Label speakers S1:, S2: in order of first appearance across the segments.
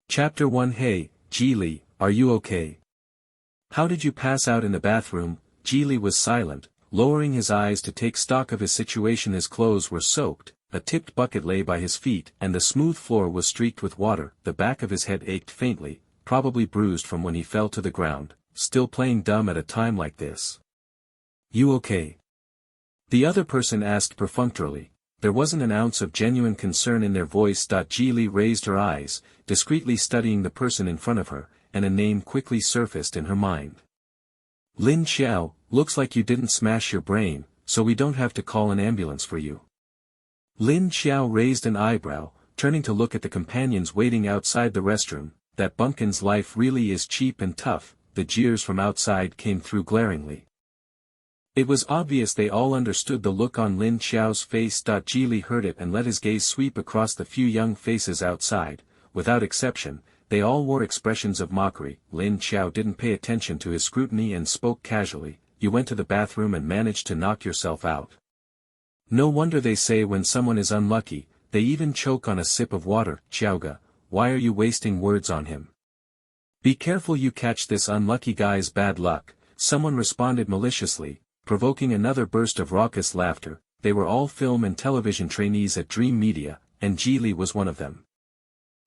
S1: Chapter 1 Hey, Geely, are you okay? How did you pass out in the bathroom? Geely was silent, lowering his eyes to take stock of his situation. His clothes were soaked, a tipped bucket lay by his feet, and the smooth floor was streaked with water. The back of his head ached faintly, probably bruised from when he fell to the ground, still playing dumb at a time like this. You okay? The other person asked perfunctorily. There wasn't an ounce of genuine concern in their voice. Geely raised her eyes, discreetly studying the person in front of her, and a name quickly surfaced in her mind. Lin Xiao, looks like you didn't smash your brain, so we don't have to call an ambulance for you. Lin Xiao raised an eyebrow, turning to look at the companions waiting outside the restroom. That bumpkin's life really is cheap and tough. The jeers from outside came through glaringly. It was obvious they all understood the look on Lin Xiao's face. Geely heard it and let his gaze sweep across the few young faces outside. Without exception, they all wore expressions of mockery. Lin Xiao didn't pay attention to his scrutiny and spoke casually. You went to the bathroom and managed to knock yourself out. No wonder they say when someone is unlucky, they even choke on a sip of water. Xiaoga, why are you wasting words on him? Be careful you catch this unlucky guy's bad luck, someone responded maliciously, provoking another burst of raucous laughter. They were all film and television trainees at Dream Media, and Geely was one of them.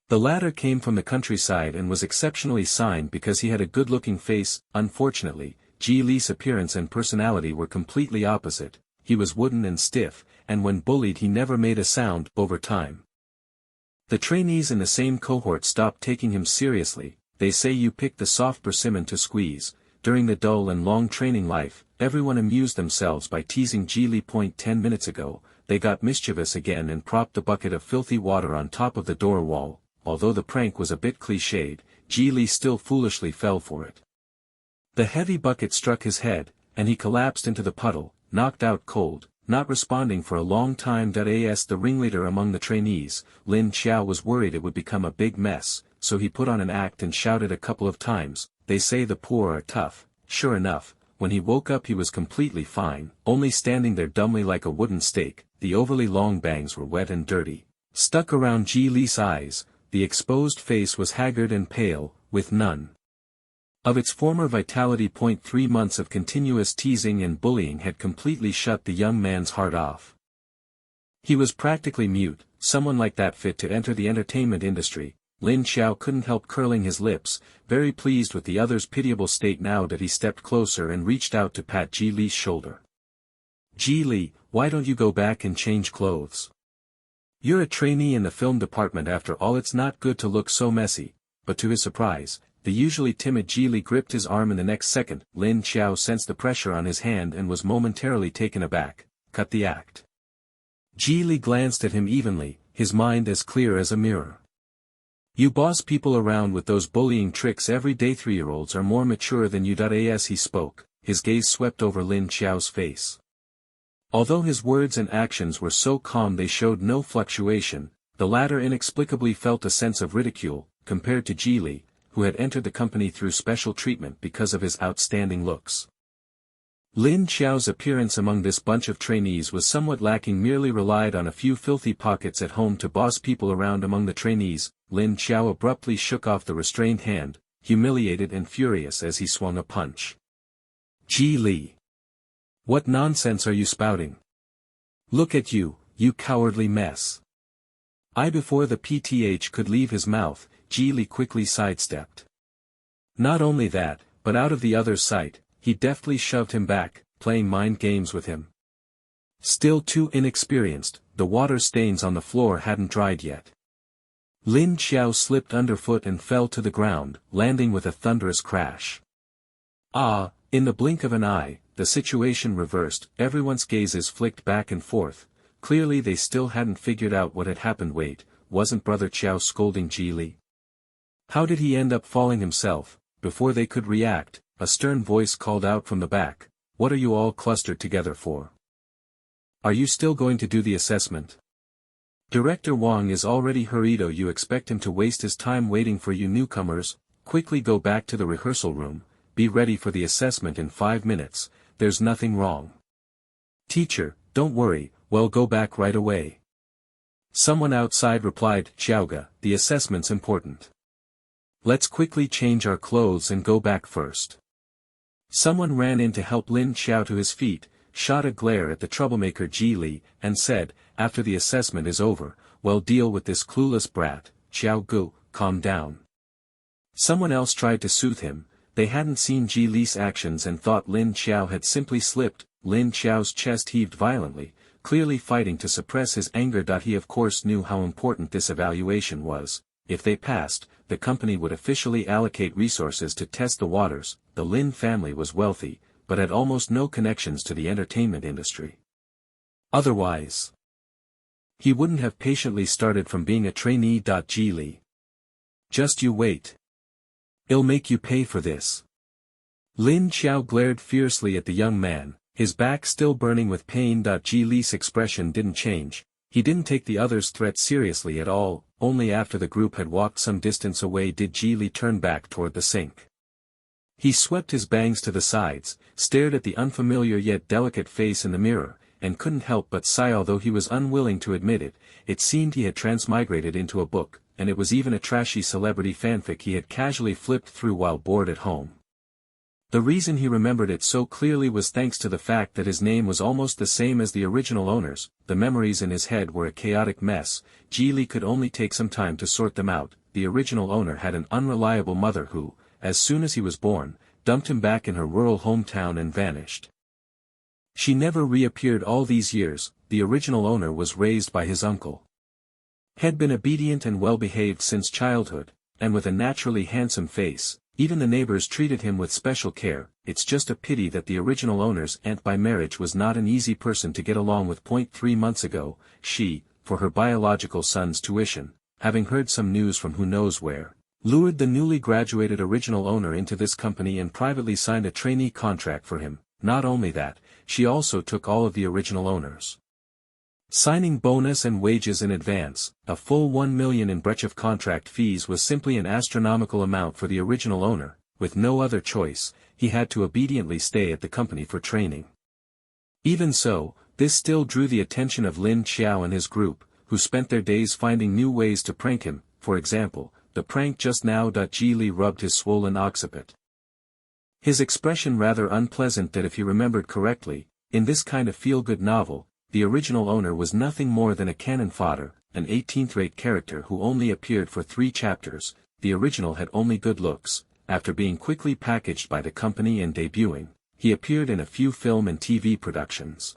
S1: The latter came from the countryside and was exceptionally signed because he had a good-looking face. Unfortunately, Geely's appearance and personality were completely opposite. He was wooden and stiff, and when bullied he never made a sound. Over time, the trainees in the same cohort stopped taking him seriously. They say you picked the soft persimmon to squeeze. During the dull and long training life, everyone amused themselves by teasing Geely. 10 minutes ago, they got mischievous again and propped a bucket of filthy water on top of the door wall. Although the prank was a bit cliched, Geely still foolishly fell for it. The heavy bucket struck his head, and he collapsed into the puddle, knocked out cold, not responding for a long time. As the ringleader among the trainees, Lin Xiao was worried it would become a big mess, so he put on an act and shouted a couple of times, "They say the poor are tough." Sure enough, when he woke up he was completely fine, only standing there dumbly like a wooden stake. The overly long bangs were wet and dirty, stuck around Geely's eyes. The exposed face was haggard and pale, with none of its former vitality. 3 months of continuous teasing and bullying had completely shut the young man's heart off. He was practically mute. Someone like that fit to enter the entertainment industry. Lin Xiao couldn't help curling his lips, very pleased with the other's pitiable state. Now that he stepped closer and reached out to pat Geely's shoulder. Geely, why don't you go back and change clothes? You're a trainee in the film department after all. It's not good to look so messy. But to his surprise, the usually timid Geely gripped his arm in the next second. Lin Xiao sensed the pressure on his hand and was momentarily taken aback. Cut the act. Geely glanced at him evenly, his mind as clear as a mirror. You boss people around with those bullying tricks every day. 3-year-olds are more mature than you. As he spoke, his gaze swept over Lin Xiao's face. Although his words and actions were so calm they showed no fluctuation, the latter inexplicably felt a sense of ridicule, compared to Geely, who had entered the company through special treatment because of his outstanding looks. Lin Xiao's appearance among this bunch of trainees was somewhat lacking. Merely relied on a few filthy pockets at home to boss people around among the trainees. Lin Xiao abruptly shook off the restrained hand, humiliated and furious as he swung a punch. Geely! What nonsense are you spouting? Look at you, you cowardly mess! Before the PTH could leave his mouth, Geely quickly sidestepped. Not only that, but out of the other's sight, he deftly shoved him back, playing mind games with him. Still too inexperienced, the water stains on the floor hadn't dried yet. Lin Xiao slipped underfoot and fell to the ground, landing with a thunderous crash. In the blink of an eye, the situation reversed. Everyone's gazes flicked back and forth. Clearly they still hadn't figured out what had happened. Wait, wasn't Brother Xiao scolding Geely? How did he end up falling himself? Before they could react, a stern voice called out from the back, "What are you all clustered together for? Are you still going to do the assessment? Director Wang is already hurried. You expect him to waste his time waiting for you newcomers? Quickly go back to the rehearsal room, be ready for the assessment in 5 minutes, there's nothing wrong." "Teacher, don't worry, we'll go back right away." Someone outside replied, "Xiaoga, the assessment's important. Let's quickly change our clothes and go back first. Someone ran in to help Lin Xiao to his feet, shot a glare at the troublemaker Ji, and said, after the assessment is over, well, deal with this clueless brat. Xiao Gu, calm down. Someone else tried to soothe him. They hadn't seen Ji-Li's actions and thought Lin Xiao had simply slipped. Lin Xiao's chest heaved violently, clearly fighting to suppress his anger. He of course knew how important this evaluation was. If they passed, the company would officially allocate resources to test the waters. The Lin family was wealthy, but had almost no connections to the entertainment industry. Otherwise, he wouldn't have patiently started from being a trainee. Ji. Just you wait. I'll make you pay for this. Lin Xiao glared fiercely at the young man, his back still burning with pain. Ji-Li's expression didn't change. He didn't take the other's threat seriously at all. Only after the group had walked some distance away did Ji-Li turn back toward the sink. He swept his bangs to the sides, stared at the unfamiliar yet delicate face in the mirror, and couldn't help but sigh. Although he was unwilling to admit it, it seemed he had transmigrated into a book, and it was even a trashy celebrity fanfic he had casually flipped through while bored at home. The reason he remembered it so clearly was thanks to the fact that his name was almost the same as the original owner's. The memories in his head were a chaotic mess. Ji-Li could only take some time to sort them out. The original owner had an unreliable mother who, as soon as he was born, dumped him back in her rural hometown and vanished. She never reappeared all these years. The original owner was raised by his uncle. Had been obedient and well-behaved since childhood, and with a naturally handsome face. Even the neighbors treated him with special care. It's just a pity that the original owner's aunt by marriage was not an easy person to get along with. 3 months ago, she, for her biological son's tuition, having heard some news from who knows where, lured the newly graduated original owner into this company and privately signed a trainee contract for him. Not only that, she also took all of the original owner's signing bonus and wages in advance. A full 1 million in breach of contract fees was simply an astronomical amount for the original owner. With no other choice, he had to obediently stay at the company for training. Even so, this still drew the attention of Lin Xiao and his group, who spent their days finding new ways to prank him. For example, the prank just now. Ji-Li rubbed his swollen occiput. His expression rather unpleasant. That if he remembered correctly, in this kind of feel-good novel, the original owner was nothing more than a cannon fodder, an 18th-rate character who only appeared for 3 chapters. The original had only good looks. After being quickly packaged by the company and debuting, he appeared in a few film and TV productions.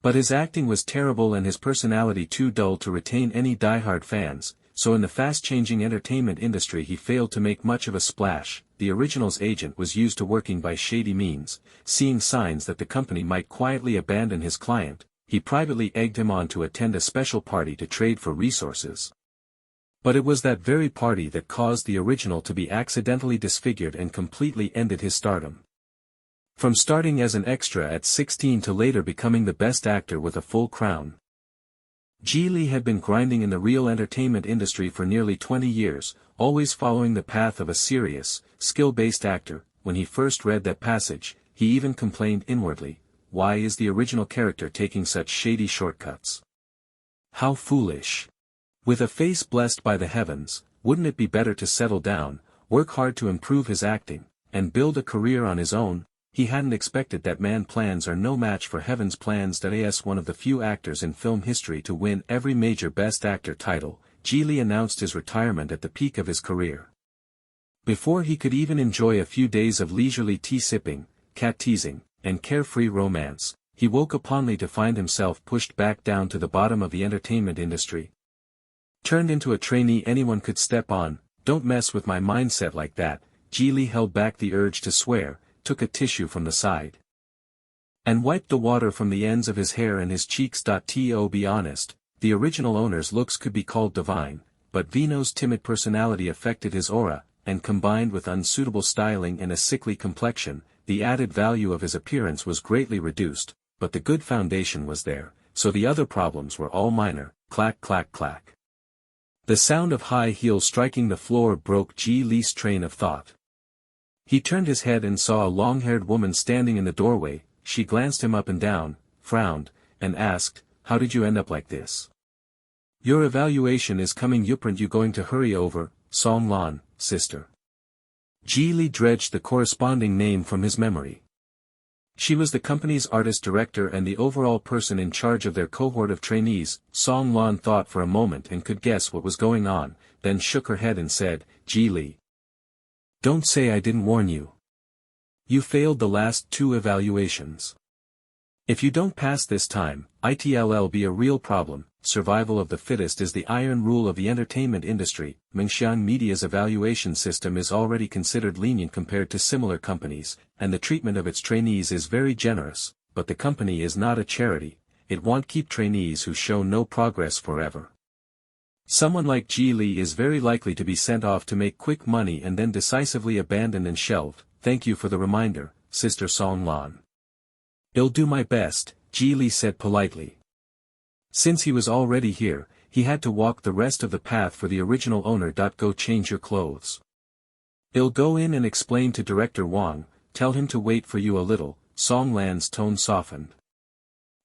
S1: But his acting was terrible and his personality too dull to retain any die-hard fans, so in the fast-changing entertainment industry he failed to make much of a splash. The original's agent was used to working by shady means. Seeing signs that the company might quietly abandon his client, he privately egged him on to attend a special party to trade for resources. But it was that very party that caused the original to be accidentally disfigured and completely ended his stardom. From starting as an extra at 16 to later becoming the best actor with a full crown. Ji-Li had been grinding in the real entertainment industry for nearly 20 years, always following the path of a serious, skill-based actor. When he first read that passage, he even complained inwardly, why is the original character taking such shady shortcuts? How foolish. With a face blessed by the heavens, wouldn't it be better to settle down, work hard to improve his acting, and build a career on his own? He hadn't expected that man's plans are no match for heaven's plans. As one of the few actors in film history to win every major Best Actor title, Ji-Li announced his retirement at the peak of his career. Before he could even enjoy a few days of leisurely tea-sipping, cat-teasing, and carefree romance, he woke up only to find himself pushed back down to the bottom of the entertainment industry. Turned into a trainee anyone could step on. Don't mess with my mindset like that. Ji-Li held back the urge to swear, took a tissue from the side, and wiped the water from the ends of his hair and his cheeks. To be honest, the original owner's looks could be called divine, but Vino's timid personality affected his aura, and combined with unsuitable styling and a sickly complexion, the added value of his appearance was greatly reduced. But the good foundation was there, so the other problems were all minor. Clack clack clack. The sound of high heels striking the floor broke Ji-Li's train of thought. He turned his head and saw a long-haired woman standing in the doorway. She glanced him up and down, frowned, and asked, "How did you end up like this? Your evaluation is coming. You going to hurry over?" Song Lan, sister. Ji dredged the corresponding name from his memory. She was the company's artist director and the overall person in charge of their cohort of trainees. Song Lan thought for a moment and could guess what was going on, then shook her head and said, Ji. Don't say I didn't warn you. You failed the last 2 evaluations. If you don't pass this time, it'll be a real problem. Survival of the fittest is the iron rule of the entertainment industry. Mengxian Media's evaluation system is already considered lenient compared to similar companies, and the treatment of its trainees is very generous, but the company is not a charity. It won't keep trainees who show no progress forever. Someone like Ji is very likely to be sent off to make quick money and then decisively abandoned and shelved. Thank you for the reminder, Sister Song Lan. I'll do my best, Ji said politely. Since he was already here, he had to walk the rest of the path for the original owner. Go change your clothes. I'll go in and explain to Director Wang, tell him to wait for you a little. Song Lan's tone softened.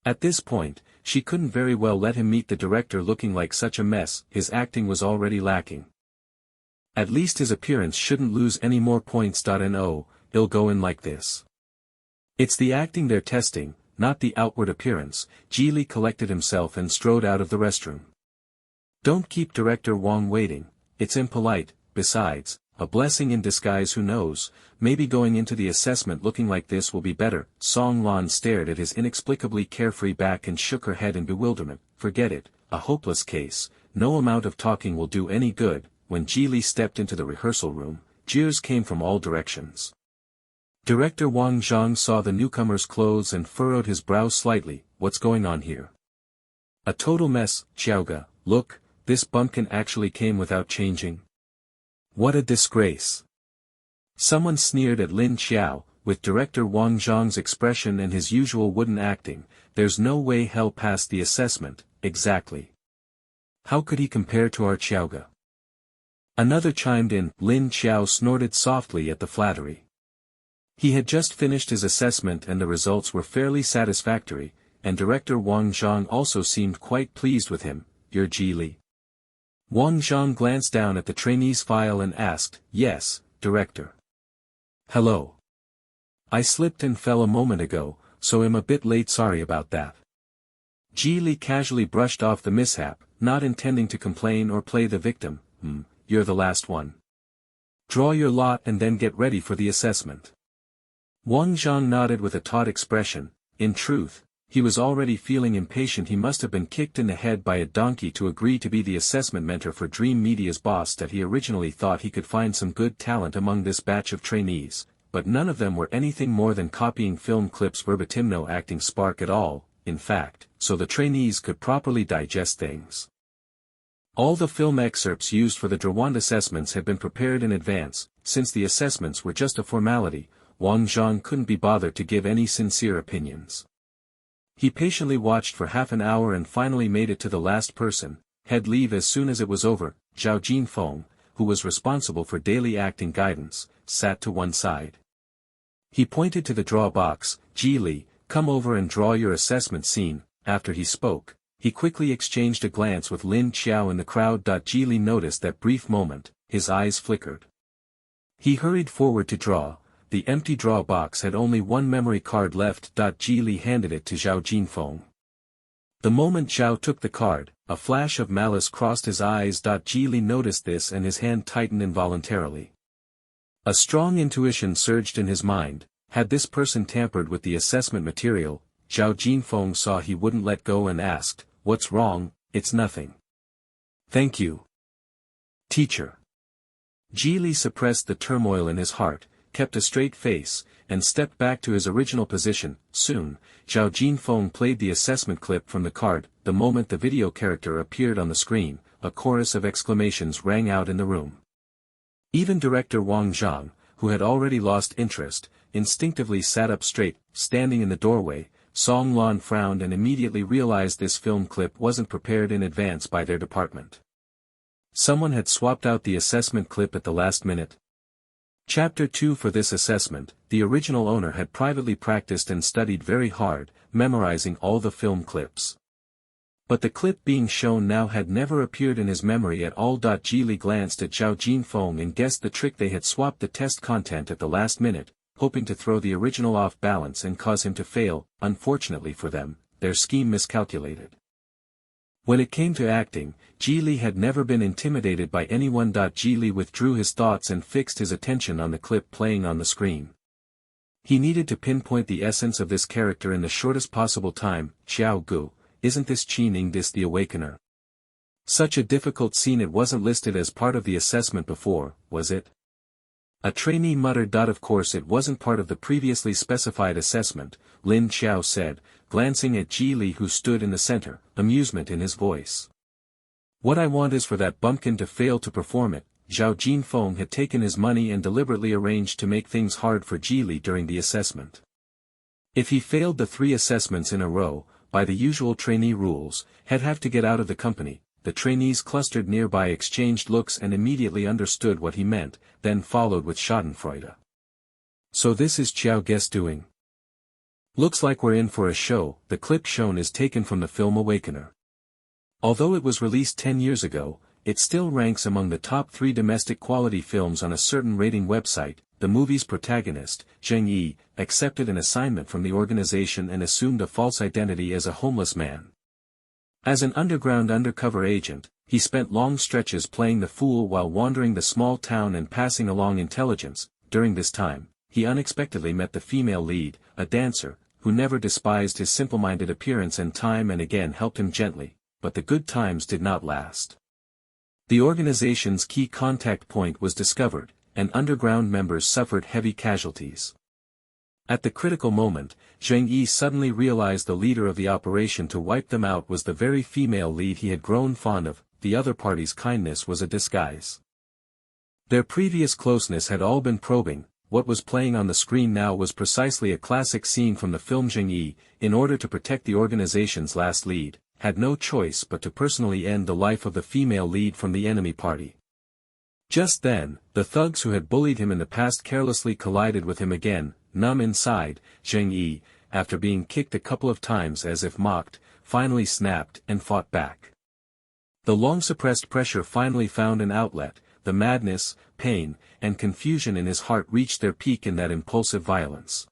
S1: At this point, she couldn't very well let him meet the director looking like such a mess. His acting was already lacking. At least his appearance shouldn't lose any more points. No, I'll go in like this. It's the acting they're testing, not the outward appearance. Ji collected himself and strode out of the restroom. Don't keep Director Wang waiting, it's impolite. Besides, a blessing in disguise. Who knows, maybe going into the assessment looking like this will be better. Song Lan stared at his inexplicably carefree back and shook her head in bewilderment. Forget it, a hopeless case, no amount of talking will do any good. When Ji stepped into the rehearsal room, jeers came from all directions. Director Wang Zhang saw the newcomer's clothes and furrowed his brow slightly. What's going on here? A total mess. Xiaoga, look, this bumpkin actually came without changing. What a disgrace. Someone sneered at Lin Xiao. With Director Wang Zhang's expression and his usual wooden acting, there's no way he'll pass the assessment. Exactly. How could he compare to our Xiaoga? Another chimed in. Lin Xiao snorted softly at the flattery. He had just finished his assessment and the results were fairly satisfactory, and Director Wang Zhang also seemed quite pleased with him. You're Ji. Wang Zhang glanced down at the trainee's file and asked, Yes, Director. Hello. I slipped and fell a moment ago, so I'm a bit late. Sorry about that. Ji casually brushed off the mishap, not intending to complain or play the victim. You're the last one. Draw your lot and then get ready for the assessment. Wang Zhang nodded with a taut expression. In truth, he was already feeling impatient. He must have been kicked in the head by a donkey to agree to be the assessment mentor for Dream Media's boss. That he originally thought he could find some good talent among this batch of trainees, but none of them were anything more than copying film clips verbatim, no acting spark at all, in fact, so the trainees could properly digest things. All the film excerpts used for the Drawand assessments had been prepared in advance. Since the assessments were just a formality, Wang Zhang couldn't be bothered to give any sincere opinions. He patiently watched for half an hour and finally made it to the last person. Had leave as soon as it was over. Zhao Jinfeng, who was responsible for daily acting guidance, sat to one side. He pointed to the draw box. Ji, come over and draw your assessment scene. After he spoke, he quickly exchanged a glance with Lin Xiao in the crowd. Ji noticed that brief moment, his eyes flickered. He hurried forward to draw. The empty draw box had only one memory card left. Ji handed it to Zhao Jinfeng. The moment Zhao took the card, a flash of malice crossed his eyes. Ji noticed this and his hand tightened involuntarily. A strong intuition surged in his mind. Had this person tampered with the assessment material? Zhao Jinfeng saw he wouldn't let go and asked, "What's wrong?" "It's nothing. Thank you, teacher." Ji suppressed the turmoil in his heart, kept a straight face, and stepped back to his original position. Soon, Zhao Jinfeng played the assessment clip from the card. The moment the video character appeared on the screen, a chorus of exclamations rang out in the room. Even Director Wang Zhang, who had already lost interest, instinctively sat up straight. Standing in the doorway, Song Lan frowned and immediately realized this film clip wasn't prepared in advance by their department. Someone had swapped out the assessment clip at the last minute. Chapter 2. For this assessment, the original owner had privately practiced and studied very hard, memorizing all the film clips. But the clip being shown now had never appeared in his memory at all. Geely glanced at Zhao Jinfeng and guessed the trick. They had swapped the test content at the last minute, hoping to throw the original off balance and cause him to fail. Unfortunately for them, their scheme miscalculated. When it came to acting, Geely had never been intimidated by anyone. Geely withdrew his thoughts and fixed his attention on the clip playing on the screen. He needed to pinpoint the essence of this character in the shortest possible time. Xiao Gu, isn't this Qin Ingdis the Awakener? Such a difficult scene. It wasn't listed as part of the assessment before, was it? A trainee muttered. Of course it wasn't part of the previously specified assessment, Lin Xiao said, glancing at Geely who stood in the center, amusement in his voice. What I want is for that bumpkin to fail to perform it. Zhao Jinfeng had taken his money and deliberately arranged to make things hard for Geely during the assessment. If he failed the 3 assessments in a row, by the usual trainee rules, he'd have to get out of the company. The trainees clustered nearby exchanged looks and immediately understood what he meant, then followed with schadenfreude. So this is Xiao Guess doing? Looks like we're in for a show. The clip shown is taken from the film Awakener. Although it was released 10 years ago, it still ranks among the top 3 domestic quality films on a certain rating website. The movie's protagonist, Zheng Yi, accepted an assignment from the organization and assumed a false identity as a homeless man. As an underground undercover agent, he spent long stretches playing the fool while wandering the small town and passing along intelligence. During this time, he unexpectedly met the female lead, a dancer, who never despised his simple-minded appearance and time and again helped him gently, but the good times did not last. The organization's key contact point was discovered, and underground members suffered heavy casualties. At the critical moment, Zheng Yi suddenly realized the leader of the operation to wipe them out was the very female lead he had grown fond of. The other party's kindness was a disguise. Their previous closeness had all been probing. What was playing on the screen now was precisely a classic scene from the film. Zheng Yi, in order to protect the organization's last lead, had no choice but to personally end the life of the female lead from the enemy party. Just then, the thugs who had bullied him in the past carelessly collided with him again. Numb inside, Zheng Yi, after being kicked a couple of times as if mocked, finally snapped and fought back. The long-suppressed pressure finally found an outlet. The madness, pain, and confusion in his heart reached their peak in that impulsive violence.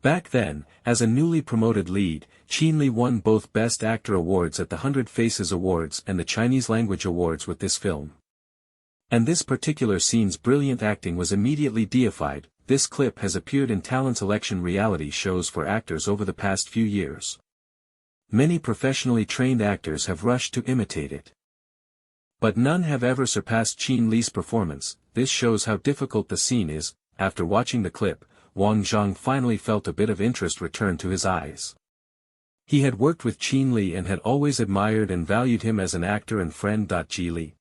S1: Back then, as a newly promoted lead, Qin Li won both Best Actor awards at the 100 Faces Awards and the Chinese Language Awards with this film. And this particular scene's brilliant acting was immediately deified. This clip has appeared in talent selection reality shows for actors over the past few years. Many professionally trained actors have rushed to imitate it. But none have ever surpassed Qin Li's performance. This shows how difficult the scene is. After watching the clip, Wang Zhang finally felt a bit of interest return to his eyes. He had worked with Qin Li and had always admired and valued him as an actor and friend. Geely.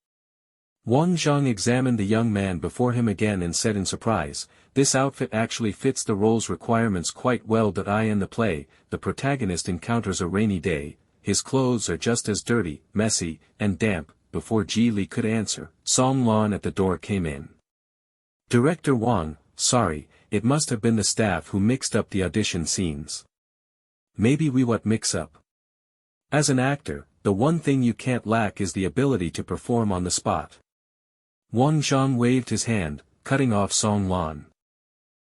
S1: Wang Zhang examined the young man before him again and said in surprise, "This outfit actually fits the role's requirements quite well." In the play, the protagonist encounters a rainy day. His clothes are just as dirty, messy, and damp. Before Geely could answer, Song Lan at the door came in. "Director Wang, sorry, it must have been the staff who mixed up the audition scenes." "Maybe we what mix up?" "As an actor, the one thing you can't lack is the ability to perform on the spot." Wang Zhang waved his hand, cutting off Song Lan.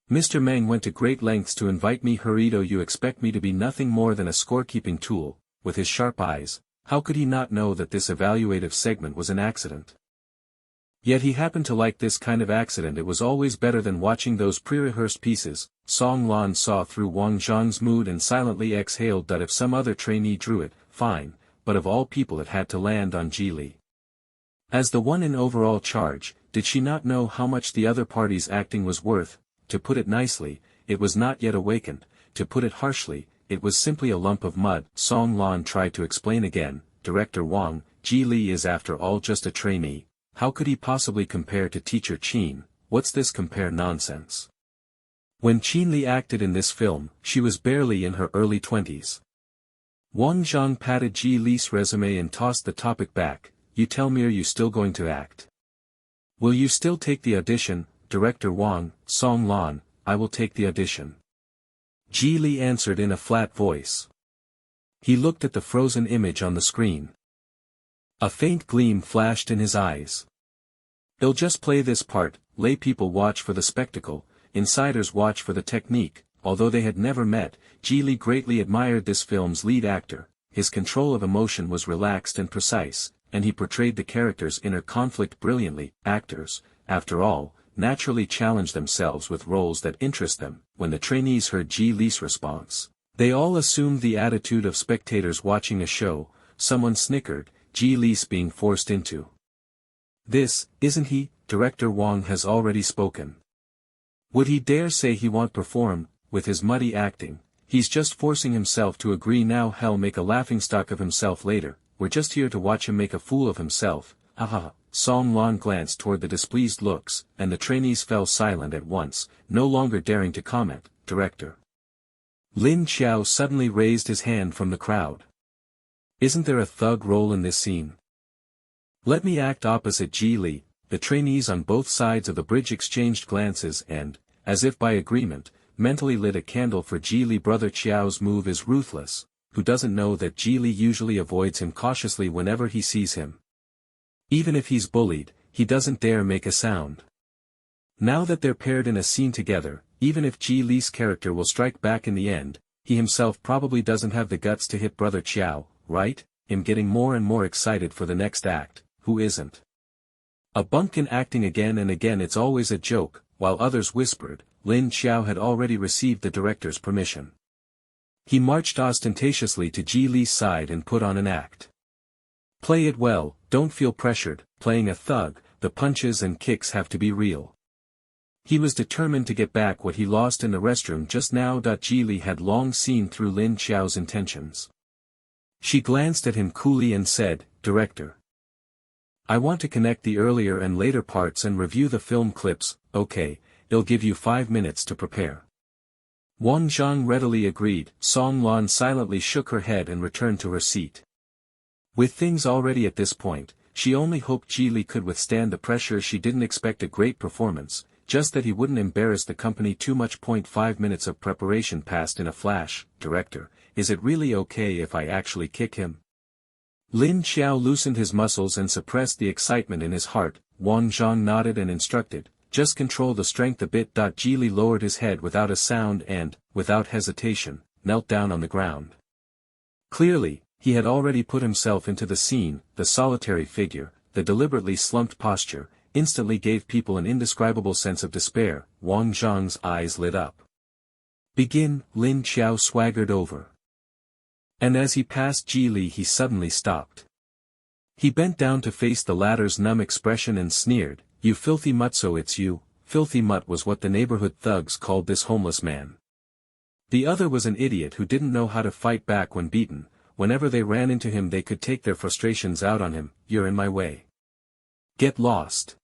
S1: "Mr. Meng went to great lengths to invite me here. You expect me to be nothing more than a scorekeeping tool?" With his sharp eyes, how could he not know that this evaluative segment was an accident? Yet he happened to like this kind of accident. It was always better than watching those pre-rehearsed pieces. Song Lan saw through Wang Zhang's mood and silently exhaled that if some other trainee drew it, fine, but of all people it had to land on Geely. As the one in overall charge, did she not know how much the other party's acting was worth? To put it nicely, it was not yet awakened. To put it harshly, it was simply a lump of mud. Song Lan tried to explain again, "Director Wang, Geely is after all just a trainee. How could he possibly compare to teacher Qin? What's this compare nonsense?" When Qin Li acted in this film, she was barely in her early 20s. Wang Zhang patted Geely's resume and tossed the topic back. "You tell me, are you still going to act? Will you still take the audition?" "Director Wang, Song Lan, I will take the audition." Geely answered in a flat voice. He looked at the frozen image on the screen. A faint gleam flashed in his eyes. They'll just play this part, lay people watch for the spectacle, insiders watch for the technique. Although they had never met, BL greatly admired this film's lead actor. His control of emotion was relaxed and precise, and he portrayed the character's inner conflict brilliantly. Actors, after all, naturally challenge themselves with roles that interest them. When the trainees heard BL's response, they all assumed the attitude of spectators watching a show. Someone snickered, BL's being forced into this, isn't he? Director Wong has already spoken. Would he dare say he won't perform? With his muddy acting, he's just forcing himself to agree now. Hell, make a laughingstock of himself later. We're just here to watch him make a fool of himself. Haha. Song Lan glanced toward the displeased looks, and the trainees fell silent at once, no longer daring to comment. Director Lin Xiao suddenly raised his hand from the crowd. Isn't there a thug role in this scene? Let me act opposite BL. The trainees on both sides of the bridge exchanged glances and, as if by agreement, mentally lit a candle for BL. Brother Xiao's move is ruthless. Who doesn't know that BL usually avoids him cautiously whenever he sees him? Even if he's bullied, he doesn't dare make a sound. Now that they're paired in a scene together, even if BL's character will strike back in the end, he himself probably doesn't have the guts to hit Brother Xiao, right? I'm getting more and more excited for the next act. Who isn't? A bumpkin acting again and again. It's always a joke. While others whispered, Lin Xiao had already received the director's permission. He marched ostentatiously to BL's side and put on an act. Play it well, don't feel pressured. Playing a thug, the punches and kicks have to be real. He was determined to get back what he lost in the restroom just now. BL had long seen through Lin Xiao's intentions. She glanced at him coolly and said, Director, I want to connect the earlier and later parts and review the film clips. Okay, it'll give you 5 minutes to prepare. Wang Zhang readily agreed. Song Lan silently shook her head and returned to her seat. With things already at this point, she only hoped BL could withstand the pressure. She didn't expect a great performance, just that he wouldn't embarrass the company too much. 5 minutes of preparation passed in a flash. Director, is it really okay if I actually kick him? Lin Xiao loosened his muscles and suppressed the excitement in his heart. Wang Zhang nodded and instructed, just control the strength a bit. BL lowered his head without a sound and, without hesitation, knelt down on the ground. Clearly, he had already put himself into the scene. The solitary figure, the deliberately slumped posture, instantly gave people an indescribable sense of despair. Wang Zhang's eyes lit up. Begin. Lin Xiao swaggered over. And as he passed BL, he suddenly stopped. He bent down to face the latter's numb expression and sneered, You filthy mutt. So it's you. Filthy mutt was what the neighborhood thugs called this homeless man. The other was an idiot who didn't know how to fight back when beaten. Whenever they ran into him they could take their frustrations out on him. You're in my way. Get lost.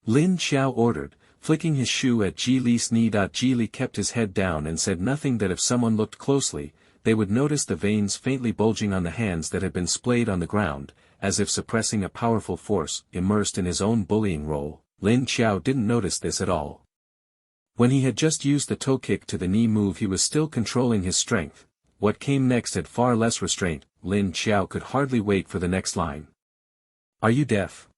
S1: Lin Xiao ordered, flicking his shoe at BL's knee. BL kept his head down and said nothing. That if someone looked closely, they would notice the veins faintly bulging on the hands that had been splayed on the ground, as if suppressing a powerful force. Immersed in his own bullying role, Lin Xiao didn't notice this at all. When he had just used the toe kick to the knee move he was still controlling his strength. What came next had far less restraint. Lin Xiao could hardly wait for the next line. Are you deaf?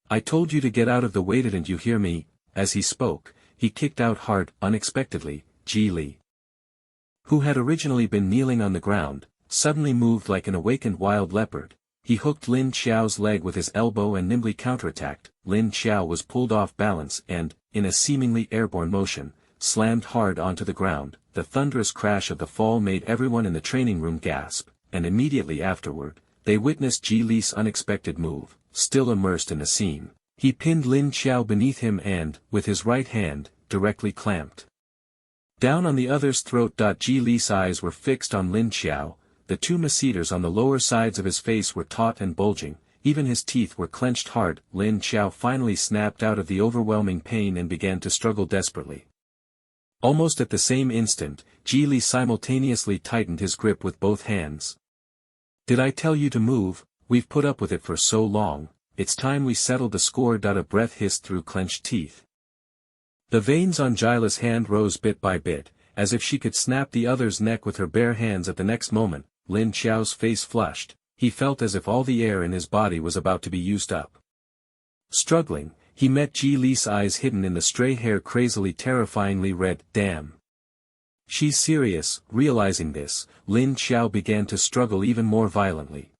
S1: I told you to get out of the way. Didn't you hear me? As he spoke, he kicked out hard. Unexpectedly, BL, who had originally been kneeling on the ground, suddenly moved like an awakened wild leopard. He hooked Lin Xiao's leg with his elbow and nimbly counterattacked. Lin Xiao was pulled off balance and, in a seemingly airborne motion, slammed hard onto the ground. The thunderous crash of the fall made everyone in the training room gasp, and immediately afterward, they witnessed BL's unexpected move. Still immersed in the scene, he pinned Lin Xiao beneath him and, with his right hand, directly clamped down on the other's throat. BL's eyes were fixed on Lin Xiao. The two masseters on the lower sides of his face were taut and bulging, even his teeth were clenched hard. Lin Xiao finally snapped out of the overwhelming pain and began to struggle desperately. Almost at the same instant, BL simultaneously tightened his grip with both hands. Did I tell you to move? We've put up with it for so long, it's time we settled the score. A breath hissed through clenched teeth. The veins on Gila's hand rose bit by bit, as if she could snap the other's neck with her bare hands. At the next moment, Lin Xiao's face flushed, he felt as if all the air in his body was about to be used up. Struggling, he met Ji Li's eyes hidden in the stray hair crazily terrifyingly red. Damn. She's serious. Realizing this, Lin Xiao began to struggle even more violently.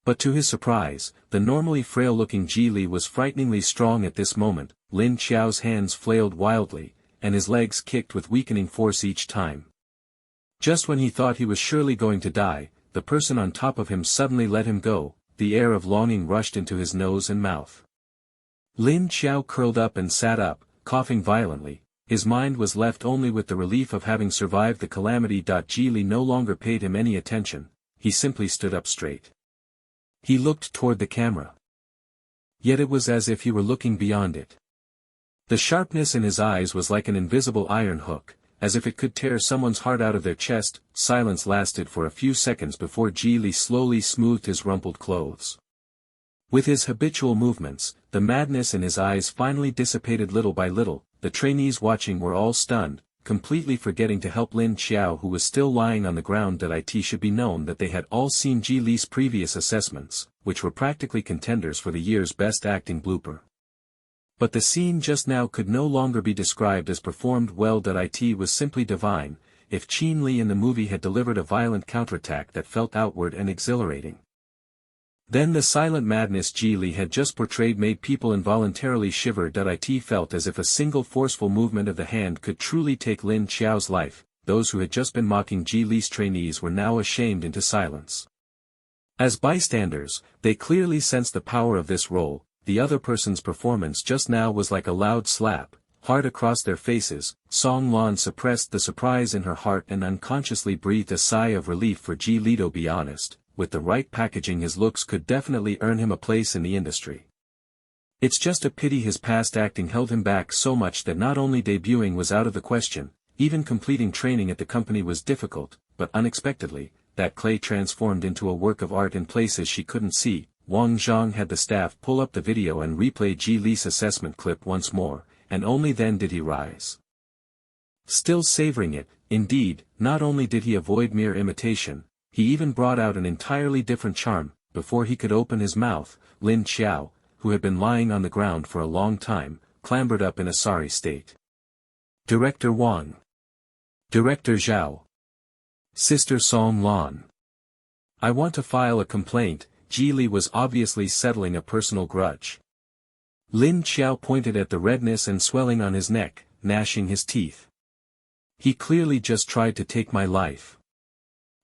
S1: But to his surprise, the normally frail-looking Ji Li was frighteningly strong at this moment. Lin Xiao's hands flailed wildly, and his legs kicked with weakening force each time. Just when he thought he was surely going to die, the person on top of him suddenly let him go. The air of longing rushed into his nose and mouth. Lin Xiao curled up and sat up, coughing violently. His mind was left only with the relief of having survived the calamity. Ji Li no longer paid him any attention, he simply stood up straight. He looked toward the camera. Yet it was as if he were looking beyond it. The sharpness in his eyes was like an invisible iron hook, as if it could tear someone's heart out of their chest. Silence lasted for a few seconds before Ji Li slowly smoothed his rumpled clothes. With his habitual movements, the madness in his eyes finally dissipated little by little. The trainees watching were all stunned, completely forgetting to help Lin Xiao, who was still lying on the ground. It should be known that they had all seen Ji Li's previous assessments, which were practically contenders for the year's best acting blooper. But the scene just now could no longer be described as performed well. It was simply divine. If Qin Li in the movie had delivered a violent counterattack that felt outward and exhilarating, then the silent madness Ji Li had just portrayed made people involuntarily shiver. It felt as if a single forceful movement of the hand could truly take Lin Xiao's life. Those who had just been mocking Ji Li's trainees were now ashamed into silence. As bystanders, they clearly sensed the power of this role. The other person's performance just now was like a loud slap, hard across their faces. Song Lan suppressed the surprise in her heart and unconsciously breathed a sigh of relief for Ji Li. To be honest, with the right packaging his looks could definitely earn him a place in the industry. It's just a pity his past acting held him back so much that not only debuting was out of the question, even completing training at the company was difficult. But unexpectedly, that clay transformed into a work of art in places she couldn't see. Wang Zhang had the staff pull up the video and replay Ji Li's assessment clip once more, and only then did he rise. Still savoring it, indeed, not only did he avoid mere imitation, he even brought out an entirely different charm. Before he could open his mouth, Lin Xiao, who had been lying on the ground for a long time, clambered up in a sorry state. Director Wang. Director Zhao. Sister Song Lan. I want to file a complaint. Ji Li was obviously settling a personal grudge. Lin Xiao pointed at the redness and swelling on his neck, gnashing his teeth. He clearly just tried to take my life.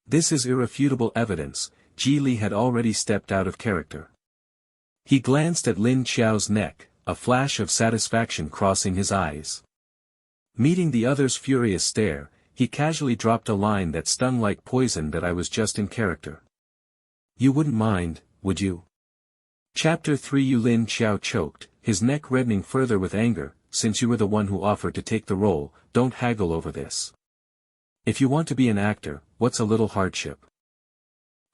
S1: This is irrefutable evidence. Ji Li had already stepped out of character. He glanced at Lin Xiao's neck, a flash of satisfaction crossing his eyes. Meeting the other's furious stare, he casually dropped a line that stung like poison. That I was just in character. You wouldn't mind, would you? Chapter 3. Lin Xiao choked, his neck reddening further with anger. Since you were the one who offered to take the role, don't haggle over this. If you want to be an actor, what's a little hardship?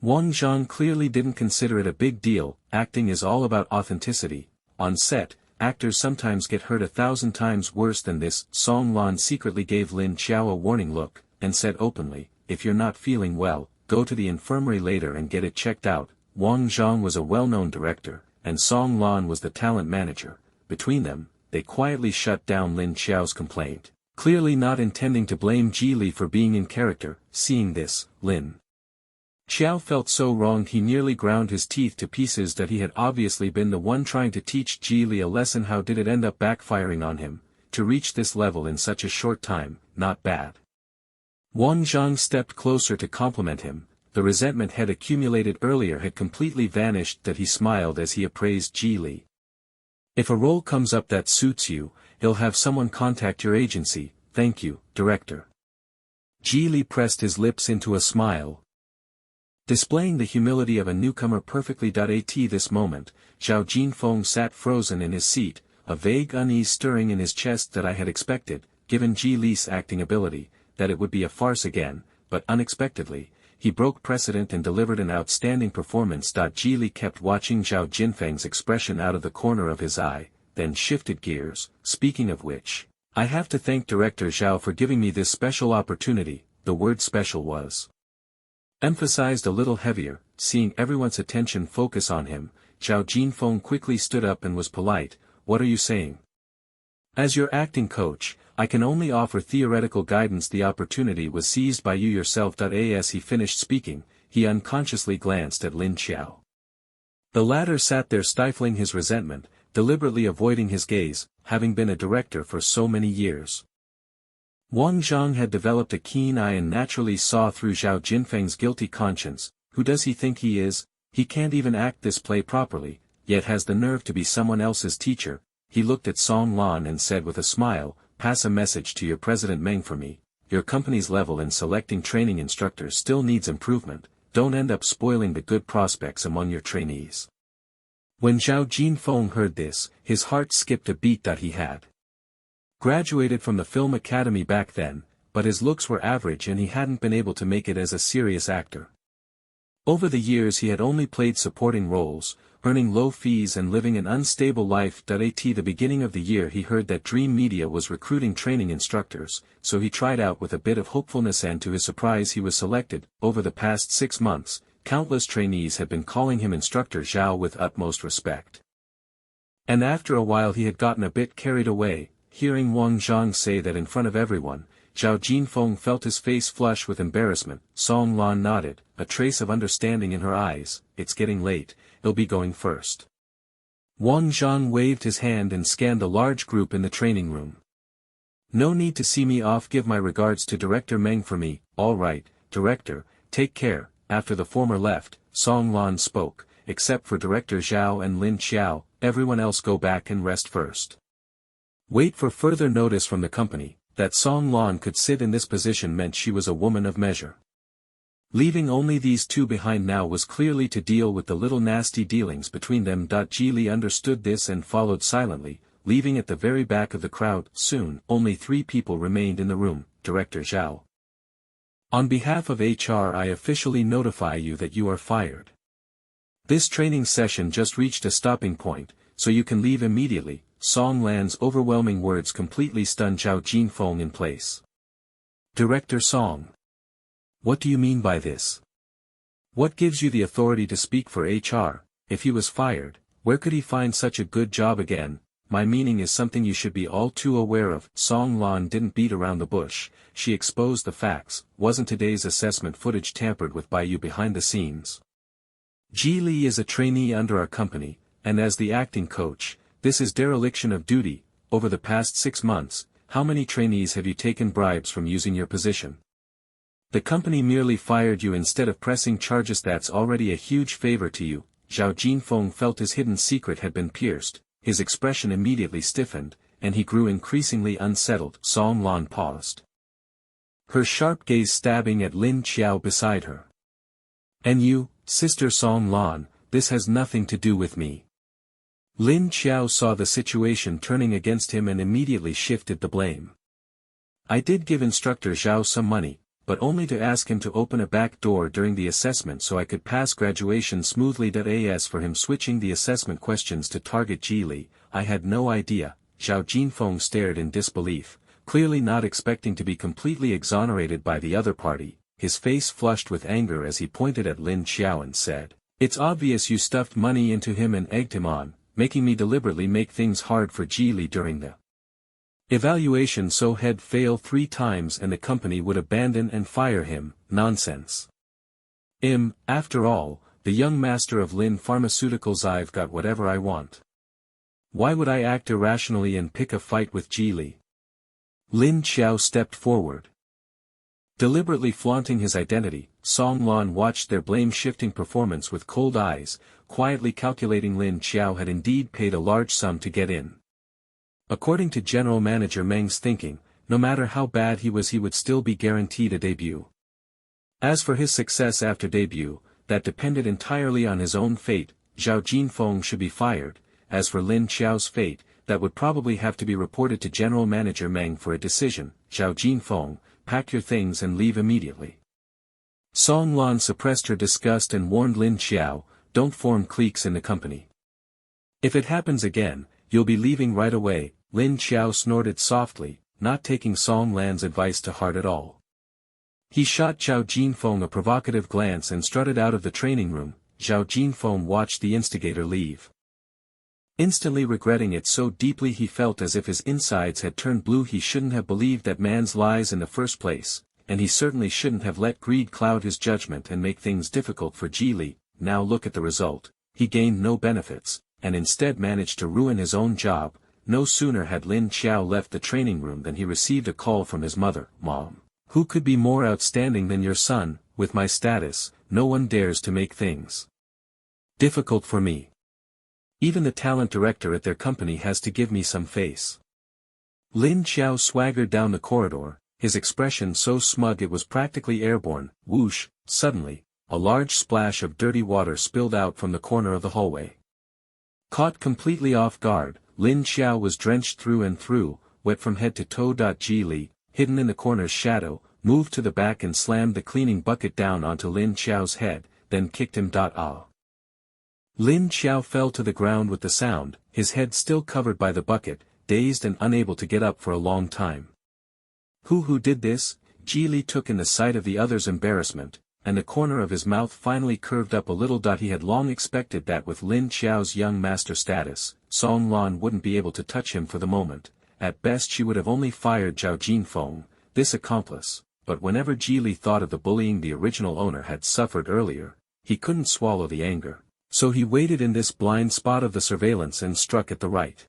S1: Wang Zhang clearly didn't consider it a big deal. Acting is all about authenticity. On set, actors sometimes get hurt 1,000 times worse than this. Song Lan secretly gave Lin Xiao a warning look, and said openly, if you're not feeling well, go to the infirmary later and get it checked out. Wang Zhang was a well-known director, and Song Lan was the talent manager. Between them, they quietly shut down Lin Xiao's complaint, clearly not intending to blame Ji Li for being in character. Seeing this, Lin Xiao felt so wronged he nearly ground his teeth to pieces. That he had obviously been the one trying to teach Ji Li a lesson. How did it end up backfiring on him? To reach this level in such a short time, not bad. Wang Zhang stepped closer to compliment him. The resentment had accumulated earlier had completely vanished. That he smiled as he appraised Ji Li. If a role comes up that suits you, he'll have someone contact your agency. Thank you, director. Ji Li pressed his lips into a smile, displaying the humility of a newcomer perfectly. At this moment, Zhao Jinfeng sat frozen in his seat, a vague unease stirring in his chest. That I had expected, given Ji Li's acting ability, that it would be a farce again, but unexpectedly, he broke precedent and delivered an outstanding performance. Ji Li kept watching Zhao Jinfeng's expression out of the corner of his eye, then shifted gears. Speaking of which, I have to thank Director Zhao for giving me this special opportunity. The word special was Emphasized a little heavier, seeing everyone's attention focus on him, Zhao Jinfeng quickly stood up and was polite. What are you saying? As your acting coach, I can only offer theoretical guidance. The opportunity was seized by you yourself. As he finished speaking, he unconsciously glanced at Lin Xiao. The latter sat there stifling his resentment, deliberately avoiding his gaze, having been a director for so many years. Wang Zhang had developed a keen eye and naturally saw through Zhao Jinfeng's guilty conscience. Who does he think he is? He can't even act this play properly, yet has the nerve to be someone else's teacher. He looked at Song Lan and said with a smile, pass a message to your President Meng for me. Your company's level in selecting training instructors still needs improvement. Don't end up spoiling the good prospects among your trainees. When Zhao Jinfeng heard this, his heart skipped a beat. He had graduated from the film academy back then, but his looks were average and he hadn't been able to make it as a serious actor. Over the years he had only played supporting roles, earning low fees and living an unstable life. At the beginning of the year he heard that Dream Media was recruiting training instructors, so he tried out with a bit of hopefulness and to his surprise he was selected. Over the past 6 months, countless trainees had been calling him Instructor Zhao with utmost respect. And after a while he had gotten a bit carried away. Hearing Wang Zhang say that in front of everyone, Zhao Jinfeng felt his face flush with embarrassment. Song Lan nodded, a trace of understanding in her eyes. It's getting late, he'll be going first. Wang Zhang waved his hand and scanned the large group in the training room. No need to see me off. Give my regards to Director Meng for me. All right, Director, take care. After the former left, Song Lan spoke, except for Director Zhao and Lin Xiao, everyone else go back and rest first. Wait for further notice from the company. That Song Lan could sit in this position meant she was a woman of measure. Leaving only these two behind now was clearly to deal with the little nasty dealings between them. Geely understood this and followed silently, leaving at the very back of the crowd. Soon, only 3 people remained in the room. Director Zhao. On behalf of HR, I officially notify you that you are fired. This training session just reached a stopping point, so you can leave immediately. Song Lan's overwhelming words completely stunned Zhao Jinfeng in place. Director Song. What do you mean by this? What gives you the authority to speak for HR? If he was fired, where could he find such a good job again? My meaning is something you should be all too aware of. Song Lan didn't beat around the bush, she exposed the facts. Wasn't today's assessment footage tampered with by you behind the scenes? Ji Li is a trainee under our company, and as the acting coach, this is dereliction of duty. Over the past 6 months, how many trainees have you taken bribes from using your position? The company merely fired you instead of pressing charges. That's already a huge favor to you. Zhao Jinfeng felt his hidden secret had been pierced, his expression immediately stiffened, and he grew increasingly unsettled. Song Lan paused, her sharp gaze stabbing at Lin Xiao beside her. And you, Sister Song Lan, this has nothing to do with me. Lin Xiao saw the situation turning against him and immediately shifted the blame. I did give Instructor Zhao some money, but only to ask him to open a back door during the assessment so I could pass graduation smoothly. As for him switching the assessment questions to target Ji Li, I had no idea. Zhao Jinfeng stared in disbelief, clearly not expecting to be completely exonerated by the other party. His face flushed with anger as he pointed at Lin Xiao and said, "It's obvious you stuffed money into him and egged him on, making me deliberately make things hard for Ji Li during the evaluation so he'd fail 3 times and the company would abandon and fire him." Nonsense. After all, the young master of Lin Pharmaceuticals, I've got whatever I want. Why would I act irrationally and pick a fight with Ji Li? Lin Xiao stepped forward, deliberately flaunting his identity. Song Lan watched their blame-shifting performance with cold eyes, quietly calculating Lin Xiao had indeed paid a large sum to get in. According to General Manager Meng's thinking, no matter how bad he was, he would still be guaranteed a debut. As for his success after debut, that depended entirely on his own fate. Zhao Jinfeng should be fired. As for Lin Xiao's fate, that would probably have to be reported to General Manager Meng for a decision. Zhao Jinfeng, pack your things and leave immediately. Song Lan suppressed her disgust and warned Lin Xiao, don't form cliques in the company. If it happens again, you'll be leaving right away. Lin Xiao snorted softly, not taking Song Lan's advice to heart at all. He shot Zhao Jinfeng a provocative glance and strutted out of the training room. Zhao Jinfeng watched the instigator leave. Instantly regretting it so deeply he felt as if his insides had turned blue. He shouldn't have believed that man's lies in the first place, and he certainly shouldn't have let greed cloud his judgment and make things difficult for Ji. Now look at the result. He gained no benefits, and instead managed to ruin his own job. No sooner had Lin Xiao left the training room than he received a call from his mother. Mom, who could be more outstanding than your son? With my status, no one dares to make things difficult for me. Even the talent director at their company has to give me some face. Lin Xiao swaggered down the corridor, his expression so smug it was practically airborne. Whoosh, suddenly, a large splash of dirty water spilled out from the corner of the hallway. Caught completely off guard, Lin Xiao was drenched through and through, wet from head to toe. Ji, hidden in the corner's shadow, moved to the back and slammed the cleaning bucket down onto Lin Xiao's head, then kicked him. Lin Xiao fell to the ground with the sound, his head still covered by the bucket, dazed and unable to get up for a long time. Who did this? Ji took in the sight of the other's embarrassment, and the corner of his mouth finally curved up a little. He had long expected that with Lin Xiao's young master status, Song Lan wouldn't be able to touch him for the moment. At best she would have only fired Zhao Jinfeng, this accomplice, but whenever Ji thought of the bullying the original owner had suffered earlier, he couldn't swallow the anger. So he waited in this blind spot of the surveillance and struck at the right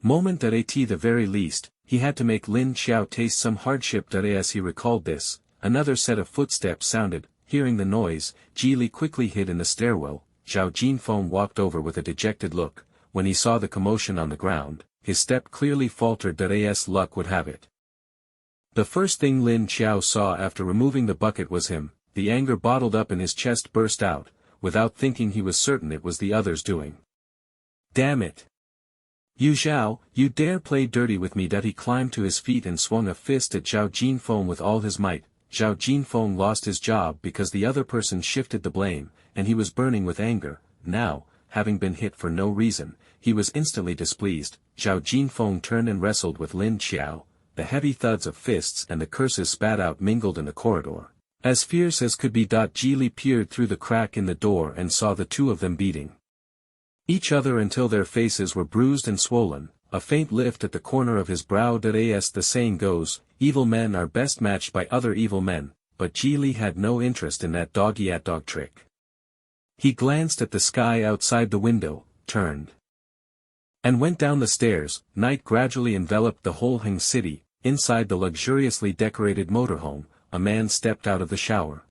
S1: moment. At the very least, he had to make Lin Xiao taste some hardship. As he recalled this, another set of footsteps sounded. Hearing the noise, Ji quickly hid in the stairwell. Zhao Jinfeng walked over with a dejected look. When he saw the commotion on the ground, his step clearly faltered. As luck would have it, the first thing Lin Xiao saw after removing the bucket was him. The anger bottled up in his chest burst out. Without thinking he was certain it was the other's doing. Damn it! You Zhao, you dare play dirty with me? He climbed to his feet and swung a fist at Zhao Jinfeng with all his might. Zhao Jinfeng lost his job because the other person shifted the blame, and he was burning with anger. Now, having been hit for no reason, he was instantly displeased. Zhao Jinfeng turned and wrestled with Lin Xiao. The heavy thuds of fists and the curses spat out mingled in the corridor. As fierce as could be. Ji peered through the crack in the door and saw the two of them beating each other until their faces were bruised and swollen, a faint lift at the corner of his brow. As the saying goes, evil men are best matched by other evil men, but Ji had no interest in that dog-eat-dog trick. He glanced at the sky outside the window, turned, and went down the stairs. Night gradually enveloped the whole Heng city. Inside the luxuriously decorated motorhome, a man stepped out of the shower.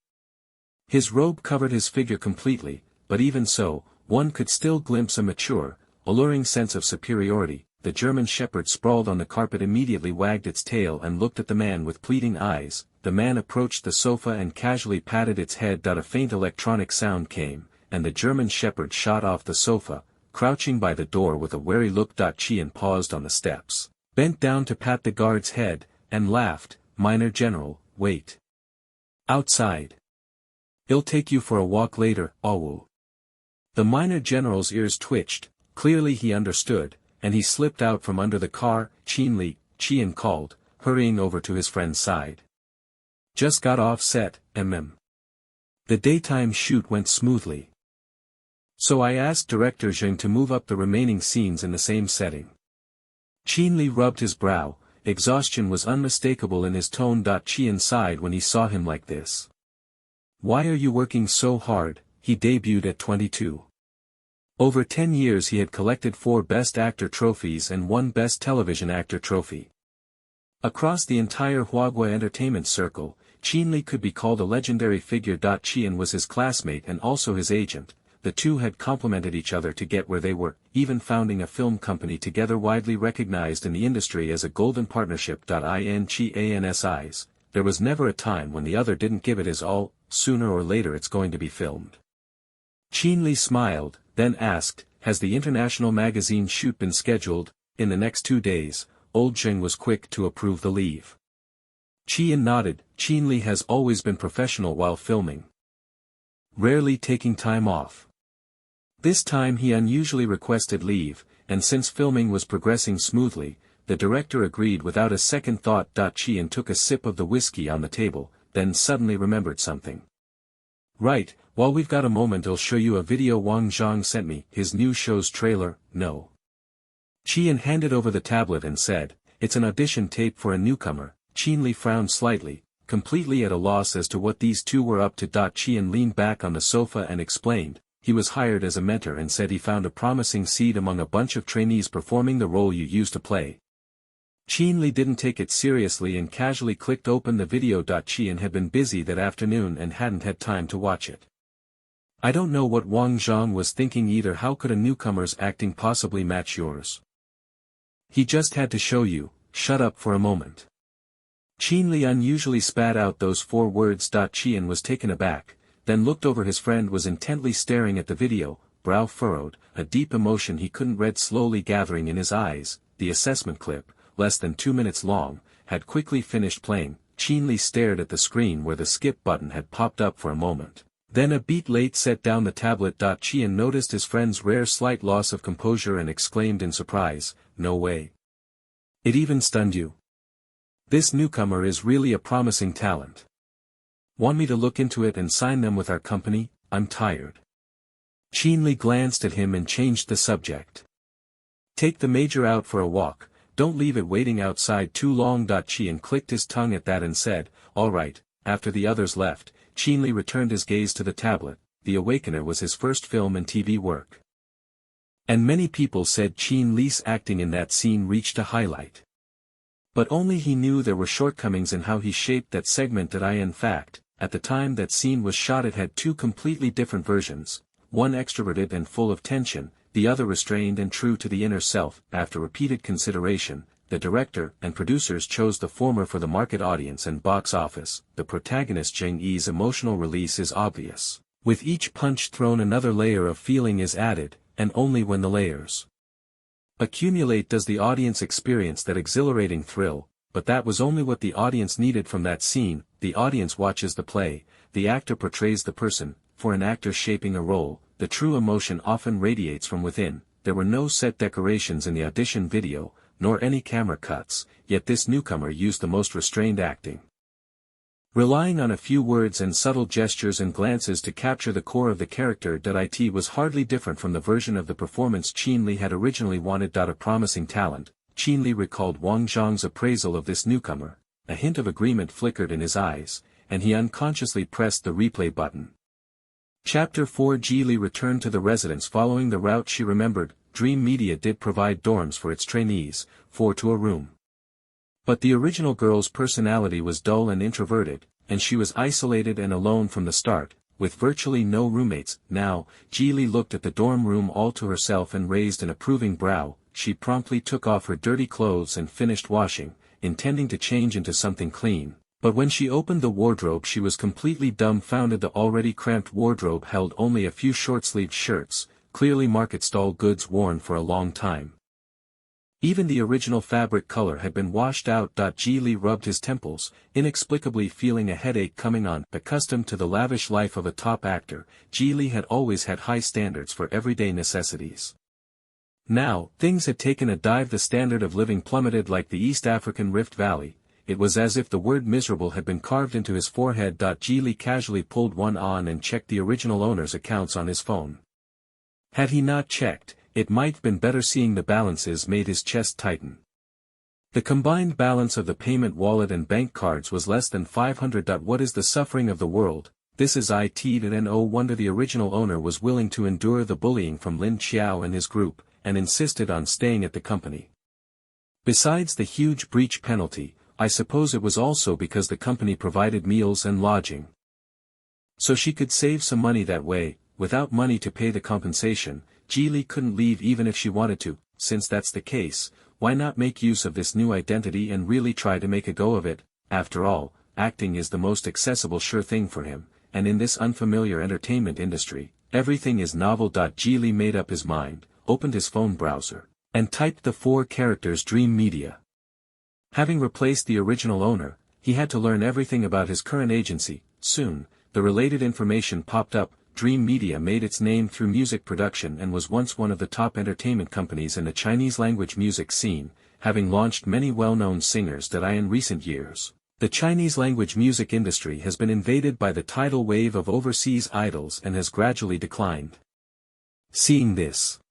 S1: His robe covered his figure completely, but even so, one could still glimpse a mature, alluring sense of superiority. The German shepherd sprawled on the carpet immediately wagged its tail and looked at the man with pleading eyes. The man approached the sofa and casually patted its head. A faint electronic sound came, and the German shepherd shot off the sofa, crouching by the door with a wary look. Qian paused on the steps, bent down to pat the guard's head, and laughed. Minor General, wait outside. I'll take you for a walk later, Awu. The minor general's ears twitched, clearly he understood, and he slipped out from under the car. Qian called, hurrying over to his friend's side. Just got off set, The daytime shoot went smoothly. So I asked director Zheng to move up the remaining scenes in the same setting. Qian rubbed his brow, exhaustion was unmistakable in his tone. Qian sighed when he saw him like this. Why are you working so hard? He debuted at 22. Over 10 years he had collected 4 Best Actor trophies and 1 Best Television Actor trophy. Across the entire Huagua entertainment circle, Qian could be called a legendary figure. Qian was his classmate and also his agent. The two had complemented each other to get where they were, even founding a film company together widely recognized in the industry as a golden partnership. In Qian's eyes, there was never a time when the other didn't give it his all. Sooner or later it's going to be filmed. Qian smiled, then asked, has the international magazine shoot been scheduled? In the next 2 days. Old Zheng was quick to approve the leave. Qian nodded. Qian has always been professional while filming, rarely taking time off. This time he unusually requested leave, and since filming was progressing smoothly, the director agreed without a second thought. Qian took a sip of the whiskey on the table, then suddenly remembered something. Right, while we've got a moment I'll show you a video Wang Zhang sent me, his new show's trailer, no. Qian handed over the tablet and said, it's an audition tape for a newcomer. Qianli frowned slightly, completely at a loss as to what these two were up to. Qian leaned back on the sofa and explained, he was hired as a mentor and said he found a promising seed among a bunch of trainees performing the role you used to play. Qianli didn't take it seriously and casually clicked open the video. Qian had been busy that afternoon and hadn't had time to watch it. I don't know what Wang Zhang was thinking either. How could a newcomer's acting possibly match yours? He just had to show you, shut up for a moment. Qianli unusually spat out those 4 words. Qian was taken aback, then looked over. His friend was intently staring at the video, brow furrowed, a deep emotion he couldn't read slowly gathering in his eyes. The assessment clip, less than 2 minutes long, had quickly finished playing. Qianli stared at the screen where the skip button had popped up for a moment. Then a beat late set down the tablet. Qian noticed his friend's rare slight loss of composure and exclaimed in surprise, no way. It even stunned you. This newcomer is really a promising talent. Want me to look into it and sign them with our company? I'm tired. Qianli glanced at him and changed the subject. Take the major out for a walk, don't leave it waiting outside too long. Qian clicked his tongue at that and said, all right. After the others left, Qianli returned his gaze to the tablet. The Awakener was his first film and TV work. And many people said Qianli's acting in that scene reached a highlight. But only he knew there were shortcomings in how he shaped that segment. In fact, at the time that scene was shot it had 2 completely different versions, one extroverted and full of tension, the other restrained and true to the inner self. After repeated consideration, the director and producers chose the former for the market audience and box office. The protagonist Zheng Yi's emotional release is obvious. With each punch thrown another layer of feeling is added, and only when the layers accumulate does the audience experience that exhilarating thrill. But that was only what the audience needed from that scene. The audience watches the play, the actor portrays the person. For an actor shaping a role, the true emotion often radiates from within. There were no set decorations in the audition video, nor any camera cuts, yet this newcomer used the most restrained acting. Relying on a few words and subtle gestures and glances to capture the core of the character. It was hardly different from the version of the performance Qianli had originally wanted. A promising talent. Qianli recalled Wang Zhang's appraisal of this newcomer. A hint of agreement flickered in his eyes, and he unconsciously pressed the replay button. Chapter 4. Li returned to the residence following the route she remembered. Dream Media did provide dorms for its trainees, 4 to a room. But the original girl's personality was dull and introverted, and she was isolated and alone from the start, with virtually no roommates. Now, Li looked at the dorm room all to herself and raised an approving brow. She promptly took off her dirty clothes and finished washing, intending to change into something clean. But when she opened the wardrobe she was completely dumbfounded. The already cramped wardrobe held only a few short-sleeved shirts, clearly market stall goods worn for a long time. Even the original fabric color had been washed out. Li rubbed his temples, inexplicably feeling a headache coming on. Accustomed to the lavish life of a top actor, Li had always had high standards for everyday necessities. Now, things had taken a dive. The standard of living plummeted like the East African Rift Valley. It was as if the word miserable had been carved into his forehead. Li casually pulled one on and checked the original owner's accounts on his phone. Had he not checked, it might have been better. Seeing the balances made his chest tighten. The combined balance of the payment wallet and bank cards was less than 500. What is the suffering of the world? This is it. No wonder the original owner was willing to endure the bullying from Lin Qiao and his group, and insisted on staying at the company. Besides the huge breach penalty, I suppose it was also because the company provided meals and lodging. So she could save some money that way. Without money to pay the compensation, Li couldn't leave even if she wanted to. Since that's the case, why not make use of this new identity and really try to make a go of it? After all, acting is the most accessible sure thing for him, and in this unfamiliar entertainment industry, everything is novel. Li made up his mind, opened his phone browser, and typed the 4 characters Dream Media. Having replaced the original owner, he had to learn everything about his current agency. Soon, the related information popped up. Dream Media made its name through music production and was once one of the top entertainment companies in the Chinese language music scene, having launched many well-known singers. In recent years, The Chinese-language music industry has been invaded by the tidal wave of overseas idols and has gradually declined. Seeing this,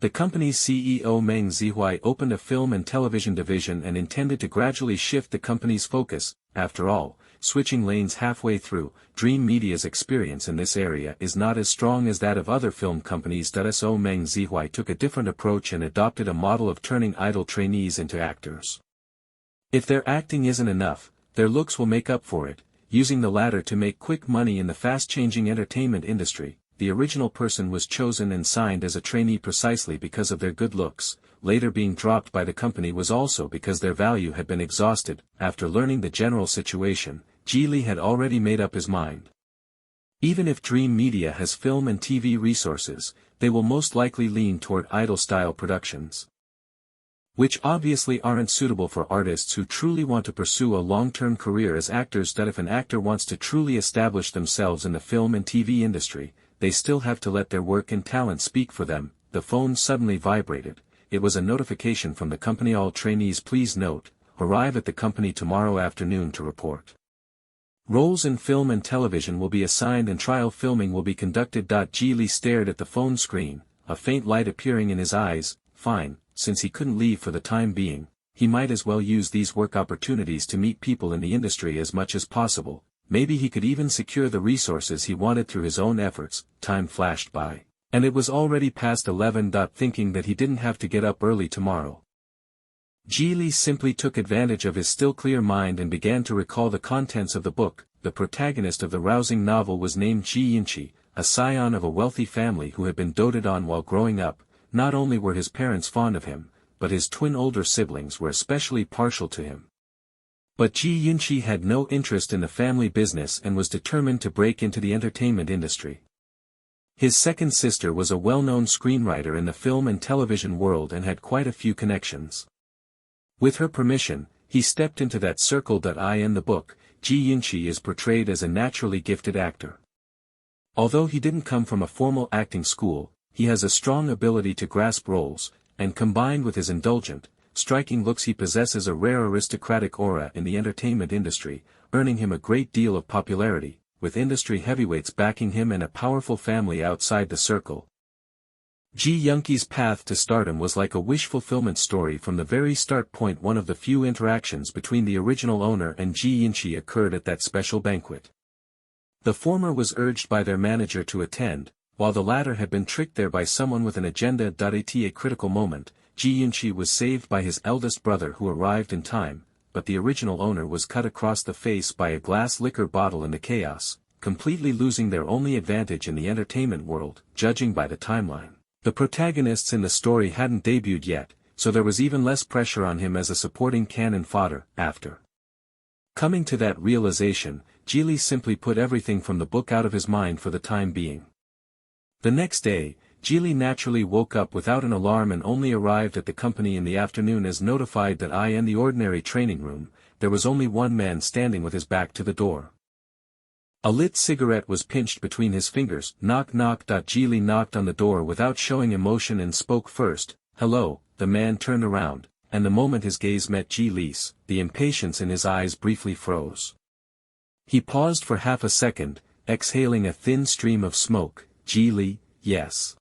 S1: the company's CEO Meng Zihui opened a film and television division and intended to gradually shift the company's focus. After all, switching lanes halfway through, Dream Media's experience in this area is not as strong as that of other film companies. So Meng Zihui took a different approach and adopted a model of turning idol trainees into actors. If their acting isn't enough, their looks will make up for it, using the latter to make quick money in the fast-changing entertainment industry. The original person was chosen and signed as a trainee precisely because of their good looks. Later being dropped by the company was also because their value had been exhausted. After learning the general situation, Geely had already made up his mind. Even if Dream Media has film and TV resources, they will most likely lean toward idol-style productions, which obviously aren't suitable for artists who truly want to pursue a long-term career as actors. If an actor wants to truly establish themselves in the film and TV industry, they still have to let their work and talent speak for them. The phone suddenly vibrated. It was a notification from the company. All trainees please note, arrive at the company tomorrow afternoon to report. Roles in film and television will be assigned and trial filming will be conducted. Geely stared at the phone screen, a faint light appearing in his eyes. Fine, since he couldn't leave for the time being, he might as well use these work opportunities to meet people in the industry as much as possible. Maybe he could even secure the resources he wanted through his own efforts. Time flashed by, and it was already past 11. Thinking that he didn't have to get up early tomorrow, Geely simply took advantage of his still clear mind and began to recall the contents of the book. The protagonist of the rousing novel was named Ji Yinchi, a scion of a wealthy family who had been doted on while growing up. Not only were his parents fond of him, but his twin older siblings were especially partial to him. But Ji Yinchi had no interest in the family business and was determined to break into the entertainment industry. His second sister was a well-known screenwriter in the film and television world and had quite a few connections. With her permission, he stepped into that circle. In the book, Ji Yinchi is portrayed as a naturally gifted actor. Although he didn't come from a formal acting school, he has a strong ability to grasp roles, and combined with his indulgent, striking looks he possesses a rare aristocratic aura in the entertainment industry, earning him a great deal of popularity, with industry heavyweights backing him and a powerful family outside the circle. Ji Yinchi's path to stardom was like a wish fulfillment story from the very start. One of the few interactions between the original owner and Ji Yinchi occurred at that special banquet. The former was urged by their manager to attend, while the latter had been tricked there by someone with an agenda. At a critical moment, Ji Yinchi was saved by his eldest brother who arrived in time, but the original owner was cut across the face by a glass liquor bottle in the chaos, completely losing their only advantage in the entertainment world. Judging by the timeline, the protagonists in the story hadn't debuted yet, so there was even less pressure on him as a supporting cannon fodder. After coming to that realization, Geely simply put everything from the book out of his mind for the time being. The next day, Geely naturally woke up without an alarm and only arrived at the company in the afternoon as notified that in the ordinary training room, there was only one man standing with his back to the door. A lit cigarette was pinched between his fingers. Knock knock. Geely knocked on the door without showing emotion and spoke first. Hello. The man turned around, and the moment his gaze met Geely's, the impatience in his eyes briefly froze. He paused for half a second, exhaling a thin stream of smoke. Geely, yes.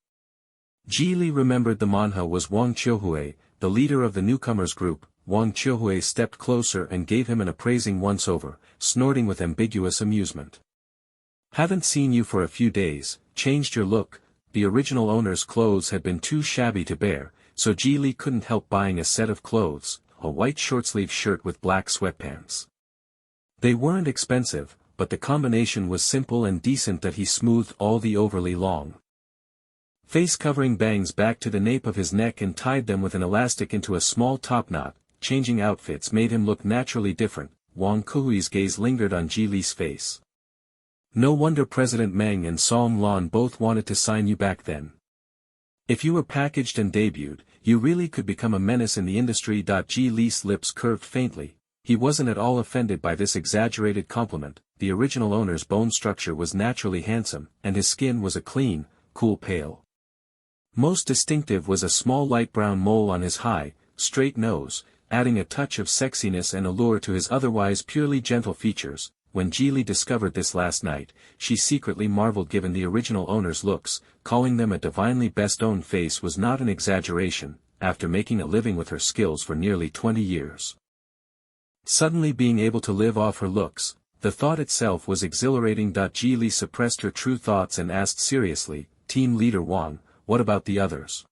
S1: Geely remembered the manhwa was Wang Qiuhui, the leader of the newcomers group. Wang Qiuhui stepped closer and gave him an appraising once-over, snorting with ambiguous amusement. Haven't seen you for a few days, changed your look. The original owner's clothes had been too shabby to bear, so Geely couldn't help buying a set of clothes, a white short-sleeve shirt with black sweatpants. They weren't expensive, but the combination was simple and decent that he smoothed all the overly long face-covering bangs back to the nape of his neck and tied them with an elastic into a small topknot. Changing outfits made him look naturally different. Wang Qiuhui's gaze lingered on Geely's face. No wonder President Meng and Song Lan both wanted to sign you back then. If you were packaged and debuted, you really could become a menace in the industry. Geely's lips curved faintly. He wasn't at all offended by this exaggerated compliment. The original owner's bone structure was naturally handsome, and his skin was a clean, cool pale. Most distinctive was a small light brown mole on his high, straight nose, adding a touch of sexiness and allure to his otherwise purely gentle features. When Geely discovered this last night, she secretly marveled given the original owner's looks. Calling them a divinely best-owned face was not an exaggeration, after making a living with her skills for nearly 20 years. Suddenly being able to live off her looks, the thought itself was exhilarating. Geely suppressed her true thoughts and asked seriously, Team Leader Wang, what about the others?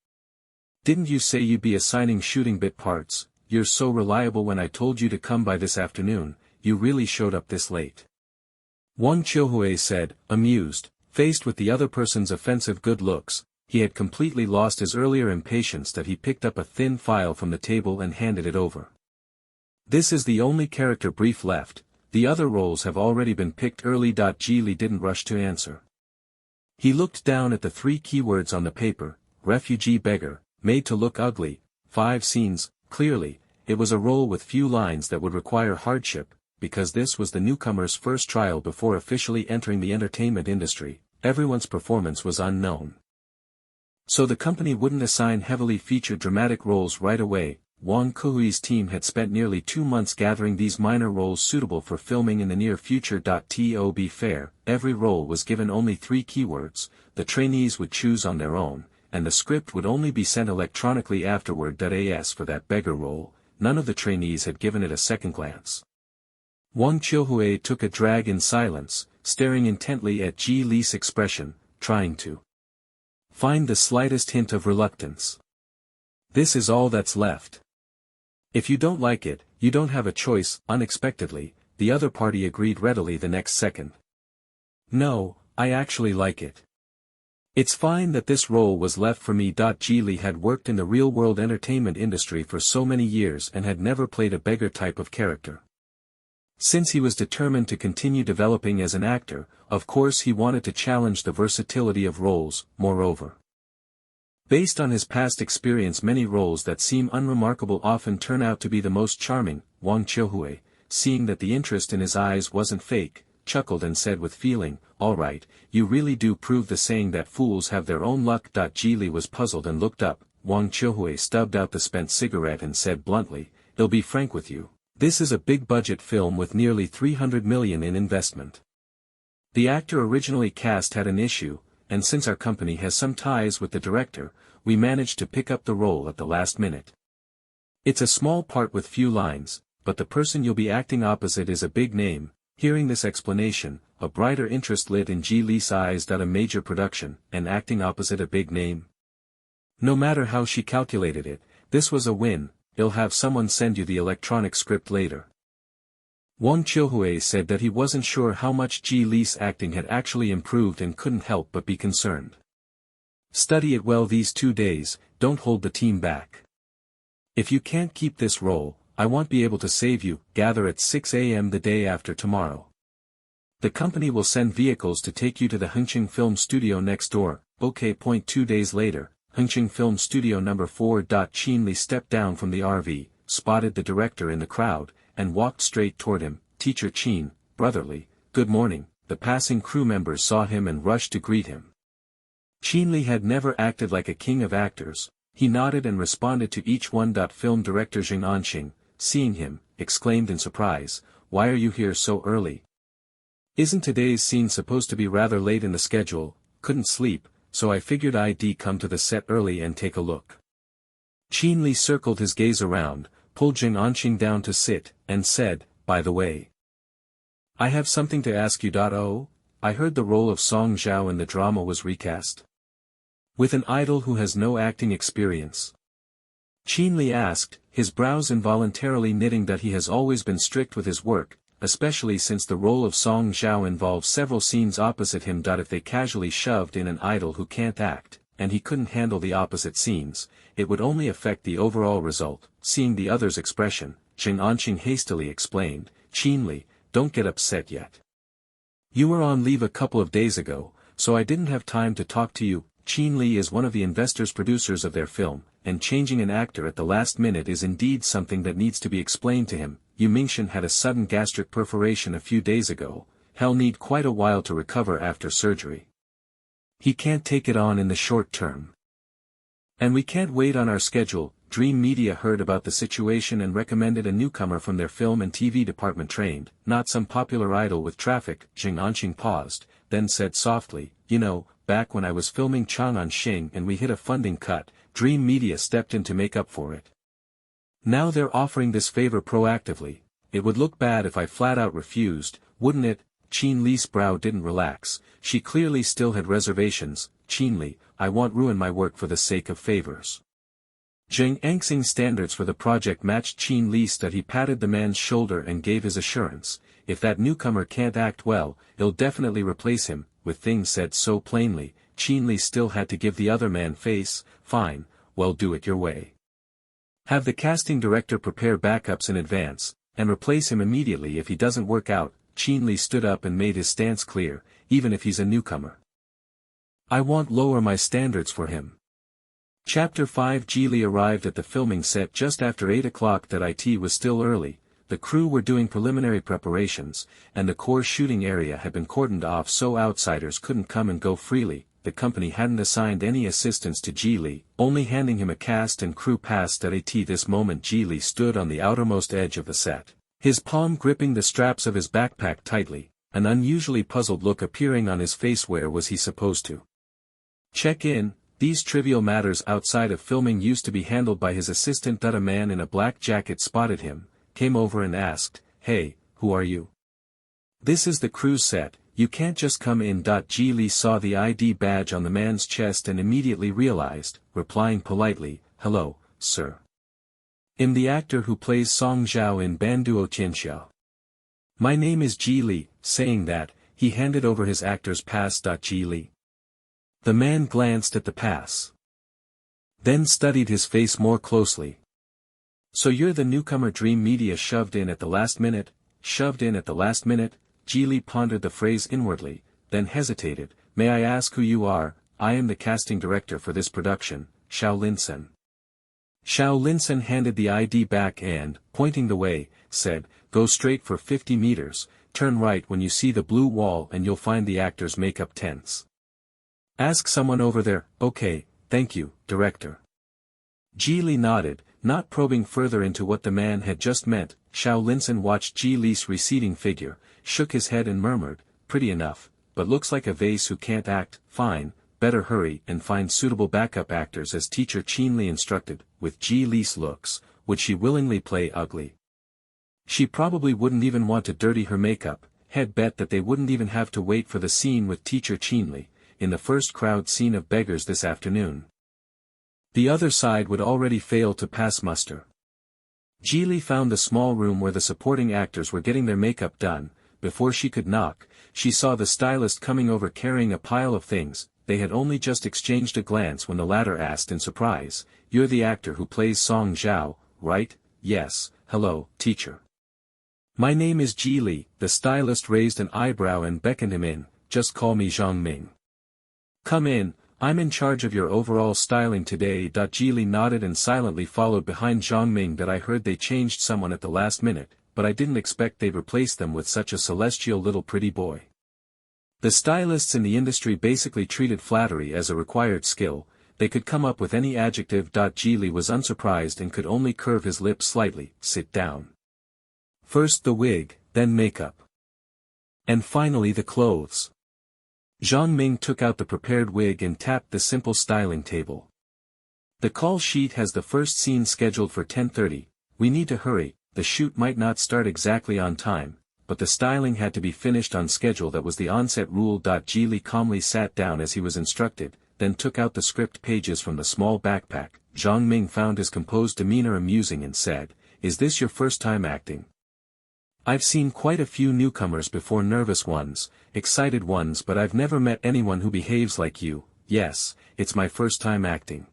S1: Didn't you say you'd be assigning shooting bit parts? You're so reliable. When I told you to come by this afternoon, you really showed up this late. Wang Qiuhui said, amused. Faced with the other person's offensive good looks, he had completely lost his earlier impatience that he picked up a thin file from the table and handed it over. This is the only character brief left, the other roles have already been picked early. Geely didn't rush to answer. He looked down at the 3 keywords on the paper, refugee beggar, made to look ugly, 5 scenes. Clearly, it was a role with few lines that would require hardship, because this was the newcomer's first trial before officially entering the entertainment industry. Everyone's performance was unknown. So the company wouldn't assign heavily featured dramatic roles right away. Wang Qiuhui's team had spent nearly 2 months gathering these minor roles suitable for filming in the near future. To be fair, every role was given only 3 keywords, the trainees would choose on their own, and the script would only be sent electronically afterward. As for that beggar role, none of the trainees had given it a second glance. Wang Qiuhui took a drag in silence, staring intently at Geely's expression, trying to find the slightest hint of reluctance. This is all that's left. If you don't like it, you don't have a choice. Unexpectedly, the other party agreed readily the next second. No, I actually like it. It's fine that this role was left for me. Geely had worked in the real-world entertainment industry for so many years and had never played a beggar type of character. Since he was determined to continue developing as an actor, of course he wanted to challenge the versatility of roles. Moreover, based on his past experience, many roles that seem unremarkable often turn out to be the most charming. Wang Qiuhui, seeing that the interest in his eyes wasn't fake, chuckled and said with feeling, all right, you really do prove the saying that fools have their own luck. Geely was puzzled and looked up. Wang Qiuhui stubbed out the spent cigarette and said bluntly, I'll be frank with you. This is a big-budget film with nearly 300 million in investment. The actor originally cast had an issue, and since our company has some ties with the director, we managed to pick up the role at the last minute. It's a small part with few lines, but the person you'll be acting opposite is a big name. Hearing this explanation, a brighter interest lit in Geely's eyes. A major production, and acting opposite a big name? No matter how she calculated it, this was a win. I'll have someone send you the electronic script later. Wang Qiuhui said that he wasn't sure how much Geely's acting had actually improved and couldn't help but be concerned. Study it well these 2 days, don't hold the team back. If you can't keep this role, I won't be able to save you. Gather at 6 a.m. the day after tomorrow. The company will send vehicles to take you to the Hengqin Film Studio next door. OK. 2 days later, Hengqin Film Studio number 4. Qin Li stepped down from the RV, spotted the director in the crowd, and walked straight toward him. Teacher Qin, brotherly, good morning. The passing crew members saw him and rushed to greet him. Qin Li had never acted like a king of actors. He nodded and responded to each one. Film director Jing Anqing, seeing him, exclaimed in surprise, why are you here so early? Isn't today's scene supposed to be rather late in the schedule? Couldn't sleep, so I figured I'd come to the set early and take a look. Qin Li circled his gaze around, pulled Jing Anqing down to sit, and said, by the way, I have something to ask you. Oh, I heard the role of Song Zhao in the drama was recast with an idol who has no acting experience. Qin Li asked, his brows involuntarily knitting. He has always been strict with his work, especially since the role of Song Zhao involves several scenes opposite him. If they casually shoved in an idol who can't act, and he couldn't handle the opposite scenes, it would only affect the overall result. Seeing the other's expression, Jing Anqing hastily explained, Qin Li, don't get upset yet. You were on leave a couple of days ago, so I didn't have time to talk to you. Qin Li is one of the investors' producers of their film, and changing an actor at the last minute is indeed something that needs to be explained to him. Yu Mingxian had a sudden gastric perforation a few days ago. He'll need quite a while to recover after surgery. He can't take it on in the short term. And we can't wait on our schedule. Dream Media heard about the situation and recommended a newcomer from their film and TV department trained, not some popular idol with traffic. Jing Anqing paused, then said softly, you know, back when I was filming Chang'an Xing and we hit a funding cut, Dream Media stepped in to make up for it. Now they're offering this favor proactively. It would look bad if I flat out refused, wouldn't it? Qin Li's brow didn't relax, she clearly still had reservations. Qin Li, I won't ruin my work for the sake of favors. Jing Anqing's standards for the project matched Qin Li's that he patted the man's shoulder and gave his assurance, if that newcomer can't act well, he'll definitely replace him. With things said so plainly, Qin Li still had to give the other man face. Fine, well, do it your way. Have the casting director prepare backups in advance, and replace him immediately if he doesn't work out. Qin Li stood up and made his stance clear, even if he's a newcomer. I won't lower my standards for him. Chapter 5. Geely arrived at the filming set just after 8 o'clock. That it was still early, the crew were doing preliminary preparations, and the core shooting area had been cordoned off so outsiders couldn't come and go freely. The company hadn't assigned any assistance to Geely, only handing him a cast and crew pass. At this moment Geely stood on the outermost edge of the set, his palm gripping the straps of his backpack tightly, an unusually puzzled look appearing on his face. Where was he supposed to check in? These trivial matters outside of filming used to be handled by his assistant. A man in a black jacket spotted him, came over and asked, hey, who are you? This is the crew's set, you can't just come in. Geely saw the ID badge on the man's chest and immediately realized, replying politely, hello, sir. I'm the actor who plays Song Zhao in Banduo Tianxiao. My name is Geely. Saying that, he handed over his actor's pass. Geely. The man glanced at the pass, then studied his face more closely. So you're the newcomer Dream Media shoved in at the last minute? Shoved in at the last minute? Geely pondered the phrase inwardly, then hesitated. May I ask who you are? I am the casting director for this production, Xiao Linsen. Xiao Linsen handed the ID back and, pointing the way, said, go straight for 50 meters, turn right when you see the blue wall and you'll find the actor's makeup tents. Ask someone over there. Okay, thank you, director. Geely nodded, not probing further into what the man had just meant. Xiao Linsen watched Geely's receding figure, shook his head and murmured, pretty enough, but looks like a vase who can't act. Fine, better hurry and find suitable backup actors as teacher Qin Li instructed. With Geely's looks, would she willingly play ugly? She probably wouldn't even want to dirty her makeup. Had bet that they wouldn't even have to wait for the scene with teacher Qin Li, in the first crowd scene of beggars this afternoon. The other side would already fail to pass muster. Geely found the small room where the supporting actors were getting their makeup done. Before she could knock, she saw the stylist coming over carrying a pile of things. They had only just exchanged a glance when the latter asked in surprise, you're the actor who plays Song Zhao, right? Yes, hello, teacher. My name is Geely. The stylist raised an eyebrow and beckoned him in, just call me Zhang Ming. Come in, I'm in charge of your overall styling today. Geely nodded and silently followed behind Zhang Ming. I heard they changed someone at the last minute, but I didn't expect they'd replace them with such a celestial little pretty boy. The stylists in the industry basically treated flattery as a required skill, they could come up with any adjective. Geely was unsurprised and could only curve his lips slightly. Sit down. First the wig, then makeup. And finally the clothes. Zhang Ming took out the prepared wig and tapped the simple styling table. The call sheet has the first scene scheduled for 10:30, we need to hurry, the shoot might not start exactly on time, but the styling had to be finished on schedule. That was the onset rule. Geely calmly sat down as he was instructed, then took out the script pages from the small backpack. Zhang Ming found his composed demeanor amusing and said, is this your first time acting? I've seen quite a few newcomers before, nervous ones, excited ones, but I've never met anyone who behaves like you. Yes, it's my first time acting.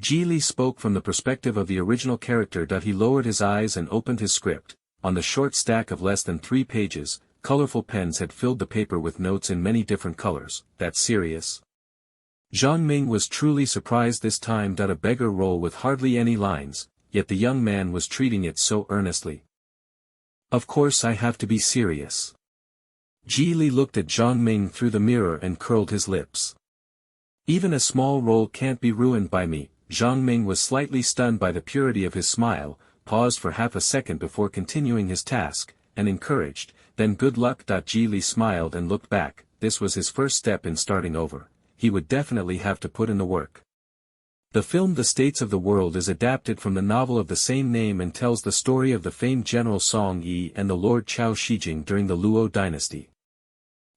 S1: Geely spoke from the perspective of the original character. He lowered his eyes and opened his script. On the short stack of less than 3 pages, colorful pens had filled the paper with notes in many different colors. That's serious? Zhang Ming was truly surprised this time. A beggar role with hardly any lines, yet the young man was treating it so earnestly. Of course I have to be serious. Geely looked at Zhang Ming through the mirror and curled his lips. Even a small role can't be ruined by me. Zhang Ming was slightly stunned by the purity of his smile, paused for half a second before continuing his task, and encouraged, then good luck. Ji Li smiled and looked back. This was his first step in starting over. He would definitely have to put in the work. The film The States of the World is adapted from the novel of the same name and tells the story of the famed General Song Yi and the Lord Chao Shijing during the Luo dynasty.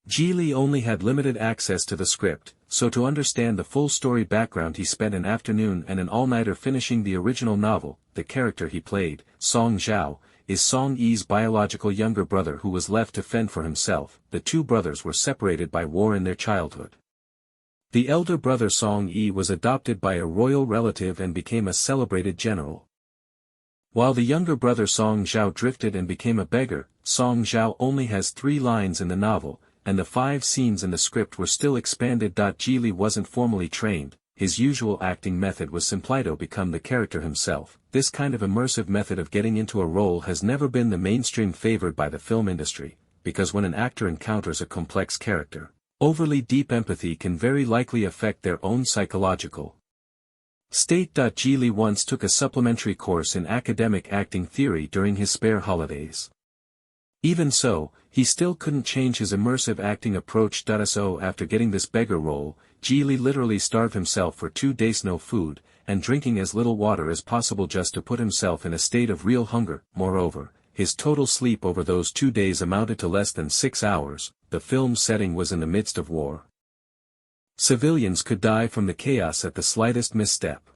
S1: Ji Li only had limited access to the script, so to understand the full story background he spent an afternoon and an all-nighter finishing the original novel. The character he played, Song Zhao, is Song Yi's biological younger brother who was left to fend for himself. The two brothers were separated by war in their childhood. The elder brother Song Yi was adopted by a royal relative and became a celebrated general. While the younger brother Song Zhao drifted and became a beggar. Song Zhao only has 3 lines in the novel, and the 5 scenes in the script were still expanded. Ji Li wasn't formally trained, his usual acting method was simply become the character himself. This kind of immersive method of getting into a role has never been the mainstream favored by the film industry, because when an actor encounters a complex character, overly deep empathy can very likely affect their own psychological state. Ji Li once took a supplementary course in academic acting theory during his spare holidays. Even so, he still couldn't change his immersive acting approach. So after getting this beggar role, Ji Li literally starved himself for 2 days, no food, and drinking as little water as possible just to put himself in a state of real hunger. Moreover, his total sleep over those 2 days amounted to less than 6 hours. The film's setting was in the midst of war. Civilians could die from the chaos at the slightest misstep.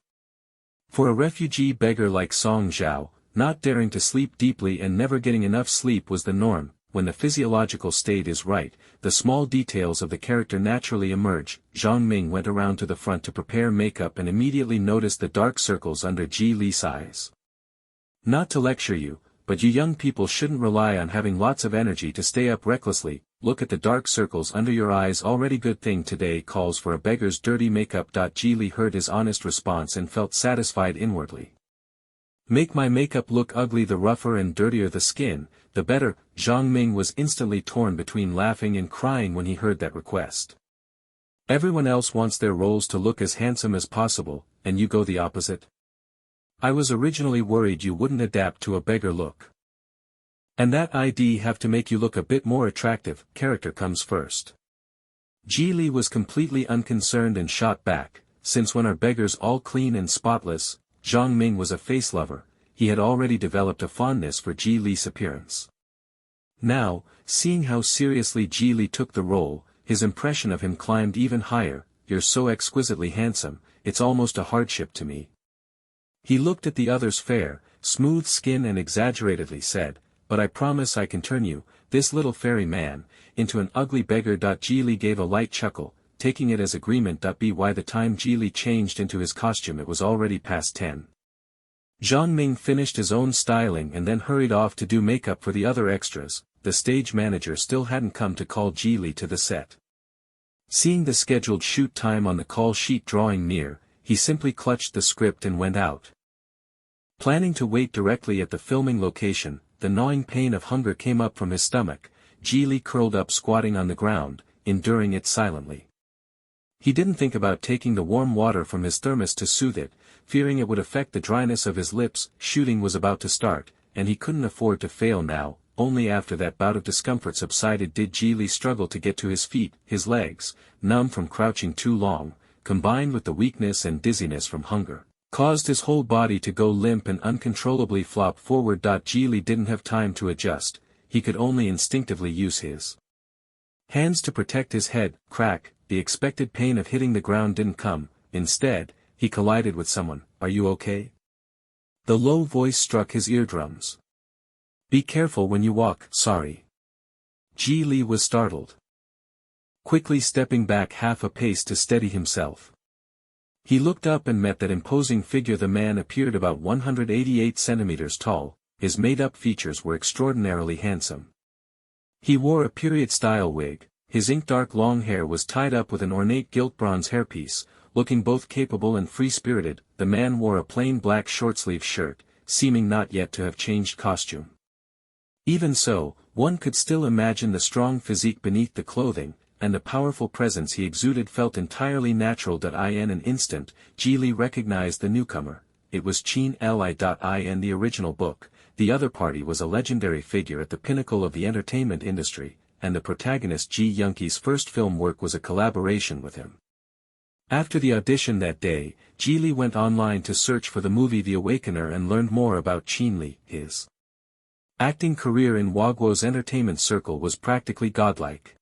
S1: For a refugee beggar like Song Zhao, not daring to sleep deeply and never getting enough sleep was the norm. When the physiological state is right, the small details of the character naturally emerge. Zhang Ming went around to the front to prepare makeup and immediately noticed the dark circles under Ji Li's eyes. Not to lecture you, but you young people shouldn't rely on having lots of energy to stay up recklessly. Look at the dark circles under your eyes already. Good thing today calls for a beggar's dirty makeup. Ji Li heard his honest response and felt satisfied inwardly. Make my makeup look ugly. The rougher and dirtier the skin, the better. Zhang Ming was instantly torn between laughing and crying when he heard that request. Everyone else wants their roles to look as handsome as possible, and you go the opposite? I was originally worried you wouldn't adapt to a beggar look. And that ID have to make you look a bit more attractive. Character comes first. Ji Li was completely unconcerned and shot back, since when are beggars all clean and spotless? Zhang Ming was a face lover, he had already developed a fondness for Ji Li's appearance. Now, seeing how seriously Ji Li took the role, his impression of him climbed even higher. You're so exquisitely handsome, it's almost a hardship to me. He looked at the other's fair, smooth skin and exaggeratedly said, but I promise I can turn you, this little fairy man, into an ugly beggar. Ji Li gave a light chuckle, taking it as agreement. By the time Ji Li changed into his costume it was already past 10. Zhang Ming finished his own styling and then hurried off to do makeup for the other extras. The stage manager still hadn't come to call Ji Li to the set. Seeing the scheduled shoot time on the call sheet drawing near, he simply clutched the script and went out. Planning to wait directly at the filming location, the gnawing pain of hunger came up from his stomach. Ji Li curled up squatting on the ground, enduring it silently. He didn't think about taking the warm water from his thermos to soothe it, fearing it would affect the dryness of his lips. Shooting was about to start, and he couldn't afford to fail now. Only after that bout of discomfort subsided did Ji Li struggle to get to his feet. His legs, numb from crouching too long, combined with the weakness and dizziness from hunger, caused his whole body to go limp and uncontrollably flop forward. Ji Li didn't have time to adjust, he could only instinctively use his hands to protect his head. Crack, the expected pain of hitting the ground didn't come, instead, he collided with someone. Are you okay? The low voice struck his eardrums. Be careful when you walk. Sorry. Ji Li was startled. Quickly stepping back half a pace to steady himself, he looked up and met that imposing figure. The man appeared about 188 centimeters tall, his made-up features were extraordinarily handsome. He wore a period-style wig, his ink-dark long hair was tied up with an ornate gilt bronze hairpiece, looking both capable and free-spirited. The man wore a plain black short-sleeve shirt, seeming not yet to have changed costume. Even so, one could still imagine the strong physique beneath the clothing, and the powerful presence he exuded felt entirely natural. In an instant, Geely recognized the newcomer. It was Chin Li. In the original book, the other party was a legendary figure at the pinnacle of the entertainment industry, and the protagonist Ji Youngki's first film work was a collaboration with him. After the audition that day, Geely went online to search for the movie The Awakener and learned more about Chin Li. His acting career in Wagwo's entertainment circle was practically godlike.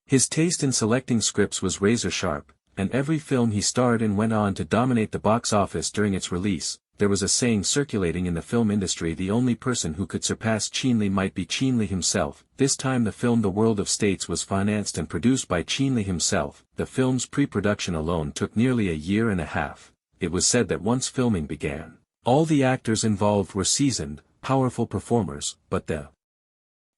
S1: His taste in selecting scripts was razor-sharp, and every film he starred in went on to dominate the box office during its release. There was a saying circulating in the film industry: the only person who could surpass Chin Li might be Chin Li himself. This time the film The World of States was financed and produced by Chin Li himself. The film's pre-production alone took nearly a year and a half. It was said that once filming began, all the actors involved were seasoned, powerful performers, but the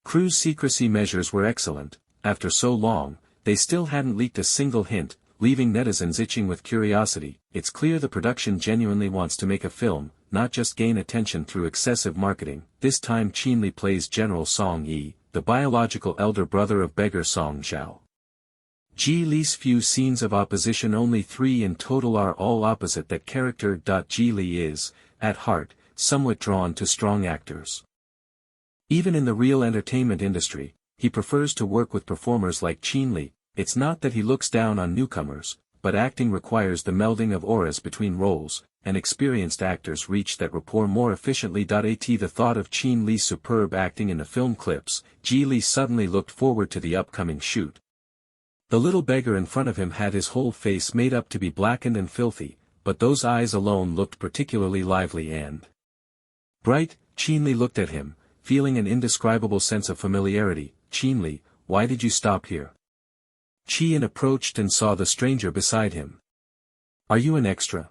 S1: crew's secrecy measures were excellent. After so long, they still hadn't leaked a single hint, leaving netizens itching with curiosity. It's clear the production genuinely wants to make a film, not just gain attention through excessive marketing. This time Chin Li plays General Song Yi, the biological elder brother of beggar Song Zhao. Ji Li's few scenes of opposition, only 3 in total, are all opposite that character. Ji Li is, at heart, somewhat drawn to strong actors. Even in the real entertainment industry, he prefers to work with performers like Chin Li. It's not that he looks down on newcomers, but acting requires the melding of auras between roles, and experienced actors reach that rapport more efficiently. At the thought of Chin Li's superb acting in the film clips, Ji Li suddenly looked forward to the upcoming shoot. The little beggar in front of him had his whole face made up to be blackened and filthy, but those eyes alone looked particularly lively and bright. Chin Li looked at him, feeling an indescribable sense of familiarity. Chin Li, why did you stop here? Chien approached and saw the stranger beside him. Are you an extra?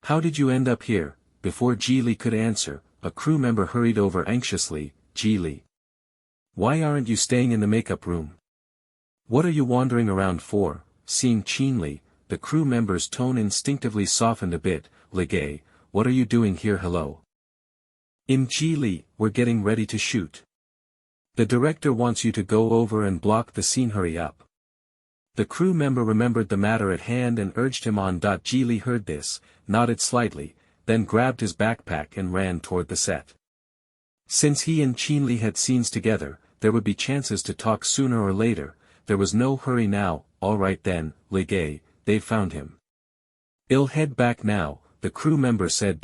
S1: How did you end up here? Before Ji Li could answer, a crew member hurried over anxiously. Ji Li, why aren't you staying in the makeup room? What are you wandering around for? Seeing Chin Li, the crew member's tone instinctively softened a bit. Legay, what are you doing here? Hello. Ji Li, we're getting ready to shoot. The director wants you to go over and block the scene. Hurry up. The crew member remembered the matter at hand and urged him on. Ji Li heard this, nodded slightly, then grabbed his backpack and ran toward the set. Since he and Chin Li had scenes together, there would be chances to talk sooner or later. There was no hurry now. All right then, Legay, they've found him. I'll head back now, the crew member said.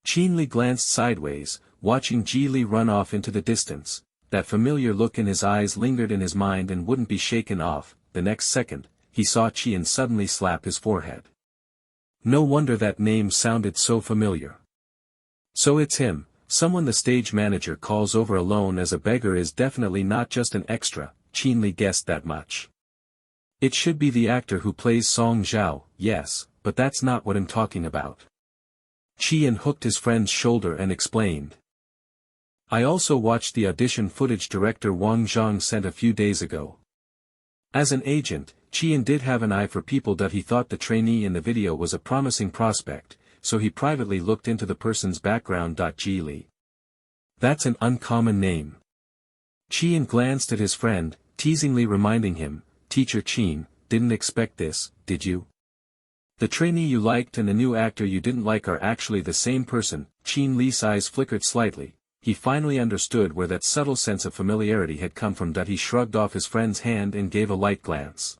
S1: Chin Li glanced sideways, watching Ji Li run off into the distance. That familiar look in his eyes lingered in his mind and wouldn't be shaken off. The next second, he saw Chien suddenly slap his forehead. No wonder that name sounded so familiar. So it's him. Someone the stage manager calls over alone as a beggar is definitely not just an extra. Chin Li guessed that much. It should be the actor who plays Song Zhao. Yes, but that's not what I'm talking about. Chien hooked his friend's shoulder and explained. I also watched the audition footage director Wang Zhang sent a few days ago. As an agent, Chien did have an eye for people. He thought the trainee in the video was a promising prospect, so he privately looked into the person's background. Ji Li. That's an uncommon name. Chien glanced at his friend, teasingly reminding him, Teacher Chien, didn't expect this, did you? The trainee you liked and the new actor you didn't like are actually the same person. Chin Li's eyes flickered slightly. He finally understood where that subtle sense of familiarity had come from. He shrugged off his friend's hand and gave a light glance.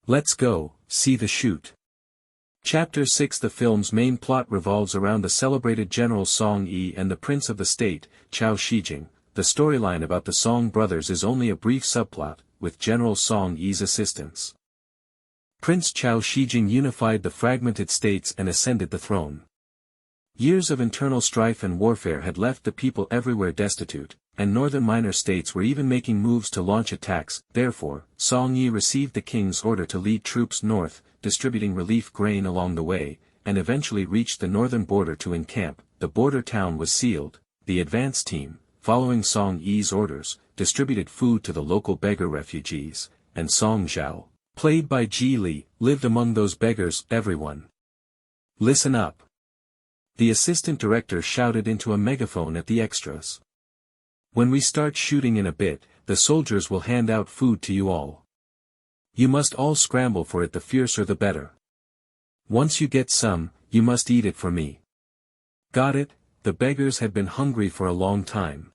S1: Let's go, see the shoot. Chapter 6. The film's main plot revolves around the celebrated General Song Yi and the Prince of the State, Chao Shijing. The storyline about the Song brothers is only a brief subplot, with General Song Yi's assistance. Prince Chao Shijing unified the fragmented states and ascended the throne. Years of internal strife and warfare had left the people everywhere destitute, and northern minor states were even making moves to launch attacks. Therefore, Song Yi received the king's order to lead troops north, distributing relief grain along the way, and eventually reached the northern border to encamp. The border town was sealed. The advance team, following Song Yi's orders, distributed food to the local beggar refugees, and Song Zhao, played by Ji Li, lived among those beggars. Everyone, listen up. The assistant director shouted into a megaphone at the extras. When we start shooting in a bit, the soldiers will hand out food to you all. You must all scramble for it, the fiercer the better. Once you get some, you must eat it for me. Got it? The beggars had been hungry for a long time.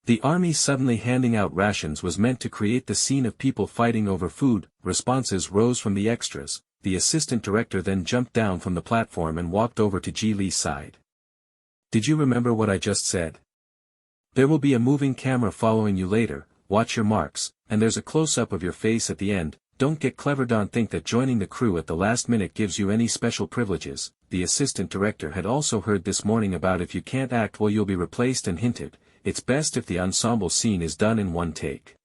S1: The army suddenly handing out rations was meant to create the scene of people fighting over food. Responses rose from the extras. The assistant director then jumped down from the platform and walked over to Ji Li's side. Did you remember what I just said? There will be a moving camera following you later, watch your marks, and there's a close-up of your face at the end. Don't get clever, don't think that joining the crew at the last minute gives you any special privileges. The assistant director had also heard this morning about if you can't act well you'll be replaced, and hinted, it's best if the ensemble scene is done in one take.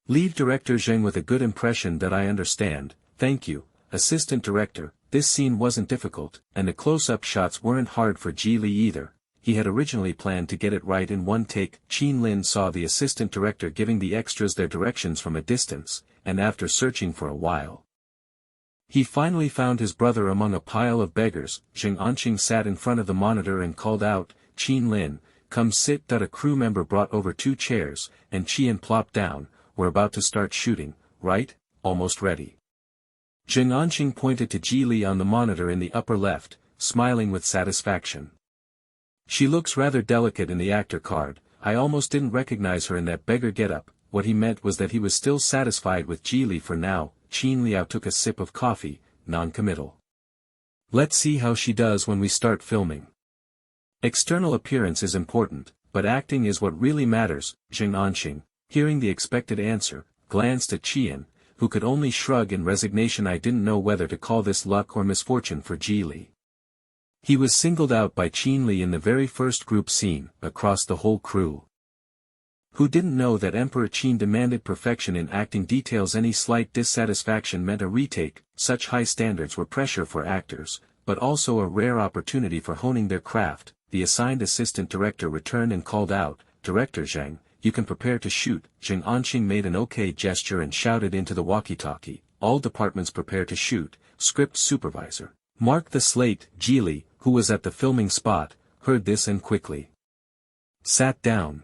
S1: Leave Director Zheng with a good impression that I understand. Thank you, assistant director. This scene wasn't difficult, and the close-up shots weren't hard for Ji Li either. He had originally planned to get it right in one take. Qin Lin saw the assistant director giving the extras their directions from a distance, and after searching for a while, he finally found his brother among a pile of beggars. Zheng Anqing sat in front of the monitor and called out, Qin Lin, come sit. A crew member brought over 2 chairs, and Qian plopped down. We're about to start shooting, right? Almost ready. Zheng Anqing pointed to Ji Li on the monitor in the upper left, smiling with satisfaction. She looks rather delicate in the actor card. I almost didn't recognize her in that beggar getup. What he meant was that he was still satisfied with Ji Li for now. Qin Liao took a sip of coffee, non-committal. Let's see how she does when we start filming. External appearance is important, but acting is what really matters. Zheng Anqing, hearing the expected answer, glanced at Qian, who could only shrug in resignation. I didn't know whether to call this luck or misfortune for Ji Li. He was singled out by Qin Li in the very first group scene, across the whole crew. Who didn't know that Emperor Qin demanded perfection in acting details? Any slight dissatisfaction meant a retake. Such high standards were pressure for actors, but also a rare opportunity for honing their craft. The assigned assistant director returned and called out, Director Zheng, you can prepare to shoot. Zheng Anqing made an okay gesture and shouted into the walkie-talkie, all departments prepare to shoot. Script supervisor, mark the slate. Ji Li, who was at the filming spot, heard this and quickly sat down.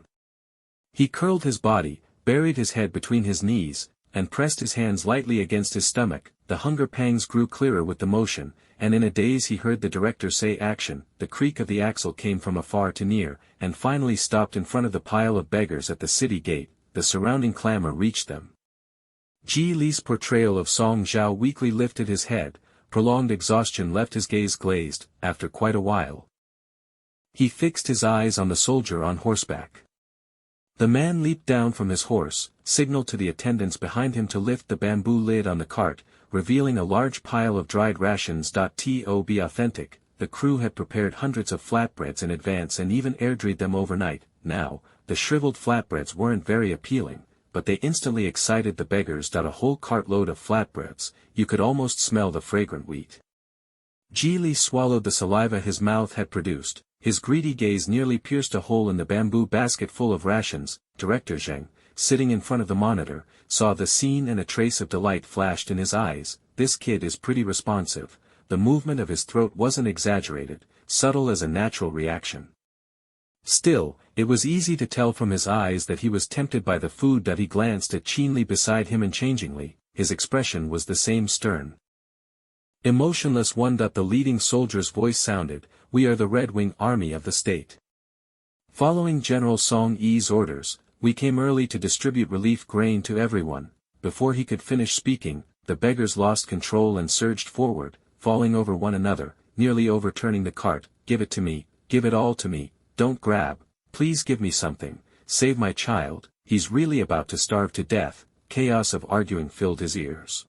S1: He curled his body, buried his head between his knees, and pressed his hands lightly against his stomach. The hunger pangs grew clearer with the motion, and in a daze he heard the director say action. The creak of the axle came from afar to near, and finally stopped in front of the pile of beggars at the city gate. The surrounding clamor reached them. Ji Li's portrayal of Song Zhao weakly lifted his head. Prolonged exhaustion left his gaze glazed. After quite a while, he fixed his eyes on the soldier on horseback. The man leaped down from his horse, signaled to the attendants behind him to lift the bamboo lid on the cart, revealing a large pile of dried rations. To be authentic, the crew had prepared hundreds of flatbreads in advance and even air-dried them overnight. Now, the shriveled flatbreads weren't very appealing, but they instantly excited the beggars. A whole cartload of flatbreads, you could almost smell the fragrant wheat. Ji Li swallowed the saliva his mouth had produced. His greedy gaze nearly pierced a hole in the bamboo basket full of rations. Director Zheng, sitting in front of the monitor, saw the scene and a trace of delight flashed in his eyes. This kid is pretty responsive. The movement of his throat wasn't exaggerated, subtle as a natural reaction. Still, it was easy to tell from his eyes that he was tempted by the food. He glanced at Qin Li beside him unchangingly. His expression was the same stern, emotionless one. The leading soldier's voice sounded, we are the Red Wing Army of the state. Following General Song Yi's orders, we came early to distribute relief grain to everyone. Before he could finish speaking, the beggars lost control and surged forward, falling over one another, nearly overturning the cart. Give it to me, give it all to me, don't grab, please give me something, save my child, he's really about to starve to death. Chaos of arguing filled his ears.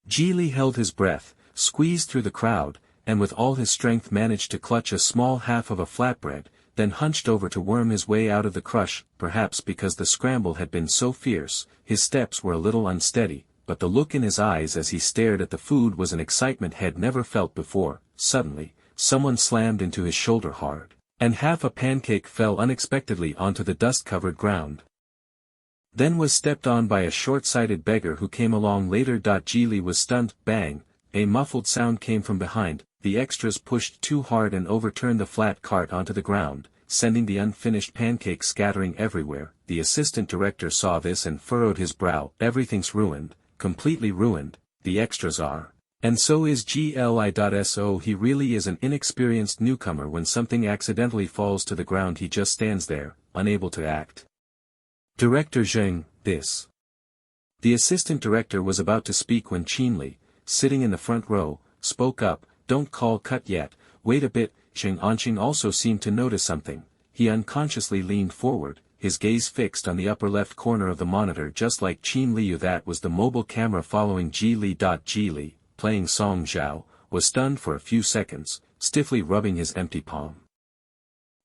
S1: Ji Li held his breath, squeezed through the crowd, and with all his strength managed to clutch a small half of a flatbread, then hunched over to worm his way out of the crush. Perhaps because the scramble had been so fierce, his steps were a little unsteady, but the look in his eyes as he stared at the food was an excitement he'd never felt before. Suddenly, someone slammed into his shoulder hard, and half a pancake fell unexpectedly onto the dust-covered ground. Then was stepped on by a short-sighted beggar who came along later. Ji Li was stunned. Bang! A muffled sound came from behind. The extras pushed too hard and overturned the flat cart onto the ground, sending the unfinished pancake scattering everywhere. The assistant director saw this and furrowed his brow. Everything's ruined, completely ruined, the extras are. And so is GLI.so. He really is an inexperienced newcomer. When something accidentally falls to the ground he just stands there, unable to act. Director Zheng, this. The assistant director was about to speak when Qinli, sitting in the front row, spoke up. Don't call cut yet, wait a bit. Zheng Anqing also seemed to notice something. He unconsciously leaned forward, his gaze fixed on the upper left corner of the monitor just like Qinli. That was the mobile camera following Jili. Jili, playing Song Zhao, was stunned for a few seconds, stiffly rubbing his empty palm.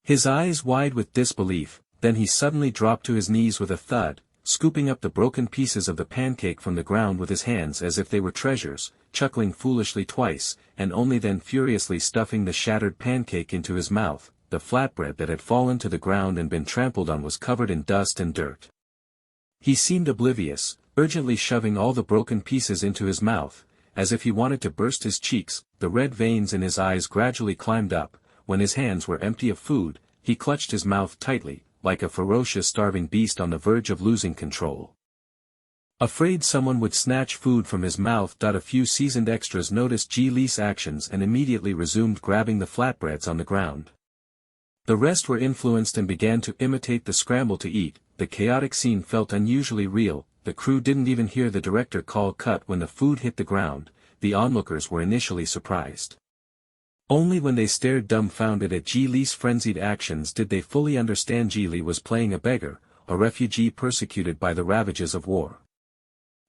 S1: His eyes wide with disbelief, then he suddenly dropped to his knees with a thud, scooping up the broken pieces of the pancake from the ground with his hands as if they were treasures, chuckling foolishly twice, and only then furiously stuffing the shattered pancake into his mouth. The flatbread that had fallen to the ground and been trampled on was covered in dust and dirt. He seemed oblivious, urgently shoving all the broken pieces into his mouth, as if he wanted to burst his cheeks. The red veins in his eyes gradually climbed up. When his hands were empty of food, he clutched his mouth tightly, like a ferocious starving beast on the verge of losing control. Afraid someone would snatch food from his mouth. A few seasoned extras noticed Ji Li's actions and immediately resumed grabbing the flatbreads on the ground. The rest were influenced and began to imitate the scramble to eat. The chaotic scene felt unusually real. The crew didn't even hear the director call cut when the food hit the ground. The onlookers were initially surprised. Only when they stared dumbfounded at Ji Li's frenzied actions did they fully understand Ji Li was playing a beggar, a refugee persecuted by the ravages of war.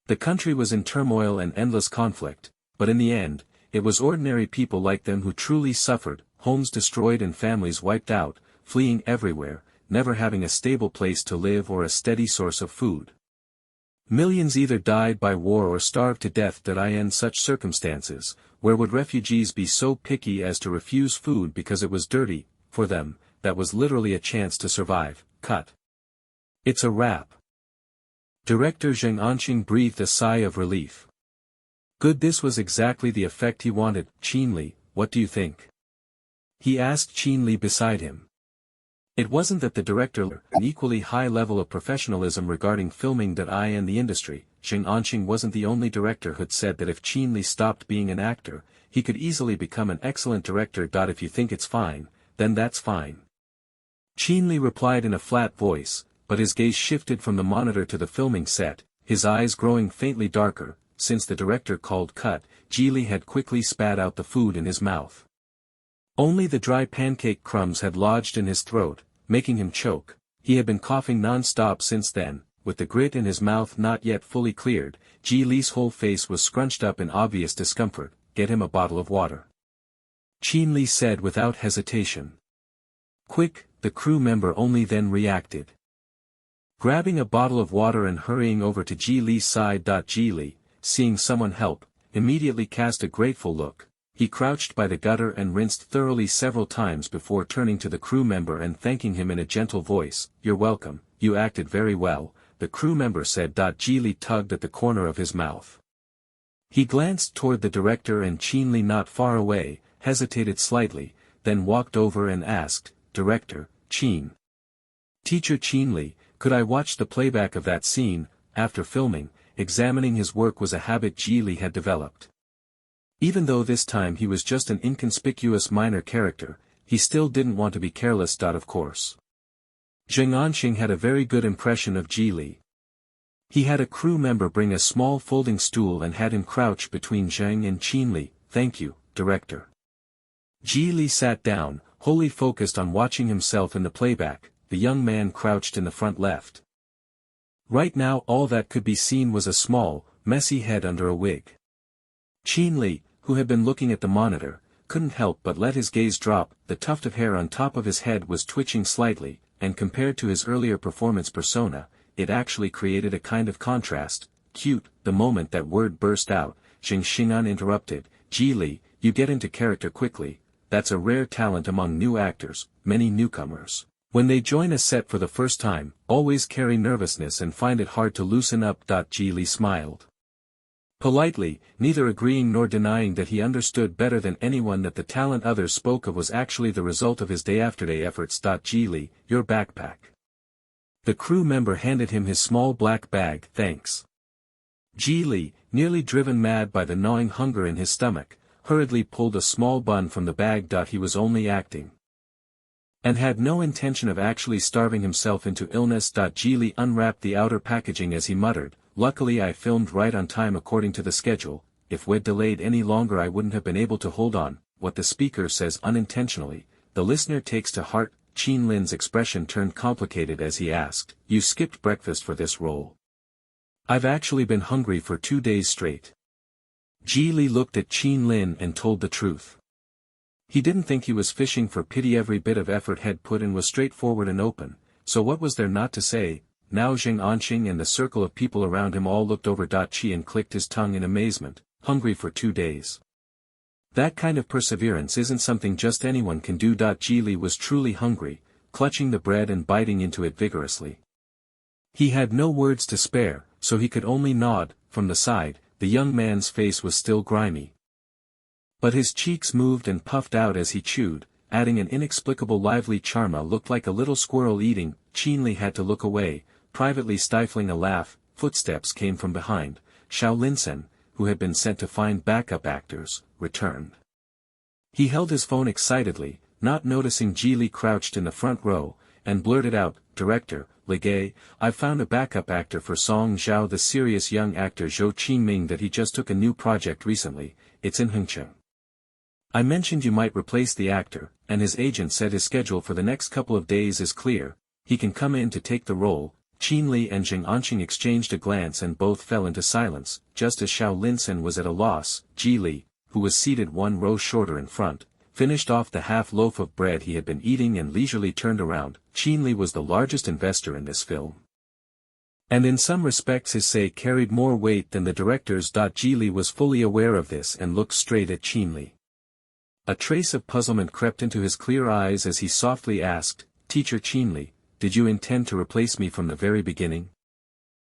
S1: The country was in turmoil and endless conflict, but in the end, it was ordinary people like them who truly suffered, homes destroyed and families wiped out, fleeing everywhere, never having a stable place to live or a steady source of food. Millions either died by war or starved to death. In such circumstances, where would refugees be so picky as to refuse food because it was dirty? For them, that was literally a chance to survive. Cut. It's a wrap. Director Zheng Anqing breathed a sigh of relief. Good, this was exactly the effect he wanted. Qinli, what do you think? He asked Qinli beside him. It wasn't that the director had an equally high level of professionalism regarding filming and the industry. Zheng Anqing wasn't the only director who'd said that if Qinli stopped being an actor, he could easily become an excellent director. If you think it's fine, then that's fine. Qinli replied in a flat voice, but his gaze shifted from the monitor to the filming set, his eyes growing faintly darker. Since the director called cut, Ji Li had quickly spat out the food in his mouth. Only the dry pancake crumbs had lodged in his throat, making him choke. He had been coughing non-stop since then, with the grit in his mouth not yet fully cleared. Ji Li's whole face was scrunched up in obvious discomfort. Get him a bottle of water, Qinli said without hesitation. Quick, the crew member only then reacted. Grabbing a bottle of water and hurrying over to Ji Li's side. Ji Li, seeing someone help, immediately cast a grateful look. He crouched by the gutter and rinsed thoroughly several times before turning to the crew member and thanking him in a gentle voice. You're welcome, you acted very well, the crew member said. Ji Li tugged at the corner of his mouth. He glanced toward the director and Qinli not far away, hesitated slightly, then walked over and asked, Director, Qin. Teacher Qinli, could I watch the playback of that scene? After filming, examining his work was a habit Ji Li had developed. Even though this time he was just an inconspicuous minor character, he still didn't want to be careless. Of course. Zheng Anqing had a very good impression of Ji Li. He had a crew member bring a small folding stool and had him crouch between Zheng and Qinli. Thank you, Director. Ji Li sat down, wholly focused on watching himself in the playback. The young man crouched in the front left. Right now all that could be seen was a small, messy head under a wig. Qinli, who had been looking at the monitor, couldn't help but let his gaze drop. The tuft of hair on top of his head was twitching slightly, and compared to his earlier performance persona, it actually created a kind of contrast. Cute. The moment that word burst out, Zheng Xing'an interrupted. Ji Li, you get into character quickly. That's a rare talent among new actors. Many newcomers, when they join a set for the first time, always carry nervousness and find it hard to loosen up. Ji Li smiled. Politely, neither agreeing nor denying that he understood better than anyone that the talent others spoke of was actually the result of his day-after-day efforts. Geely, your backpack. The crew member handed him his small black bag. Thanks. Geely, nearly driven mad by the gnawing hunger in his stomach, hurriedly pulled a small bun from the bag. He was only acting, and had no intention of actually starving himself into illness. Geely unwrapped the outer packaging as he muttered, luckily I filmed right on time according to the schedule, if we'd delayed any longer I wouldn't have been able to hold on. What the speaker says unintentionally, the listener takes to heart. Qin Lin's expression turned complicated as he asked, you skipped breakfast for this role? I've actually been hungry for 2 days straight. Geely looked at Qin Lin and told the truth. He didn't think he was fishing for pity. Every bit of effort had put in was straightforward and open, so what was there not to say? Now Zheng Anqing and the circle of people around him all looked over. Qin clicked his tongue in amazement, hungry for 2 days. That kind of perseverance isn't something just anyone can do. Geely was truly hungry, clutching the bread and biting into it vigorously. He had no words to spare, so he could only nod. From the side, the young man's face was still grimy, but his cheeks moved and puffed out as he chewed, adding an inexplicable lively charm. Looked like a little squirrel eating. Qin had to look away, privately stifling a laugh. Footsteps came from behind. Xiao Linsen, who had been sent to find backup actors, returned. He held his phone excitedly, not noticing Geely crouched in the front row, and blurted out, Director, Legay, I've found a backup actor for Song Zhao, the serious young actor Zhou Qingming that he just took a new project recently. It's in Hengcheng. I mentioned you might replace the actor, and his agent said his schedule for the next couple of days is clear. He can come in to take the role. Qin and Zheng Anqing exchanged a glance and both fell into silence. Just as Xiao Linsen was at a loss, Geely, who was seated 1 row shorter in front, finished off the half loaf of bread he had been eating and leisurely turned around. Qin was the largest investor in this film, and in some respects his say carried more weight than the director's. Geely was fully aware of this and looked straight at Qin. A trace of puzzlement crept into his clear eyes as he softly asked, Teacher Qin, did you intend to replace me from the very beginning?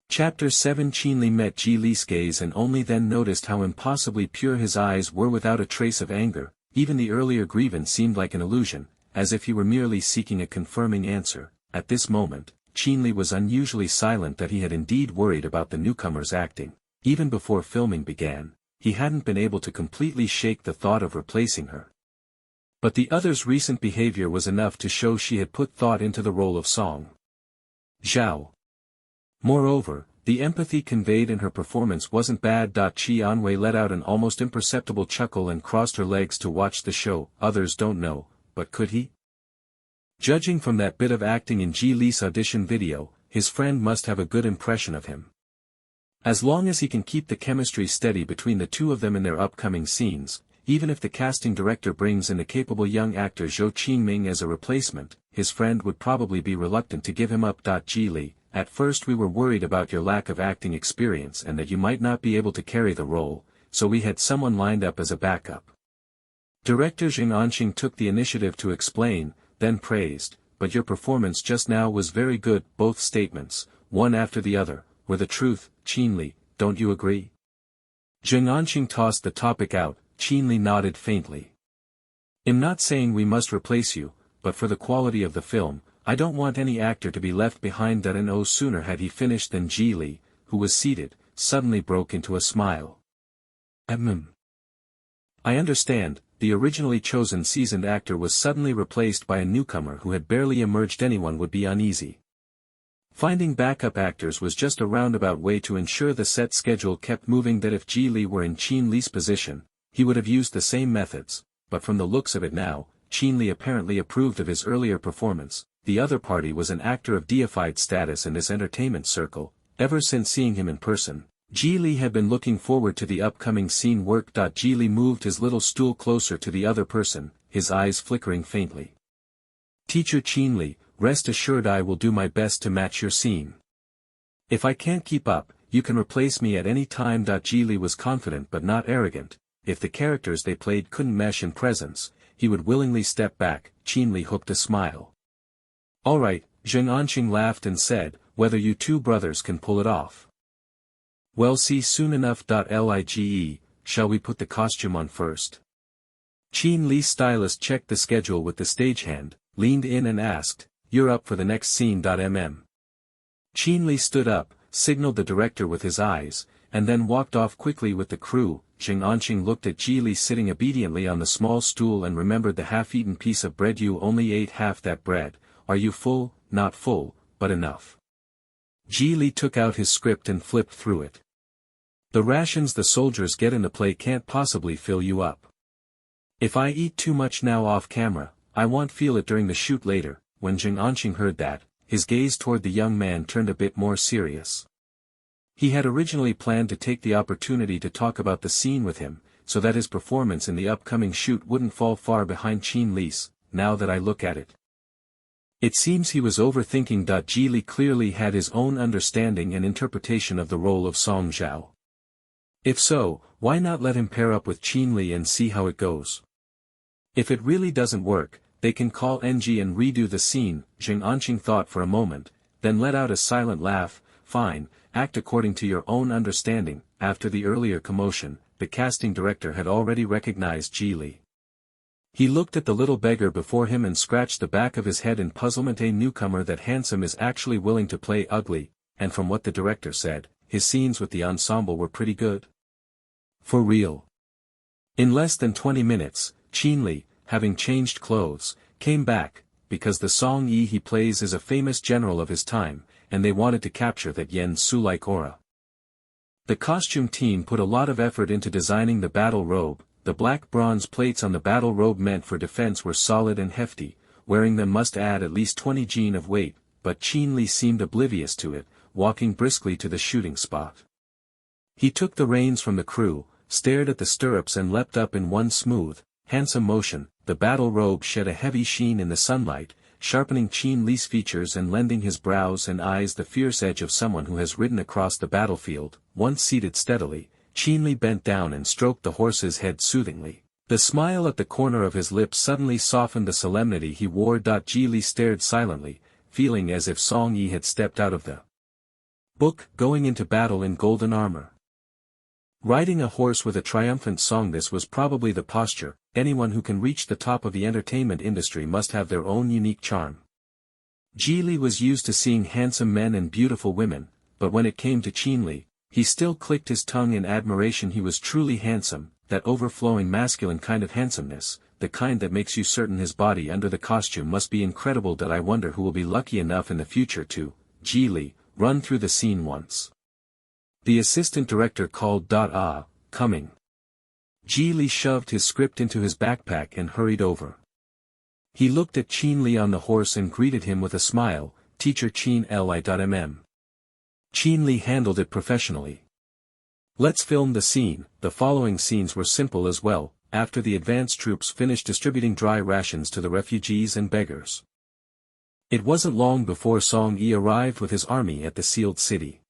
S1: Chapter 7. Qin met Geely's gaze and only then noticed how impossibly pure his eyes were without a trace of anger. Even the earlier grievance seemed like an illusion, as if he were merely seeking a confirming answer. At this moment, Qin was unusually silent. That he had indeed worried about the newcomer's acting. Even before filming began, he hadn't been able to completely shake the thought of replacing her. But the other's recent behavior was enough to show she had put thought into the role of Song Zhao. Moreover, the empathy conveyed in her performance wasn't bad. Qianwei let out an almost imperceptible chuckle and crossed her legs to watch the show. Others don't know, but could he? Judging from that bit of acting in Geely's audition video, his friend must have a good impression of him. As long as he can keep the chemistry steady between the two of them in their upcoming scenes, even if the casting director brings in the capable young actor Zhou Qingming as a replacement, his friend would probably be reluctant to give him up. Geely, at first we were worried about your lack of acting experience and that you might not be able to carry the role, so we had someone lined up as a backup. Director Zheng Anqing took the initiative to explain, then praised, but your performance just now was very good. Both statements, one after the other, were the truth. Qin, don't you agree? Zheng Anqing tossed the topic out. Qin nodded faintly. I'm not saying we must replace you, but for the quality of the film, I don't want any actor to be left behind. No sooner had he finished than Geely, who was seated, suddenly broke into a smile. I understand. The originally chosen seasoned actor was suddenly replaced by a newcomer who had barely emerged. Anyone would be uneasy. Finding backup actors was just a roundabout way to ensure the set schedule kept moving. That if Geely were in Qin's position, he would have used the same methods, but from the looks of it now, Qin apparently approved of his earlier performance. The other party was an actor of deified status in this entertainment circle. Ever since seeing him in person, Geely had been looking forward to the upcoming scene work. Geely moved his little stool closer to the other person, his eyes flickering faintly. Teacher Qin, rest assured I will do my best to match your scene. If I can't keep up, you can replace me at any time. Geely was confident but not arrogant. If the characters they played couldn't mesh in presence, he would willingly step back. Qin hooked a smile. All right, Zheng Anqing laughed and said, whether you two brothers can pull it off. Well, see soon enough. Lige, shall we put the costume on first? Qin Li's stylist checked the schedule with the stagehand, leaned in and asked, "You're up for the next scene." Qin Li stood up, signaled the director with his eyes, and then walked off quickly with the crew. Jing Anqing looked at Ji Li sitting obediently on the small stool and remembered the half-eaten piece of bread. "You only ate half that bread. Are you full?" "Not full, but enough." Ji Li took out his script and flipped through it. "The rations the soldiers get in the play can't possibly fill you up. If I eat too much now off camera, I won't feel it during the shoot later." When Jing Anqing heard that, his gaze toward the young man turned a bit more serious. He had originally planned to take the opportunity to talk about the scene with him, so that his performance in the upcoming shoot wouldn't fall far behind Qin Li's. "Now that I look at it, it seems he was overthinking." Ji Li clearly had his own understanding and interpretation of the role of Song Zhao. If so, why not let him pair up with Qin Li and see how it goes? If it really doesn't work, they can call NG and redo the scene. Jing Anqing thought for a moment, then let out a silent laugh. "Fine, act according to your own understanding." After the earlier commotion, the casting director had already recognized Ji Li. He looked at the little beggar before him and scratched the back of his head in puzzlement. A newcomer that handsome is actually willing to play ugly, and from what the director said, his scenes with the ensemble were pretty good. For real. In less than 20 minutes, Qin Li, having changed clothes, came back, because the Song Yi he plays is a famous general of his time, and they wanted to capture that Yen Su-like aura. The costume team put a lot of effort into designing the battle robe. The black bronze plates on the battle robe meant for defense were solid and hefty. Wearing them must add at least 20 jin of weight, but Qin Li seemed oblivious to it, walking briskly to the shooting spot. He took the reins from the crew, stared at the stirrups and leapt up in one smooth, handsome motion. The battle robe shed a heavy sheen in the sunlight, sharpening Qin Li's features and lending his brows and eyes the fierce edge of someone who has ridden across the battlefield. Once seated steadily, Qin Li bent down and stroked the horse's head soothingly. The smile at the corner of his lips suddenly softened the solemnity he wore. Ji Li stared silently, feeling as if Song Yi had stepped out of the book, going into battle in golden armor. Riding a horse with a triumphant song. This was probably the posture. Anyone who can reach the top of the entertainment industry must have their own unique charm. Ji Li was used to seeing handsome men and beautiful women, but when it came to Qin Li, he still clicked his tongue in admiration. He was truly handsome, that overflowing masculine kind of handsomeness, the kind that makes you certain his body under the costume must be incredible. I wonder who will be lucky enough in the future to, Ji Li, run through the scene once. The assistant director called. Coming. Ji Li shoved his script into his backpack and hurried over. He looked at Qin Li on the horse and greeted him with a smile. "Teacher Qin Li. Qin Li handled it professionally. "Let's film the scene." The following scenes were simple as well. After the advance troops finished distributing dry rations to the refugees and beggars, it wasn't long before Song Yi arrived with his army at the sealed city.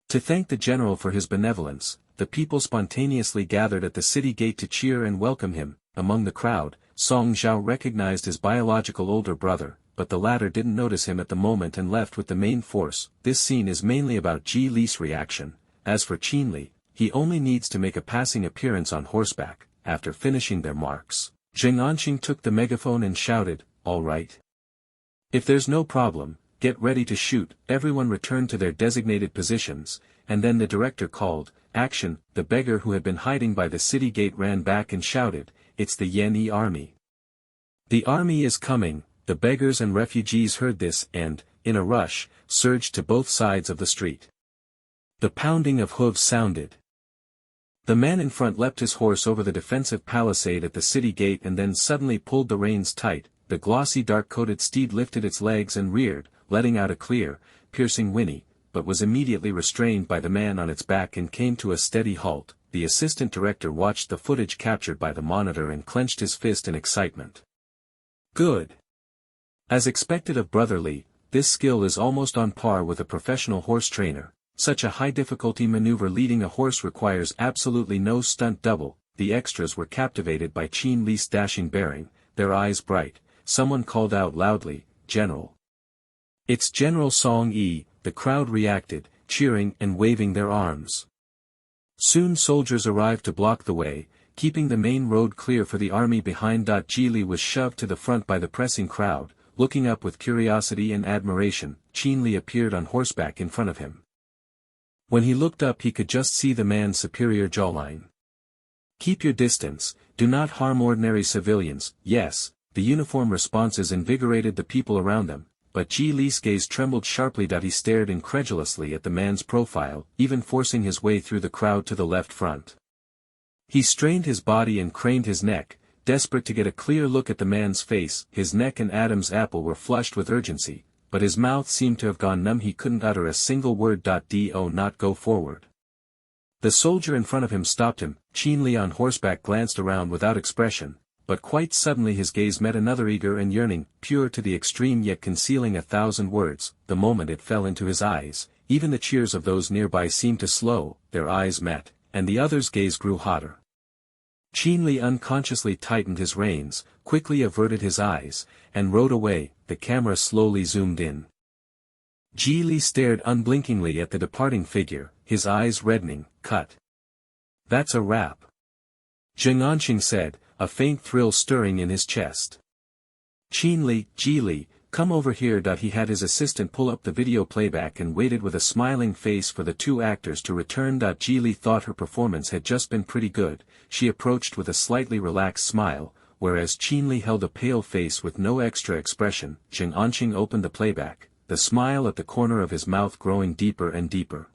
S1: To thank the general for his benevolence, the people spontaneously gathered at the city gate to cheer and welcome him. Among the crowd, Song Zhao recognized his biological older brother, but the latter didn't notice him at the moment and left with the main force. This scene is mainly about Ji Li's reaction. As for Qin Li, he only needs to make a passing appearance on horseback. After finishing their marks, Jing Anqing took the megaphone and shouted, "All right. If there's no problem, get ready to shoot." Everyone returned to their designated positions, and then the director called, "Action!" The beggar who had been hiding by the city gate ran back and shouted, "It's the Yen Yi army. The army is coming." The beggars and refugees heard this and, in a rush, surged to both sides of the street. The pounding of hooves sounded. The man in front leapt his horse over the defensive palisade at the city gate and then suddenly pulled the reins tight. The glossy dark-coated steed lifted its legs and reared, letting out a clear, piercing whinny, but was immediately restrained by the man on its back and came to a steady halt. The assistant director watched the footage captured by the monitor and clenched his fist in excitement. Good. As expected of Brother Li, this skill is almost on par with a professional horse trainer. Such a high-difficulty maneuver leading a horse requires absolutely no stunt double. The extras were captivated by Qin Li's dashing bearing, their eyes bright. Someone called out loudly, "General!" "It's General Song Yi." The crowd reacted, cheering and waving their arms. Soon soldiers arrived to block the way, keeping the main road clear for the army behind. Geely was shoved to the front by the pressing crowd. Looking up with curiosity and admiration, Qinli appeared on horseback in front of him. When he looked up he could just see the man's superior jawline. "Keep your distance, do not harm ordinary civilians." Yes, the uniform responses invigorated the people around them, but Geely's gaze trembled sharply. He stared incredulously at the man's profile, even forcing his way through the crowd to the left front. He strained his body and craned his neck, desperate to get a clear look at the man's face. His neck and Adam's apple were flushed with urgency, but his mouth seemed to have gone numb. He couldn't utter a single word. Do not go forward. The soldier in front of him stopped him. Qinli on horseback glanced around without expression, but quite suddenly his gaze met another, eager and yearning, pure to the extreme yet concealing 1,000 words. The moment it fell into his eyes, even the cheers of those nearby seemed to slow. Their eyes met, and the other's gaze grew hotter. Qinli unconsciously tightened his reins, quickly averted his eyes, and rode away. The camera slowly zoomed in. Geely stared unblinkingly at the departing figure, his eyes reddening. "Cut. That's a wrap," Zheng Anqing said, a faint thrill stirring in his chest. Geely, come over here. He had his assistant pull up the video playback and waited with a smiling face for the two actors to return. Geely thought her performance had just been pretty good. She approached with a slightly relaxed smile, whereas Qinli held a pale face with no extra expression. Zheng Anqing opened the playback, the smile at the corner of his mouth growing deeper and deeper.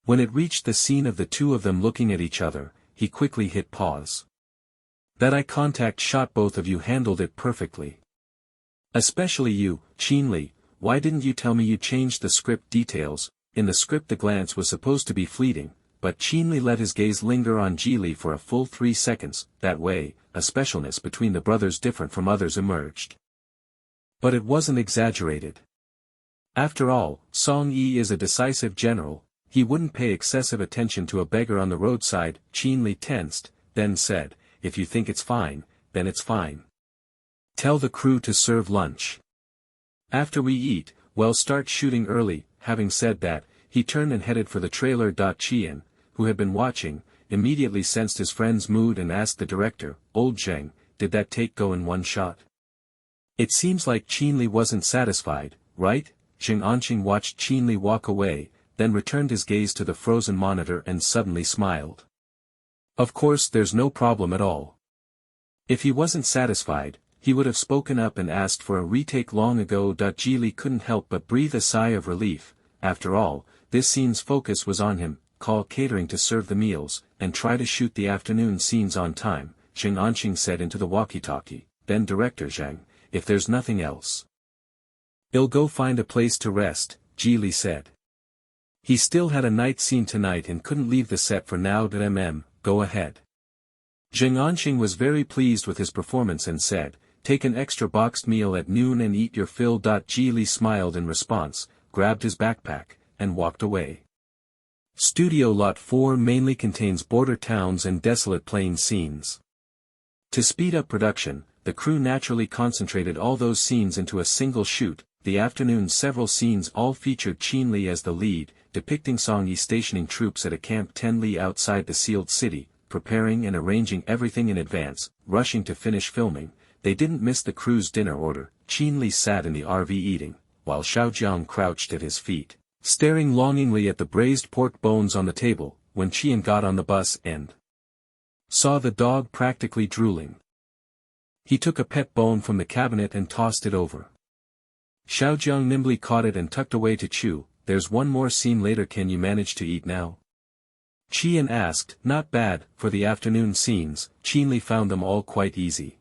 S1: When it reached the scene of the two of them looking at each other, he quickly hit pause. "That eye contact shot, both of you handled it perfectly. Especially you, Qinli. Why didn't you tell me you changed the script details?" In the script the glance was supposed to be fleeting, but Qinli let his gaze linger on Geely for a full 3 seconds. That way, a specialness between the brothers different from others emerged. But it wasn't exaggerated. After all, Song Yi is a decisive general. He wouldn't pay excessive attention to a beggar on the roadside. Qinli tensed, then said, "If you think it's fine, then it's fine. Tell the crew to serve lunch. After we eat, we'll start shooting early." Having said that, he turned and headed for the trailer. Qian, who had been watching, immediately sensed his friend's mood and asked the director, "Old Zheng, did that take go in one shot?" It seems like Qinli wasn't satisfied, right? Zheng Anqing watched Qinli walk away, then returned his gaze to the frozen monitor and suddenly smiled. "Of course there's no problem at all." If he wasn't satisfied, he would have spoken up and asked for a retake long ago. Geely couldn't help but breathe a sigh of relief. After all, this scene's focus was on him. Call catering to serve the meals, and try to shoot the afternoon scenes on time, Zheng Anqing said into the walkie-talkie. Then Director Zheng, if there's nothing else, "I'll go find a place to rest," Geely said. He still had a night scene tonight and couldn't leave the set for now. Go ahead. Zheng Anqing was very pleased with his performance and said, "Take an extra boxed meal at noon and eat your fill." Geely smiled in response, grabbed his backpack, and walked away. Studio Lot 4 mainly contains border towns and desolate plain scenes. To speed up production, the crew naturally concentrated all those scenes into a single shoot. The afternoon several scenes all featured Qinli as the lead, depicting Song Yi stationing troops at a camp 10 li outside the sealed city, preparing and arranging everything in advance, rushing to finish filming. They didn't miss the crew's dinner order. Qinli sat in the RV eating, while Xiaojiang crouched at his feet, staring longingly at the braised pork bones on the table. When Qian got on the bus and saw the dog practically drooling, he took a pet bone from the cabinet and tossed it over. Xiaojiang nimbly caught it and tucked away to chew. "There's one more scene later. Can you manage to eat now?" Qian asked. "Not bad, for the afternoon scenes." Qinli found them all quite easy.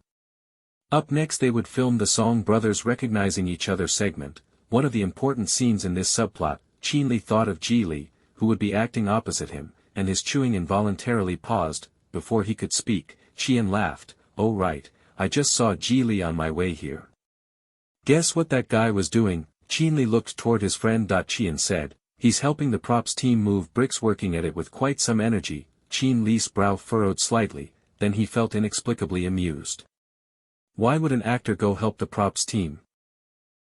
S1: Up next they would film the Song brothers recognizing each other segment, one of the important scenes in this subplot. Qinli thought of Geely, who would be acting opposite him, and his chewing involuntarily paused. Before he could speak, Qian laughed. "Oh right, I just saw Geely on my way here. Guess what that guy was doing?" Qinli looked toward his friend. Qian said, "He's helping the props team move bricks, working at it with quite some energy." Qinli's brow furrowed slightly, then he felt inexplicably amused. Why would an actor go help the props team?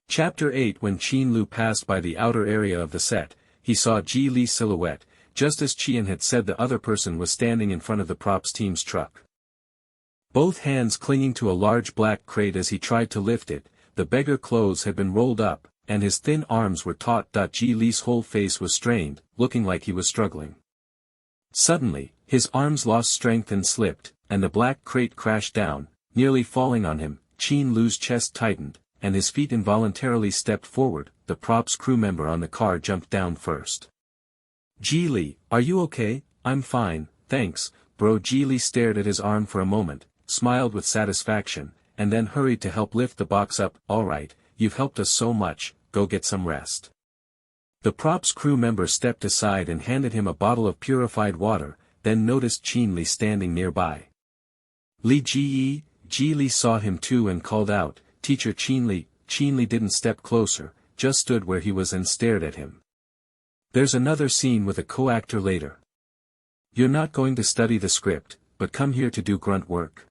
S1: Chapter 8. When Qinlu passed by the outer area of the set, he saw Ji Li's silhouette, just as Qian had said the other person was standing in front of the props team's truck. Both hands clinging to a large black crate as he tried to lift it, the beggar clothes had been rolled up, and his thin arms were taut. Ji Li's whole face was strained, looking like he was struggling. Suddenly, his arms lost strength and slipped, and the black crate crashed down, nearly falling on him. Qin Lu's chest tightened, and his feet involuntarily stepped forward. The props crew member on the car jumped down first. Ji Li, are you okay? I'm fine, thanks, bro. Ji Li stared at his arm for a moment, smiled with satisfaction, and then hurried to help lift the box up. Alright, you've helped us so much, go get some rest. The props crew member stepped aside and handed him a bottle of purified water, then noticed Qin Li standing nearby. Li Ji Li saw him too and called out, Teacher Qin Li. Qin Li didn't step closer, just stood where he was and stared at him. There's another scene with a co-actor later. You're not going to study the script, but come here to do grunt work.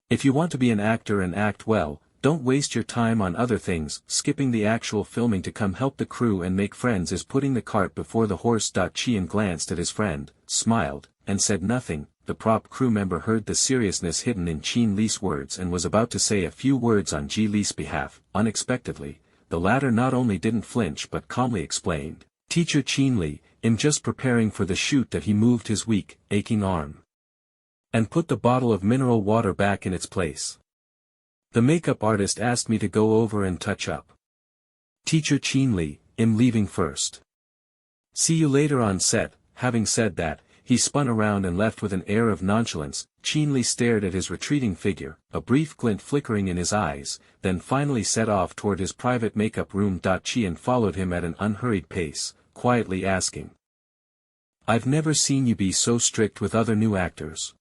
S1: If you want to be an actor and act well, don't waste your time on other things. Skipping the actual filming to come help the crew and make friends is putting the cart before the horse. Qian glanced at his friend, smiled, and said nothing. The prop crew member heard the seriousness hidden in Qin Li's words and was about to say a few words on Ji Li's behalf. Unexpectedly, the latter not only didn't flinch but calmly explained, Teacher Qin Li, I'm just preparing for the shoot. That he moved his weak, aching arm and put the bottle of mineral water back in its place. The makeup artist asked me to go over and touch up. Teacher Qin Li, I'm leaving first. See you later on set. Having said that, he spun around and left with an air of nonchalance. Qin Li stared at his retreating figure, a brief glint flickering in his eyes, then finally set off toward his private makeup room. Qian followed him at an unhurried pace, quietly asking, I've never seen you be so strict with other new actors.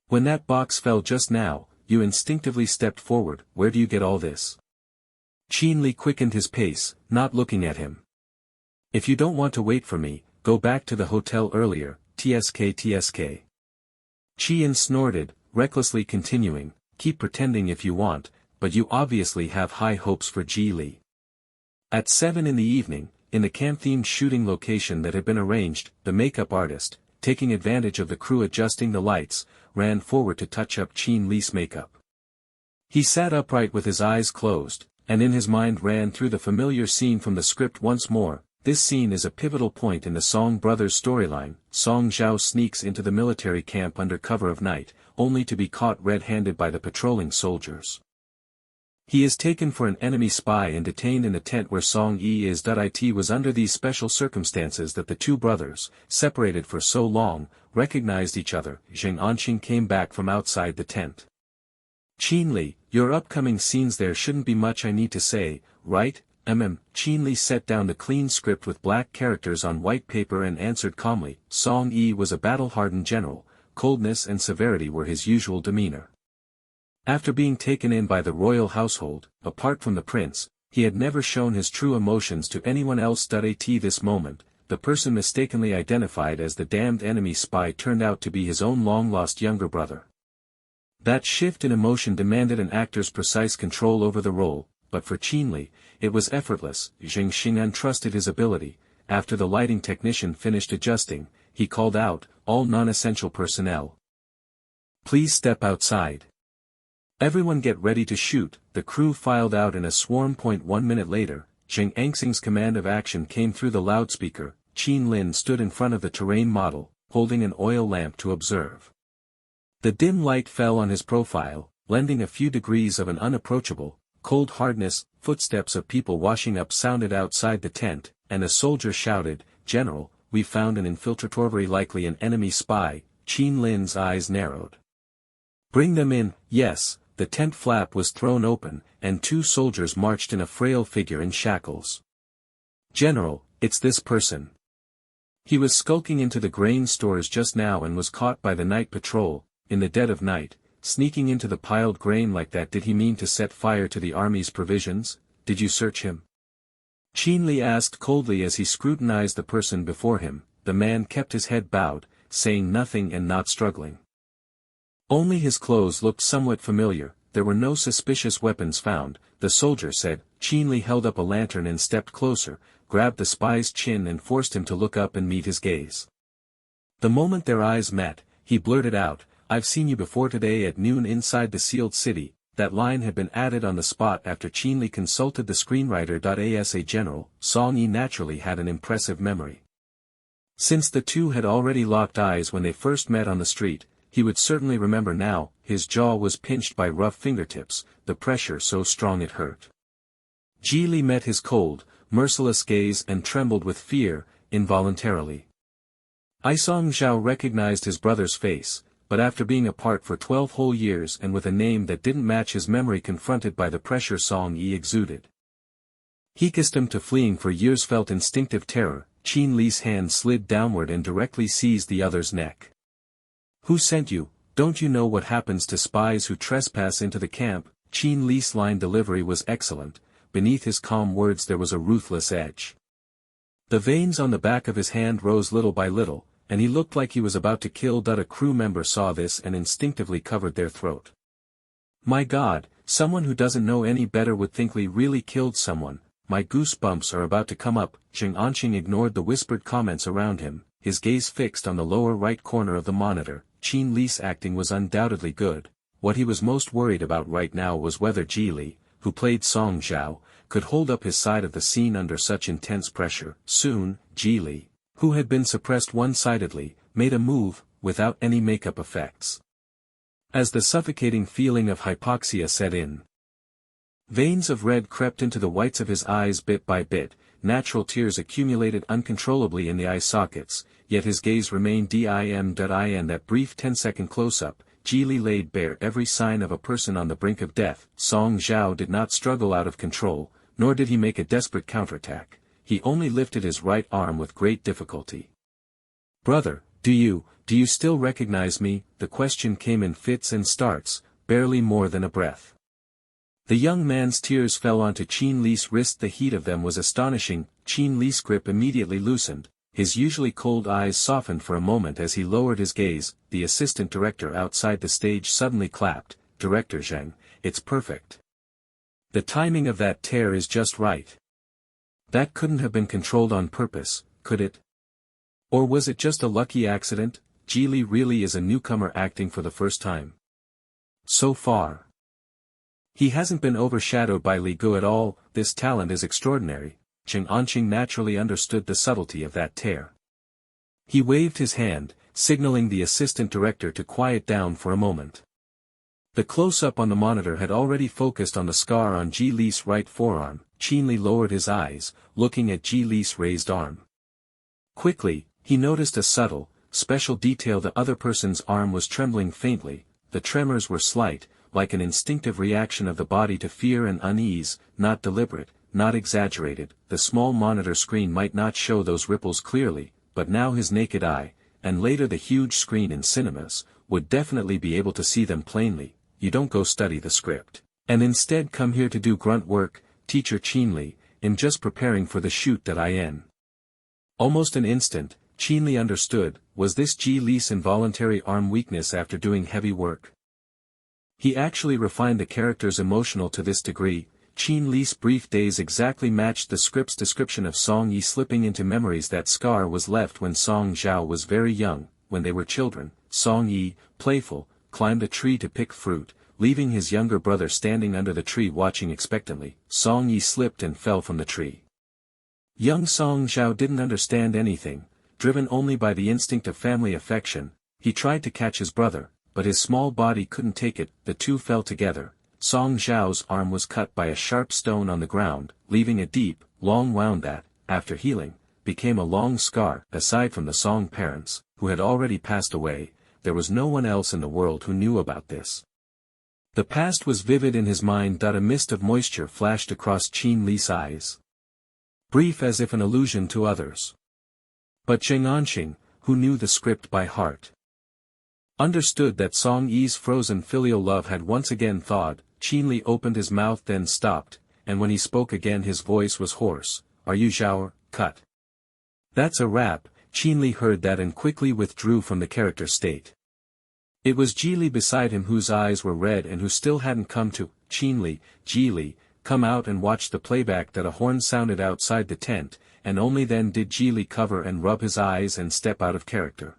S1: When that box fell just now, you instinctively stepped forward. Where do you get all this? Qin Li quickened his pace, not looking at him. If you don't want to wait for me, go back to the hotel earlier. Tsk. Qian snorted, recklessly continuing, keep pretending if you want, but you obviously have high hopes for Ji Li. At 7 in the evening, in the camp-themed shooting location that had been arranged, the makeup artist, taking advantage of the crew adjusting the lights, ran forward to touch up Qin Li's makeup. He sat upright with his eyes closed, and in his mind ran through the familiar scene from the script once more. This scene is a pivotal point in the Song brothers' storyline. Song Zhao sneaks into the military camp under cover of night, only to be caught red-handed by the patrolling soldiers. He is taken for an enemy spy and detained in the tent where Song Yi is. It was under these special circumstances that the two brothers, separated for so long, recognized each other. Zheng Anqing came back from outside the tent. Qin Li, your upcoming scenes, there shouldn't be much I need to say, right? Qin Li set down the clean script with black characters on white paper and answered calmly. Song Yi was a battle-hardened general, coldness and severity were his usual demeanor. After being taken in by the royal household, apart from the prince, he had never shown his true emotions to anyone else. At this moment, the person mistakenly identified as the damned enemy spy turned out to be his own long-lost younger brother. That shift in emotion demanded an actor's precise control over the role, but for Qin Li, it was effortless. Zheng Xing'an trusted his ability. After the lighting technician finished adjusting, he called out, all non-essential personnel, please step outside. Everyone get ready to shoot. The crew filed out in a swarm. 1 minute later, Zheng Anxing's command of action came through the loudspeaker. Qin Lin stood in front of the terrain model, holding an oil lamp to observe. The dim light fell on his profile, lending a few degrees of an unapproachable, cold hardness. Footsteps of people washing up sounded outside the tent, and a soldier shouted, General, we found an infiltrator, very likely an enemy spy. Qin Lin's eyes narrowed. Bring them in. Yes. The tent flap was thrown open, and 2 soldiers marched in, a frail figure in shackles. General, it's this person. He was skulking into the grain stores just now and was caught by the night patrol, in the dead of night, sneaking into the piled grain like that. Did he mean to set fire to the army's provisions? Did you search him? Qin Li asked coldly as he scrutinized the person before him. The man kept his head bowed, saying nothing and not struggling. Only his clothes looked somewhat familiar. there were no suspicious weapons found, the soldier said. Qin Li held up a lantern and stepped closer, grabbed the spy's chin and forced him to look up and meet his gaze. The moment their eyes met, he blurted out, "I've seen you before today at noon inside the sealed city." That line had been added on the spot after Qin Li consulted the screenwriter. As a general, Song Yi naturally had an impressive memory. Since the two had already locked eyes when they first met on the street, he would certainly remember now. His jaw was pinched by rough fingertips, the pressure so strong it hurt. Ji Li met his cold, merciless gaze and trembled with fear, involuntarily. Song Zhao recognized his brother's face, but after being apart for 12 whole years and with a name that didn't match his memory, confronted by the pressure Song Yi exuded. He accustomed to fleeing for years felt instinctive terror. Qin Li's hand slid downward and directly seized the other's neck. "Who sent you? Don't you know what happens to spies who trespass into the camp?" Qin Li's line delivery was excellent, beneath his calm words there was a ruthless edge. The veins on the back of his hand rose little by little, and he looked like he was about to kill. A crew member saw this and instinctively covered their throat. "My God, someone who doesn't know any better would think Li really killed someone. My goosebumps are about to come up." Zheng Anqing ignored the whispered comments around him, his gaze fixed on the lower right corner of the monitor. Qin Li's acting was undoubtedly good. What he was most worried about right now was whether Ji Li, who played Song Zhao, could hold up his side of the scene under such intense pressure. Soon, Ji Li, who had been suppressed one-sidedly, made a move, without any makeup effects. As the suffocating feeling of hypoxia set in, veins of red crept into the whites of his eyes bit by bit, natural tears accumulated uncontrollably in the eye sockets, yet his gaze remained dim. In that brief 10-second close-up, Ji Li laid bare every sign of a person on the brink of death. Song Zhao did not struggle out of control, nor did he make a desperate counterattack. He only lifted his right arm with great difficulty. "Brother, do you still recognize me?" The question came in fits and starts, barely more than a breath. The young man's tears fell onto Qin Li's wrist. The heat of them was astonishing. Qin Li's grip immediately loosened, his usually cold eyes softened for a moment as he lowered his gaze. The assistant director outside the stage suddenly clapped. "Director Zheng, it's perfect. The timing of that tear is just right. That couldn't have been controlled on purpose, could it? Or was it just a lucky accident?" Ji Li really is a newcomer acting for the first time. So far, he hasn't been overshadowed by Li Gu at all. This talent is extraordinary. Zheng Anqing naturally understood the subtlety of that tear. He waved his hand, signaling the assistant director to quiet down for a moment. The close-up on the monitor had already focused on the scar on Ji Li's right forearm. Qin Li lowered his eyes, looking at Ji Li's raised arm. Quickly, he noticed a subtle, special detail. The other person's arm was trembling faintly. The tremors were slight, like an instinctive reaction of the body to fear and unease, not deliberate, not exaggerated. The small monitor screen might not show those ripples clearly, but now his naked eye, and later the huge screen in cinemas, would definitely be able to see them plainly. "You don't go study the script, and instead come here to do grunt work, teacher Qin Li. I'm just preparing for the shoot. In almost an instant, Qin Li understood. Was this Ji Li's involuntary arm weakness after doing heavy work? He actually refined the characters emotional to this degree. Qin Li's brief days exactly matched the script's description of Song Yi slipping into memories. That scar was left when Song Zhao was very young, when they were children. Song Yi, playful, climbed a tree to pick fruit, leaving his younger brother standing under the tree watching expectantly. Song Yi slipped and fell from the tree. Young Song Zhao didn't understand anything, driven only by the instinct of family affection. He tried to catch his brother, but his small body couldn't take it. The two fell together. Song Zhao's arm was cut by a sharp stone on the ground, leaving a deep, long wound that, after healing, became a long scar. Aside from the Song parents, who had already passed away, there was no one else in the world who knew about this. The past was vivid in his mind. A mist of moisture flashed across Qin Li's eyes, brief as if an allusion to others. But Zheng Anqing, who knew the script by heart, understood that Song Yi's frozen filial love had once again thawed. Qin Li opened his mouth then stopped, and when he spoke again his voice was hoarse. "Are you Zhao? Cut." "That's a wrap." Qin Li heard that and quickly withdrew from the character state. It was Geely beside him whose eyes were red and who still hadn't come to. Geely, come out and watch the playback. That a horn sounded outside the tent, and only then did Geely cover and rub his eyes and step out of character.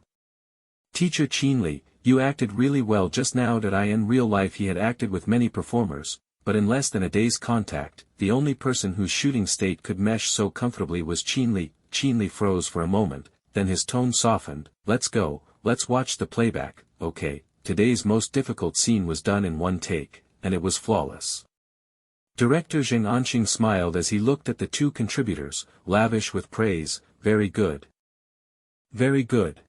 S1: Teacher Geely, you acted really well just now. That in real life he had acted with many performers, but in less than a day's contact, the only person whose shooting state could mesh so comfortably was Geely. Geely froze for a moment, then his tone softened. Let's go, let's watch the playback. Okay, today's most difficult scene was done in one take, and it was flawless. Director Zhang Anqing smiled as he looked at the two contributors, lavish with praise. Very good. Very good.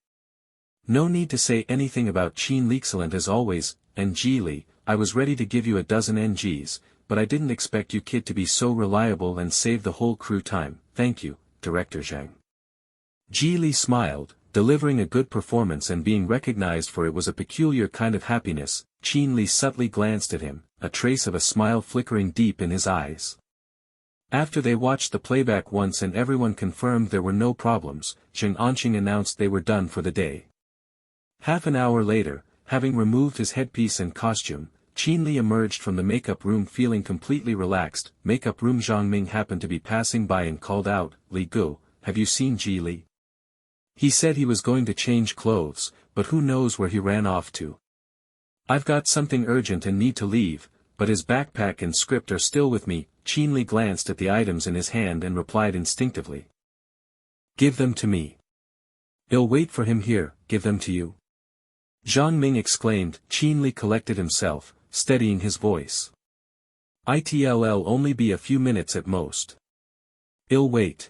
S1: No need to say anything about Geely. Excellent as always, and Geely, I was ready to give you a dozen NGs, but I didn't expect you kid to be so reliable and save the whole crew time. Thank you, Director Zhang. Geely smiled. Delivering a good performance and being recognized for it was a peculiar kind of happiness. Geely subtly glanced at him, a trace of a smile flickering deep in his eyes. After they watched the playback once and everyone confirmed there were no problems, Zhang Anqing announced they were done for the day. Half an hour later, having removed his headpiece and costume, Geely emerged from the makeup room feeling completely relaxed. Makeup room. Zhang Ming happened to be passing by and called out, Li Gu, have you seen Geely? He said he was going to change clothes, but who knows where he ran off to. I've got something urgent and need to leave, but his backpack and script are still with me. Geely glanced at the items in his hand and replied instinctively. Give them to me. I'll wait for him here. Give them to you? Zhang Ming exclaimed. Geely collected himself, steadying his voice. It'll only be a few minutes at most. I'll wait.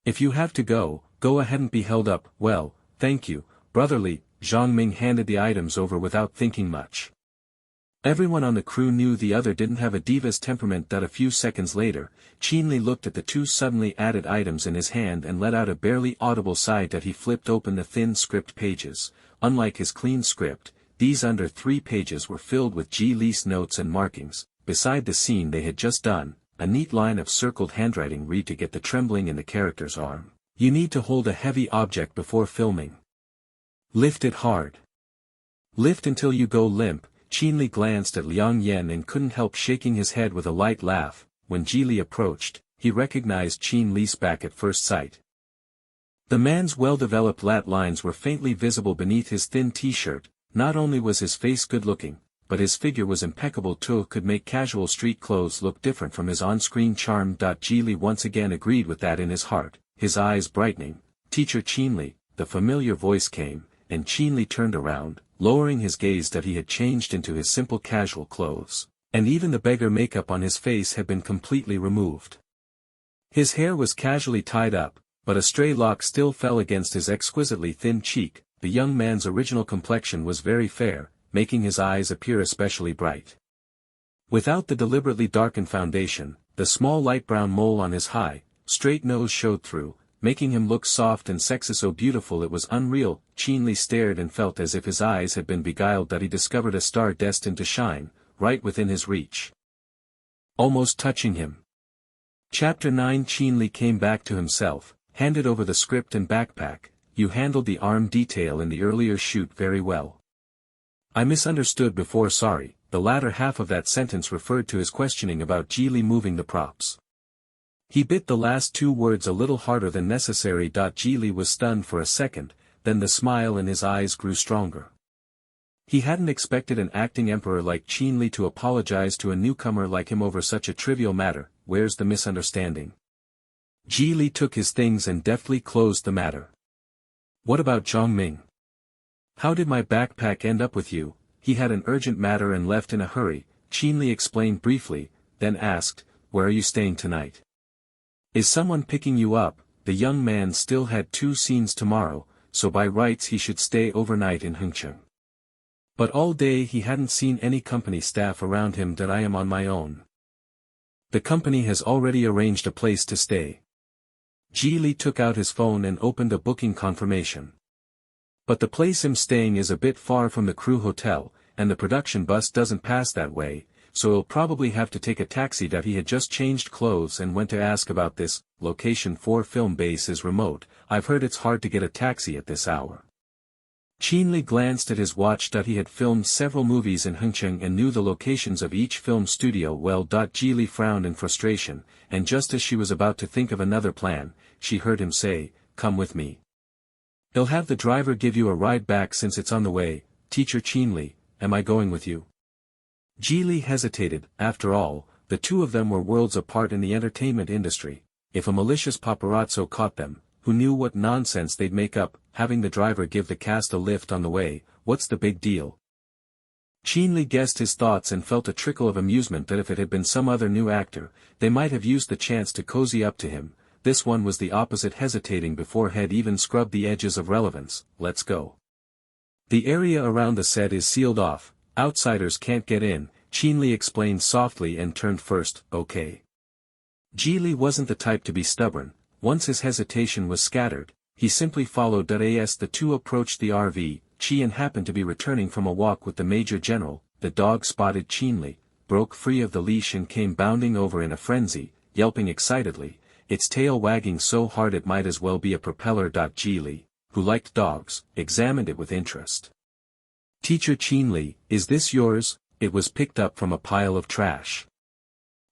S1: If you have to go ahead and be held up. Well, thank you, brotherly. Zhang Ming handed the items over without thinking much. Everyone on the crew knew the other didn't have a diva's temperament. That a few seconds later, Geely looked at the two suddenly added items in his hand and let out a barely audible sigh. That he flipped open the thin script pages. Unlike his clean script, these under 3 pages were filled with Geely's notes and markings. Beside the scene they had just done, a neat line of circled handwriting read to get the trembling in the character's arm. You need to hold a heavy object before filming. Lift it hard. Lift until you go limp. Geely glanced at Liang Yen and couldn't help shaking his head with a light laugh. When Geely approached, he recognized Geely's back at first sight. The man's well-developed lat lines were faintly visible beneath his thin t-shirt. Not only was his face good-looking, but his figure was impeccable too. Could make casual street clothes look different from his on-screen charm. Geely once again agreed with that in his heart, his eyes brightening. Teacher Geely, the familiar voice came, and Geely turned around, lowering his gaze. That he had changed into his simple casual clothes, and even the beggar makeup on his face had been completely removed. His hair was casually tied up, but a stray lock still fell against his exquisitely thin cheek. The young man's original complexion was very fair, making his eyes appear especially bright. Without the deliberately darkened foundation, the small light brown mole on his high, straight nose showed through, making him look soft and sexy. So beautiful it was unreal. Geely stared and felt as if his eyes had been beguiled. That he discovered a star destined to shine, right within his reach. Almost touching him. Chapter 9. Geely came back to himself, handed over the script and backpack. You handled the arm detail in the earlier shoot very well. I misunderstood before. Sorry. The latter half of that sentence referred to his questioning about Geely moving the props. He bit the last 2 words a little harder than necessary. Geely was stunned for a second, then the smile in his eyes grew stronger. He hadn't expected an acting emperor like Geely to apologize to a newcomer like him over such a trivial matter. Where's the misunderstanding? Geely took his things and deftly closed the matter. What about Zhang Ming? How did my backpack end up with you? He had an urgent matter and left in a hurry. Geely explained briefly, then asked, where are you staying tonight? Is someone picking you up? The young man still had 2 scenes tomorrow, so by rights he should stay overnight in Hengcheng. But all day he hadn't seen any company staff around him. That I am on my own. The company has already arranged a place to stay. Geely took out his phone and opened a booking confirmation. But the place I'm staying is a bit far from the crew hotel, and the production bus doesn't pass that way, so he'll probably have to take a taxi. That he had just changed clothes and went to ask about this. Location for film base is remote. I've heard it's hard to get a taxi at this hour. Qinli glanced at his watch. He had filmed several movies in Hengcheng and knew the locations of each film studio well. Geely frowned in frustration, and just as she was about to think of another plan, she heard him say, "Come with me. He'll have the driver give you a ride back since it's on the way." "Teacher Qinli, am I going with you?" Geely hesitated. After all, the two of them were worlds apart in the entertainment industry. If a malicious paparazzo caught them, who knew what nonsense they'd make up, having the driver give the cast a lift on the way, what's the big deal? Qinli guessed his thoughts and felt a trickle of amusement that if it had been some other new actor, they might have used the chance to cozy up to him. This one was the opposite, hesitating before he'd even scrubbed the edges of relevance. "Let's go. The area around the set is sealed off, outsiders can't get in," Qinli explained softly and turned first. "Okay." Geely wasn't the type to be stubborn. Once his hesitation was scattered, he simply followed. As the two approached the RV, Qian happened to be returning from a walk with the Major General. The dog spotted Qinli, broke free of the leash and came bounding over in a frenzy, yelping excitedly, its tail wagging so hard it might as well be a propeller. Geely, who liked dogs, examined it with interest. "Teacher Qinli, is this yours?" It was picked up from a pile of trash.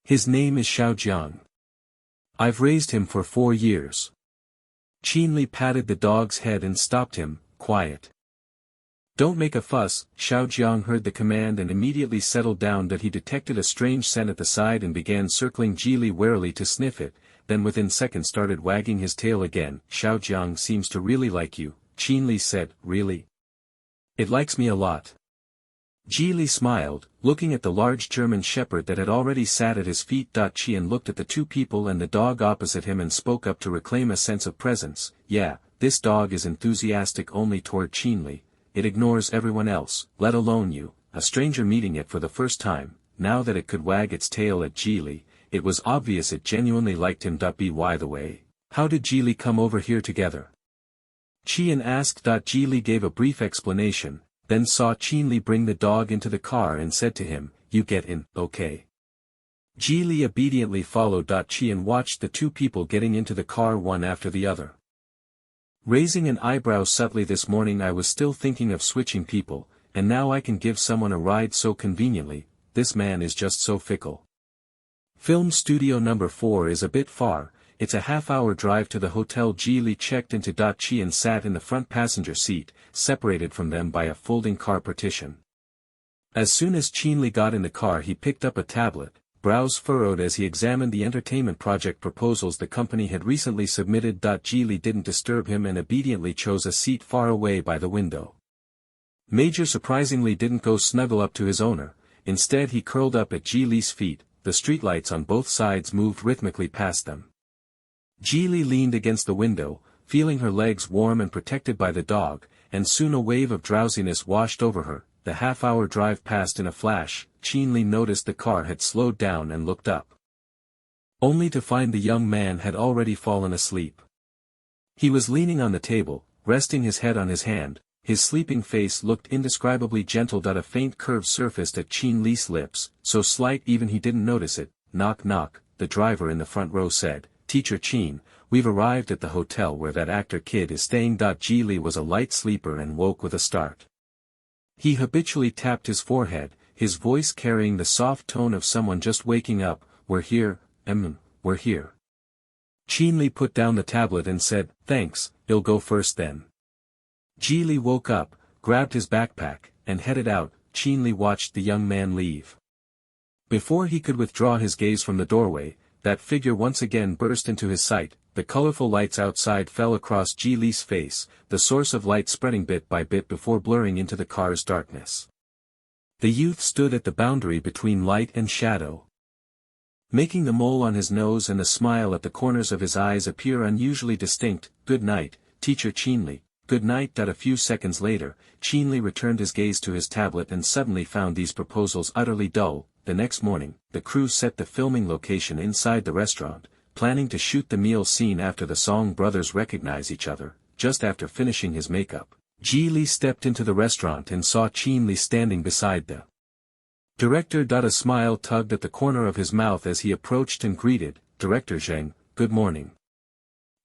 S1: "His name is Xiaojiang. I've raised him for 4 years." Qinli patted the dog's head and stopped him. "Quiet. Don't make a fuss." Xiaojiang heard the command and immediately settled down. He detected a strange scent at the side and began circling Geely warily to sniff it, then within seconds started wagging his tail again. "Xiaojiang seems to really like you," Qinli said. "Really? It likes me a lot." Geely smiled, looking at the large German shepherd that had already sat at his feet. Qian looked at the two people and the dog opposite him and spoke up to reclaim a sense of presence. "Yeah, this dog is enthusiastic only toward Qinli. It ignores everyone else, let alone you." A stranger meeting it for the first time. Now that it could wag its tail at Geely, it was obvious it genuinely liked him. By the way, how did Geely come over here together?" Qian asked. Geely gave a brief explanation, then saw Qinli bring the dog into the car and said to him, "You get in, okay?" Geely obediently followed. Qian watched the two people getting into the car one after the other. Raising an eyebrow subtly. "This morning I was still thinking of switching people, and now I can give someone a ride so conveniently. This man is just so fickle." Film studio number 4 is a bit far. It's a half-hour drive to the hotel. Geely checked into. Qian sat in the front passenger seat, separated from them by a folding car partition. As soon as Qinli got in the car, he picked up a tablet, brows furrowed as he examined the entertainment project proposals the company had recently submitted. Geely didn't disturb him and obediently chose a seat far away by the window. Major surprisingly didn't go snuggle up to his owner. Instead he curled up at Geely's feet. The streetlights on both sides moved rhythmically past them. Geely leaned against the window, feeling her legs warm and protected by the dog, and soon a wave of drowsiness washed over her. The half-hour drive passed in a flash. Qinli noticed the car had slowed down and looked up, only to find the young man had already fallen asleep. He was leaning on the table, resting his head on his hand. His sleeping face looked indescribably gentle. A faint curve surfaced at Qinli's lips, so slight even he didn't notice it. "Knock knock," the driver in the front row said. "Teacher Qin, we've arrived at the hotel where that actor kid is staying." Geely was a light sleeper and woke with a start. He habitually tapped his forehead, his voice carrying the soft tone of someone just waking up. "We're here, we're here." Qinli put down the tablet and said, "Thanks, I'll go first then." Geely woke up, grabbed his backpack, and headed out. Qinli watched the young man leave. Before he could withdraw his gaze from the doorway, that figure once again burst into his sight. The colorful lights outside fell across Geely's face, the source of light spreading bit by bit before blurring into the car's darkness. The youth stood at the boundary between light and shadow, making the mole on his nose and the smile at the corners of his eyes appear unusually distinct. "Good night, Teacher Qinli." "Good night." A few seconds later, Qinli returned his gaze to his tablet and suddenly found these proposals utterly dull. The next morning, the crew set the filming location inside the restaurant, planning to shoot the meal scene after the Song brothers recognize each other. Just after finishing his makeup, Geely stepped into the restaurant and saw Qinli standing beside the director. A smile tugged at the corner of his mouth as he approached and greeted, "Director Zheng, good morning."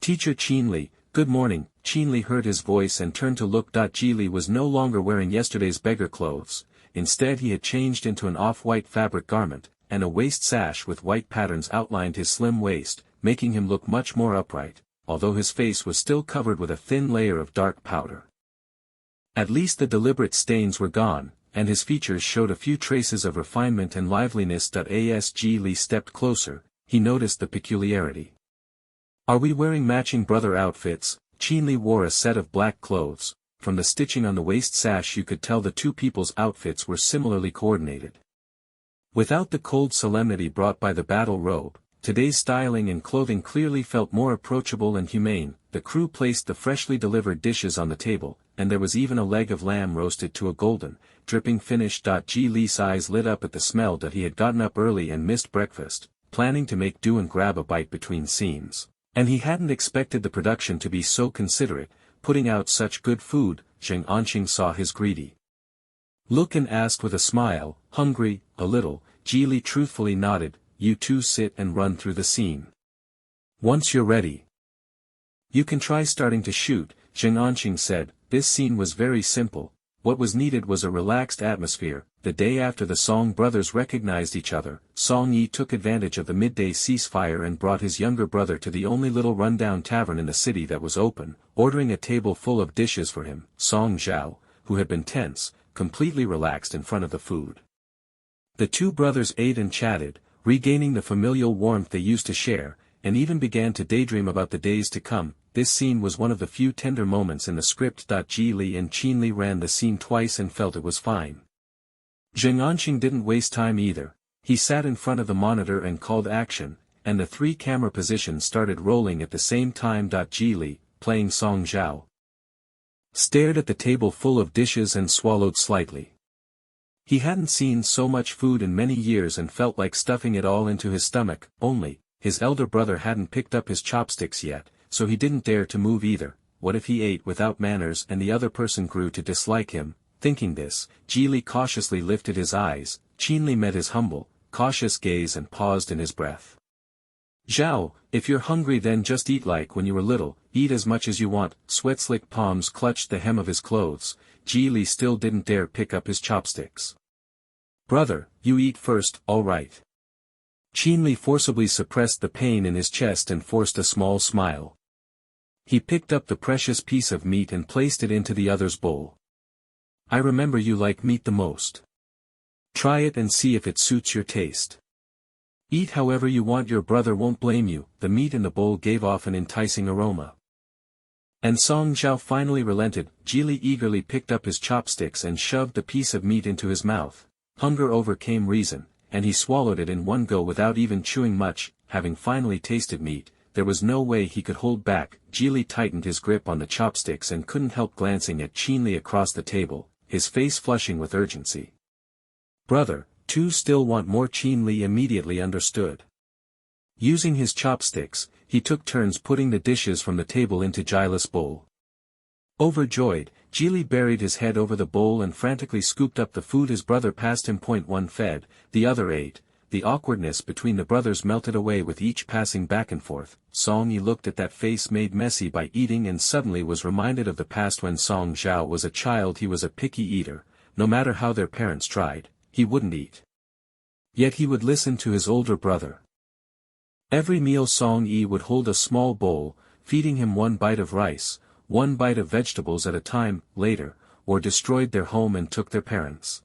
S1: "Teacher Qinli, Good morning. Qinli heard his voice and turned to look. Geely was no longer wearing yesterday's beggar clothes, instead he had changed into an off-white fabric garment, and a waist sash with white patterns outlined his slim waist, making him look much more upright, although his face was still covered with a thin layer of dark powder. At least the deliberate stains were gone, and his features showed a few traces of refinement and liveliness. As Geely stepped closer, he noticed the peculiarity. Are we wearing matching brother outfits? Qinli wore a set of black clothes. From the stitching on the waist sash you could tell the two people's outfits were similarly coordinated. Without the cold solemnity brought by the battle robe, today's styling and clothing clearly felt more approachable and humane. The crew placed the freshly delivered dishes on the table, and there was even a leg of lamb roasted to a golden, dripping finish. Geely's eyes lit up at the smell that he had gotten up early and missed breakfast, planning to make do and grab a bite between scenes. And he hadn't expected the production to be so considerate, putting out such good food. Zheng Anqing saw his greedy look and asked with a smile, hungry, a little. Geely truthfully nodded. You two sit and run through the scene. Once you're ready, you can try starting to shoot, Zheng Anqing said. This scene was very simple. What was needed was a relaxed atmosphere. The day after the Song brothers recognized each other, Song Yi took advantage of the midday ceasefire and brought his younger brother to the only little rundown tavern in the city that was open, ordering a table full of dishes for him. Song Zhao, who had been tense, completely relaxed in front of the food. The two brothers ate and chatted, regaining the familial warmth they used to share, and even began to daydream about the days to come. This scene was one of the few tender moments in the script. Geely and Qinli ran the scene twice and felt it was fine. Zheng Anqing didn't waste time either. He sat in front of the monitor and called action, and the three camera positions started rolling at the same time. Geely, playing Song Zhao, stared at the table full of dishes and swallowed slightly. He hadn't seen so much food in many years and felt like stuffing it all into his stomach. Only, his elder brother hadn't picked up his chopsticks yet, so he didn't dare to move either. What if he ate without manners and the other person grew to dislike him? Thinking this, Geely cautiously lifted his eyes. Qinli met his humble, cautious gaze and paused in his breath. Zhao, if you're hungry then just eat like when you were little, eat as much as you want. Sweat-slick palms clutched the hem of his clothes. Geely still didn't dare pick up his chopsticks. Brother, you eat first, all right. Qinli forcibly suppressed the pain in his chest and forced a small smile. He picked up the precious piece of meat and placed it into the other's bowl. I remember you like meat the most. Try it and see if it suits your taste. Eat however you want, your brother won't blame you. The meat in the bowl gave off an enticing aroma. And Song Zhao finally relented. Geely eagerly picked up his chopsticks and shoved the piece of meat into his mouth. Hunger overcame reason, and he swallowed it in one go without even chewing much. Having finally tasted meat, there was no way he could hold back. Geely tightened his grip on the chopsticks and couldn't help glancing at Qinli across the table, his face flushing with urgency. Brother, two still want more. Qinli immediately understood. Using his chopsticks, he took turns putting the dishes from the table into Geely's bowl. Overjoyed, Geely buried his head over the bowl and frantically scooped up the food his brother passed him. One fed, the other ate. The awkwardness between the brothers melted away with each passing back and forth. Song Yi looked at that face made messy by eating and suddenly was reminded of the past when Song Zhao was a child. He was a picky eater. No matter how their parents tried, he wouldn't eat. Yet he would listen to his older brother. Every meal Song Yi would hold a small bowl, feeding him one bite of rice, one bite of vegetables at a time. Later, or destroyed their home and took their parents.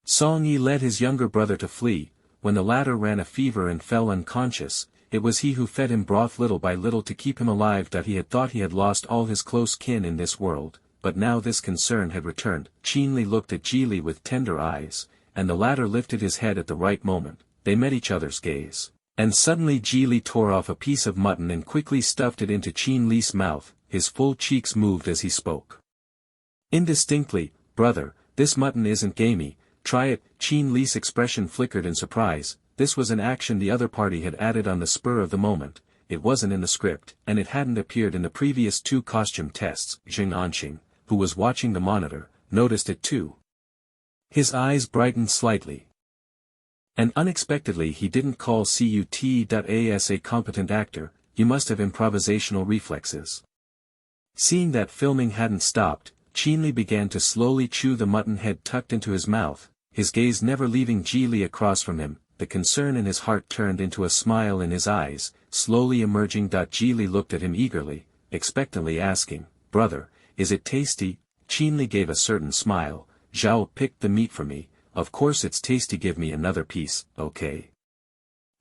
S1: Song Yi led his younger brother to flee. When the latter ran a fever and fell unconscious, it was he who fed him broth little by little to keep him alive. He had thought he had lost all his close kin in this world, but now this concern had returned. Qinli looked at Geely with tender eyes, and the latter lifted his head at the right moment. They met each other's gaze. And suddenly Geely tore off a piece of mutton and quickly stuffed it into Qinli's mouth. His full cheeks moved as he spoke. Indistinctly, brother, this mutton isn't gamey. Try it. Qinli's expression flickered in surprise. This was an action the other party had added on the spur of the moment. It wasn't in the script, and it hadn't appeared in the previous two costume tests. Zheng Anqing, who was watching the monitor, noticed it too. His eyes brightened slightly. And unexpectedly he didn't call CUT as a competent actor. You must have improvisational reflexes. Seeing that filming hadn't stopped, Qinli began to slowly chew the mutton head tucked into his mouth, his gaze never leaving Ji across from him. The concern in his heart turned into a smile in his eyes, slowly emerging. Ji looked at him eagerly, expectantly asking, "Brother, is it tasty?" Qinli gave a certain smile. "Zhao picked the meat for me, of course it's tasty, give me another piece, okay?"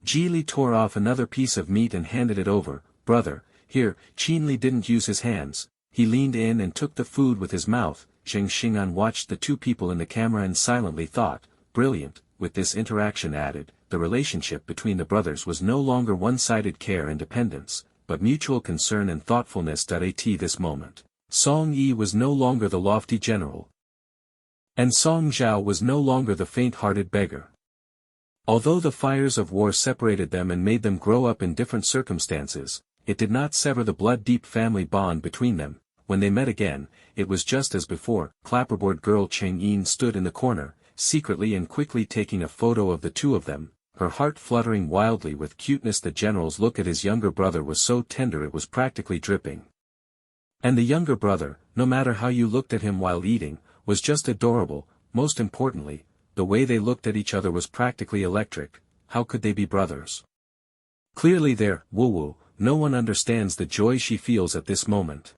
S1: Ji tore off another piece of meat and handed it over. "Brother, here." Qinli didn't use his hands, he leaned in and took the food with his mouth. Zheng Xing'an watched the two people in the camera and silently thought, brilliant. With this interaction added, the relationship between the brothers was no longer one-sided care and dependence, but mutual concern and thoughtfulness. At this moment, Song Yi was no longer the lofty general, and Song Zhao was no longer the faint-hearted beggar. Although the fires of war separated them and made them grow up in different circumstances, it did not sever the blood-deep family bond between them. When they met again, it was just as before. Clapperboard girl Cheng Yin stood in the corner, secretly and quickly taking a photo of the two of them, her heart fluttering wildly with cuteness. The general's look at his younger brother was so tender it was practically dripping. And the younger brother, no matter how you looked at him while eating, was just adorable. Most importantly, the way they looked at each other was practically electric. How could they be brothers? Clearly they're woo-woo. No one understands the joy she feels at this moment.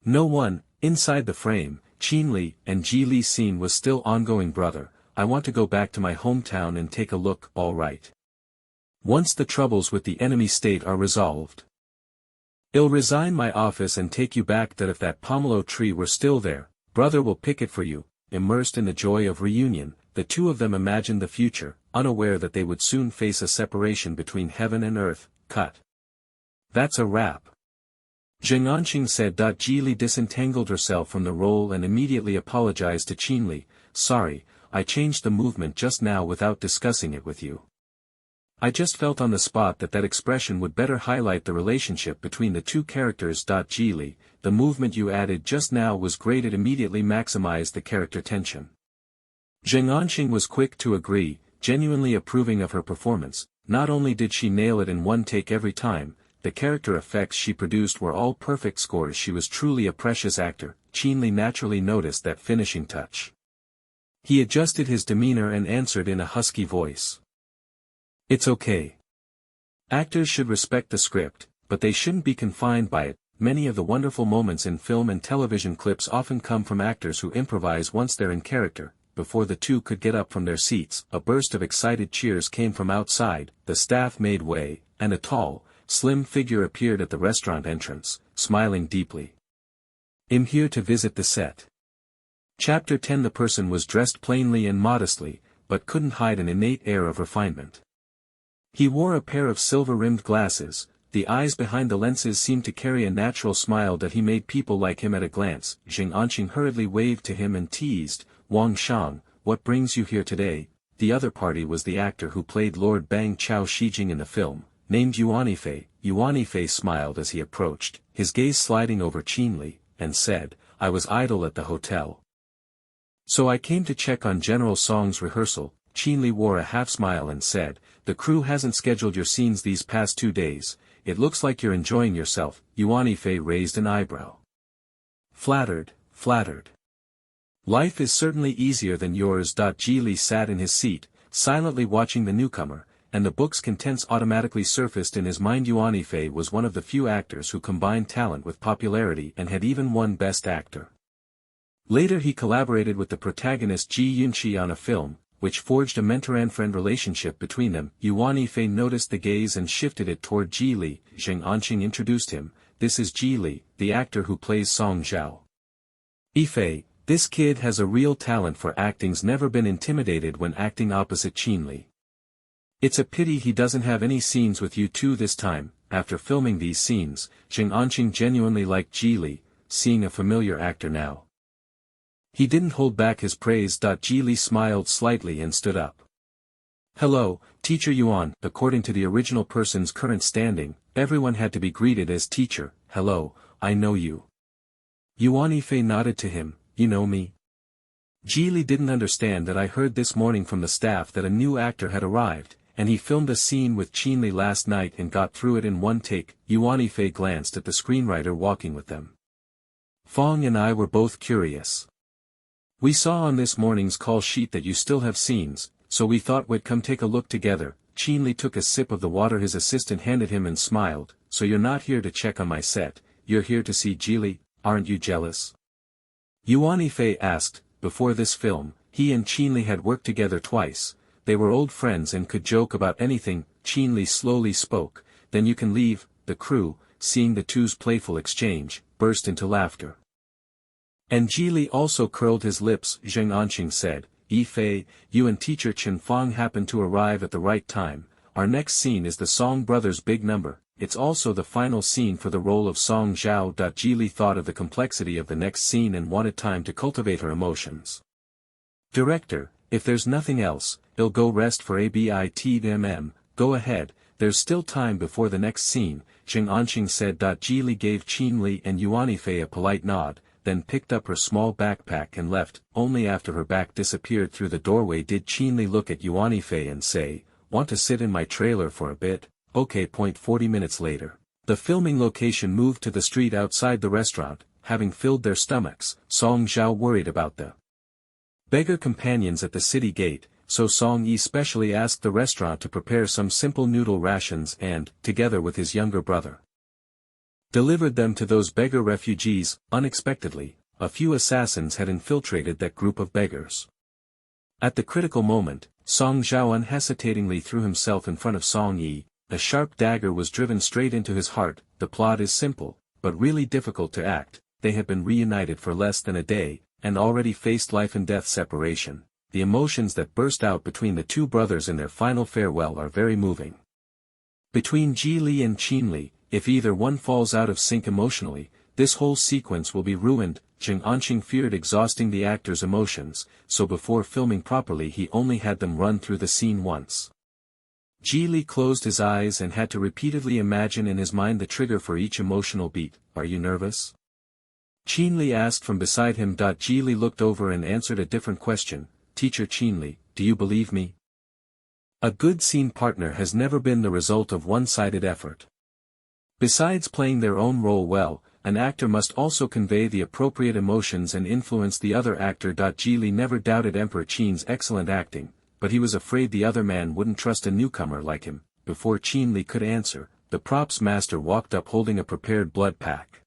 S1: No one. Inside the frame, Qinli and Ji scene was still ongoing. "Brother, I want to go back to my hometown and take a look." "All right. Once the troubles with the enemy state are resolved, I'll resign my office and take you back. That if that pomelo tree were still there, brother will pick it for you." Immersed in the joy of reunion, the two of them imagined the future, unaware that they would soon face a separation between heaven and earth. Cut. That's a wrap. Zheng Anqing said. Ji disentangled herself from the role and immediately apologized to Qinli. "Sorry, I changed the movement just now without discussing it with you. I just felt on the spot that that expression would better highlight the relationship between the two characters." Ji, the movement you added just now was great, it immediately maximized the character tension. Zheng Anqing was quick to agree, genuinely approving of her performance. Not only did she nail it in one take every time, the character effects she produced were all perfect scores. She was truly a precious actor. Qinli naturally noticed that finishing touch. He adjusted his demeanor and answered in a husky voice. "It's okay. Actors should respect the script, but they shouldn't be confined by it." Many of the wonderful moments in film and television clips often come from actors who improvise once they're in character. Before the two could get up from their seats, a burst of excited cheers came from outside. The staff made way, and a tall, slim figure appeared at the restaurant entrance, smiling deeply. "I'm here to visit the set." Chapter 10. The person was dressed plainly and modestly, but couldn't hide an innate air of refinement. He wore a pair of silver-rimmed glasses. The eyes behind the lenses seemed to carry a natural smile that he made people like him at a glance. Zheng Anqing hurriedly waved to him and teased, "Wang Shang, what brings you here today?" The other party was the actor who played Lord Bang Chao Shijing in the film, named Yuanifei. Yuanifei smiled as he approached, his gaze sliding over Qinli, and said, "I was idle at the hotel, so I came to check on General Song's rehearsal." Qinli wore a half-smile and said, "The crew hasn't scheduled your scenes these past 2 days, it looks like you're enjoying yourself." Yuanifei raised an eyebrow. Flattered, flattered. "Life is certainly easier than yours." Ji sat in his seat, silently watching the newcomer, and the book's contents automatically surfaced in his mind. Yuanifei was one of the few actors who combined talent with popularity and had even won Best Actor. Later he collaborated with the protagonist Ji Yunqi on a film, which forged a mentor-and-friend relationship between them. Yuanifei noticed the gaze and shifted it toward Ji Li. Zheng Anqing introduced him. "This is Ji Li, the actor who plays Song Zhao. Ifei, this kid has a real talent for acting's never been intimidated when acting opposite Qinli. It's a pity he doesn't have any scenes with you two this time." After filming these scenes, Zheng Anqing genuinely liked Ji Li, seeing a familiar actor now. He didn't hold back his praise. Ji Li smiled slightly and stood up. "Hello, Teacher Yuan." According to the original person's current standing, everyone had to be greeted as teacher. "Hello, I know you." Yuanifei nodded to him. "You know me?" Ji Li didn't understand that I heard this morning from the staff that a new actor had arrived, and he filmed a scene with Qinli last night and got through it in one take. Yuanifei glanced at the screenwriter walking with them. Fong and I were both curious. We saw on this morning's call sheet that you still have scenes, so we thought we'd come take a look together. Qinli took a sip of the water his assistant handed him and smiled. So you're not here to check on my set, you're here to see Geely, aren't you jealous? Yuanifei asked. Before this film, he and Qinli had worked together twice. They were old friends and could joke about anything. Qinli slowly spoke. Then you can leave. The crew, seeing the two's playful exchange, burst into laughter. And Geely also curled his lips. Zheng Anqing said, Yifei, you and teacher Chen Fang happened to arrive at the right time. Our next scene is the Song brothers' big number. It's also the final scene for the role of Song Zhao. Geely thought of the complexity of the next scene and wanted time to cultivate her emotions. Director, if there's nothing else, he'll go rest for a bit. Go ahead, there's still time before the next scene, Zheng Anqing said. Geely gave Qinli and Yuanifei a polite nod, then picked up her small backpack and left. Only after her back disappeared through the doorway did Qinli look at Yuanifei and say, want to sit in my trailer for a bit? Okay. 40 minutes later. The filming location moved to the street outside the restaurant. Having filled their stomachs, Song Zhao worried about the beggar companions at the city gate, so Song Yi specially asked the restaurant to prepare some simple noodle rations and, together with his younger brother, delivered them to those beggar refugees. Unexpectedly, a few assassins had infiltrated that group of beggars. At the critical moment, Song Zhao unhesitatingly threw himself in front of Song Yi. A sharp dagger was driven straight into his heart. The plot is simple, but really difficult to act. They had been reunited for less than a day, and already faced life and death separation. The emotions that burst out between the two brothers in their final farewell are very moving. Between Geely and Qinli, if either one falls out of sync emotionally, this whole sequence will be ruined. Zheng Anqing feared exhausting the actor's emotions, so before filming properly he only had them run through the scene once. Geely closed his eyes and had to repeatedly imagine in his mind the trigger for each emotional beat. Are you nervous? Qinli asked from beside him. Geely looked over and answered a different question. Teacher Qinli, do you believe me? A good scene partner has never been the result of one-sided effort. Besides playing their own role well, an actor must also convey the appropriate emotions and influence the other actor. Geely never doubted Emperor Qin's excellent acting, but he was afraid the other man wouldn't trust a newcomer like him. Before Qinli could answer, the props master walked up holding a prepared blood pack.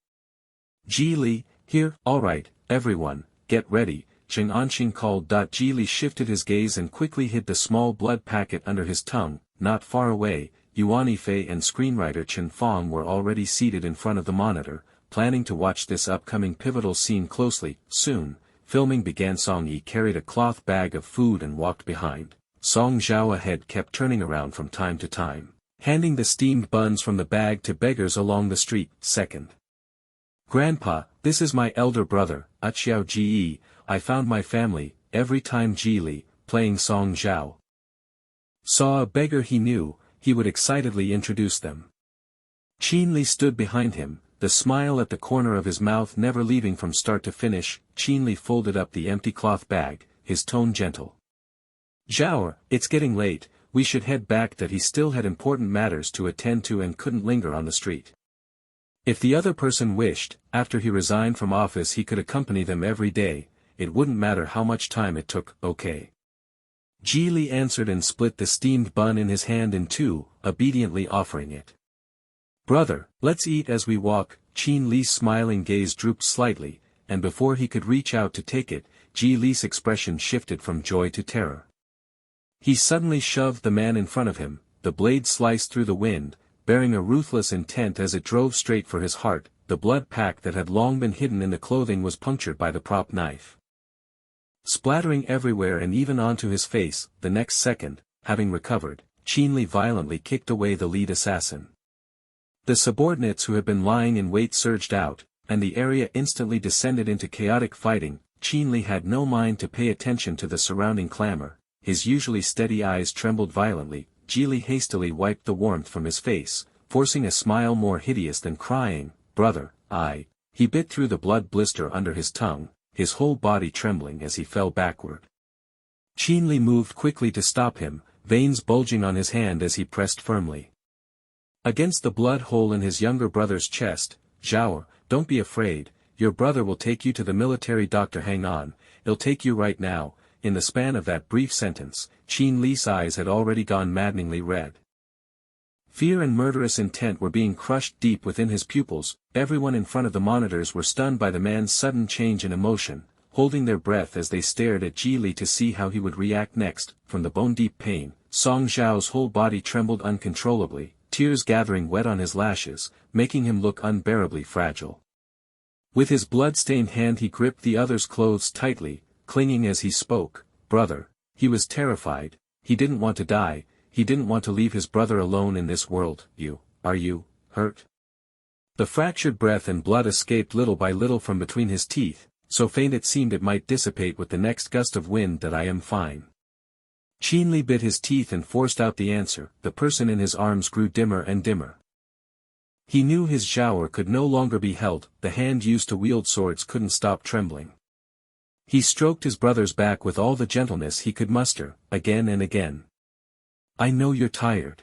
S1: Geely, here. Alright, everyone, get ready, Zheng Anqing called. Geely shifted his gaze and quickly hid the small blood packet under his tongue. Not far away, Yuanifei and screenwriter Chen Fang were already seated in front of the monitor, planning to watch this upcoming pivotal scene closely. Soon, filming began. Song Yi carried a cloth bag of food and walked behind. Song Zhao ahead kept turning around from time to time, handing the steamed buns from the bag to beggars along the street. Second. Grandpa, this is my elder brother, Xiao Ji. I found my family. Every time Geely, playing Song Zhao, saw a beggar he knew, he would excitedly introduce them. Qinli stood behind him, the smile at the corner of his mouth never leaving from start to finish. Qinli folded up the empty cloth bag, his tone gentle. Zhao, it's getting late, we should head back. That he still had important matters to attend to and couldn't linger on the street. If the other person wished, after he resigned from office he could accompany them every day, it wouldn't matter how much time it took. Okay. Geely answered and split the steamed bun in his hand in two, obediently offering it. Brother, let's eat as we walk. Qinli's smiling gaze drooped slightly, and before he could reach out to take it, Geely's expression shifted from joy to terror. He suddenly shoved the man in front of him. The blade sliced through the wind, bearing a ruthless intent as it drove straight for his heart. The blood pack that had long been hidden in the clothing was punctured by the prop knife, splattering everywhere and even onto his face. The next second, having recovered, Qinli violently kicked away the lead assassin. The subordinates who had been lying in wait surged out, and the area instantly descended into chaotic fighting. Qinli had no mind to pay attention to the surrounding clamor. His usually steady eyes trembled violently. Geely hastily wiped the warmth from his face, forcing a smile more hideous than crying. Brother, he bit through the blood blister under his tongue, his whole body trembling as he fell backward. Qinli moved quickly to stop him, veins bulging on his hand as he pressed firmly against the blood hole in his younger brother's chest. Zhao, don't be afraid, your brother will take you to the military doctor. Hang on, he'll take you right now." In the span of that brief sentence, Qin Li's eyes had already gone maddeningly red. Fear and murderous intent were being crushed deep within his pupils. Everyone in front of the monitors were stunned by the man's sudden change in emotion, holding their breath as they stared at Li to see how he would react next. From the bone-deep pain, Song Zhao's whole body trembled uncontrollably, tears gathering wet on his lashes, making him look unbearably fragile. With his blood-stained hand he gripped the other's clothes tightly, clinging as he spoke. "Brother." He was terrified. He didn't want to die. He didn't want to leave his brother alone in this world. Are you hurt?" The fractured breath and blood escaped little by little from between his teeth, so faint it seemed it might dissipate with the next gust of wind. "That I am fine." Qin Li bit his teeth and forced out the answer. The person in his arms grew dimmer and dimmer. He knew his Zhaoer could no longer be held. The hand used to wield swords couldn't stop trembling. He stroked his brother's back with all the gentleness he could muster, again and again. "I know you're tired.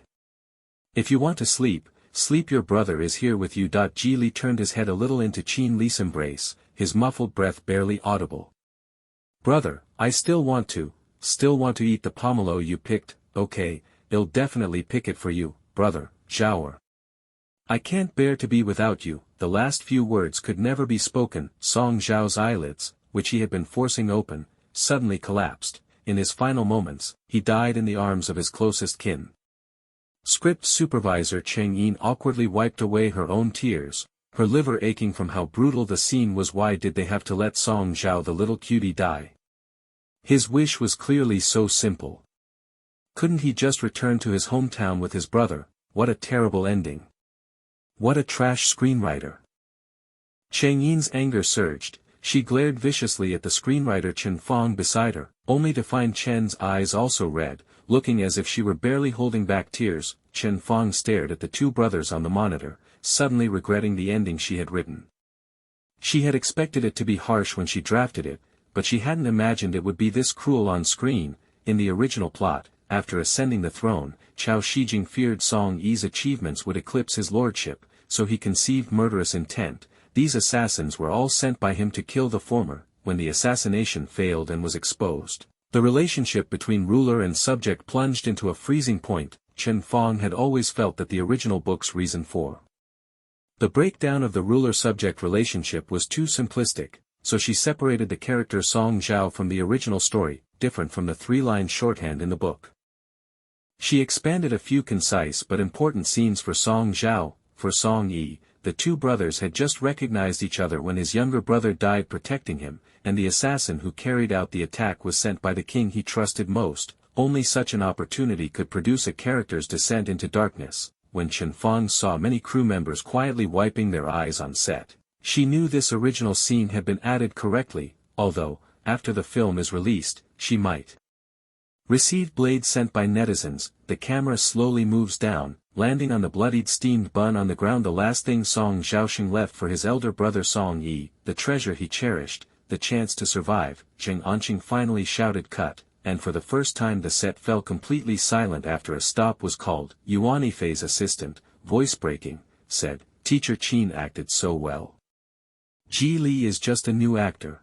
S1: If you want to sleep, sleep. Your brother is here with you." Li turned his head a little into Qin Li's embrace, his muffled breath barely audible. "Brother, I still want to eat the pomelo you picked." "Okay, I'll definitely pick it for you, brother, Zhaoer. I can't bear to be without you." The last few words could never be spoken. Song Zhao's eyelids, which he had been forcing open, suddenly collapsed. In his final moments, he died in the arms of his closest kin. Script supervisor Cheng Yin awkwardly wiped away her own tears, her liver aching from how brutal the scene was. Why did they have to let Song Zhao the little cutie die? His wish was clearly so simple. Couldn't he just return to his hometown with his brother? What a terrible ending. What a trash screenwriter. Cheng Yin's anger surged. She glared viciously at the screenwriter Chen Fong beside her, only to find Chen's eyes also red, looking as if she were barely holding back tears. Chen Fong stared at the two brothers on the monitor, suddenly regretting the ending she had written. She had expected it to be harsh when she drafted it, but she hadn't imagined it would be this cruel on screen. In the original plot, after ascending the throne, Chao Shijing feared Song Yi's achievements would eclipse his lordship, so he conceived murderous intent. These assassins were all sent by him to kill the former. When the assassination failed and was exposed, the relationship between ruler and subject plunged into a freezing point. Chen Fong had always felt that the original book's reason for the breakdown of the ruler-subject relationship was too simplistic, so she separated the character Song Zhao from the original story, different from the three-line shorthand in the book. She expanded a few concise but important scenes for Song Zhao. For Song Yi, the two brothers had just recognized each other when his younger brother died protecting him, and the assassin who carried out the attack was sent by the king he trusted most. Only such an opportunity could produce a character's descent into darkness. When Chen Fong saw many crew members quietly wiping their eyes on set, she knew this original scene had been added correctly, although, after the film is released, she might receive blades sent by netizens. The camera slowly moves down, landing on the bloodied steamed bun on the ground. The last thing Song Zhaoxing left for his elder brother Song Yi, the treasure he cherished, the chance to survive. Zheng Anqing finally shouted cut, and for the first time the set fell completely silent after a stop was called. Yuan Yifei's assistant, voice breaking, said, "Teacher Qin acted so well. Ji Li is just a new actor.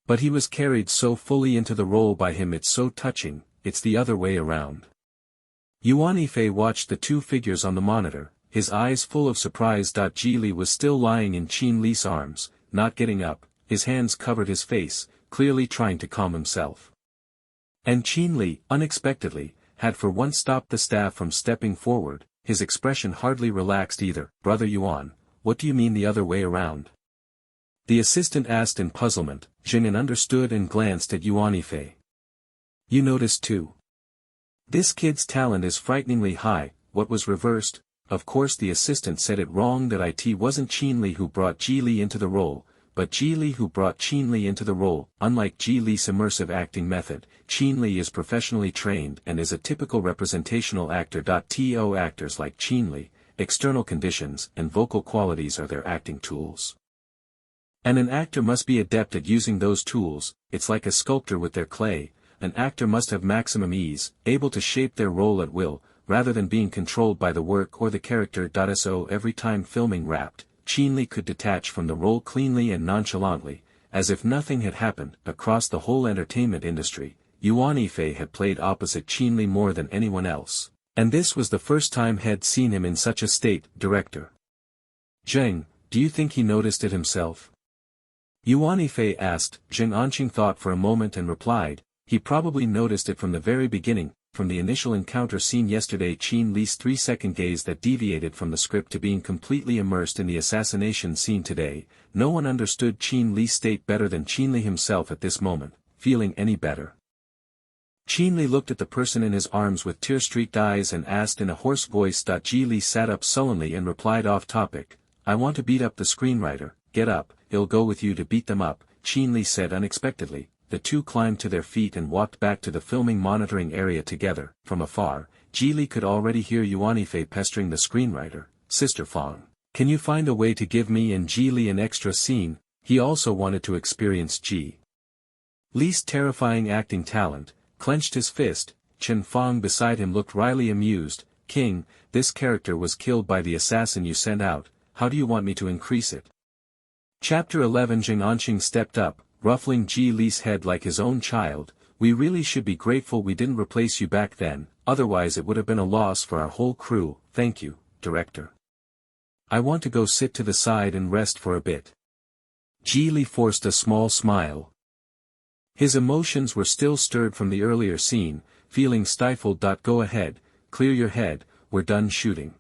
S1: But he was carried so fully into the role by him. It's so touching. It's the other way around." Yuan Yifei watched the two figures on the monitor, his eyes full of surprise. Ji Li was still lying in Qin Li's arms, not getting up, his hands covered his face, clearly trying to calm himself. And Qin Li, unexpectedly, had for once stopped the staff from stepping forward. His expression hardly relaxed either. "Brother Yuan, what do you mean the other way around?" the assistant asked in puzzlement. Jing'an understood and glanced at Yuan Yifei. "You noticed too? This kid's talent is frighteningly high. What was reversed?" Of course the assistant said it wrong. That it wasn't Qin Li who brought Ji Li into the role, but Ji Li who brought Qin Li into the role. Unlike Ji Li's immersive acting method, Qin Li is professionally trained and is a typical representational actor. To actors like Qin Li, external conditions and vocal qualities are their acting tools. And an actor must be adept at using those tools. It's like a sculptor with their clay. An actor must have maximum ease, able to shape their role at will, rather than being controlled by the work or the character. So every time filming wrapped, Li could detach from the role cleanly and nonchalantly, as if nothing had happened. Across the whole entertainment industry, Fei had played opposite Li more than anyone else, and this was the first time he'd seen him in such a state. Director Zheng, do you think he noticed it himself? Fei asked. Zheng Anqing thought for a moment and replied, he probably noticed it from the very beginning, from the initial encounter scene yesterday. Li's 3-second gaze that deviated from the script to being completely immersed in the assassination scene today. No one understood Li's state better than Li himself at this moment, feeling any better. Li looked at the person in his arms with tear-streaked eyes and asked in a hoarse voice. Li sat up sullenly and replied off topic, I want to beat up the screenwriter. Get up, he'll go with you to beat them up, Li said unexpectedly. The two climbed to their feet and walked back to the filming monitoring area together. From afar, Li could already hear Fei pestering the screenwriter, Sister Fang, can you find a way to give me and Li an extra scene? He also wanted to experience Li's terrifying acting talent, clenched his fist. Chen Fang beside him looked wryly amused. King, this character was killed by the assassin you sent out, how do you want me to increase it? Chapter 11. Zheng Anqing stepped up, ruffling Li's head like his own child. We really should be grateful we didn't replace you back then, otherwise it would have been a loss for our whole crew. Thank you, director. I want to go sit to the side and rest for a bit. Li forced a small smile. His emotions were still stirred from the earlier scene, feeling stifled. Go ahead, clear your head, we're done shooting.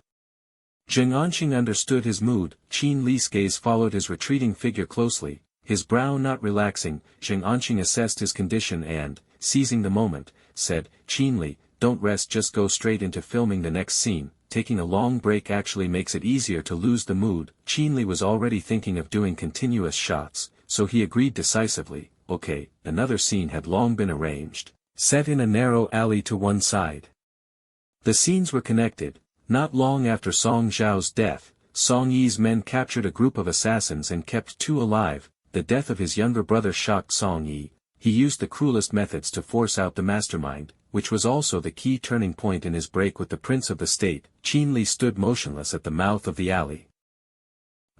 S1: Zheng Anqing understood his mood. Li's gaze followed his retreating figure closely, his brow not relaxing. Zheng Anqing assessed his condition and, seizing the moment, said, Li, don't rest, just go straight into filming the next scene. Taking a long break actually makes it easier to lose the mood. Li was already thinking of doing continuous shots, so he agreed decisively. Okay, another scene had long been arranged, set in a narrow alley to one side. The scenes were connected. Not long after Song Zhao's death, Song Yi's men captured a group of assassins and kept 2 alive. The death of his younger brother shocked Song Yi. He used the cruelest methods to force out the mastermind, which was also the key turning point in his break with the prince of the state. Li stood motionless at the mouth of the alley.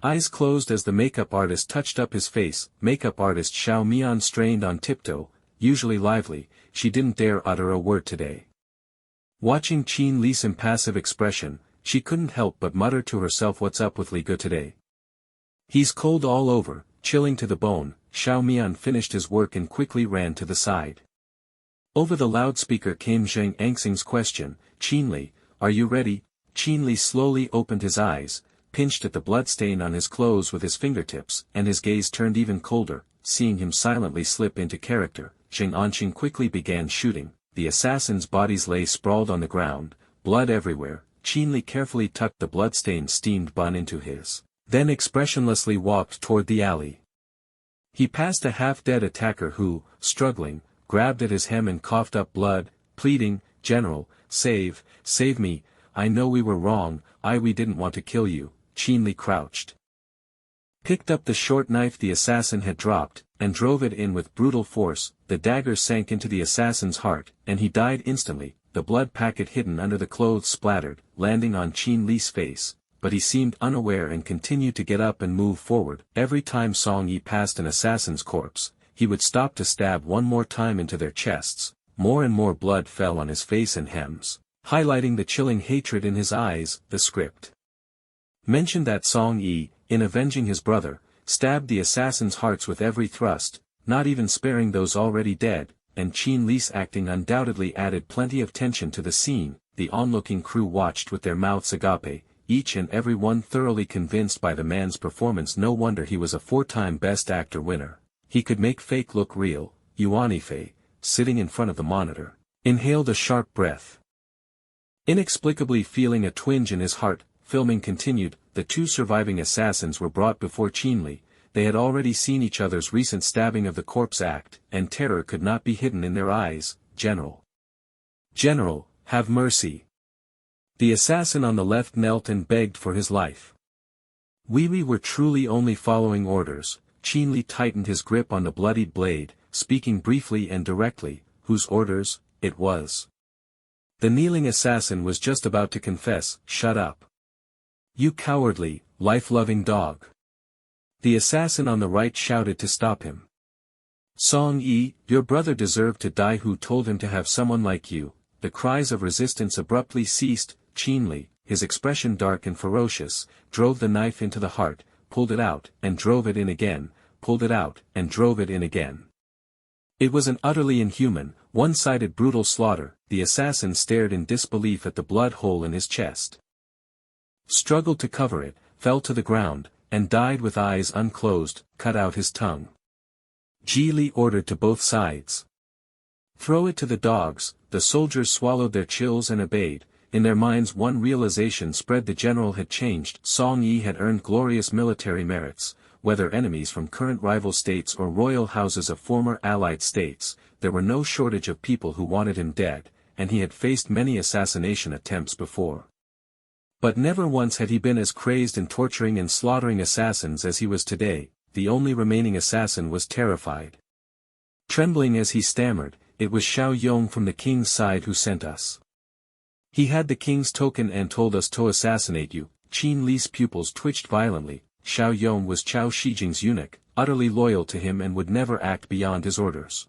S1: Eyes closed as the makeup artist touched up his face. Makeup artist Xiao Mian strained on tiptoe. Usually lively, she didn't dare utter a word today. Watching Li's impassive expression, she couldn't help but mutter to herself, what's up with Li Ge today? He's cold all over, chilling to the bone. Xiao Mian finished his work and quickly ran to the side. Over the loudspeaker came Zheng Anqing's question, Li, are you ready? Li slowly opened his eyes, pinched at the bloodstain on his clothes with his fingertips, and his gaze turned even colder. Seeing him silently slip into character, Zheng Anqing quickly began shooting. The assassins' bodies lay sprawled on the ground, blood everywhere. Li carefully tucked the blood-stained steamed bun into his, then expressionlessly walked toward the alley. He passed a half-dead attacker who, struggling, grabbed at his hem and coughed up blood, pleading, General, save me, I know we were wrong, we didn't want to kill you. Li crouched, picked up the short knife the assassin had dropped, and drove it in with brutal force. The dagger sank into the assassin's heart, and he died instantly. The blood packet hidden under the clothes splattered, landing on Li's face, but he seemed unaware and continued to get up and move forward. Every time Song Yi passed an assassin's corpse, he would stop to stab one more time into their chests. More and more blood fell on his face and hems, highlighting the chilling hatred in his eyes. The script mentioned that Song Yi, in avenging his brother, stabbed the assassins' hearts with every thrust, not even sparing those already dead, and Li's acting undoubtedly added plenty of tension to the scene. The onlooking crew watched with their mouths agape, each and every one thoroughly convinced by the man's performance. No wonder he was a 4-time Best Actor winner. He could make fake look real. Fei, sitting in front of the monitor, inhaled a sharp breath. Inexplicably feeling a twinge in his heart. Filming continued. The 2 surviving assassins were brought before Li. They had already seen each other's recent stabbing of the corpse act, and terror could not be hidden in their eyes. General, have mercy. The assassin on the left knelt and begged for his life. We were truly only following orders. Li tightened his grip on the bloodied blade, speaking briefly and directly. Whose orders? It was. The kneeling assassin was just about to confess. Shut up. You cowardly, life-loving dog. The assassin on the right shouted to stop him. Song-yi, your brother deserved to die. Who told him to have someone like you? The cries of resistance abruptly ceased. Chin-li, his expression dark and ferocious, drove the knife into the heart, pulled it out, and drove it in again, pulled it out, and drove it in again. It was an utterly inhuman, one-sided brutal slaughter. The assassin stared in disbelief at the blood hole in his chest. Struggled to cover it, fell to the ground, and died with eyes unclosed, cut out his tongue. Ji-li ordered to both sides. Throw it to the dogs. The soldiers swallowed their chills and obeyed. In their minds one realization spread: the general had changed. Song-yi had earned glorious military merits, whether enemies from current rival states or royal houses of former allied states. There were no shortage of people who wanted him dead, and he had faced many assassination attempts before. But never once had he been as crazed in torturing and slaughtering assassins as he was today. The only remaining assassin was terrified. Trembling as he stammered, "It was Xiao Yong from the king's side who sent us. He had the king's token and told us to assassinate you." Qin Li's pupils twitched violently. Xiao Yong was Chao Shijing's eunuch, utterly loyal to him and would never act beyond his orders.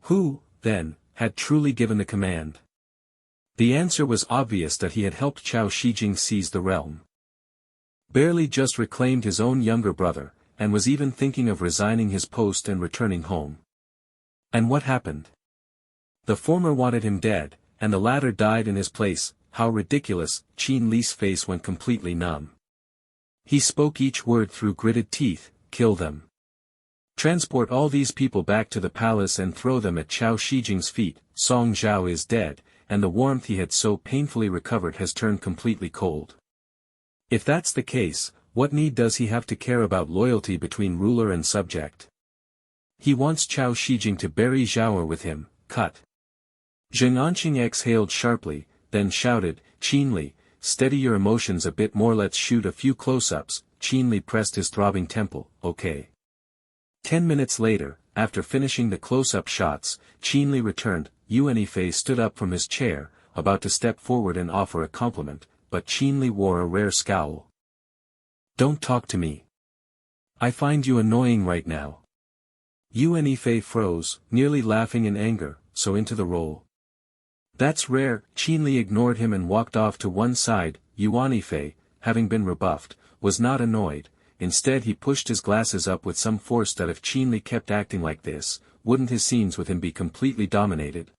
S1: Who, then, had truly given the command? The answer was obvious: that he had helped Chao Shijing seize the realm. Barely just reclaimed his own younger brother, and was even thinking of resigning his post and returning home. And what happened? The former wanted him dead, and the latter died in his place. How ridiculous! Qin Li's face went completely numb. He spoke each word through gritted teeth: "Kill them. Transport all these people back to the palace and throw them at Chao Shijing's feet. Song Zhao is dead, and the warmth he had so painfully recovered has turned completely cold. If that's the case, what need does he have to care about loyalty between ruler and subject? He wants Chao Shijing to bury Zhao with him." Cut. Zheng Anqing exhaled sharply, then shouted, "Qin Li, steady your emotions a bit more. Let's shoot a few close-ups." Qin Li pressed his throbbing temple. "Okay." 10 minutes later, after finishing the close-up shots, Qin Li returned. Yuan Fei stood up from his chair, about to step forward and offer a compliment, but Qin Li wore a rare scowl. "Don't talk to me. I find you annoying right now." Yuan Fei froze, nearly laughing in anger. "So into the role." "That's rare." Qin Li ignored him and walked off to one side. Yuan Fei, having been rebuffed, was not annoyed. Instead he pushed his glasses up with some force that if Qin Li kept acting like this, wouldn't his scenes with him be completely dominated?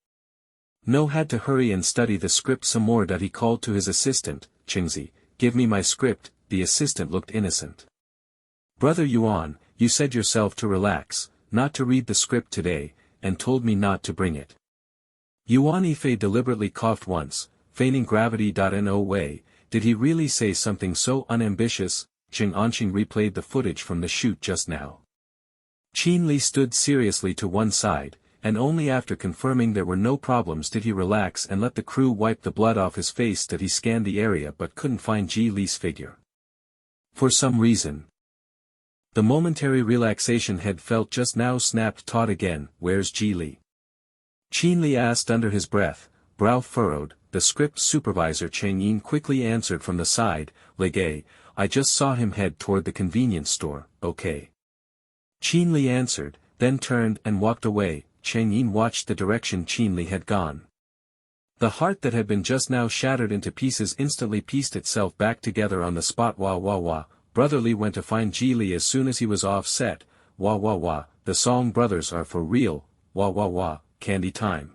S1: No, had to hurry and study the script some more. That he called to his assistant, "Qingzi, give me my script." The assistant looked innocent. "Brother Yuan, you said yourself to relax, not to read the script today, and told me not to bring it." Yuan Fei deliberately coughed once, feigning gravity. No way, did he really say something so unambitious? Zheng Anqing replayed the footage from the shoot just now. Qin Li stood seriously to one side, and only after confirming there were no problems did he relax and let the crew wipe the blood off his face. That he scanned the area but couldn't find Ji Li's figure. For some reason, the momentary relaxation had felt just now snapped taut again. "Where's Ji Li?" Qin Li asked under his breath, brow furrowed. The script supervisor Cheng Yin quickly answered from the side, "Legay, I just saw him head toward the convenience store." "Okay." Qin Li answered, then turned and walked away. Cheng Yin watched the direction Qin Li had gone. The heart that had been just now shattered into pieces instantly pieced itself back together on the spot. Wah wah wah. Brother Li went to find Ji Li as soon as he was off set. Wah wah wah, the Song brothers are for real. Wah wah wah, candy time.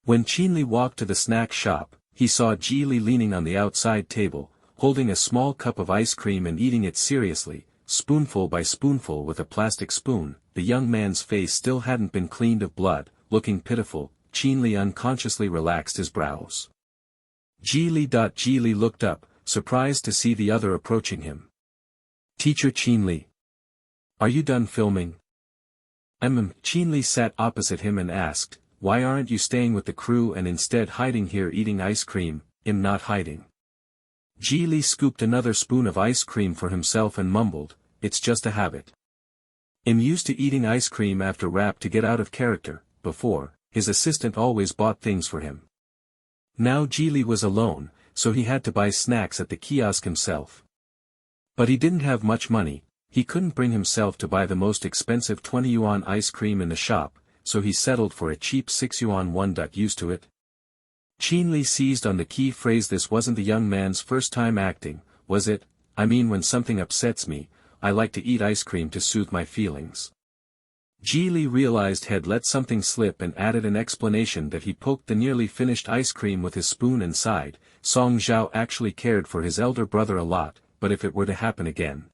S1: When Qin Li walked to the snack shop, he saw Ji Li leaning on the outside table, holding a small cup of ice cream and eating it seriously, spoonful by spoonful with a plastic spoon. The young man's face still hadn't been cleaned of blood, looking pitiful. Qin Li unconsciously relaxed his brows. Ji Li looked up, surprised to see the other approaching him. "Teacher Qin Li, are you done filming?" Qin Li sat opposite him and asked, "Why aren't you staying with the crew and instead hiding here eating ice cream?" "Not hiding." Ji Li scooped another spoon of ice cream for himself and mumbled, "It's just a habit. I'm used to eating ice cream after rap to get out of character." Before, his assistant always bought things for him. Now Ji Li was alone, so he had to buy snacks at the kiosk himself. But he didn't have much money, he couldn't bring himself to buy the most expensive 20 yuan ice cream in the shop, so he settled for a cheap 6 yuan one. Used to it? Qinli seized on the key phrase. This wasn't the young man's first time acting, was it? I mean, when something upsets me, I like to eat ice cream to soothe my feelings. Jili realized had let something slip and added an explanation that he poked the nearly finished ice cream with his spoon and sighed. Song Zhao actually cared for his elder brother a lot, but if it were to happen again,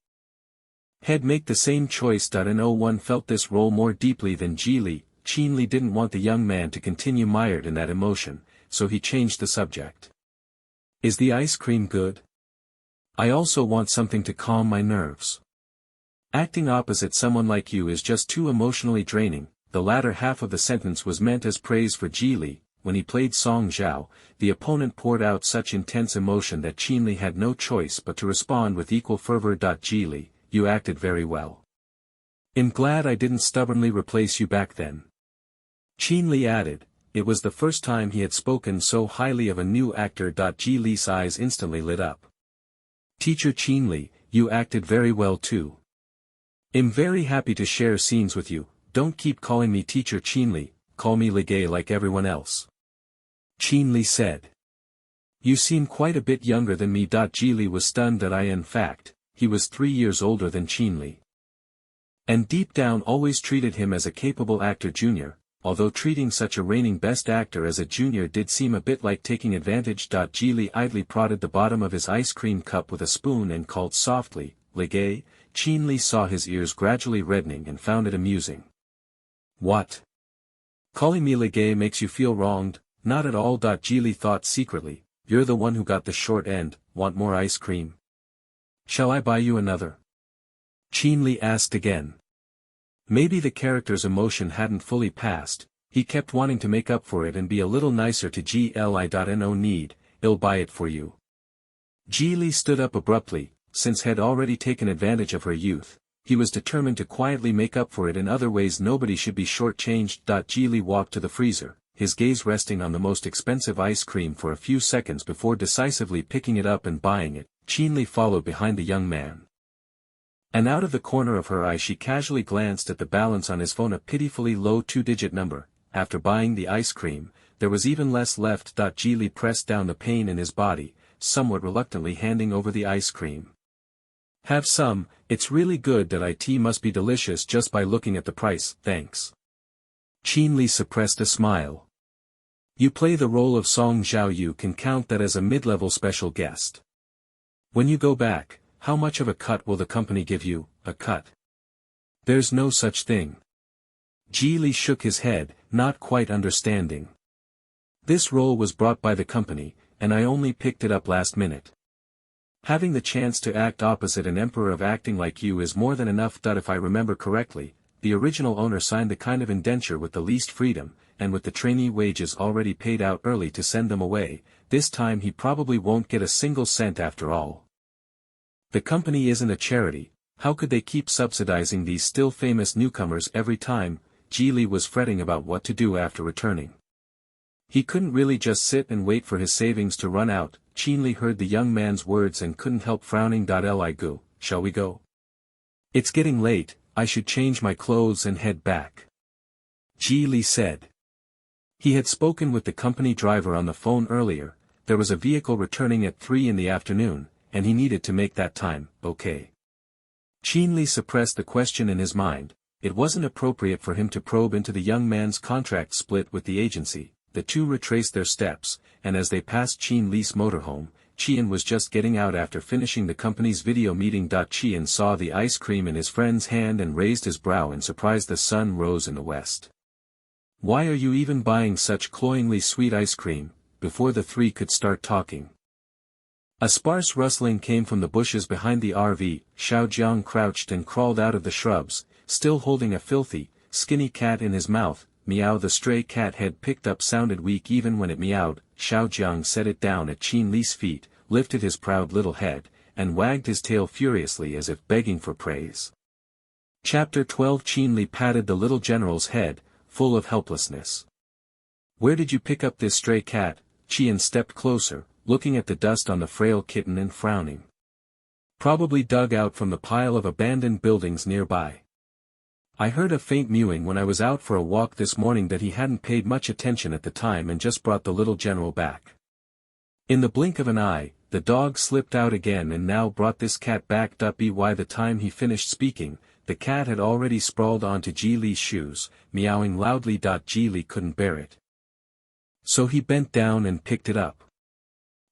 S1: he'd make the same choice. No one felt this role more deeply than Jili. Qinli didn't want the young man to continue mired in that emotion, so he changed the subject. Is the ice cream good? I also want something to calm my nerves. Acting opposite someone like you is just too emotionally draining. The latter half of the sentence was meant as praise for Jili. When he played Song Zhao, the opponent poured out such intense emotion that Qinli had no choice but to respond with equal fervor. Jili, you acted very well. I'm glad I didn't stubbornly replace you back then. Qinli added. It was the first time he had spoken so highly of a new actor. Jili's eyes instantly lit up. Teacher Qinli, you acted very well too. I'm very happy to share scenes with you. Don't keep calling me Teacher Qinli, call me Ligay like everyone else. Qinli said. You seem quite a bit younger than me. Jili was stunned. In fact, he was 3 years older than Qinli. And deep down always treated him as a capable actor junior, although treating such a reigning best actor as a junior did seem a bit like taking advantage. Jili idly prodded the bottom of his ice cream cup with a spoon and called softly, Ligay. Qinli saw his ears gradually reddening and found it amusing. What? Calling me Ligay makes you feel wronged? Not at all. Jili thought secretly, you're the one who got the short end. Want more ice cream? Shall I buy you another? Qinli asked again. Maybe the character's emotion hadn't fully passed, he kept wanting to make up for it and be a little nicer to Gli. No need, I'll buy it for you. Jili stood up abruptly, since had already taken advantage of her youth. He was determined to quietly make up for it in other ways. Nobody should be shortchanged. Jili walked to the freezer, his gaze resting on the most expensive ice cream for a few seconds before decisively picking it up and buying it. Qinli followed behind the young man. And out of the corner of her eye she casually glanced at the balance on his phone, a pitifully low 2-digit number. After buying the ice cream, there was even less left. Jili pressed down the pain in his body, somewhat reluctantly handing over the ice cream. Have some, it's really good. It must be delicious just by looking at the price, thanks. Qinli suppressed a smile. You play the role of Song Zhao, you can count that as a mid-level special guest. When you go back, how much of a cut will the company give you? A cut? There's no such thing. Jili shook his head, not quite understanding. This role was brought by the company, and I only picked it up last minute. Having the chance to act opposite an emperor of acting like you is more than enough. If I remember correctly, the original owner signed the kind of indenture with the least freedom, and with the trainee wages already paid out early to send them away. This time he probably won't get a single cent after all. The company isn't a charity, how could they keep subsidizing these still famous newcomers every time? Jili was fretting about what to do after returning. He couldn't really just sit and wait for his savings to run out. Qinli heard the young man's words and couldn't help frowning. Go, shall we go? It's getting late, I should change my clothes and head back. Jili said. He had spoken with the company driver on the phone earlier. There was a vehicle returning at 3 in the afternoon, and he needed to make that time. Okay. Qinli suppressed the question in his mind. It wasn't appropriate for him to probe into the young man's contract split with the agency. The two retraced their steps, and as they passed Qinli's motorhome, Qian was just getting out after finishing the company's video meeting. Qian saw the ice cream in his friend's hand and raised his brow in surprise. The sun rose in the west. Why are you even buying such cloyingly sweet ice cream? Before the three could start talking, a sparse rustling came from the bushes behind the RV. Xiaojiang crouched and crawled out of the shrubs, still holding a filthy, skinny cat in his mouth. Meow. The stray cat had picked up sounded weak even when it meowed. Xiaojiang set it down at Qinli's feet, lifted his proud little head, and wagged his tail furiously as if begging for praise. Chapter 12. Qinli patted the little general's head, full of helplessness. Where did you pick up this stray cat? Qian stepped closer, looking at the dust on the frail kitten and frowning. Probably dug out from the pile of abandoned buildings nearby. I heard a faint mewing when I was out for a walk this morning that he hadn't paid much attention at the time and just brought the little general back. In the blink of an eye, the dog slipped out again and now brought this cat back. By the time he finished speaking, the cat had already sprawled onto Ji Li's shoes, meowing loudly. Ji Li couldn't bear it. So he bent down and picked it up.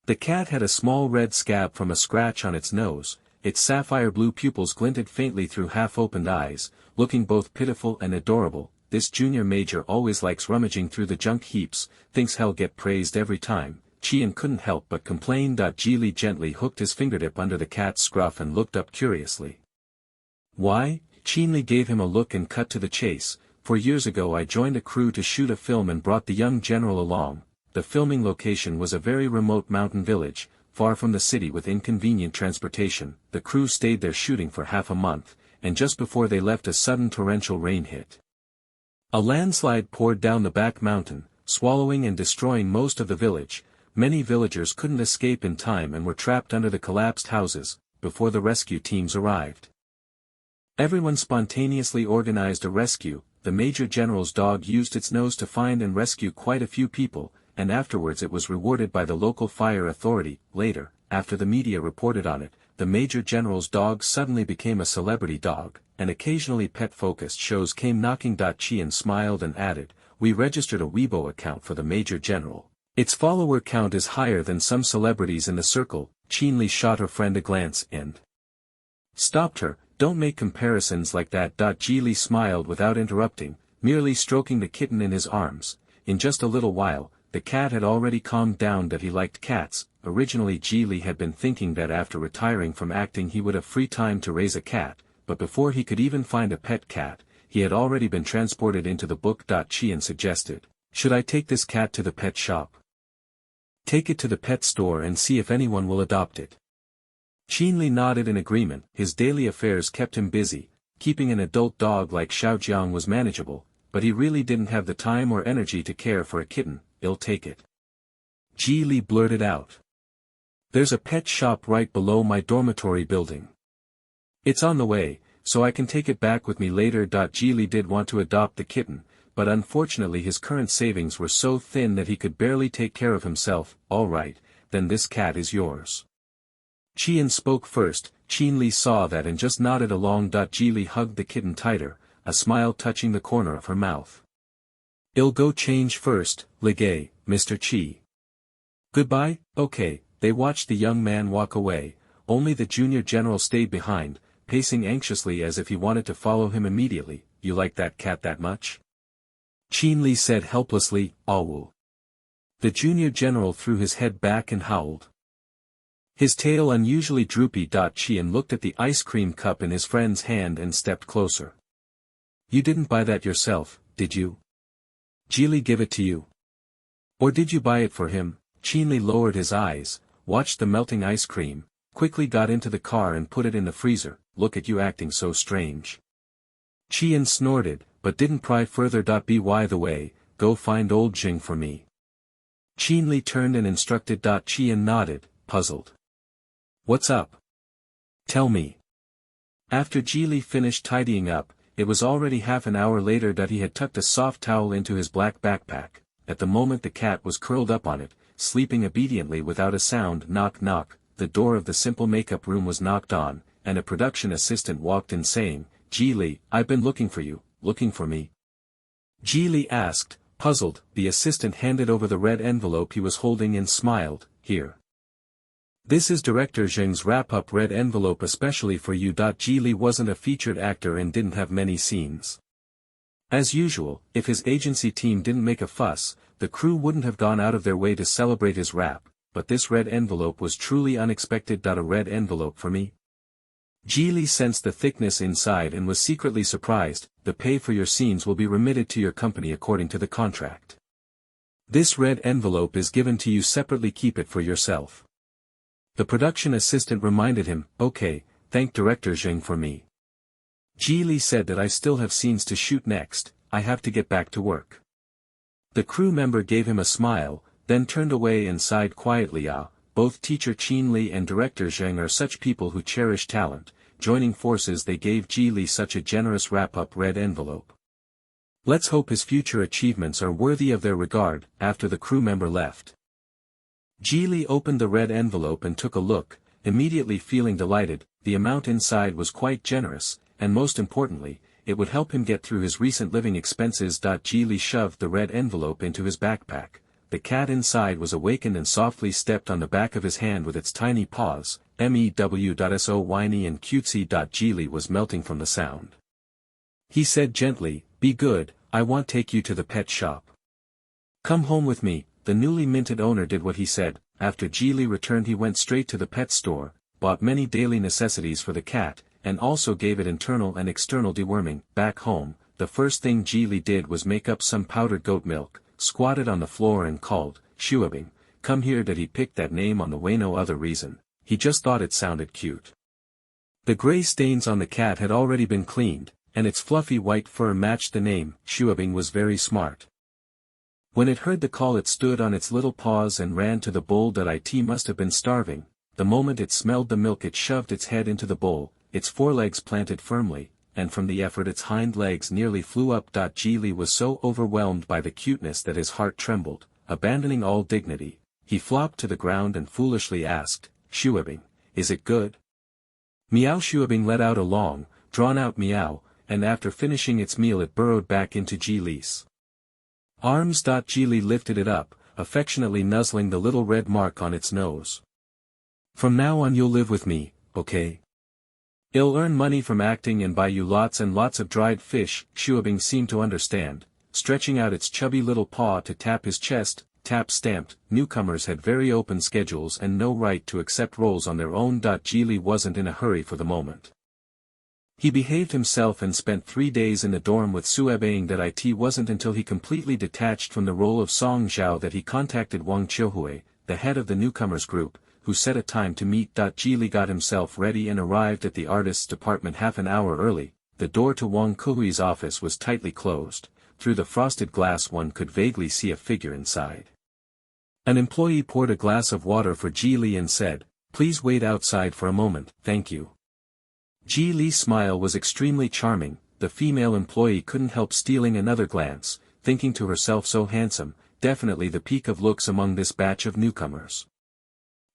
S1: The cat had a small red scab from a scratch on its nose, its sapphire blue pupils glinted faintly through half-opened eyes, looking both pitiful and adorable. This junior major always likes rummaging through the junk heaps, thinks he'll get praised every time. Qian couldn't help but complain. Ji Li gently hooked his fingertip under the cat's scruff and looked up curiously. Why? Qian Li gave him a look and cut to the chase. 4 years ago I joined a crew to shoot a film and brought the young general along. The filming location was a very remote mountain village, far from the city with inconvenient transportation. The crew stayed there shooting for half a month, and just before they left a sudden torrential rain hit. A landslide poured down the back mountain, swallowing and destroying most of the village. Many villagers couldn't escape in time and were trapped under the collapsed houses, before the rescue teams arrived. Everyone spontaneously organized a rescue. The Major General's dog used its nose to find and rescue quite a few people, and afterwards it was rewarded by the local fire authority. Later, after the media reported on it, the Major General's dog suddenly became a celebrity dog, and occasionally pet-focused shows came knocking. Qian smiled and added, "We registered a Weibo account for the Major General. Its follower count is higher than some celebrities in the circle." Qian Li shot her friend a glance and stopped her. "Don't make comparisons like that." Ji Li smiled without interrupting, merely stroking the kitten in his arms. In just a little while, the cat had already calmed down. He liked cats. Originally Ji Li had been thinking that after retiring from acting he would have free time to raise a cat, but before he could even find a pet cat, he had already been transported into the book. Qian suggested, "Should I take this cat to the pet shop? Take it to the pet store and see if anyone will adopt it." Qian Li nodded in agreement. His daily affairs kept him busy. Keeping an adult dog like Xiaojiang was manageable, but he really didn't have the time or energy to care for a kitten. "I'll take it," Ji Li blurted out. "There's a pet shop right below my dormitory building. It's on the way, so I can take it back with me later." Ji Li did want to adopt the kitten, but unfortunately his current savings were so thin that he could barely take care of himself. "All right, then this cat is yours." Qian spoke first. Qian Li saw that and just nodded along. Ji Li hugged the kitten tighter, a smile touching the corner of her mouth. "I'll go change first, Ligay, Mr. Qi. Goodbye." "Okay." They watched the young man walk away. Only the junior general stayed behind, pacing anxiously as if he wanted to follow him immediately. "You like that cat that much?" Qian Li said helplessly, "Awu." The junior general threw his head back and howled. His tail unusually droopy. Qian looked at the ice cream cup in his friend's hand and stepped closer. "You didn't buy that yourself, did you? Ji Li give it to you? Or did you buy it for him?" Qian Li lowered his eyes, watched the melting ice cream, quickly got into the car and put it in the freezer. "Look at you acting so strange." Qian snorted, but didn't pry further. "By the way, go find old Jing for me." Qian Li turned and instructed. Qian nodded, puzzled. "What's up? Tell me." After Ji Li finished tidying up, it was already half an hour later. He had tucked a soft towel into his black backpack. At the moment the cat was curled up on it, sleeping obediently without a sound. Knock knock. The door of the simple makeup room was knocked on, and a production assistant walked in saying, "Ji Li, I've been looking for you." "Looking for me?" Ji Li asked, puzzled. The assistant handed over the red envelope he was holding and smiled. "Here. This is Director Zheng's wrap-up red envelope especially for you." Ji Li wasn't a featured actor and didn't have many scenes. As usual, if his agency team didn't make a fuss, the crew wouldn't have gone out of their way to celebrate his rap, but this red envelope was truly unexpected. "A red envelope for me?" Ji Li sensed the thickness inside and was secretly surprised. "The pay for your scenes will be remitted to your company according to the contract. This red envelope is given to you separately, keep it for yourself." The production assistant reminded him, "Okay, thank Director Zheng for me." Ji Li said that I still have scenes to shoot next, I have to get back to work. The crew member gave him a smile, then turned away and sighed quietly. both teacher Qin Li and director Zheng are such people who cherish talent. Joining forces they gave Ji Li such a generous wrap-up red envelope. Let's hope his future achievements are worthy of their regard. After the crew member left, Ji Li opened the red envelope and took a look, immediately feeling delighted. The amount inside was quite generous, and most importantly, it would help him get through his recent living expenses. Ji Li shoved the red envelope into his backpack. The cat inside was awakened and softly stepped on the back of his hand with its tiny paws. So whiny and cutesy. Ji Li was melting from the sound. He said gently, "Be good, I want take you to the pet shop. Come home with me." The newly minted owner did what he said. After Ji Li returned he went straight to the pet store, bought many daily necessities for the cat, and also gave it internal and external deworming. Back home, the first thing Ji Li did was make up some powdered goat milk, squatted on the floor and called, "Shuabing, come here." Did he pick that name on the way? No other reason. He just thought it sounded cute. The gray stains on the cat had already been cleaned, and its fluffy white fur matched the name. Shuabing was very smart. When it heard the call it stood on its little paws and ran to the bowl. It must have been starving. The moment it smelled the milk it shoved its head into the bowl, its forelegs planted firmly, and from the effort its hind legs nearly flew up. Ji Li was so overwhelmed by the cuteness that his heart trembled. Abandoning all dignity, he flopped to the ground and foolishly asked, "Shuabing, is it good?" Meow. Shuabing let out a long, drawn-out meow, and after finishing its meal it burrowed back into Ji Li's arms. Ji Li lifted it up, affectionately nuzzling the little red mark on its nose. "From now on you'll live with me, okay? I'll earn money from acting and buy you lots and lots of dried fish." Shuabing seemed to understand, stretching out its chubby little paw to tap his chest. Tap stamped. Newcomers had very open schedules and no right to accept roles on their own. Ji Li wasn't in a hurry for the moment. He behaved himself and spent 3 days in the dorm with Suebeing. It wasn't until he completely detached from the role of Song Zhao that he contacted Wang Qiuhui, the head of the newcomers group, who set a time to meet. Ji Li got himself ready and arrived at the artist's department half an hour early. The door to Wang Qiuhui's office was tightly closed. Through the frosted glass one could vaguely see a figure inside. An employee poured a glass of water for Ji Li and said, "Please wait outside for a moment, thank you." Ji Li's smile was extremely charming. The female employee couldn't help stealing another glance, thinking to herself, so handsome, definitely the peak of looks among this batch of newcomers.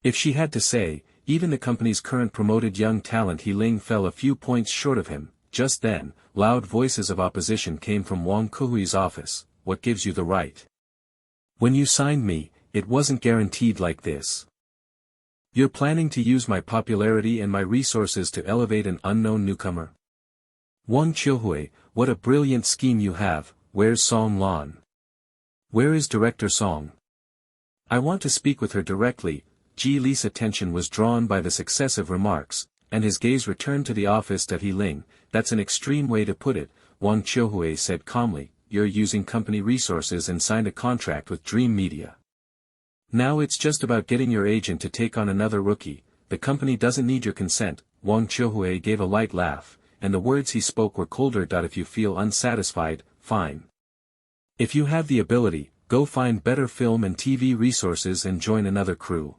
S1: If she had to say, even the company's current promoted young talent He Ling fell a few points short of him. Just then, loud voices of opposition came from Wang Qiuhui's office. "What gives you the right? When you signed me, it wasn't guaranteed like this. You're planning to use my popularity and my resources to elevate an unknown newcomer? Wang Qiuhui, what a brilliant scheme you have. Where's Song Lan? Where is Director Song? I want to speak with her directly." Ji Li's attention was drawn by the successive remarks, and his gaze returned to the office. He Ling, that's an extreme way to put it, Wang Qiuhui said calmly. "You're using company resources and signed a contract with Dream Media. Now it's just about getting your agent to take on another rookie. The company doesn't need your consent." Wang Qiuhui gave a light laugh, and the words he spoke were colder. "If you feel unsatisfied, fine. If you have the ability, go find better film and TV resources and join another crew.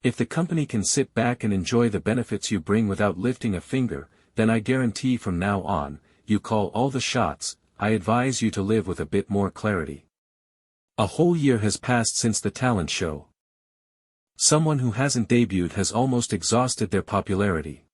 S1: If the company can sit back and enjoy the benefits you bring without lifting a finger, then I guarantee from now on, you call all the shots. I advise you to live with a bit more clarity. A whole year has passed since the talent show. Someone who hasn't debuted has almost exhausted their popularity.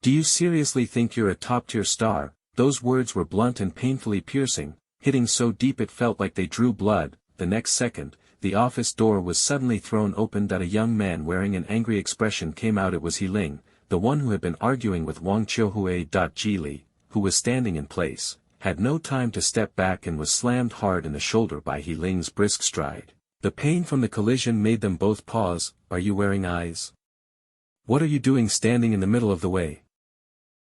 S1: Do you seriously think you're a top-tier star?" Those words were blunt and painfully piercing, hitting so deep it felt like they drew blood. The next second, the office door was suddenly thrown open. A young man wearing an angry expression came out. It was He Ling, the one who had been arguing with Wang Qiuhui. Ji Li, who was standing in place, had no time to step back and was slammed hard in the shoulder by He Ling's brisk stride. The pain from the collision made them both pause. "Are you wearing eyes? What are you doing standing in the middle of the way?"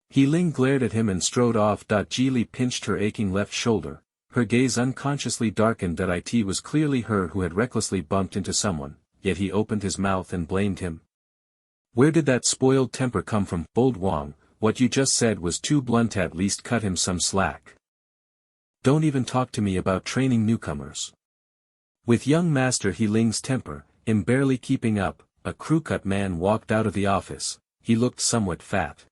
S1: He Ling glared at him and strode off. Ji Li pinched her aching left shoulder. Her gaze unconsciously darkened. It was clearly her who had recklessly bumped into someone, yet he opened his mouth and blamed him. Where did that spoiled temper come from? Bold Wang, what you just said was too blunt. At least cut him some slack. Don't even talk to me about training newcomers. With young Master He Ling's temper, him barely keeping up, a crew-cut man walked out of the office. He looked somewhat fat.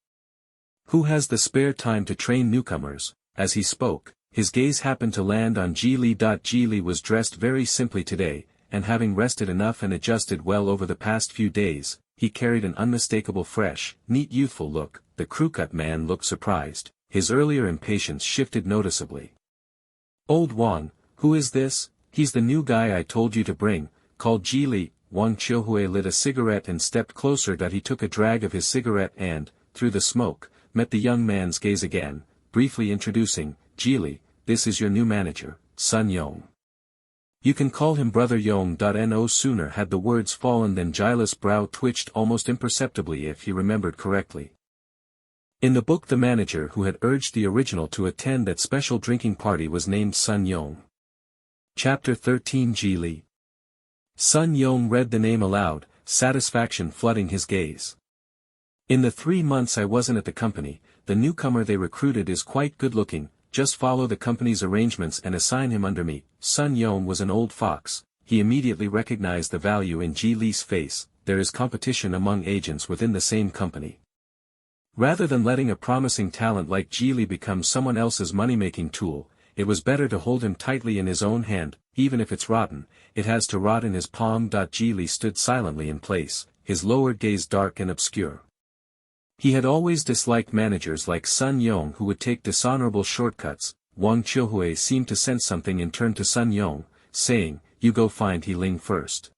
S1: Who has the spare time to train newcomers? As he spoke, his gaze happened to land on Ji-Li. Ji-Li was dressed very simply today, and having rested enough and adjusted well over the past few days, he carried an unmistakable fresh, neat youthful look. The crew-cut man looked surprised. His earlier impatience shifted noticeably. Old Wang, who is this? He's the new guy I told you to bring, called Ji-Li. Wang Qiuhui lit a cigarette and stepped closer. He took a drag of his cigarette and, through the smoke, met the young man's gaze again, briefly introducing, Ji-Li, this is your new manager, Sun Yong. You can call him Brother Yong. No sooner had the words fallen than Ji-Li's brow twitched almost imperceptibly if he remembered correctly. In the book the manager who had urged the original to attend that special drinking party was named Sun Yong. Chapter 13 Ji-Li. Sun Yong read the name aloud, satisfaction flooding his gaze. In the 3 months I wasn't at the company, the newcomer they recruited is quite good-looking, just follow the company's arrangements and assign him under me. Sun Yong was an old fox. He immediately recognized the value in Ji-Li's face. There is competition among agents within the same company. Rather than letting a promising talent like Ji-Li become someone else's money-making tool, it was better to hold him tightly in his own hand. Even if it's rotten, it has to rot in his palm. Ji-Li stood silently in place, his lowered gaze dark and obscure. He had always disliked managers like Sun Yong who would take dishonorable shortcuts. Wang Qiuhui seemed to sense something and turned to Sun Yong, saying, you go find He Ling first.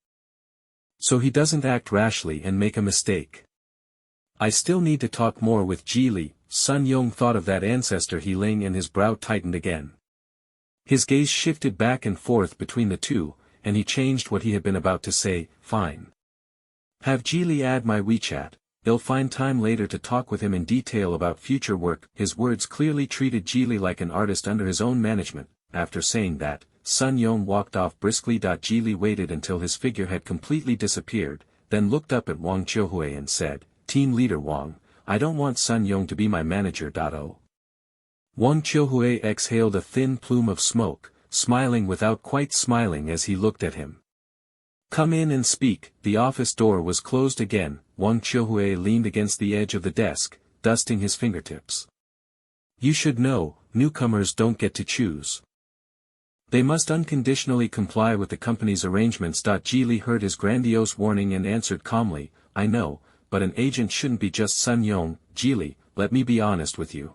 S1: So he doesn't act rashly and make a mistake. I still need to talk more with Ji-Li. Sun Yong thought of that ancestor He Ling and his brow tightened again. His gaze shifted back and forth between the two, and he changed what he had been about to say. Fine. Have Ji-Li add my WeChat. They'll find time later to talk with him in detail about future work. His words clearly treated Ji-Li like an artist under his own management. After saying that, Sun Yong walked off briskly. Ji-Li waited until his figure had completely disappeared, then looked up at Wang Qiuhui and said, Team Leader Wang, I don't want Sun Yong to be my manager. Wang Qiuhui exhaled a thin plume of smoke, smiling without quite smiling as he looked at him. Come in and speak. The office door was closed again. Wang Qiuhui leaned against the edge of the desk, dusting his fingertips. You should know, newcomers don't get to choose. They must unconditionally comply with the company's arrangements. Ji-Li heard his grandiose warning and answered calmly, I know, but an agent shouldn't be just Sun Yong. Ji-Li, let me be honest with you.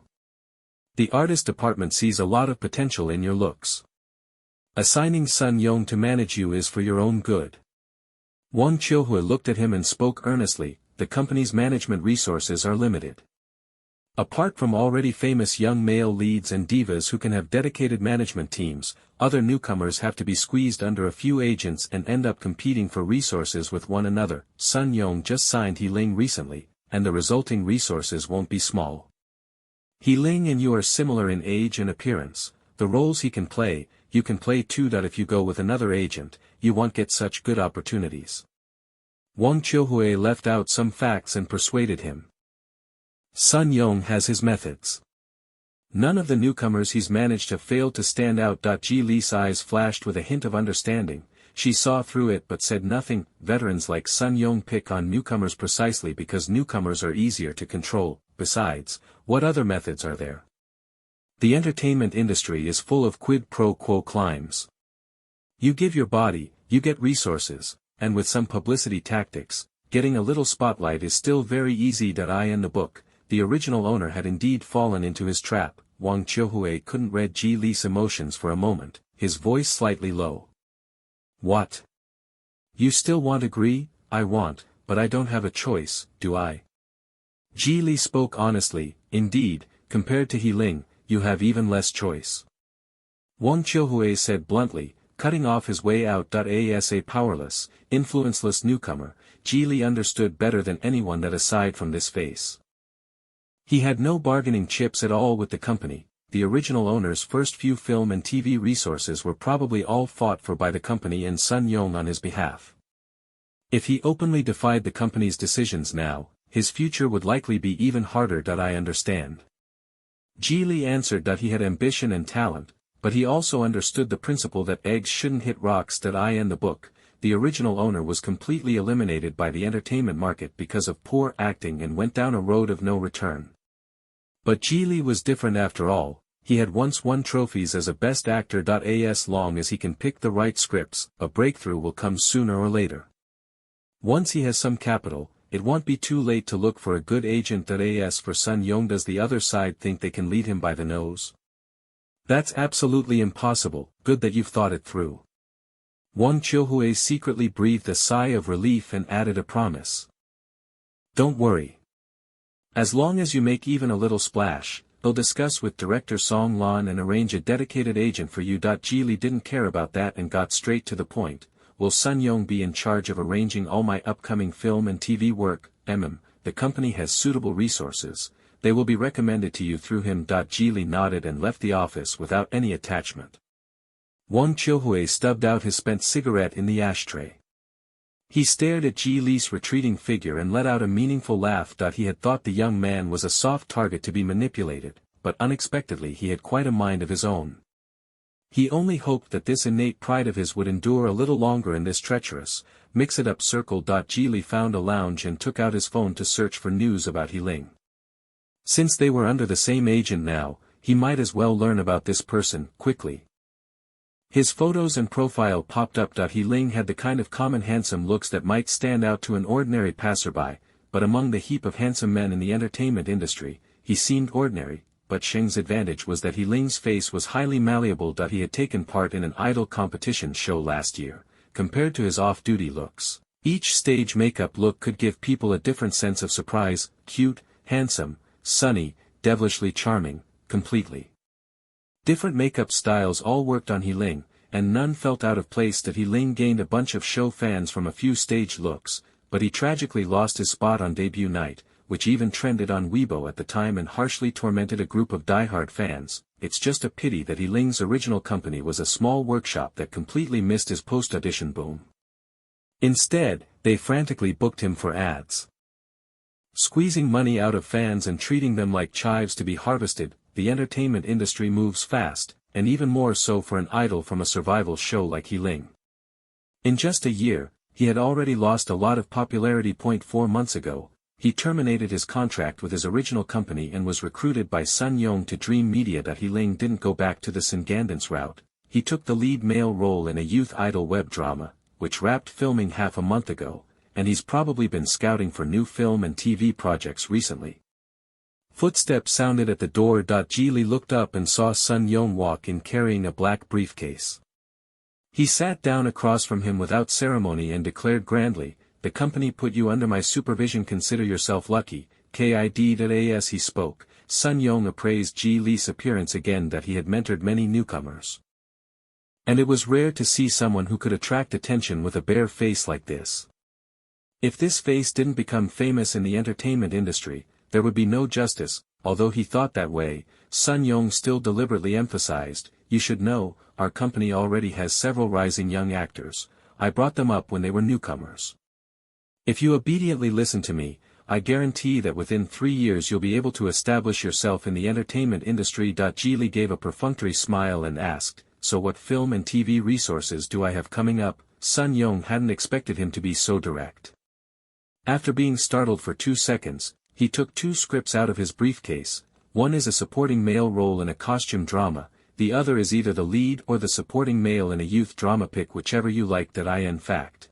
S1: The artist department sees a lot of potential in your looks. Assigning Sun Yong to manage you is for your own good. Wang Qiuhui looked at him and spoke earnestly, the company's management resources are limited. Apart from already famous young male leads and divas who can have dedicated management teams, other newcomers have to be squeezed under a few agents and end up competing for resources with one another. Sun Yong just signed He Ling recently, and the resulting resources won't be small. He Ling and you are similar in age and appearance. The roles he can play, you can play too. If you go with another agent, you won't get such good opportunities. Wang Qiuhui left out some facts and persuaded him. Sun Yong has his methods. None of the newcomers he's managed have failed to stand out. Ji-Li's eyes flashed with a hint of understanding. She saw through it but said nothing. Veterans like Sun Yong pick on newcomers precisely because newcomers are easier to control. Besides, what other methods are there? The entertainment industry is full of quid pro quo climbs. You give your body, you get resources, and with some publicity tactics, getting a little spotlight is still very easy. In the book, the original owner had indeed fallen into his trap. Wang Qiuhui couldn't read Ji-Li's emotions for a moment, his voice slightly low. What? You still want agree? I want, but I don't have a choice, do I? Ji-Li spoke honestly, indeed, compared to He Ling, you have even less choice. Wang Qiuhui said bluntly, cutting off his way out. As a powerless, influenceless newcomer, Ji-Li understood better than anyone that aside from this face, he had no bargaining chips at all with the company. The original owner's first few film and TV resources were probably all fought for by the company and Sun Yong on his behalf. If he openly defied the company's decisions now, his future would likely be even harder. I understand. Ji-Li answered that he had ambition and talent, but he also understood the principle that eggs shouldn't hit rocks. In the book, the original owner was completely eliminated by the entertainment market because of poor acting and went down a road of no return. But Geely was different after all. He had once won trophies as a best actor. As long as he can pick the right scripts, a breakthrough will come sooner or later. Once he has some capital, it won't be too late to look for a good agent. As for Sun Young, does the other side think they can lead him by the nose? That's absolutely impossible. Good that you've thought it through. Wang Chilhui secretly breathed a sigh of relief and added a promise. Don't worry. As long as you make even a little splash, they'll discuss with director Song Lan and arrange a dedicated agent for you. Geely didn't care about that and got straight to the point. Will Sun Young be in charge of arranging all my upcoming film and TV work? The company has suitable resources. They will be recommended to you through him. Geely nodded and left the office without any attachment. Wang Chilhui stubbed out his spent cigarette in the ashtray. He stared at Geely's retreating figure and let out a meaningful laugh. He had thought the young man was a soft target to be manipulated, but unexpectedly he had quite a mind of his own. He only hoped that this innate pride of his would endure a little longer in this treacherous, mix-it-up circle. Geely found a lounge and took out his phone to search for news about Heling. Since they were under the same agent now, he might as well learn about this person quickly. His photos and profile popped up. Heling had the kind of common handsome looks that might stand out to an ordinary passerby, but among the heap of handsome men in the entertainment industry, he seemed ordinary. But Sheng's advantage was that Heling's face was highly malleable. He had taken part in an idol competition show last year. Compared to his off-duty looks, each stage makeup look could give people a different sense of surprise: cute, handsome, sunny, devilishly charming, completely different makeup styles all worked on Heling, and none felt out of place. Heling gained a bunch of show fans from a few stage looks, but he tragically lost his spot on debut night, which even trended on Weibo at the time and harshly tormented a group of diehard fans. It's just a pity that Heling's original company was a small workshop that completely missed his post-audition boom. Instead, they frantically booked him for ads. Squeezing money out of fans and treating them like chives to be harvested. The entertainment industry moves fast, and even more so for an idol from a survival show like Heling. In just a year, he had already lost a lot of popularity. 4 months ago, he terminated his contract with his original company and was recruited by Sun Young to Dream Media. Heling didn't go back to the Singandance route. He took the lead male role in a youth idol web drama, which wrapped filming half a month ago, and he's probably been scouting for new film and TV projects recently. Footsteps sounded at the door. Geely looked up and saw Sun Young walk in carrying a black briefcase. He sat down across from him without ceremony and declared grandly, "The company put you under my supervision. Consider yourself lucky." Kid. As he spoke, Sun Young appraised Geely's appearance again. He had mentored many newcomers, and it was rare to see someone who could attract attention with a bare face like this. If this face didn't become famous in the entertainment industry, there would be no justice. Although he thought that way, Sun Young still deliberately emphasized, "You should know, our company already has several rising young actors. I brought them up when they were newcomers. If you obediently listen to me, I guarantee that within 3 years you'll be able to establish yourself in the entertainment industry." Geely gave a perfunctory smile and asked, "So what film and TV resources do I have coming up?" Sun Young hadn't expected him to be so direct. After being startled for 2 seconds, he took 2 scripts out of his briefcase. One is a supporting male role in a costume drama, the other is either the lead or the supporting male in a youth drama. Pick whichever you like. In fact,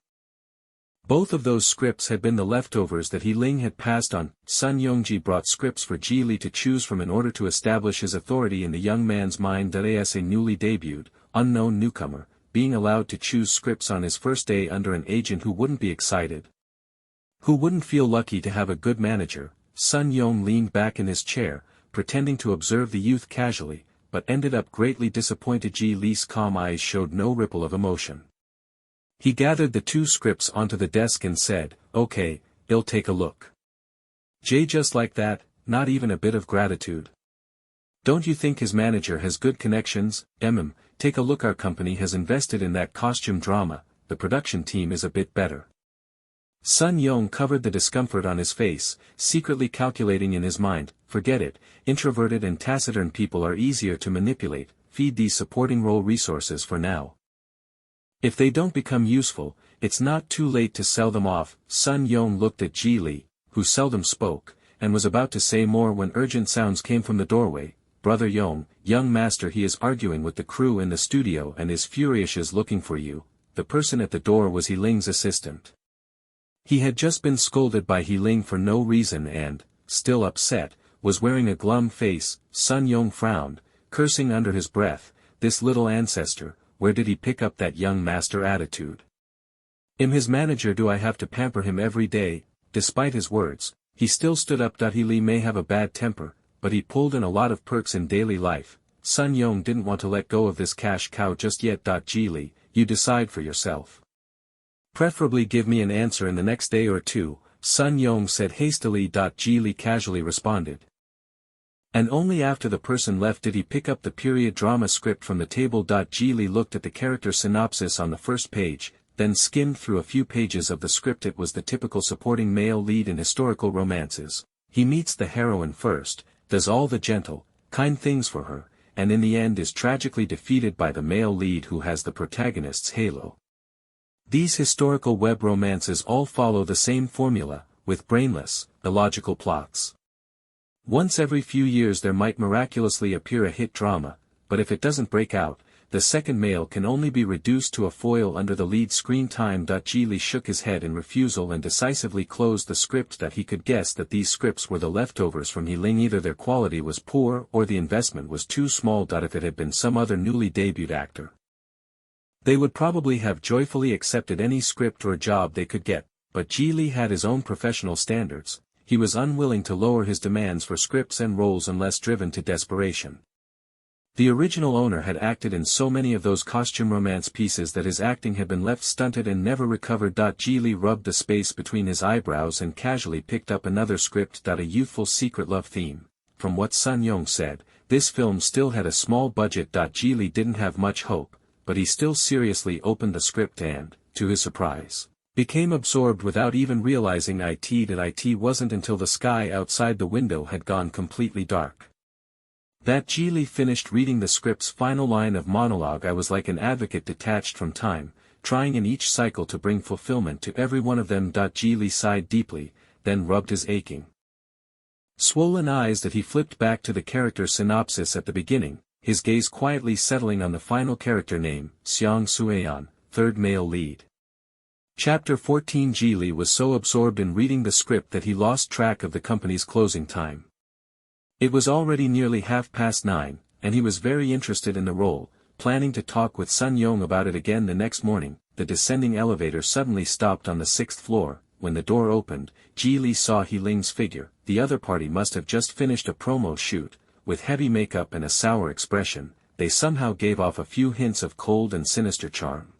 S1: both of those scripts had been the leftovers that Heling had passed on. Sun Youngji brought scripts for Geely to choose from in order to establish his authority in the young man's mind. As a newly debuted, unknown newcomer, being allowed to choose scripts on his first day under an agent who wouldn't be excited, who wouldn't feel lucky to have a good manager. Sun Young leaned back in his chair, pretending to observe the youth casually, but ended up greatly disappointed. Geely's calm eyes showed no ripple of emotion. He gathered the 2 scripts onto the desk and said, "Okay, I'll take a look." Just like that, not even a bit of gratitude. Don't you think his manager has good connections? Take a look. Our company has invested in that costume drama, the production team is a bit better. Sun Young covered the discomfort on his face, secretly calculating in his mind, forget it, introverted and taciturn people are easier to manipulate, feed these supporting role resources for now. If they don't become useful, It's not too late to sell them off. Sun Yong looked at Ji, who seldom spoke, and was about to say more when urgent sounds came from the doorway. Brother Yong, young master, he is arguing with the crew in the studio and is furious, is looking for you. The person at the door was He Ling's assistant. He had just been scolded by He Ling for no reason and, still upset, was wearing a glum face. Sun Yong frowned, cursing under his breath, this little ancestor, where did he pick up that young master attitude? Am his manager, do I have to pamper him every day? Despite his words, he still stood up. He Li may have a bad temper, but he pulled in a lot of perks in daily life. Sun Yong didn't want to let go of this cash cow just yet. Ji Li, you decide for yourself. Preferably give me an answer in the next day or two, Sun Yong said hastily. Ji Li casually responded. And only after the person left did he pick up the period drama script from the table. Ji Li looked at the character synopsis on the first page, then skimmed through a few pages of the script. It was the typical supporting male lead in historical romances. He meets the heroine first, does all the gentle, kind things for her, and in the end is tragically defeated by the male lead who has the protagonist's halo. These historical web romances all follow the same formula, with brainless, illogical plots. Once every few years there might miraculously appear a hit drama, but if it doesn't break out, the second male can only be reduced to a foil under the lead screen time. Ji Li shook his head in refusal and decisively closed the script. He could guess that these scripts were the leftovers from He Ling. Either their quality was poor or the investment was too small. If it had been some other newly debuted actor, they would probably have joyfully accepted any script or job they could get, but Ji Li had his own professional standards. He was unwilling to lower his demands for scripts and roles unless driven to desperation. The original owner had acted in so many of those costume romance pieces that his acting had been left stunted and never recovered. Ji Li rubbed the space between his eyebrows and casually picked up another script. A youthful secret love theme. From what Sun Yong said, this film still had a small budget. Ji Li didn't have much hope, but he still seriously opened the script and, to his surprise, became absorbed without even realizing it. It wasn't until the sky outside the window had gone completely dark that Ji Li finished reading the script's final line of monologue. I was like an advocate detached from time, trying in each cycle to bring fulfillment to every one of them. Ji Li sighed deeply, then rubbed his aching, swollen eyes. He flipped back to the character synopsis at the beginning, his gaze quietly settling on the final character name, Xiang Sueyan, third male lead. Chapter 14. Ji Li was so absorbed in reading the script that he lost track of the company's closing time. It was already nearly 9:30, and he was very interested in the role, planning to talk with Sun Yong about it again the next morning. The descending elevator suddenly stopped on the 6th floor. When the door opened, Ji Li saw He Ling's figure. The other party must have just finished a promo shoot. With heavy makeup and a sour expression, they somehow gave off a few hints of cold and sinister charm.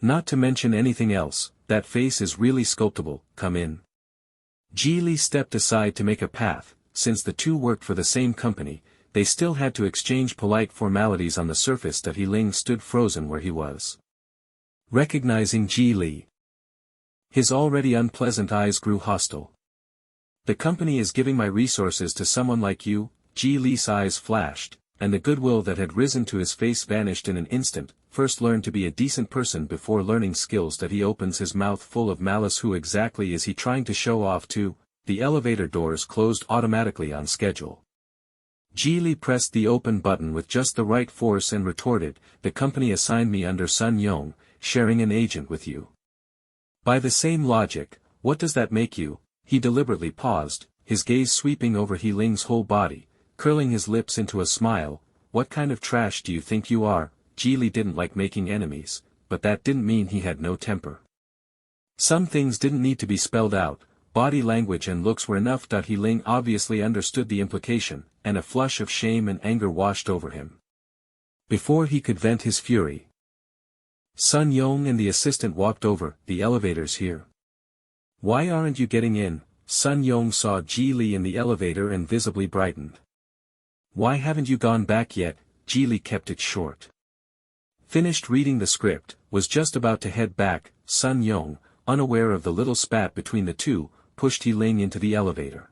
S1: Not to mention anything else, that face is really sculptable. Come in. Ji Li stepped aside to make a path. Since the two worked for the same company, they still had to exchange polite formalities on the surface. He Ling stood frozen where he was. Recognizing Ji Li, his already unpleasant eyes grew hostile. The company is giving my resources to someone like you. Ji Li's eyes flashed, and the goodwill that had risen to his face vanished in an instant. First learn to be a decent person before learning skills. He opens his mouth full of malice. Who exactly is he trying to show off to? The elevator doors closed automatically on schedule. Ji Li pressed the open button with just the right force and retorted, the company assigned me under Sun Yong, sharing an agent with you. By the same logic, what does that make you? He deliberately paused, his gaze sweeping over He Ling's whole body, curling his lips into a smile. What kind of trash do you think you are? Ji Li didn't like making enemies, but that didn't mean he had no temper. Some things didn't need to be spelled out. Body language and looks were enough. He Ling obviously understood the implication, and a flush of shame and anger washed over him. Before he could vent his fury, Sun Yong and the assistant walked over. The elevator's here. Why aren't you getting in? Sun Yong saw Ji Li in the elevator and visibly brightened. Why haven't you gone back yet? Ji Li kept it short. Finished reading the script, was just about to head back. Sun Yong, unaware of the little spat between the two, pushed He Ling into the elevator.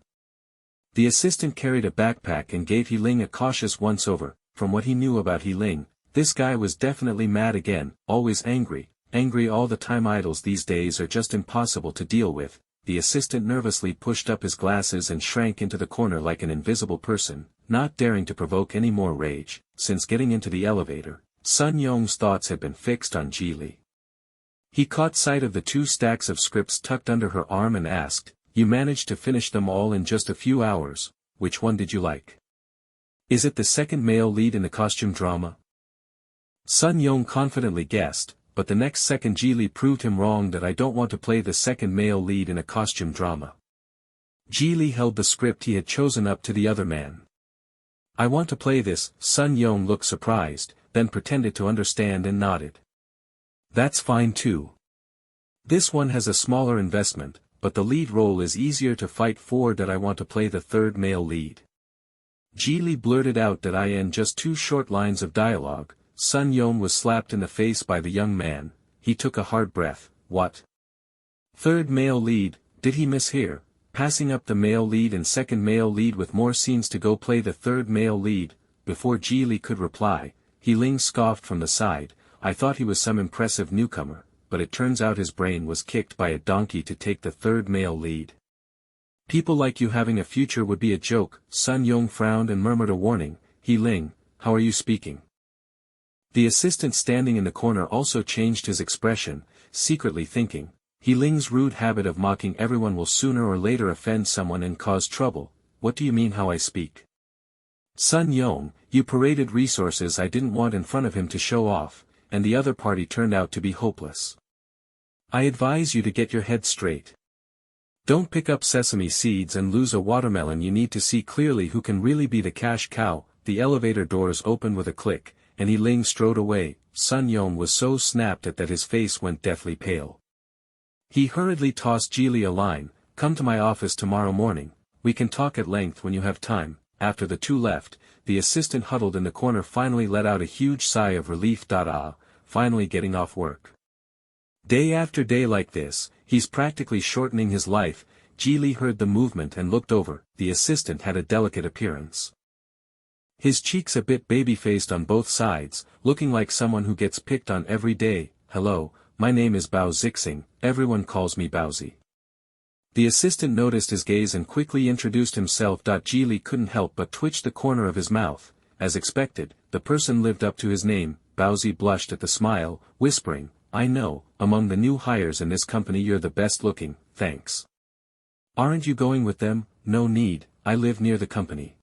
S1: The assistant carried a backpack and gave He Ling a cautious once-over. From what he knew about He Ling, this guy was definitely mad again, always angry, angry all the time. Idols these days are just impossible to deal with. The assistant nervously pushed up his glasses and shrank into the corner like an invisible person, not daring to provoke any more rage. Since getting into the elevator, Sun Yong's thoughts had been fixed on Ji. He caught sight of the 2 stacks of scripts tucked under her arm and asked, "You managed to finish them all in just a few hours, which one did you like? Is it the second male lead in the costume drama?" Sun Yong confidently guessed, but the next second Ji proved him wrong. "That I don't want to play the second male lead in a costume drama." Ji held the script he had chosen up to the other man. "I want to play this." Sun Yong looked surprised, then pretended to understand and nodded. "That's fine too. This one has a smaller investment, but the lead role is easier to fight for." "That I want to play the third male lead." Ji blurted out that in just 2 short lines of dialogue. Sun Yong was slapped in the face by the young man. He took a hard breath. What? Third male lead, did he mishear? Passing up the male lead and second male lead with more scenes to go. Play the third male lead. Before Ji could reply, Ling scoffed from the side. "I thought he was some impressive newcomer, but it turns out his brain was kicked by a donkey to take the third male lead. People like you having a future would be a joke." Sun Yong frowned and murmured a warning. "Ling, how are you speaking?" The assistant standing in the corner also changed his expression, secretly thinking, Ling's rude habit of mocking everyone will sooner or later offend someone and cause trouble. "What do you mean how I speak?" "Sun Yong, you paraded resources I didn't want in front of him to show off, and the other party turned out to be hopeless. I advise you to get your head straight. Don't pick up sesame seeds and lose a watermelon. You need to see clearly who can really be the cash cow." The elevator doors opened with a click, and Ling strode away. Sun Yong was so snapped at that his face went deathly pale. He hurriedly tossed Ji a line, "Come to my office tomorrow morning, we can talk at length when you have time." After the 2 left, the assistant huddled in the corner finally let out a huge sigh of relief. Finally getting off work. Day after day like this, he's practically shortening his life. Ji heard the movement and looked over. The assistant had a delicate appearance. His cheeks a bit baby-faced on both sides, looking like someone who gets picked on every day. "Hello, my name is Bao Zixing, everyone calls me Baozi." The assistant noticed his gaze and quickly introduced himself. Ji couldn't help but twitch the corner of his mouth. As expected, the person lived up to his name. Baozi blushed at the smile, whispering, "I know, among the new hires in this company you're the best looking, thanks. Aren't you going with them?" "No need, I live near the company.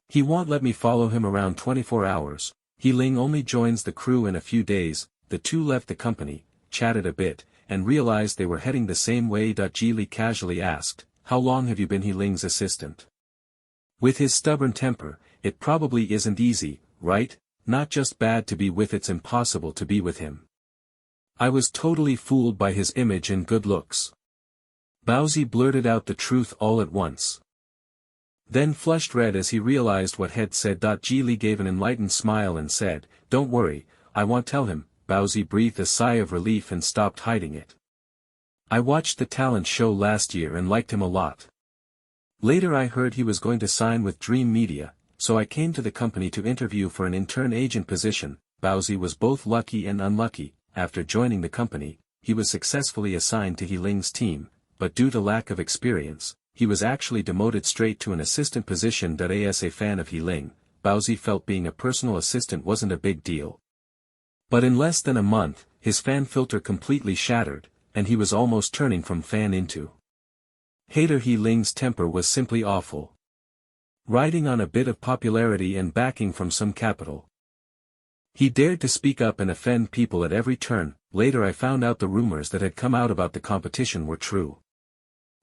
S1: He won't let me follow him around 24 hours. Ling only joins the crew in a few days." The 2 left the company, chatted a bit, and realized they were heading the same way. Ji casually asked, "How long have you been Ling's assistant?" With his stubborn temper, it probably isn't easy, right? Not just bad to be with, it's impossible to be with him. I was totally fooled by his image and good looks. Baozi blurted out the truth all at once. Then flushed red as he realized what had said. Ji gave an enlightened smile and said, "Don't worry, I won't tell him." Baozi breathed a sigh of relief and stopped hiding it. "I watched the talent show last year and liked him a lot. Later I heard he was going to sign with Dream Media, so I came to the company to interview for an intern agent position." Baozi was both lucky and unlucky. After joining the company, he was successfully assigned to Ling's team, but due to lack of experience, he was actually demoted straight to an assistant position. As a fan of Ling, Baozi felt being a personal assistant wasn't a big deal. But in less than a month, his fan filter completely shattered, and he was almost turning from fan into hater. Ling's temper was simply awful. Riding on a bit of popularity and backing from some capital, he dared to speak up and offend people at every turn. Later I found out the rumors that had come out about the competition were true.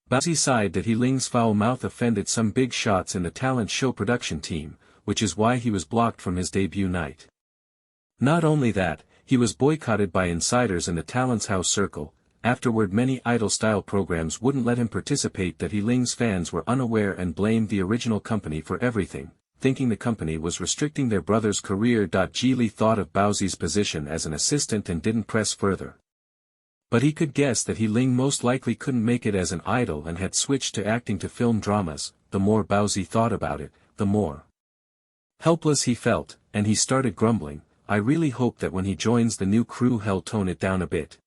S1: Baozi sighed that Ling's foul mouth offended some big shots in the talent show production team, which is why he was blocked from his debut night. Not only that, he was boycotted by insiders in the talent's house circle. Afterward many idol-style programs wouldn't let him participate. Ling's fans were unaware and blamed the original company for everything, thinking the company was restricting their brother's career. Ji thought of Baozi's position as an assistant and didn't press further. But he could guess that Ling most likely couldn't make it as an idol and had switched to acting to film dramas. The more Baozi thought about it, the more helpless he felt, and he started grumbling, I really hope that when he joins the new crew he'll tone it down a bit.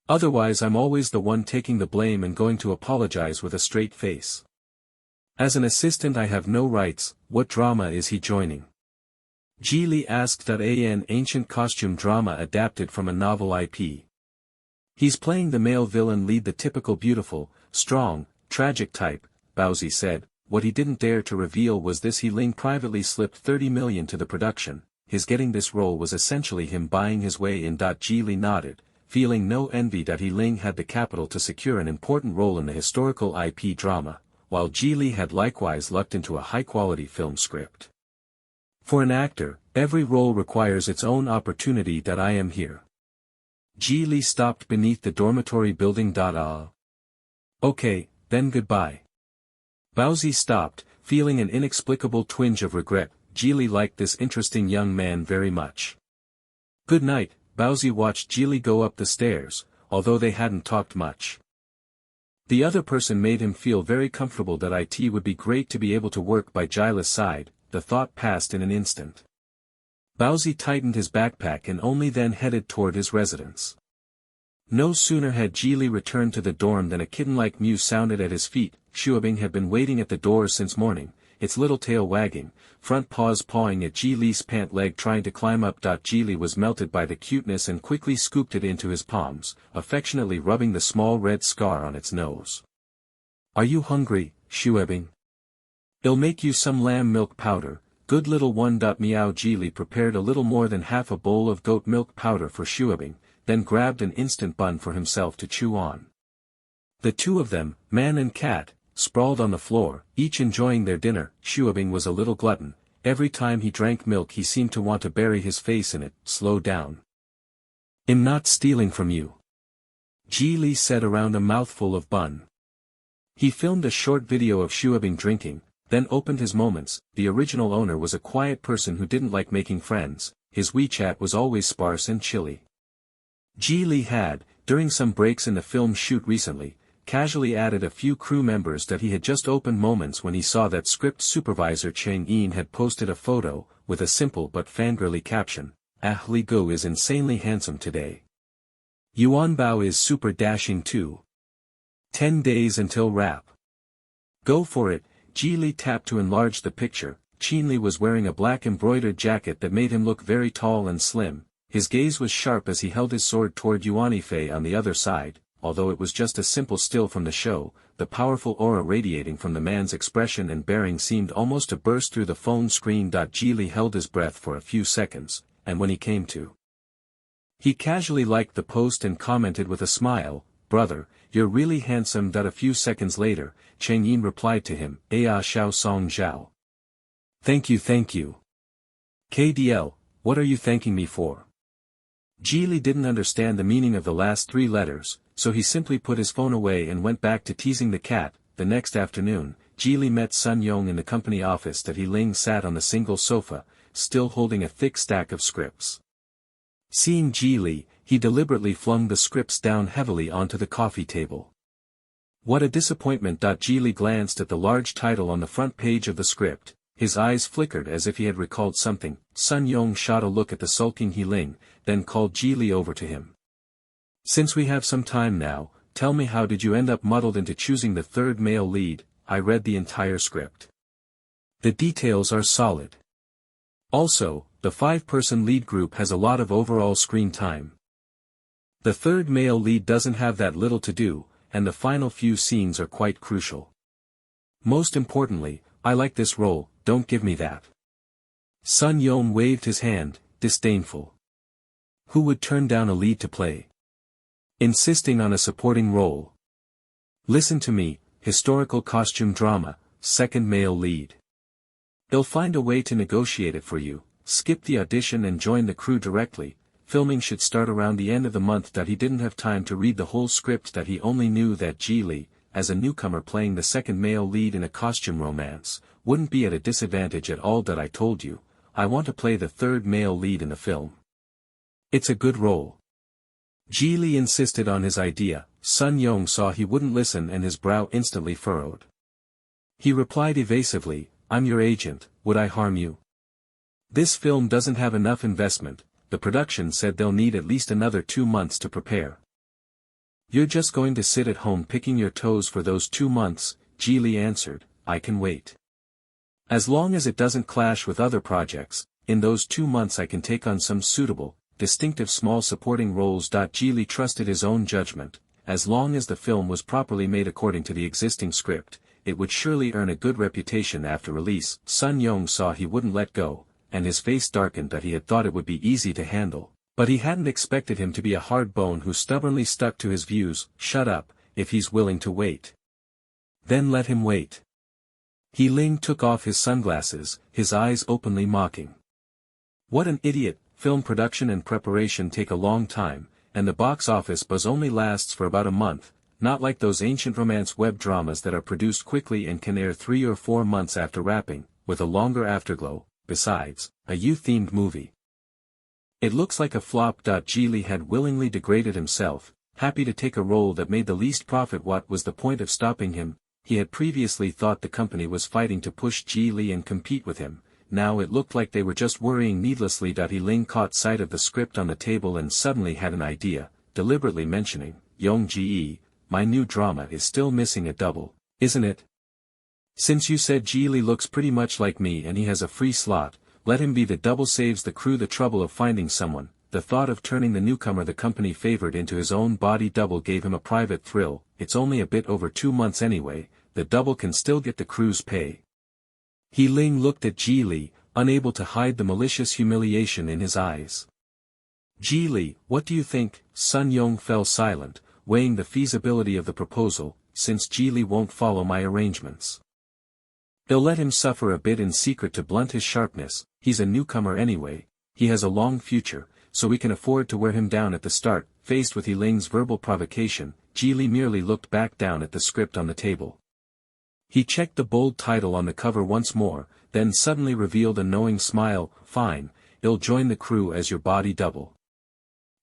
S1: Otherwise I'm always the one taking the blame and going to apologize with a straight face. As an assistant I have no rights. What drama is he joining? Geely asked. An ancient costume drama adapted from a novel IP. He's playing the male villain lead, the typical beautiful, strong, tragic type, Baozi said. What he didn't dare to reveal was this: He Ling privately slipped 30 million to the production. His getting this role was essentially him buying his way in. Geely nodded, feeling no envy that He Ling had the capital to secure an important role in the historical IP drama, while Geely had likewise lucked into a high-quality film script. For an actor, every role requires its own opportunity. I am here. Geely stopped beneath the dormitory building. Okay, then goodbye. Baozi stopped, feeling an inexplicable twinge of regret. Geely liked this interesting young man very much. Good night. Baozi watched Geely go up the stairs, although they hadn't talked much. The other person made him feel very comfortable. It would be great to be able to work by Geely's side. The thought passed in an instant. Baozi tightened his backpack and only then headed toward his residence. No sooner had Geely returned to the dorm than a kitten-like mew sounded at his feet. Xuebing had been waiting at the door since morning, its little tail wagging, front paws pawing at Geely's pant leg trying to climb up. Geely was melted by the cuteness and quickly scooped it into his palms, affectionately rubbing the small red scar on its nose. Are you hungry, Xuebing? I'll make you some lamb milk powder. Good little one. Meow. Geely prepared a little more than half a bowl of goat milk powder for Xuebing, then grabbed an instant bun for himself to chew on. The two of them, man and cat, sprawled on the floor, each enjoying their dinner. Xuebing was a little glutton. Every time he drank milk he seemed to want to bury his face in it. Slow down. I'm not stealing from you, Geely said around a mouthful of bun. He filmed a short video of Xuebing drinking, then opened his moments. The original owner was a quiet person who didn't like making friends. His WeChat was always sparse and chilly. Geely had, during some breaks in the film shoot recently, casually added a few crew members that he had just opened moments when he saw that script supervisor Cheng Yin had posted a photo, with a simple but fangirly caption, "Ah, Li Go is insanely handsome today. Yuan Bao is super dashing too. 10 days until wrap. Go for it." Geely tapped to enlarge the picture. Qinli was wearing a black embroidered jacket that made him look very tall and slim. His gaze was sharp as he held his sword toward Yuan Fei on the other side. Although it was just a simple still from the show, the powerful aura radiating from the man's expression and bearing seemed almost to burst through the phone screen. Geely held his breath for a few seconds, and when he came to, he casually liked the post and commented with a smile, "Brother, you're really handsome." A few seconds later, Cheng Yin replied to him, Xiao Song Zhao. Thank you. KDL, what are you thanking me for? Geely didn't understand the meaning of the last 3 letters, so he simply put his phone away and went back to teasing the cat. The next afternoon, Geely met Sun Yong in the company office. He Ling sat on the single sofa, still holding a thick stack of scripts. Seeing Geely, he deliberately flung the scripts down heavily onto the coffee table. What a disappointment. Geely glanced at the large title on the front page of the script. His eyes flickered as if he had recalled something. Sun Yong shot a look at the sulking He Ling, then called Geely over to him. Since we have some time now, tell me, how did you end up muddled into choosing the third male lead? I read the entire script. The details are solid. Also, the 5-person lead group has a lot of overall screen time. The third male lead doesn't have that little to do, and the final few scenes are quite crucial. Most importantly, I like this role, don't give me that. Sun Yong waved his hand, disdainful. Who would turn down a lead to play? Insisting on a supporting role. Listen to me, historical costume drama, second male lead. They'll find a way to negotiate it for you. Skip the audition and join the crew directly. Filming should start around the end of the month. He didn't have time to read the whole script. He only knew that Geely, as a newcomer playing the second male lead in a costume romance, wouldn't be at a disadvantage at all. I told you, I want to play the third male lead in the film. It's a good role. Geely insisted on his idea. Sun Yong saw he wouldn't listen and his brow instantly furrowed. He replied evasively, I'm your agent, would I harm you? This film doesn't have enough investment, the production said they'll need at least another 2 months to prepare. You're just going to sit at home picking your toes for those 2 months, Geely answered, I can wait. As long as it doesn't clash with other projects, in those 2 months I can take on some suitable, distinctive small supporting roles. Geely trusted his own judgment, as long as the film was properly made according to the existing script, it would surely earn a good reputation after release. Sun Young saw he wouldn't let go, and his face darkened that he had thought it would be easy to handle, but he hadn't expected him to be a hard bone who stubbornly stuck to his views. Shut up, if he's willing to wait. Then let him wait. He Ling took off his sunglasses, his eyes openly mocking. What an idiot. Film production and preparation take a long time, and the box office buzz only lasts for about a month, not like those ancient romance web dramas that are produced quickly and can air 3 or 4 months after wrapping, with a longer afterglow. Besides, a youth-themed movie. It looks like a flop. Geely had willingly degraded himself, happy to take a role that made the least profit. What was the point of stopping him? He had previously thought the company was fighting to push Geely and compete with him. Now it looked like they were just worrying needlessly. He Ling caught sight of the script on the table and suddenly had an idea, deliberately mentioning, Yong Ji, my new drama is still missing a double, isn't it? Since you said Geely looks pretty much like me and he has a free slot, let him be the double. Saves the crew the trouble of finding someone. The thought of turning the newcomer the company favored into his own body double gave him a private thrill. It's only a bit over 2 months anyway, the double can still get the crew's pay. He Ling looked at Geely, unable to hide the malicious humiliation in his eyes. Geely, what do you think? Sun Yong fell silent, weighing the feasibility of the proposal. Since Geely won't follow my arrangements, they'll let him suffer a bit in secret to blunt his sharpness. He's a newcomer anyway, he has a long future, so we can afford to wear him down at the start. Faced with He Ling's verbal provocation, Geely merely looked back down at the script on the table. He checked the bold title on the cover once more, then suddenly revealed a knowing smile. Fine, I'll join the crew as your body double.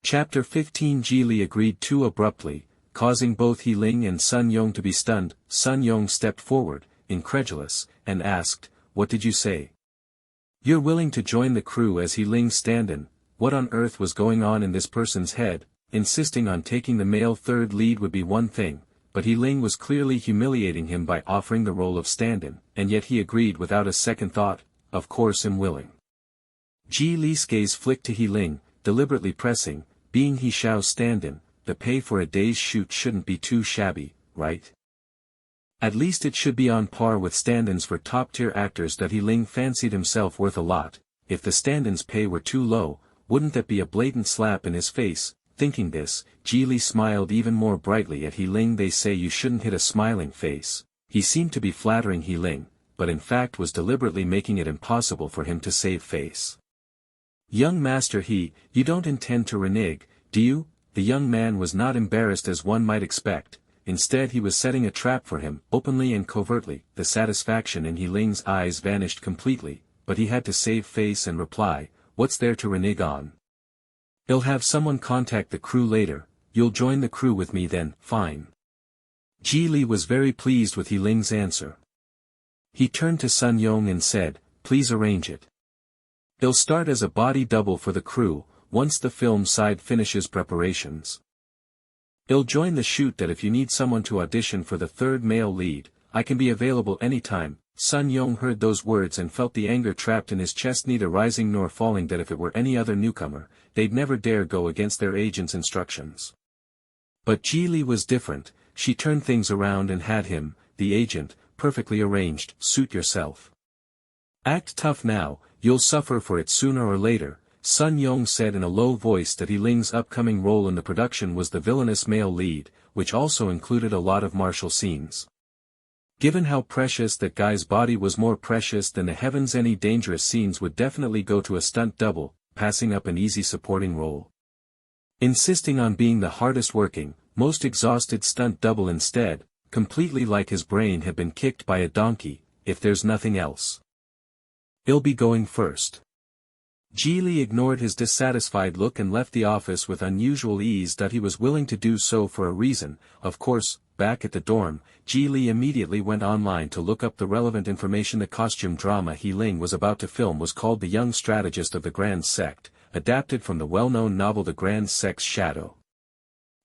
S1: Chapter 15. Geely agreed too abruptly, causing both He Ling and Sun Yong to be stunned. Sun Yong stepped forward, incredulous, and asked, what did you say? You're willing to join the crew as He Ling's stand-in? What on earth was going on in this person's head? Insisting on taking the male third lead would be one thing, but He Ling was clearly humiliating him by offering the role of stand-in, and yet he agreed without a second thought. Of course I'm willing. Geely's gaze flicked to He Ling, deliberately pressing, being He Xiao's stand-in, the pay for a day's shoot shouldn't be too shabby, right? At least it should be on par with stand-ins for top-tier actors. He Ling fancied himself worth a lot. If the stand-ins' pay were too low, wouldn't that be a blatant slap in his face? Thinking this, Geely smiled even more brightly at He Ling. They say you shouldn't hit a smiling face. He seemed to be flattering He Ling, but in fact was deliberately making it impossible for him to save face. Young master you don't intend to renege, do you? The young man was not embarrassed as one might expect. Instead he was setting a trap for him, openly and covertly. The satisfaction in He Ling's eyes vanished completely, but he had to save face and reply, what's there to renege on? I'll have someone contact the crew later. You'll join the crew with me then. Fine. Geely was very pleased with He Ling's answer. He turned to Sun Yong and said, please arrange it. I'll start as a body double for the crew, once the film side finishes preparations. I'll join the shoot. That if you need someone to audition for the third male lead, I can be available anytime. Sun Yong heard those words and felt the anger trapped in his chest, neither rising nor falling. That if it were any other newcomer, they'd never dare go against their agent's instructions. But Geely was different. She turned things around and had him, the agent, perfectly arranged. Suit yourself. Act tough now, you'll suffer for it sooner or later. Sun Yong said in a low voice that He Ling's upcoming role in the production was the villainous male lead, which also included a lot of martial scenes. Given how precious that guy's body was, more precious than the heavens, any dangerous scenes would definitely go to a stunt double, passing up an easy supporting role. Insisting on being the hardest working, most exhausted stunt double instead, completely like his brain had been kicked by a donkey. If there's nothing else, I'll be going first. Geely ignored his dissatisfied look and left the office with unusual ease. He was willing to do so for a reason, of course, back at the dorm, Ji Li immediately went online to look up the relevant information. The costume drama He Ling was about to film was called The Young Strategist of the Grand Sect, adapted from the well-known novel The Grand Sect's Shadow.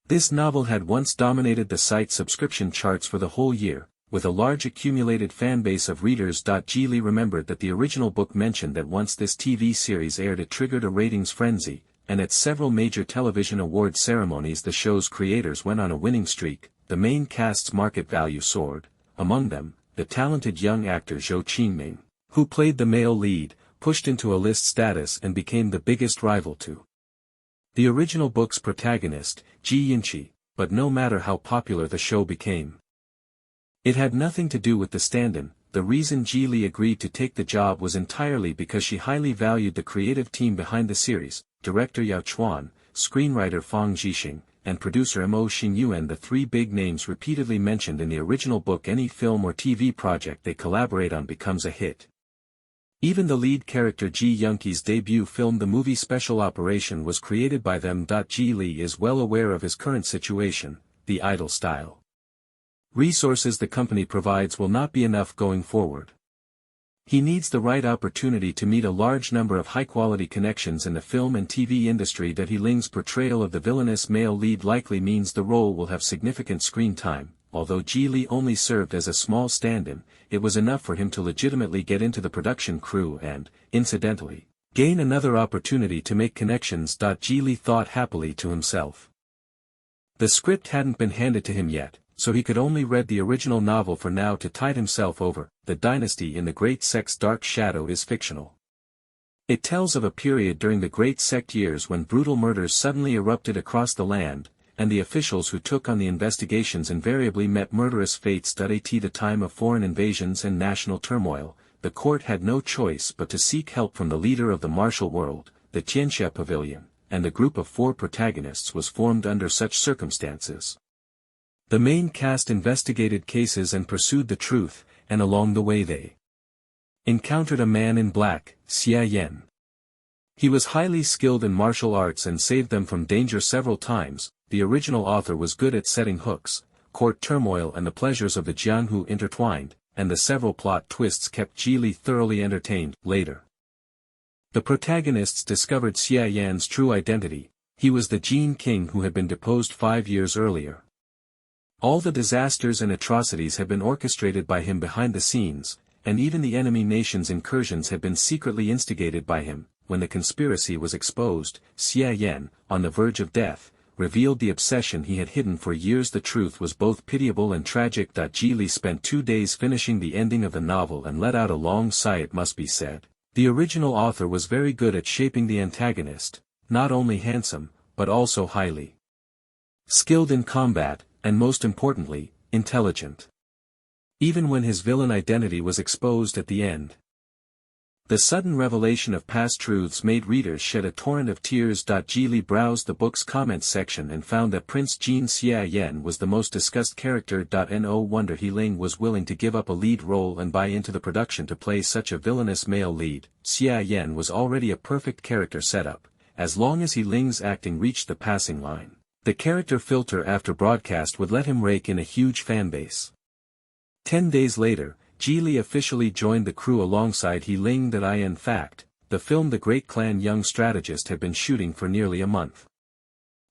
S1: This novel had once dominated the site's subscription charts for the whole year, with a large accumulated fanbase of readers. Ji Li remembered that the original book mentioned that once this TV series aired it triggered a ratings frenzy, and at several major television award ceremonies the show's creators went on a winning streak. The main cast's market value soared, among them, the talented young actor Zhou Qingming, who played the male lead, pushed into A-list status and became the biggest rival to the original book's protagonist, Ji Yinqi. But no matter how popular the show became, it had nothing to do with the stand-in. The reason Ji Li agreed to take the job was entirely because she highly valued the creative team behind the series, director Yao Chuan, screenwriter Fang Zhixing, and producer Mo Xingyuan, the three big names repeatedly mentioned in the original book. Any film or TV project they collaborate on becomes a hit. Even the lead character Ji Yunqi's debut film The Movie Special Operation was created by them. Ji Li is well aware of his current situation, the idle style resources the company provides will not be enough going forward. He needs the right opportunity to meet a large number of high-quality connections in the film and TV industry. He Ling's portrayal of the villainous male lead likely means the role will have significant screen time. Although Ji Li only served as a small stand-in, it was enough for him to legitimately get into the production crew and, incidentally, gain another opportunity to make connections. Ji Li thought happily to himself. The script hadn't been handed to him yet, so he could only read the original novel for now to tide himself over. The dynasty in the Great Sect's dark shadow is fictional. It tells of a period during the Great Sect years when brutal murders suddenly erupted across the land, and the officials who took on the investigations invariably met murderous fates. At the time of foreign invasions and national turmoil, the court had no choice but to seek help from the leader of the martial world, the Tianxia Pavilion, and the group of 4 protagonists was formed under such circumstances. The main cast investigated cases and pursued the truth, and along the way they encountered a man in black, Xia Yan. He was highly skilled in martial arts and saved them from danger several times. The original author was good at setting hooks, court turmoil and the pleasures of the Jianghu intertwined, and the several plot twists kept Ji Li thoroughly entertained. Later, the protagonists discovered Xia Yan's true identity. He was the Jin King who had been deposed 5 years earlier. All the disasters and atrocities had been orchestrated by him behind the scenes, and even the enemy nation's incursions had been secretly instigated by him. When the conspiracy was exposed, Xia Yan, on the verge of death, revealed the obsession he had hidden for years. The truth was both pitiable and tragic. Ji Li spent 2 days finishing the ending of the novel and let out a long sigh. It must be said, the original author was very good at shaping the antagonist, not only handsome, but also highly skilled in combat, and most importantly, intelligent. Even when his villain identity was exposed at the end, the sudden revelation of past truths made readers shed a torrent of tears. Ji Li browsed the book's comments section and found that Prince Jin Xia Yan was the most discussed character. No wonder He Ling was willing to give up a lead role and buy into the production to play such a villainous male lead. Xia Yan was already a perfect character setup. As long as He Ling's acting reached the passing line, the character filter after broadcast would let him rake in a huge fanbase. 10 days later, Ji Li officially joined the crew alongside He Ling. In fact, the film The Great Clan Young Strategist had been shooting for nearly a month.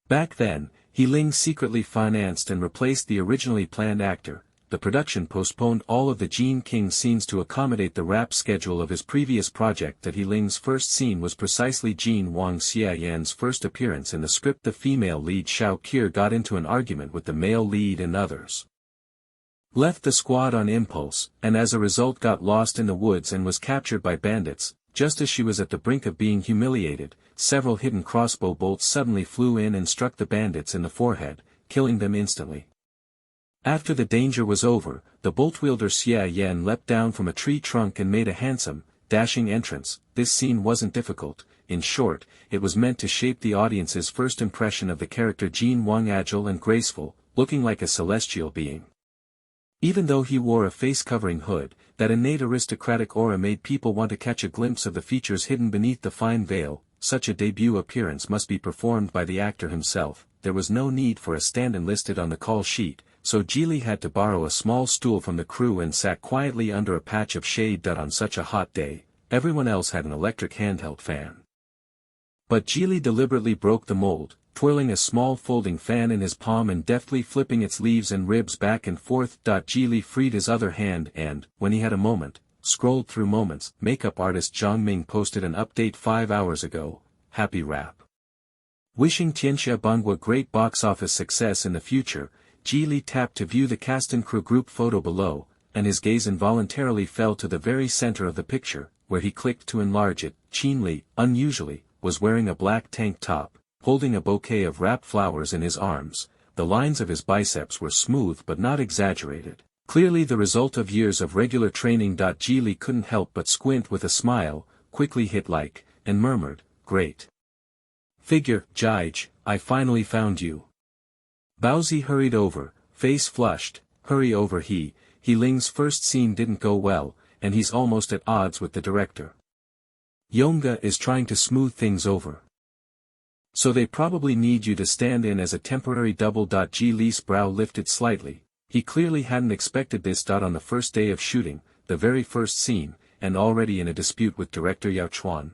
S1: Back then, He Ling secretly financed and replaced the originally planned actor. The production postponed all of the Jin King scenes to accommodate the rap schedule of his previous project. He Ling's first scene was precisely Jin Wang Xia Yan's first appearance in the script. The female lead Xiao Qir got into an argument with the male lead and others left the squad on impulse, and as a result got lost in the woods and was captured by bandits. Just as she was at the brink of being humiliated, several hidden crossbow bolts suddenly flew in and struck the bandits in the forehead, killing them instantly. After the danger was over, the bolt-wielder Xia Yan leapt down from a tree trunk and made a handsome, dashing entrance. This scene wasn't difficult. In short, it was meant to shape the audience's first impression of the character Jin Wang, agile and graceful, looking like a celestial being. Even though he wore a face-covering hood, that innate aristocratic aura made people want to catch a glimpse of the features hidden beneath the fine veil. Such a debut appearance must be performed by the actor himself. There was no need for a stand-in listed on the call sheet, so Geely had to borrow a small stool from the crew and sat quietly under a patch of shade. On such a hot day, everyone else had an electric handheld fan. But Geely deliberately broke the mold, twirling a small folding fan in his palm and deftly flipping its leaves and ribs back and forth. Geely freed his other hand and, when he had a moment, scrolled through moments. Makeup artist Zhang Ming posted an update 5 hours ago. Happy rap. Wishing Tianxia Bangwa great box office success in the future, Geely tapped to view the cast and crew group photo below, and his gaze involuntarily fell to the very center of the picture, where he clicked to enlarge it. Qin Li, unusually, was wearing a black tank top, holding a bouquet of wrapped flowers in his arms. The lines of his biceps were smooth but not exaggerated, clearly the result of years of regular training. Geely couldn't help but squint with a smile, quickly hit like, and murmured, "Great figure, Jige, I finally found you." Baozi hurried over, face flushed. "Hurry over He Ling's first scene didn't go well, and he's almost at odds with the director. Yonga is trying to smooth things over. So they probably need you to stand in as a temporary double." Geely's brow lifted slightly. He clearly hadn't expected this. On the first day of shooting, the very first scene, and already in a dispute with director Yao Chuan.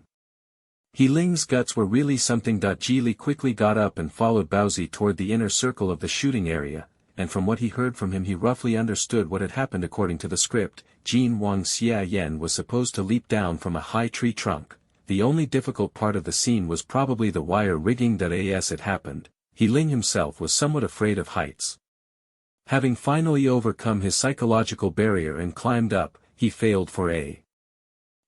S1: He Ling's guts were really something. Geely quickly got up and followed Baozi toward the inner circle of the shooting area, and from what he heard from him he roughly understood what had happened. According to the script, Jin Wang Xia Yan was supposed to leap down from a high tree trunk. The only difficult part of the scene was probably the wire rigging. As it happened, He Ling himself was somewhat afraid of heights. Having finally overcome his psychological barrier and climbed up, he failed for a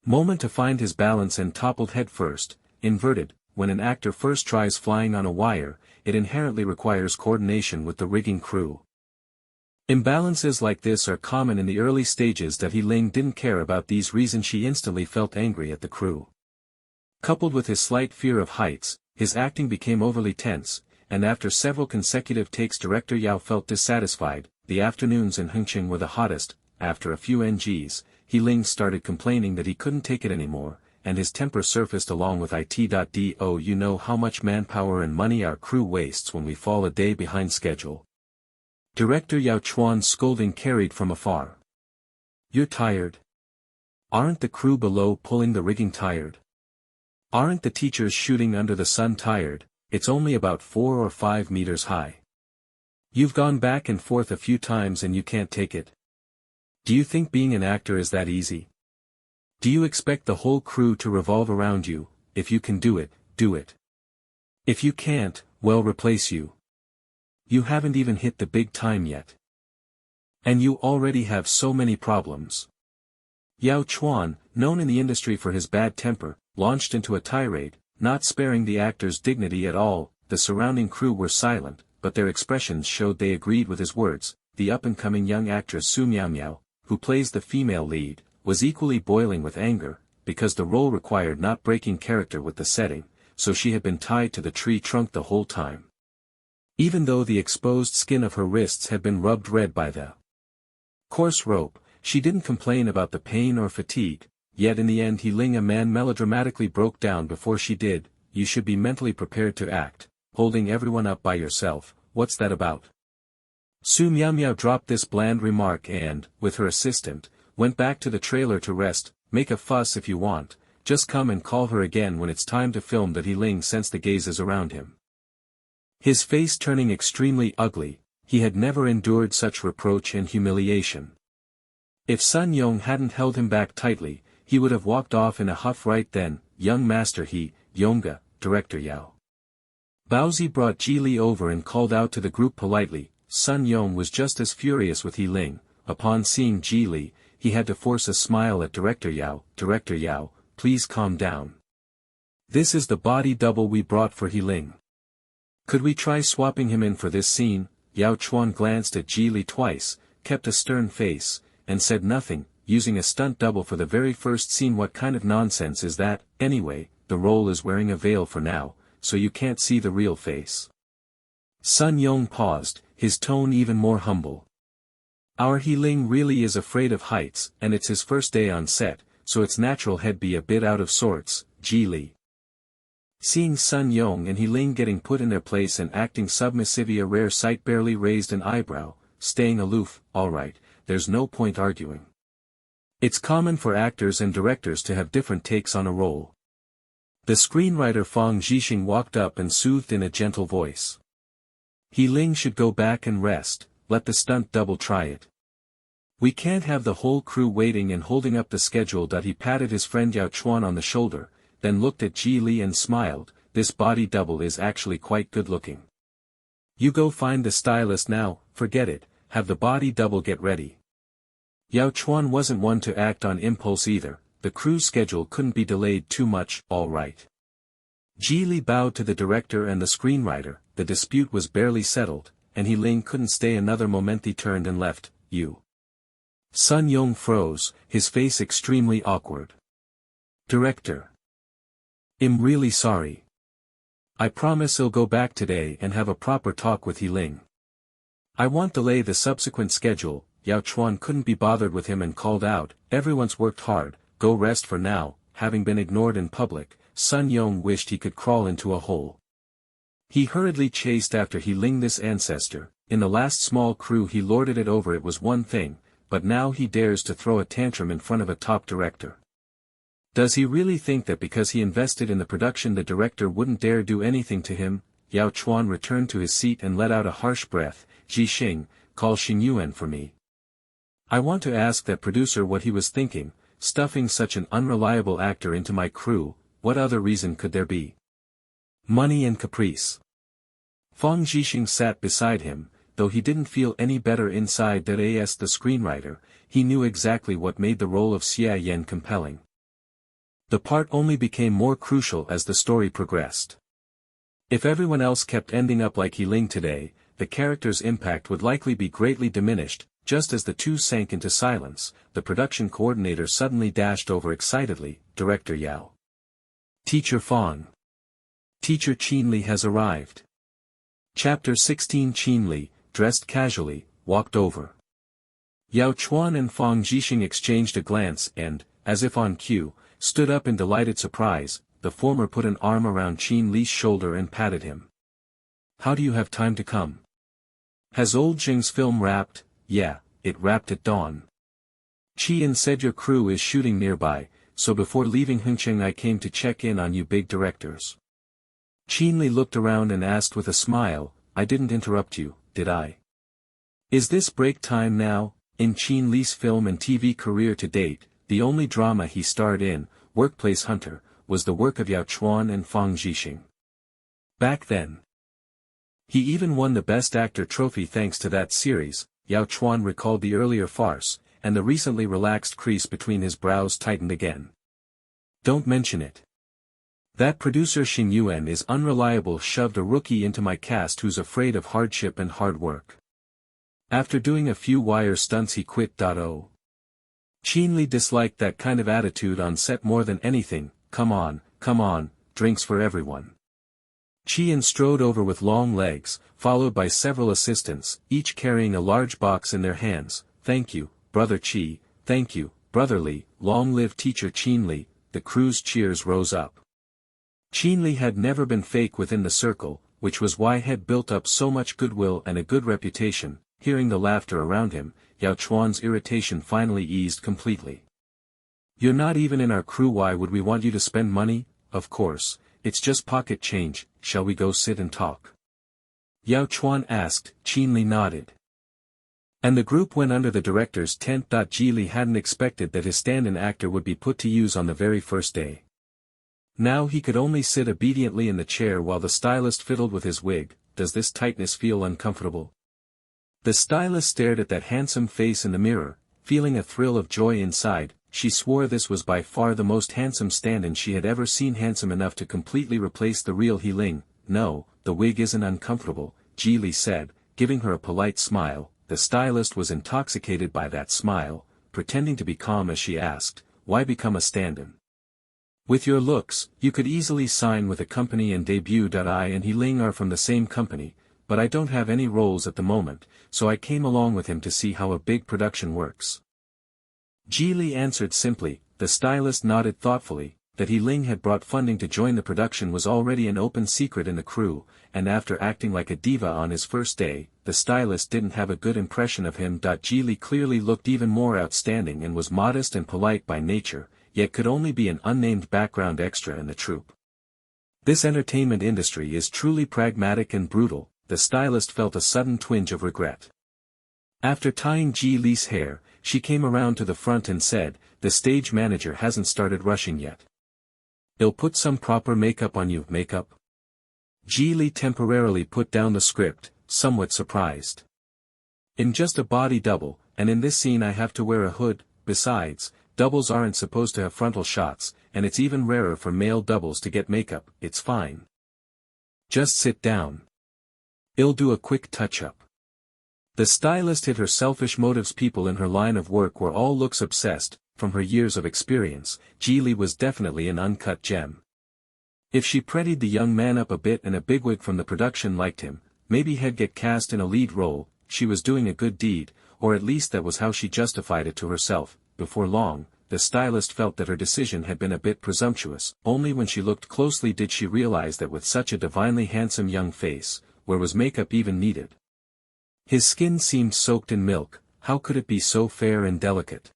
S1: moment to find his balance and toppled headfirst, inverted. When an actor first tries flying on a wire, it inherently requires coordination with the rigging crew. Imbalances like this are common in the early stages. He Ling didn't care about these reasons. She instantly felt angry at the crew. Coupled with his slight fear of heights, his acting became overly tense, and after several consecutive takes director Yao felt dissatisfied. The afternoons in Hengqin were the hottest. After a few NGs, He Ling started complaining that he couldn't take it anymore, and his temper surfaced along with it. "Oh, you know how much manpower and money our crew wastes when we fall a day behind schedule." Director Yao Chuan's scolding carried from afar. "You're tired? Aren't the crew below pulling the rigging tired? Aren't the teachers shooting under the sun tired? It's only about 4 or 5 meters high. You've gone back and forth a few times and you can't take it. Do you think being an actor is that easy? Do you expect the whole crew to revolve around you? If you can do it, do it. If you can't, well, replace you. You haven't even hit the big time yet. And you already have so many problems." Yao Chuan, known in the industry for his bad temper, launched into a tirade, not sparing the actor's dignity at all. The surrounding crew were silent, but their expressions showed they agreed with his words. The up-and-coming young actress Su Miao, who plays the female lead, was equally boiling with anger, because the role required not breaking character with the setting, so she had been tied to the tree trunk the whole time. Even though the exposed skin of her wrists had been rubbed red by the coarse rope, she didn't complain about the pain or fatigue. Yet in the end He Ling, a man, melodramatically broke down before she did. "You should be mentally prepared to act, holding everyone up by yourself. What's that about?" Su Miao dropped this bland remark and, with her assistant, went back to the trailer to rest. "Make a fuss if you want, just come and call her again when it's time to film." He Ling sensed the gazes around him. His face turning extremely ugly. He had never endured such reproach and humiliation. If Sun Yong hadn't held him back tightly, he would have walked off in a huff right then. "Young master Yonga, director Yao." Baozi brought Geely over and called out to the group politely. Sun Yong was just as furious with He Ling. Upon seeing Geely, he had to force a smile at director Yao. "Director Yao, please calm down. This is the body double we brought for He Ling. Could we try swapping him in for this scene?" Yao Chuan glanced at Geely twice, kept a stern face, and said nothing. "Using a stunt double for the very first scene? What kind of nonsense is that? Anyway, the role is wearing a veil for now, so you can't see the real face." Sun Yong paused, his tone even more humble. "Our He Ling really is afraid of heights, and it's his first day on set, so it's natural he'd be a bit out of sorts." Geely, seeing Sun Yong and He Ling getting put in their place and acting submissive, a rare sight, barely raised an eyebrow. staying aloof. Alright, there's no point arguing. It's common for actors and directors to have different takes on a role. The screenwriter Fang Zhixing walked up and soothed in a gentle voice. He Ling should go back and rest, let the stunt double try it. We can't have the whole crew waiting and holding up the schedule. He patted his friend Yao Chuan on the shoulder, then looked at Ji Li and smiled. This body double is actually quite good looking. You go find the stylist now, forget it, have the body double get ready. Yao Chuan wasn't one to act on impulse either, the crew's schedule couldn't be delayed too much. All right. Ji Li bowed to the director and the screenwriter. The dispute was barely settled, and He Ling couldn't stay another moment. He turned and left. Sun Yong froze, his face extremely awkward. Director. I'm really sorry. I promise I'll go back today and have a proper talk with He Ling. I won't delay the subsequent schedule. Yao Chuan couldn't be bothered with him and called out, everyone's worked hard, go rest for now. Having been ignored in public, Sun Yong wished he could crawl into a hole. He hurriedly chased after He Ling, this ancestor. In the last small crew he lorded it over, it was one thing, but now he dares to throw a tantrum in front of a top director. Does he really think that because he invested in the production the director wouldn't dare do anything to him? Yao Chuan returned to his seat and let out a harsh breath. Zhixing, call Xing Yuan for me. I want to ask that producer what he was thinking, stuffing such an unreliable actor into my crew. What other reason could there be? Money and caprice. Fang Zhixing sat beside him, though he didn't feel any better inside. As the screenwriter, he knew exactly what made the role of Xia Yan compelling. The part only became more crucial as the story progressed. If everyone else kept ending up like He Ling today, the character's impact would likely be greatly diminished. Just as the two sank into silence, the production coordinator suddenly dashed over excitedly. Director Yao. Teacher Fang. Teacher Qin Li has arrived. Chapter 16. Qin Li, dressed casually, walked over. Yao Chuan and Fang Zhixing exchanged a glance and, as if on cue, stood up in delighted surprise. The former put an arm around Qin Li's shoulder and patted him. How do you have time to come? Has old Jing's film wrapped? Yeah, it wrapped at dawn. Qian said your crew is shooting nearby, so before leaving Hengcheng I came to check in on you big directors. Qin Li looked around and asked with a smile, I didn't interrupt you, did I? Is this break time now? In Qin Li's film and TV career to date, the only drama he starred in, Workplace Hunter, was the work of Yao Chuan and Fang Zhixing. Back then, he even won the Best Actor trophy thanks to that series. Yao Chuan recalled the earlier farce, and the recently relaxed crease between his brows tightened again. Don't mention it. That producer Xing Yuan is unreliable, shoved a rookie into my cast who's afraid of hardship and hard work. After doing a few wire stunts he quit. Qin Li disliked that kind of attitude on set more than anything. Come on, drinks for everyone. Qian strode over with long legs, followed by several assistants, each carrying a large box in their hands. Thank you, Brother Qi, thank you, Brother Li, long live Teacher Qin Li. The crew's cheers rose up. Qin Li had never been fake within the circle, which was why he had built up so much goodwill and a good reputation. Hearing the laughter around him, Yao Chuan's irritation finally eased completely. You're not even in our crew, why would we want you to spend money? Of course, it's just pocket change. Shall we go sit and talk? Yao Chuan asked. Qin Li nodded. And the group went under the director's tent. Ji Li hadn't expected that his stand-in actor would be put to use on the very first day. Now he could only sit obediently in the chair while the stylist fiddled with his wig. Does this tightness feel uncomfortable? The stylist stared at that handsome face in the mirror, feeling a thrill of joy inside. She swore this was by far the most handsome stand-in she had ever seen, handsome enough to completely replace the real He Ling. No, the wig isn't uncomfortable, Ji Li said, giving her a polite smile. The stylist was intoxicated by that smile, pretending to be calm as she asked, why become a stand-in? With your looks, you could easily sign with a company and debut. I and He Ling are from the same company, but I don't have any roles at the moment, so I came along with him to see how a big production works. Ji Li answered simply. The stylist nodded thoughtfully. that He Ling had brought funding to join the production was already an open secret in the crew, and after acting like a diva on his first day, the stylist didn't have a good impression of him. Geely clearly looked even more outstanding and was modest and polite by nature, yet could only be an unnamed background extra in the troupe. This entertainment industry is truly pragmatic and brutal, the stylist felt a sudden twinge of regret. After tying Geely's hair, she came around to the front and said, "The stage manager hasn't started rushing yet. He'll put some proper makeup on you." "Makeup?" Geely temporarily put down the script, somewhat surprised. "In just a body double, and in this scene I have to wear a hood. Besides, doubles aren't supposed to have frontal shots, and it's even rarer for male doubles to get makeup." "It's fine. Just sit down. I'll do a quick touch-up." The stylist hid her selfish motives. People in her line of work were all looks obsessed. From her years of experience, Geely was definitely an uncut gem. If she prettied the young man up a bit and a bigwig from the production liked him, maybe he'd get cast in a lead role. She was doing a good deed, or at least that was how she justified it to herself. Before long, the stylist felt that her decision had been a bit presumptuous. Only when she looked closely did she realize that with such a divinely handsome young face, where was makeup even needed? His skin seemed soaked in milk. How could it be so fair and delicate?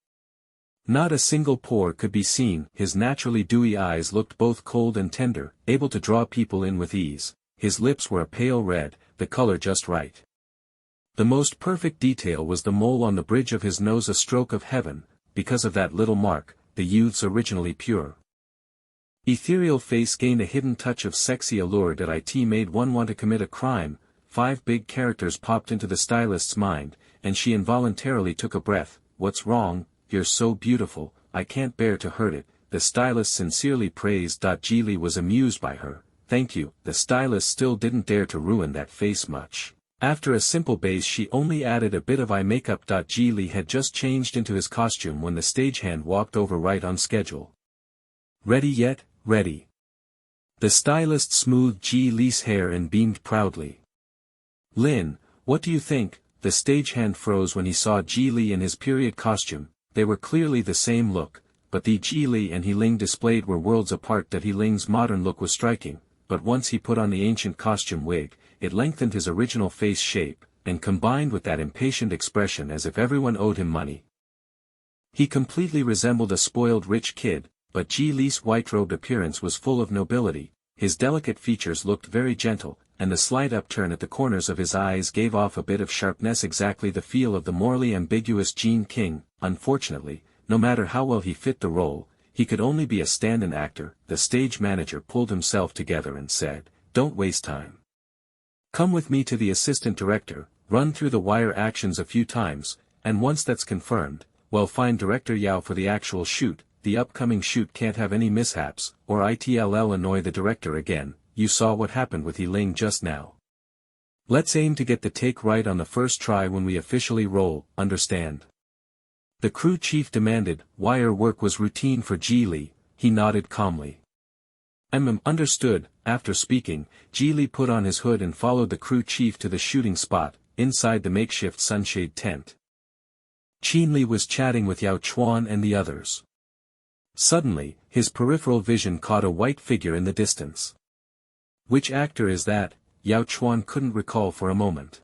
S1: Not a single pore could be seen. His naturally dewy eyes looked both cold and tender, able to draw people in with ease. His lips were a pale red, the color just right. The most perfect detail was the mole on the bridge of his nose, a stroke of heaven. Because of that little mark, the youth's originally pure ethereal face gained a hidden touch of sexy allure that it made one want to commit a crime. 5 big characters popped into the stylist's mind, and she involuntarily took a breath. "What's wrong? You're so beautiful, I can't bear to hurt it," the stylist sincerely praised. Geely was amused by her. "Thank you." The stylist still didn't dare to ruin that face much. After a simple base she only added a bit of eye makeup. Geely had just changed into his costume when the stagehand walked over right on schedule. "Ready yet?" "Ready." The stylist smoothed Geely's hair and beamed proudly. "Lin, what do you think?" The stagehand froze when he saw Geely in his period costume. They were clearly the same look, but the Geely and He Ling displayed were worlds apart. He Ling's modern look was striking, but once he put on the ancient costume wig, it lengthened his original face shape, and combined with that impatient expression as if everyone owed him money. He completely resembled a spoiled rich kid, but Geely's white-robed appearance was full of nobility. His delicate features looked very gentle, and the slight upturn at the corners of his eyes gave off a bit of sharpness, exactly the feel of the morally ambiguous Gene King. Unfortunately, no matter how well he fit the role, he could only be a stand-in actor. The stage manager pulled himself together and said, "Don't waste time. Come with me to the assistant director, run through the wire actions a few times, and once that's confirmed, well, find Director Yao for the actual shoot. The upcoming shoot can't have any mishaps, or it'll annoy the director again. You saw what happened with He Ling just now. Let's aim to get the take right on the first try when we officially roll, understand?" The crew chief demanded. Wire work was routine for Geely. He nodded calmly. Understood." After speaking, Geely put on his hood and followed the crew chief to the shooting spot, inside the makeshift sunshade tent. Qinli was chatting with Yao Chuan and the others. Suddenly, his peripheral vision caught a white figure in the distance. "Which actor is that?" Yao Chuan couldn't recall for a moment.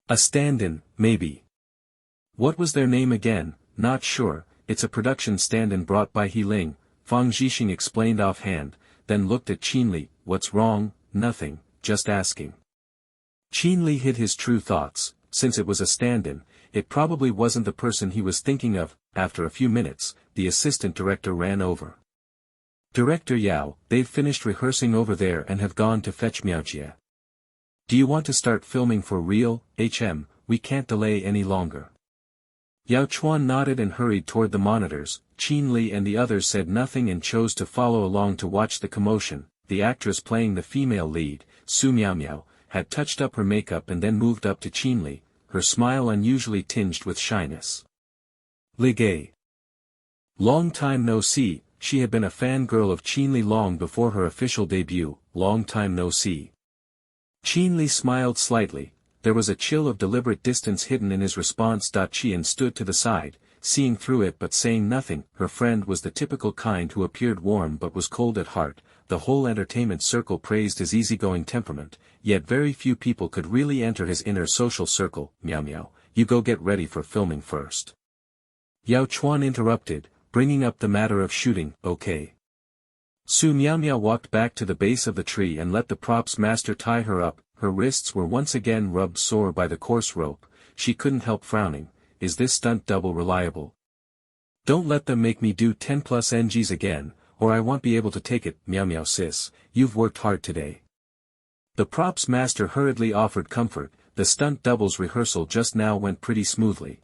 S1: "A stand-in, maybe." "What was their name again?" "Not sure, it's a production stand-in brought by He Ling," Fang Zhixing explained offhand, then looked at Qinli. "What's wrong?" "Nothing, just asking." Qinli hid his true thoughts. Since it was a stand-in, it probably wasn't the person he was thinking of. After a few minutes, the assistant director ran over. "Director Yao, they've finished rehearsing over there and have gone to fetch Miaojie. Do you want to start filming for real? We can't delay any longer." Yao Chuan nodded and hurried toward the monitors. Qinli and the others said nothing and chose to follow along to watch the commotion. The actress playing the female lead, Su Miao, had touched up her makeup and then moved up to Qinli, her smile unusually tinged with shyness. "Ligay. Long time no see." She had been a fangirl of Qinli long before her official debut. "Long time no see." Qinli smiled slightly. There was a chill of deliberate distance hidden in his response. Qian stood to the side, seeing through it but saying nothing. Her friend was the typical kind who appeared warm but was cold at heart. The whole entertainment circle praised his easygoing temperament, yet very few people could really enter his inner social circle. Meow meow, you go get ready for filming first. Yao Chuan interrupted, bringing up the matter of shooting. Okay. Su Meow Meow walked back to the base of the tree and let the props master tie her up. Her wrists were once again rubbed sore by the coarse rope. She couldn't help frowning. Is this stunt double reliable? Don't let them make me do 10 plus NGs again, or I won't be able to take it. Meow meow sis, you've worked hard today. The props master hurriedly offered comfort. The stunt doubles rehearsal just now went pretty smoothly.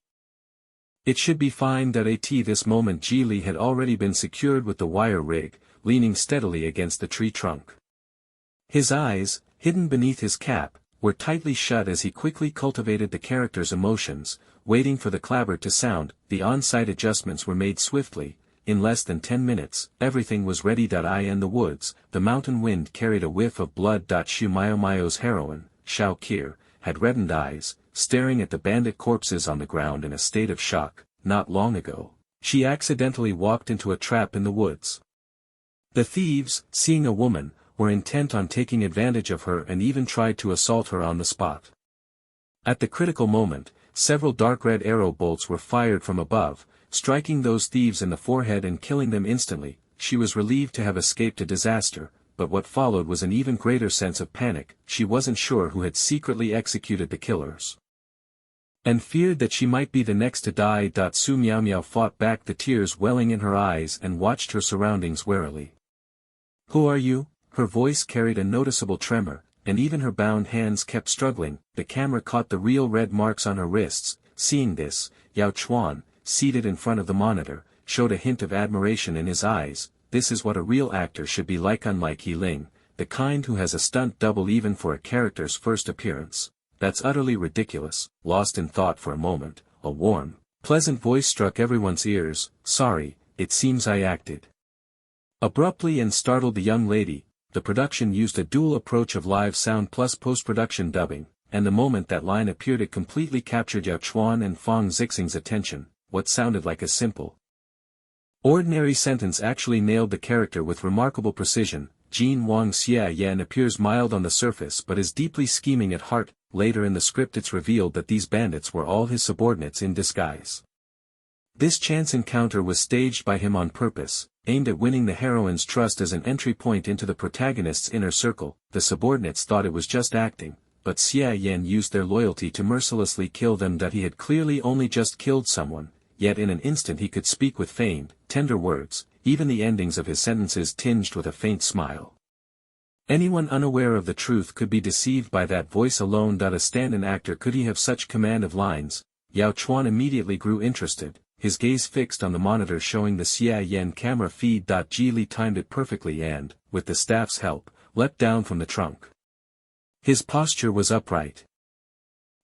S1: It should be fine. At this moment Geely had already been secured with the wire rig, leaning steadily against the tree trunk. His eyes, hidden beneath his cap, were tightly shut as he quickly cultivated the character's emotions, waiting for the clapper to sound. The on-site adjustments were made swiftly. In less than 10 minutes, everything was ready. In the woods, the mountain wind carried a whiff of blood. Shu Mayo's heroine, Shao Kier, had reddened eyes, staring at the bandit corpses on the ground in a state of shock. Not long ago, she accidentally walked into a trap in the woods. The thieves, seeing a woman, were intent on taking advantage of her and even tried to assault her on the spot. At the critical moment, several dark red arrow bolts were fired from above, striking those thieves in the forehead and killing them instantly. She was relieved to have escaped a disaster, but what followed was an even greater sense of panic. She wasn't sure who had secretly executed the killers, and feared that she might be the next to die. Su Meow Meow fought back the tears welling in her eyes and watched her surroundings warily. Who are you? Her voice carried a noticeable tremor, and even her bound hands kept struggling. The camera caught the real red marks on her wrists. Seeing this, Yao Chuan, seated in front of the monitor, showed a hint of admiration in his eyes. This is what a real actor should be like, unlike He Ling, the kind who has a stunt double even for a character's first appearance. That's utterly ridiculous. Lost in thought for a moment, a warm, pleasant voice struck everyone's ears. Sorry, it seems I acted abruptly and startled the young lady. The production used a dual approach of live sound plus post-production dubbing, and the moment that line appeared it completely captured Yao Chuan and Fang Zixing's attention. What sounded like a simple, ordinary sentence actually nailed the character with remarkable precision. Jin Wang Xia Yan appears mild on the surface but is deeply scheming at heart. Later in the script it's revealed that these bandits were all his subordinates in disguise. This chance encounter was staged by him on purpose, aimed at winning the heroine's trust as an entry point into the protagonist's inner circle. The subordinates thought it was just acting, but Xia Yan used their loyalty to mercilessly kill them. He had clearly only just killed someone, yet in an instant he could speak with feigned, tender words, even the endings of his sentences tinged with a faint smile. Anyone unaware of the truth could be deceived by that voice alone. A stand-in actor, could he have such command of lines? Yao Chuan immediately grew interested, his gaze fixed on the monitor showing the Xia Yan camera feed. Geely timed it perfectly and, with the staff's help, leapt down from the trunk. His posture was upright.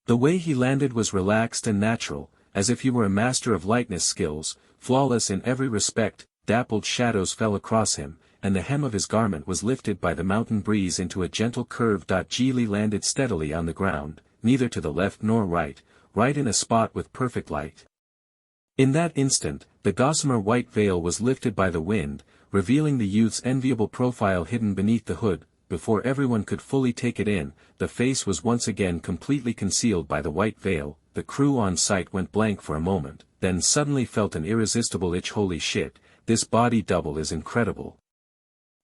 S1: The way he landed was relaxed and natural, as if he were a master of lightness skills, flawless in every respect. Dappled shadows fell across him, and the hem of his garment was lifted by the mountain breeze into a gentle curve. Geely landed steadily on the ground, neither to the left nor right in a spot with perfect light. In that instant, the gossamer white veil was lifted by the wind, revealing the youth's enviable profile hidden beneath the hood. Before everyone could fully take it in, the face was once again completely concealed by the white veil. The crew on site went blank for a moment, then suddenly felt an irresistible itch. Holy shit, this body double is incredible.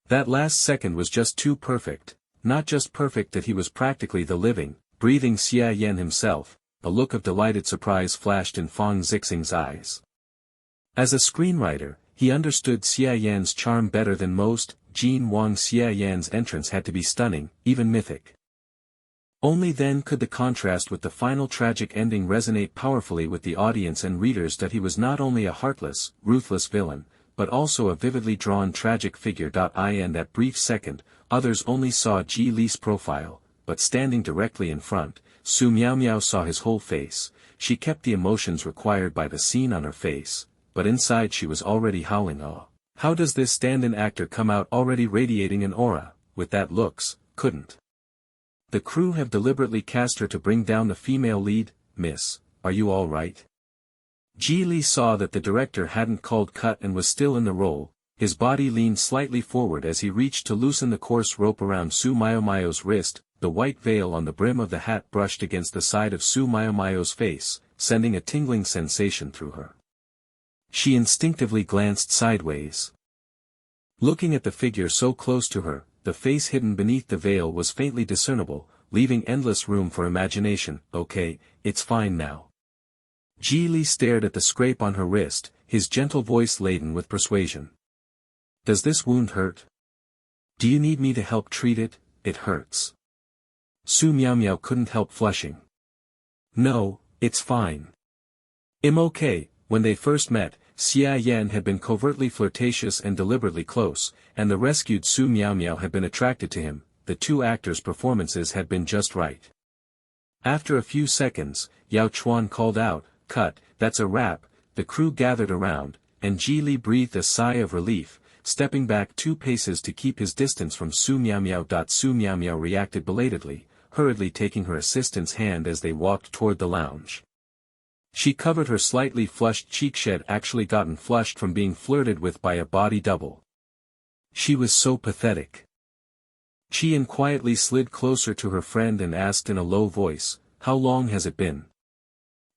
S1: That last second was just too perfect, not just perfect that he was practically the living, breathing Xia Yan himself. A look of delighted surprise flashed in Fang Zixing's eyes. As a screenwriter, he understood Xia Yan's charm better than most. Jin Wang Xia Yan's entrance had to be stunning, even mythic. Only then could the contrast with the final tragic ending resonate powerfully with the audience and readers. He was not only a heartless, ruthless villain, but also a vividly drawn tragic figure. In that brief second, others only saw Ji Li's profile, but standing directly in front, Su Meow Meow saw his whole face. She kept the emotions required by the scene on her face, but inside she was already howling. Oh, how does this stand-in actor come out already radiating an aura? With that looks, couldn't the crew have deliberately cast her to bring down the female lead? Miss, are you all right? Ji saw that the director hadn't called cut and was still in the role. His body leaned slightly forward as he reached to loosen the coarse rope around Su Mayomayo's wrist. The white veil on the brim of the hat brushed against the side of Su Mayomayo's face, sending a tingling sensation through her. She instinctively glanced sideways. Looking at the figure so close to her, the face hidden beneath the veil was faintly discernible, leaving endless room for imagination. Okay, it's fine now. Ji stared at the scrape on her wrist, his gentle voice laden with persuasion. Does this wound hurt? Do you need me to help treat it? It hurts. Su Miao couldn't help flushing. No, it's fine. I'm okay. When they first met, Xia Yan had been covertly flirtatious and deliberately close, and the rescued Su Miao had been attracted to him. The two actors' performances had been just right. After a few seconds, Yao Chuan called out, "Cut, that's a wrap." The crew gathered around, and Ji breathed a sigh of relief, stepping back 2 paces to keep his distance from Su Miao. Su Miao reacted belatedly, hurriedly taking her assistant's hand as they walked toward the lounge. She covered her slightly flushed cheek. She had actually gotten flushed from being flirted with by a body double. She was so pathetic. Qian quietly slid closer to her friend and asked in a low voice, "How long has it been?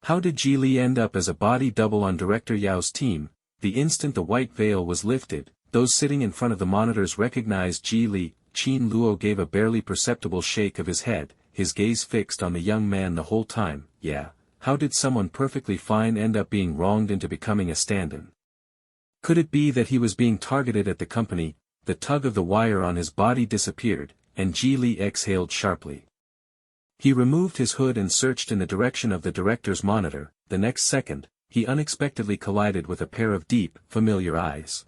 S1: How did Ji end up as a body double on Director Yao's team?" The instant the white veil was lifted, those sitting in front of the monitors recognized Ji. Qin Luo gave a barely perceptible shake of his head, his gaze fixed on the young man the whole time. Yeah, how did someone perfectly fine end up being wronged into becoming a stand-in? Could it be that he was being targeted at the company? The tug of the wire on his body disappeared, and Ji exhaled sharply. He removed his hood and searched in the direction of the director's monitor. The next second, he unexpectedly collided with a pair of deep, familiar eyes.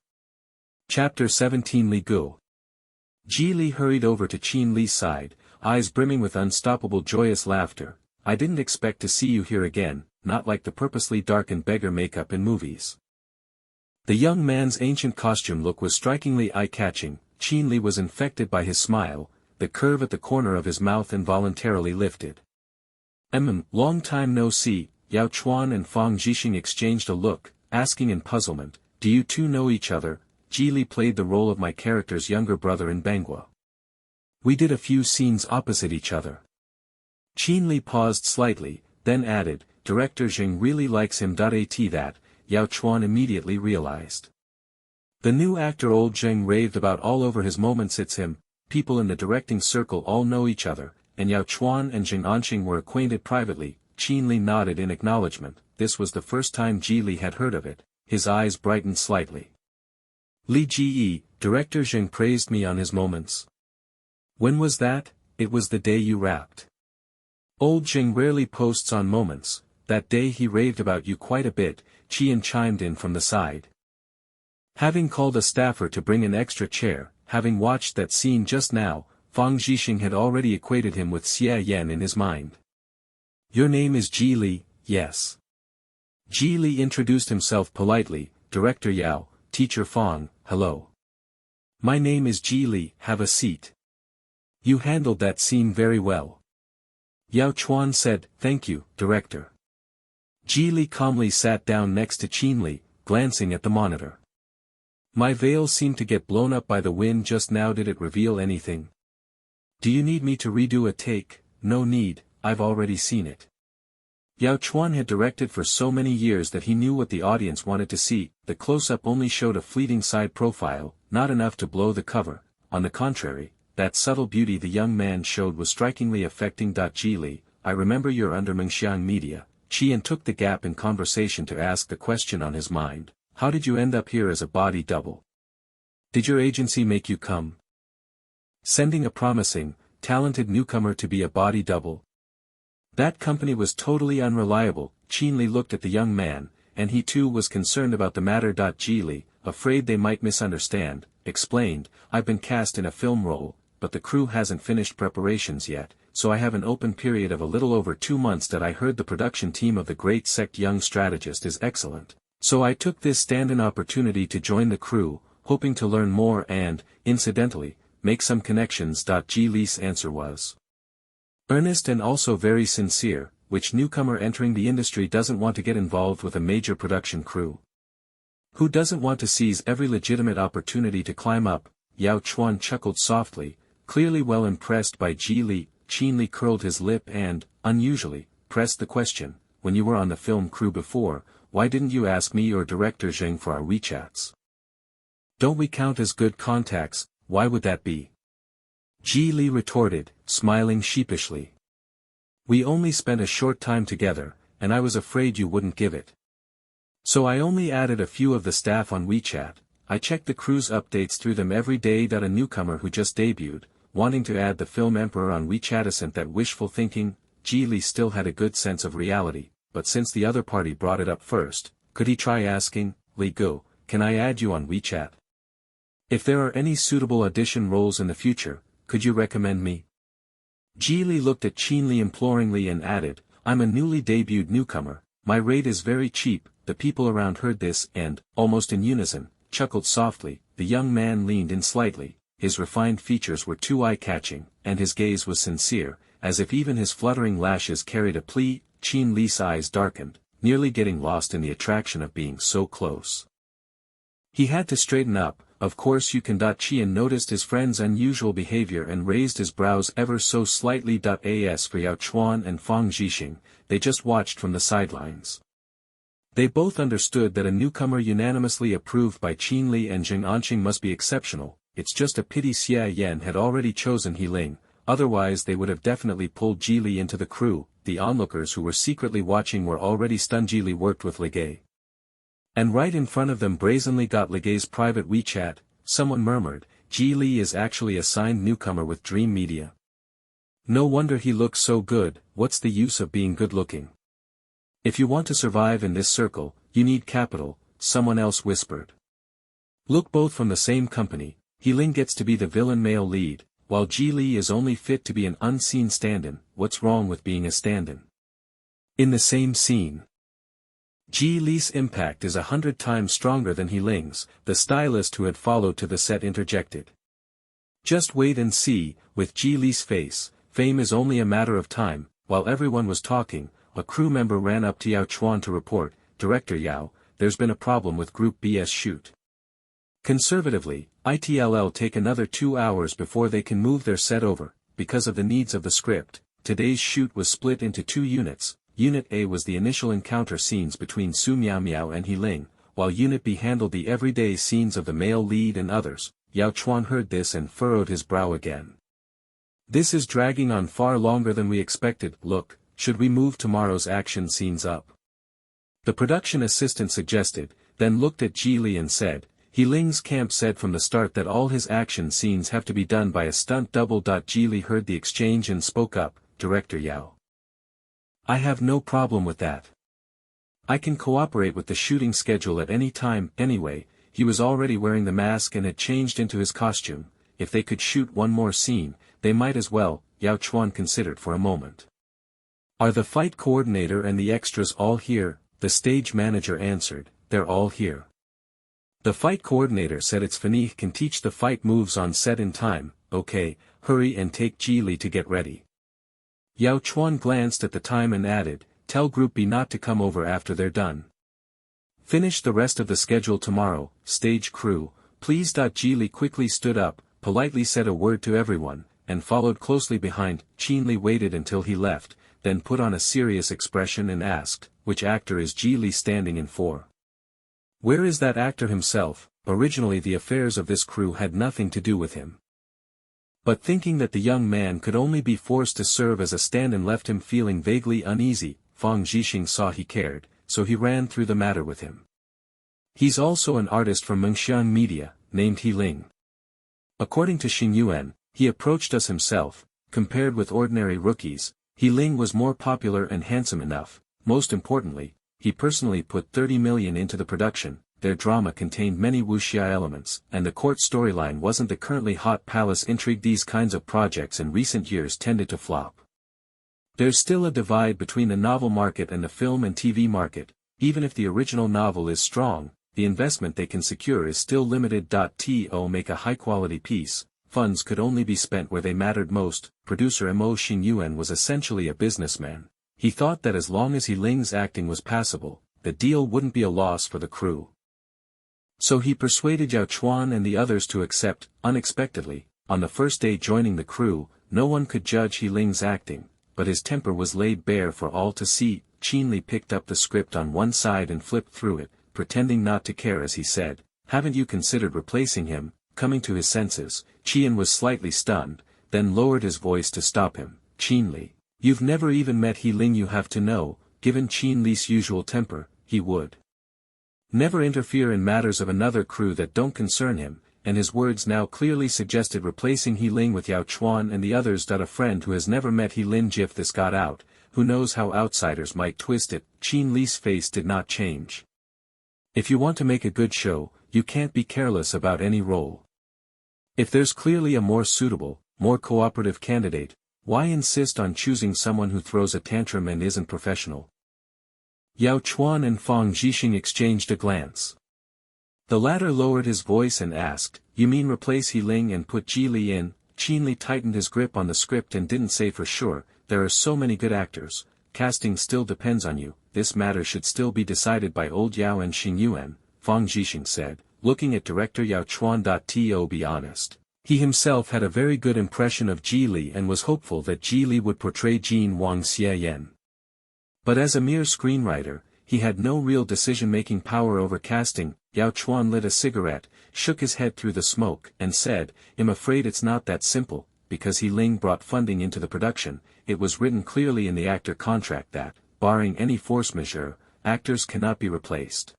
S1: Chapter 17 Li Gu. Ji hurried over to Qin Li's side, eyes brimming with unstoppable joyous laughter. "I didn't expect to see you here again, not like the purposely darkened beggar makeup in movies." The young man's ancient costume look was strikingly eye-catching. Qin Li was infected by his smile, the curve at the corner of his mouth involuntarily lifted. Long time no see." Yao Chuan and Fang Zhixing exchanged a look, asking in puzzlement, "Do you two know each other?" Ji played the role of my character's younger brother in Bangua. "We did a few scenes opposite each other." Qin Li paused slightly, then added, "Director Zheng really likes him." That, Yao Chuan immediately realized. The new actor old Zheng raved about all over his moments. It's him. People in the directing circle all know each other, and Yao Chuan and Zheng Anqing were acquainted privately. Qin Li nodded in acknowledgement. This was the first time Ji had heard of it. His eyes brightened slightly. "Li Ji, Director Zheng praised me on his moments." "When was that?" "It was the day you rapped." "Old Zheng rarely posts on moments. That day he raved about you quite a bit," Qian chimed in from the side. Having called a staffer to bring an extra chair, having watched that scene just now, Fang Zhixing had already equated him with Xia Yan in his mind. "Your name is Ji Li, yes." Ji Li introduced himself politely. "Director Yao, Teacher Fang, hello. My name is Ji Li, have a seat." "You handled that scene very well." Yao Chuan said, "Thank you, Director." Ji calmly sat down next to Qin Li, glancing at the monitor. "My veil seemed to get blown up by the wind just now. Did it reveal anything? Do you need me to redo a take?" "No need, I've already seen it." Yao Chuan had directed for so many years that he knew what the audience wanted to see. The close-up only showed a fleeting side profile, not enough to blow the cover. On the contrary, that subtle beauty the young man showed was strikingly affecting. Ji, I remember you're under Mengxiang Media. Qian took the gap in conversation to ask the question on his mind. "How did you end up here as a body double? Did your agency make you come? Sending a promising, talented newcomer to be a body double? That company was totally unreliable." Qin Li looked at the young man, and he too was concerned about the matter. Ji, afraid they might misunderstand, explained, "I've been cast in a film role, but the crew hasn't finished preparations yet, so I have an open period of a little over 2 months. That I heard the production team of the Great Sect Young Strategist is excellent, so I took this stand-in opportunity to join the crew, hoping to learn more and, incidentally, make some connections." Ji Li's answer was earnest and also very sincere. which newcomer entering the industry doesn't want to get involved with a major production crew? Who doesn't want to seize every legitimate opportunity to climb up? Yao Chuan chuckled softly, clearly well impressed by Ji Li. Qin Li curled his lip and, unusually, pressed the question, when you were on the film crew before, why didn't you ask me or director Zheng for our WeChats? Don't we count as good contacts? Why would that be? Ji Li retorted, smiling sheepishly. We only spent a short time together, and I was afraid you wouldn't give it. So I only added a few of the staff on WeChat. I checked the crew's updates through them every day. A newcomer who just debuted, wanting to add the film emperor on WeChat isn't that wishful thinking. Ji Li still had a good sense of reality, but since the other party brought it up first, could he try asking, Li Go, can I add you on WeChat? If there are any suitable audition roles in the future, could you recommend me? Ji Li looked at Qin Li imploringly and added, I'm a newly debuted newcomer, my rate is very cheap. The people around heard this and, almost in unison, chuckled softly. The young man leaned in slightly, his refined features were too eye-catching, and his gaze was sincere, as if even his fluttering lashes carried a plea. Qin Li's eyes darkened, nearly getting lost in the attraction of being so close. He had to straighten up. Of course you can. Qian noticed his friend's unusual behavior and raised his brows ever so slightly. As for Yao Chuan and Fang Zhixing, they just watched from the sidelines. They both understood that a newcomer unanimously approved by Qin Li and Zheng Anqing must be exceptional. It's just a pity Xia Yan had already chosen He Ling, otherwise they would have definitely pulled Ji Li into the crew. The onlookers who were secretly watching were already stunned. Ji Li worked with Legay. And right in front of them brazenly got Legay's private WeChat. Someone murmured, Ji Li is actually a signed newcomer with Dream Media. No wonder he looks so good. What's the use of being good looking? If you want to survive in this circle, you need capital, someone else whispered. Look, both from the same company. He Ling gets to be the villain male lead, while Ji Li is only fit to be an unseen stand-in. What's wrong with being a stand-in? In the same scene, Ji Li's impact is 100 times stronger than He Ling's, the stylist who had followed to the set interjected. Just wait and see. With Ji Li's face, fame is only a matter of time. While everyone was talking, a crew member ran up to Yao Chuan to report, Director Yao, there's been a problem with Group B's shoot. Conservatively, it'll take another 2 hours before they can move their set over, because of the needs of the script. Today's shoot was split into 2 units. Unit A was the initial encounter scenes between Su Miao Miao and He Ling, while Unit B handled the everyday scenes of the male lead and others. Yao Chuan heard this and furrowed his brow again. This is dragging on far longer than we expected. Look, should we move tomorrow's action scenes up? The production assistant suggested, then looked at Ji Li and said, He Ling's camp said from the start that all his action scenes have to be done by a stunt double. Ji Li heard the exchange and spoke up, Director Yao. I have no problem with that. I can cooperate with the shooting schedule at any time. Anyway, he was already wearing the mask and had changed into his costume. If they could shoot one more scene, they might as well. Yao Chuan considered for a moment. Are the fight coordinator and the extras all here? The stage manager answered, they're all here. The fight coordinator said it's Fanny can teach the fight moves on set in time. Okay, hurry and take Ji Li to get ready. Yao Chuan glanced at the time and added, tell Group B not to come over after they're done. Finish the rest of the schedule tomorrow, stage crew, please. Ji Li quickly stood up, politely said a word to everyone, and followed closely behind. Qin Li waited until he left, then put on a serious expression and asked, which actor is Ji Li standing in for? Where is that actor himself? Originally the affairs of this crew had nothing to do with him. But thinking that the young man could only be forced to serve as a stand-in left him feeling vaguely uneasy. Fang Zhixing saw he cared, so he ran through the matter with him. He's also an artist from Mengxian Media, named He Ling. According to Xing Yuan, he approached us himself. Compared with ordinary rookies, He Ling was more popular and handsome enough. Most importantly, he personally put 30 million into the production. Their drama contained many wuxia elements, and the court storyline wasn't the currently hot palace intrigue. These kinds of projects in recent years tended to flop. There's still a divide between the novel market and the film and TV market. Even if the original novel is strong, the investment they can secure is still limited. To make a high-quality piece, funds could only be spent where they mattered most. Producer Mo Xingyuan was essentially a businessman. he thought that as long as He Ling's acting was passable, the deal wouldn't be a loss for the crew. So he persuaded Yao Chuan and the others to accept. Unexpectedly, on the first day joining the crew, no one could judge He Ling's acting, but his temper was laid bare for all to see. Qinli picked up the script on one side and flipped through it, pretending not to care as he said, "Haven't you considered replacing him?" Coming to his senses, Qian was slightly stunned, then lowered his voice to stop him. "Qinli, you've never even met He Ling. You have to know, given Qinli's usual temper, he would never interfere in matters of another crew that don't concern him," and his words now clearly suggested replacing He Ling with Yao Chuan and the others. "A friend who has never met He Ling. If this got out, who knows how outsiders might twist it." Qin Li's face did not change. "If you want to make a good show, you can't be careless about any role. If there's clearly a more suitable, more cooperative candidate, why insist on choosing someone who throws a tantrum and isn't professional?" Yao Chuan and Fang Zhixing exchanged a glance. The latter lowered his voice and asked, "You mean replace He Ling and put Ji Li in?" Qin Li tightened his grip on the script and didn't say for sure. "There are so many good actors, casting still depends on you. This matter should still be decided by Old Yao and Xing Yuan," Fang Zhixing said, looking at director Yao Chuan. To be honest, he himself had a very good impression of Ji Li and was hopeful that Ji Li would portray Jin Wang Xie. But as a mere screenwriter, he had no real decision-making power over casting. Yao Chuan lit a cigarette, shook his head through the smoke, and said, "I'm afraid it's not that simple, because He Ling brought funding into the production. It was written clearly in the actor contract that, barring any force majeure, actors cannot be replaced.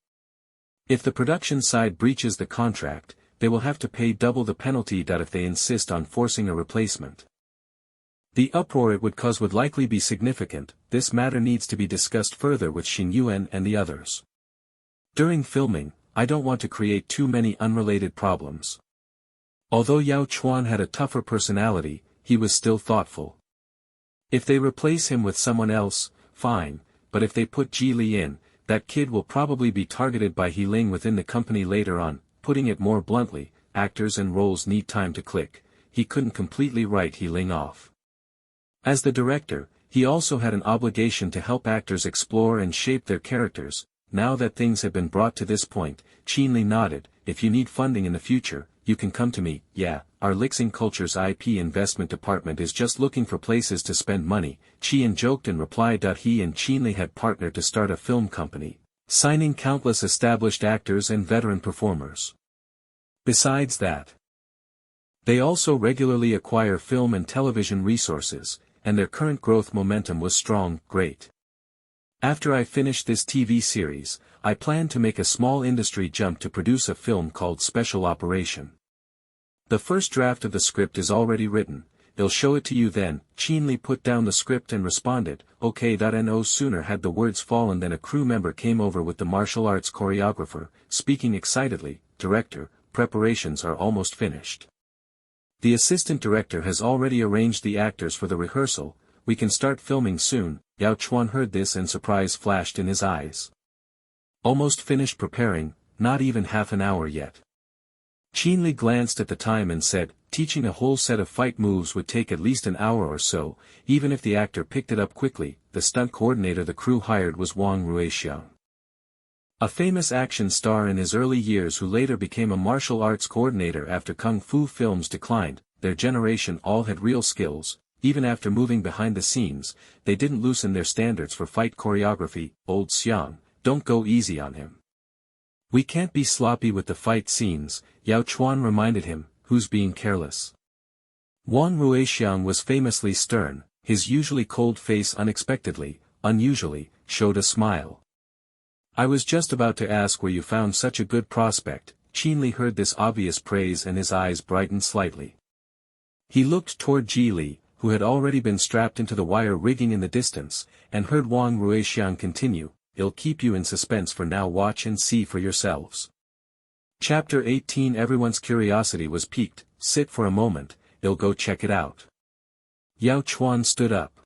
S1: If the production side breaches the contract, they will have to pay double the penalty if they insist on forcing a replacement. The uproar it would cause would likely be significant. This matter needs to be discussed further with Xing Yuan and the others. During filming, I don't want to create too many unrelated problems." Although Yao Chuan had a tougher personality, he was still thoughtful. If they replace him with someone else, fine, but if they put Ji Li in, that kid will probably be targeted by He Ling within the company later on. Putting it more bluntly, actors and roles need time to click. He couldn't completely write He Ling off. As the director, he also had an obligation to help actors explore and shape their characters. Now that things have been brought to this point, Qin Li nodded, "If you need funding in the future, you can come to me." "Yeah, our Lixing Culture's IP investment department is just looking for places to spend money," Qian joked and replied. He and Qin Li had partnered to start a film company, signing countless established actors and veteran performers. Besides that, they also regularly acquire film and television resources, and their current growth momentum was strong. "Great. After I finish this TV series, I plan to make a small industry jump to produce a film called Special Operation. The first draft of the script is already written, they'll show it to you then." Qin Li put down the script and responded, "Okay." No sooner had the words fallen than a crew member came over with the martial arts choreographer, speaking excitedly, "Director, preparations are almost finished. The assistant director has already arranged the actors for the rehearsal, we can start filming soon." Yao Chuan heard this and surprise flashed in his eyes. "Almost finished preparing, not even half an hour yet." Qin Li glanced at the time and said, "Teaching a whole set of fight moves would take at least an hour or so, even if the actor picked it up quickly." The stunt coordinator the crew hired was Wang Ruixiang, a famous action star in his early years who later became a martial arts coordinator after kung fu films declined. Their generation all had real skills. Even after moving behind the scenes, they didn't loosen their standards for fight choreography. "Old Xiang, don't go easy on him. We can't be sloppy with the fight scenes," Yao Chuan reminded him. "Who's being careless?" Wang Ruixiang was famously stern. His usually cold face unusually, showed a smile. "I was just about to ask where you found such a good prospect." Qin Li heard this obvious praise and his eyes brightened slightly. He looked toward Ji Li, who had already been strapped into the wire rigging in the distance, and heard Wang Ruixiang continue, "It'll keep you in suspense for now. Watch and see for yourselves." Chapter 18. Everyone's curiosity was piqued. "Sit for a moment, they'll go check it out." Yao Chuan stood up.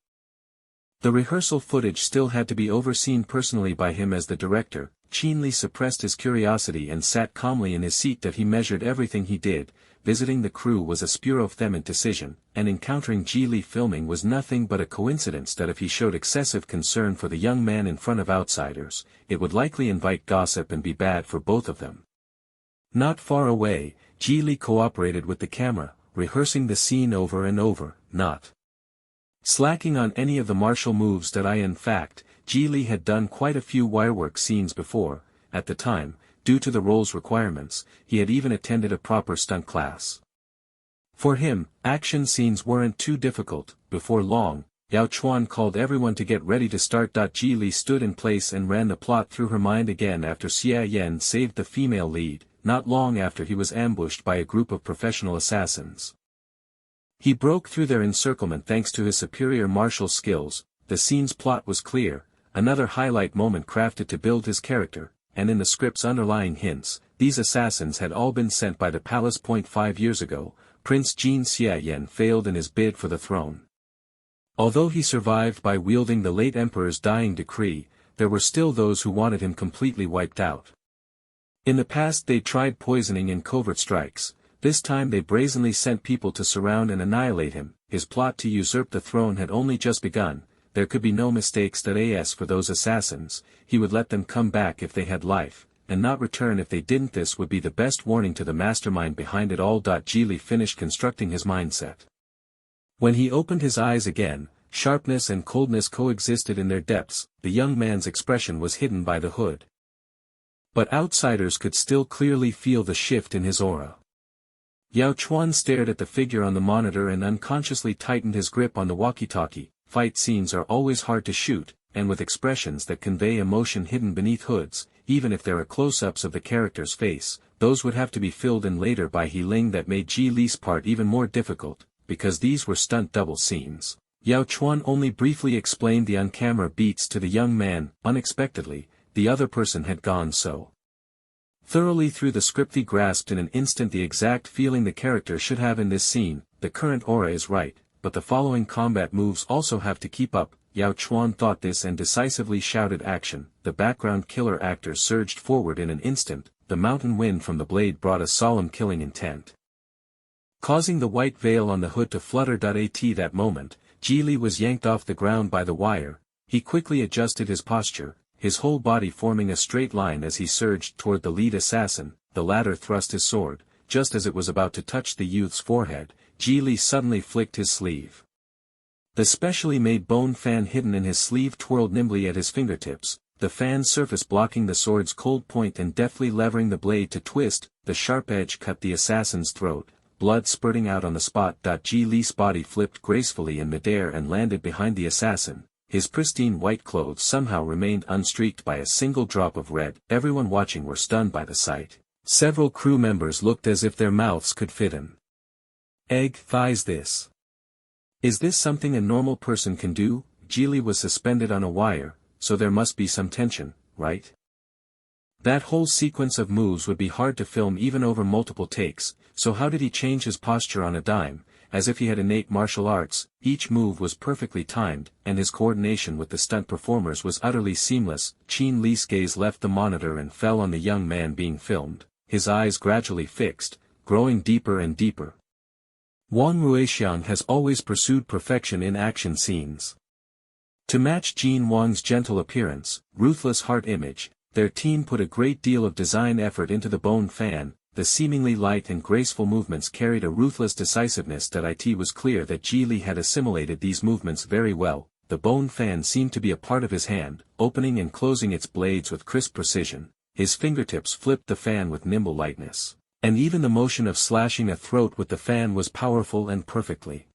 S1: The rehearsal footage still had to be overseen personally by him as the director. Qin Li suppressed his curiosity and sat calmly in his seat. He measured everything he did, visiting the crew was a spur-of-the-moment decision, and encountering Ji filming was nothing but a coincidence that if he showed excessive concern for the young man in front of outsiders, it would likely invite gossip and be bad for both of them. Not far away, Ji cooperated with the camera, rehearsing the scene over and over, not slacking on any of the martial moves that in fact, Ji had done quite a few wirework scenes before. At the time, due to the role's requirements, he had even attended a proper stunt class. For him, action scenes weren't too difficult. Before long, Yao Chuan called everyone to get ready to start. Ji stood in place and ran the plot through her mind again after Xia Yan saved the female lead, not long after he was ambushed by a group of professional assassins. He broke through their encirclement thanks to his superior martial skills. The scene's plot was clear, another highlight moment crafted to build his character, and in the script's underlying hints, these assassins had all been sent by the palace. 5 years ago, Prince Jin Xiaoyan failed in his bid for the throne. Although he survived by wielding the late emperor's dying decree, there were still those who wanted him completely wiped out. In the past they tried poisoning and covert strikes. This time they brazenly sent people to surround and annihilate him. His plot to usurp the throne had only just begun. There could be no mistakes. As for those assassins, he would let them come back if they had life, and not return if they didn't. This would be the best warning to the mastermind behind it all. Ji finished constructing his mindset. When he opened his eyes again, sharpness and coldness coexisted in their depths. The young man's expression was hidden by the hood. But outsiders could still clearly feel the shift in his aura. Yao Chuan stared at the figure on the monitor and unconsciously tightened his grip on the walkie-talkie. Fight scenes are always hard to shoot, and with expressions that convey emotion hidden beneath hoods, even if there are close-ups of the character's face, those would have to be filled in later by He Ling. That made Ji Li's part even more difficult, because these were stunt double scenes. Yao Chuan only briefly explained the on-camera beats to the young man. Unexpectedly, the other person had gone so thoroughly through the script he grasped in an instant the exact feeling the character should have in this scene. The current aura is right, but the following combat moves also have to keep up. Yao Chuan thought this and decisively shouted action. The background killer actors surged forward in an instant. The mountain wind from the blade brought a solemn killing intent, causing the white veil on the hood to flutter. At that moment, Ji Li was yanked off the ground by the wire. He quickly adjusted his posture, his whole body forming a straight line as he surged toward the lead assassin. The latter thrust his sword. Just as it was about to touch the youth's forehead, Ji Li suddenly flicked his sleeve. The specially made bone fan hidden in his sleeve twirled nimbly at his fingertips, the fan's surface blocking the sword's cold point and deftly levering the blade to twist. The sharp edge cut the assassin's throat, blood spurting out on the spot. Ji Li's body flipped gracefully in midair and landed behind the assassin. His pristine white clothes somehow remained unstreaked by a single drop of red. Everyone watching were stunned by the sight. Several crew members looked as if their mouths could fit in egg thighs. Is this something a normal person can do? Ji Li was suspended on a wire, so there must be some tension, right? That whole sequence of moves would be hard to film even over multiple takes, so how did he change his posture on a dime? As if he had innate martial arts, each move was perfectly timed, and his coordination with the stunt performers was utterly seamless. Qin Li's gaze left the monitor and fell on the young man being filmed, his eyes gradually fixed, growing deeper and deeper. Wang Ruixiang has always pursued perfection in action scenes. To match Jin Wang's gentle appearance, ruthless heart image, their team put a great deal of design effort into the bone fan. The seemingly light and graceful movements carried a ruthless decisiveness. It was clear that Ji Li had assimilated these movements very well. The bone fan seemed to be a part of his hand, opening and closing its blades with crisp precision. His fingertips flipped the fan with nimble lightness, and even the motion of slashing a throat with the fan was powerful and perfectly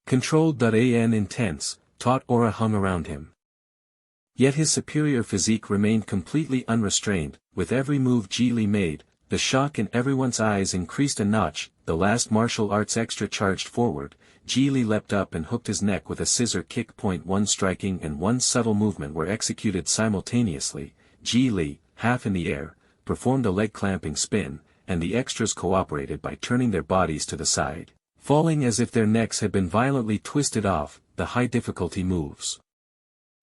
S1: controlled. An intense, taut aura hung around him. Yet his superior physique remained completely unrestrained. With every move Ji Li made, the shock in everyone's eyes increased a notch. The last martial arts extra charged forward. Ji Li leapt up and hooked his neck with a scissor kick. One striking and one subtle movement were executed simultaneously. Ji Li, half in the air, performed a leg clamping spin, and the extras cooperated by turning their bodies to the side, falling as if their necks had been violently twisted off. The high difficulty moves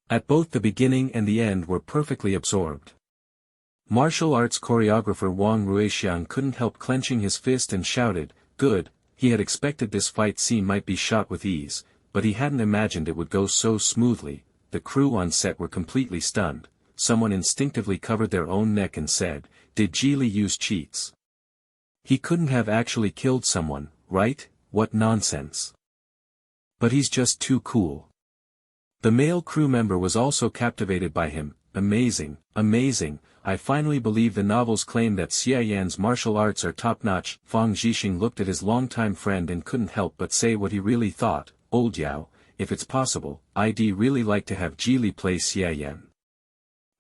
S1: at both the beginning and the end were perfectly absorbed. Martial arts choreographer Wang Ruixiang couldn't help clenching his fist and shouted, good. He had expected this fight scene might be shot with ease, but he hadn't imagined it would go so smoothly. The crew on set were completely stunned. Someone instinctively covered their own neck and said, "Did Geely use cheats? He couldn't have actually killed someone, right? What nonsense. But he's just too cool." The male crew member was also captivated by him. "Amazing, amazing, I finally believe the novel's claim that Xia Yan's martial arts are top-notch." Fang Zhixing looked at his longtime friend and couldn't help but say what he really thought. "Old Yao, if it's possible, I'd really like to have Geely play Xia Yan.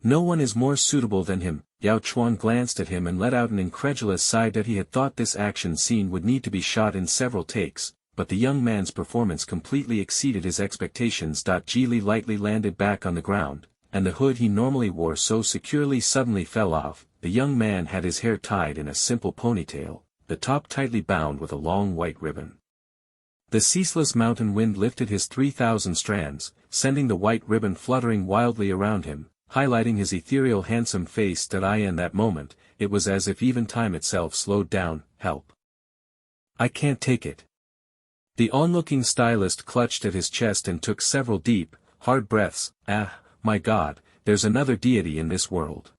S1: No one is more suitable than him." Yao Chuan glanced at him and let out an incredulous sigh that he had thought this action scene would need to be shot in several takes, but the young man's performance completely exceeded his expectations. Geely lightly landed back on the ground, and the hood he normally wore so securely suddenly fell off. The young man had his hair tied in a simple ponytail, the top tightly bound with a long white ribbon. The ceaseless mountain wind lifted his 3,000 strands, sending the white ribbon fluttering wildly around him, highlighting his ethereal handsome face. In that moment, it was as if even time itself slowed down. "Help. I can't take it." The onlooking stylist clutched at his chest and took several deep, hard breaths. "Ah, my God, there's another deity in this world."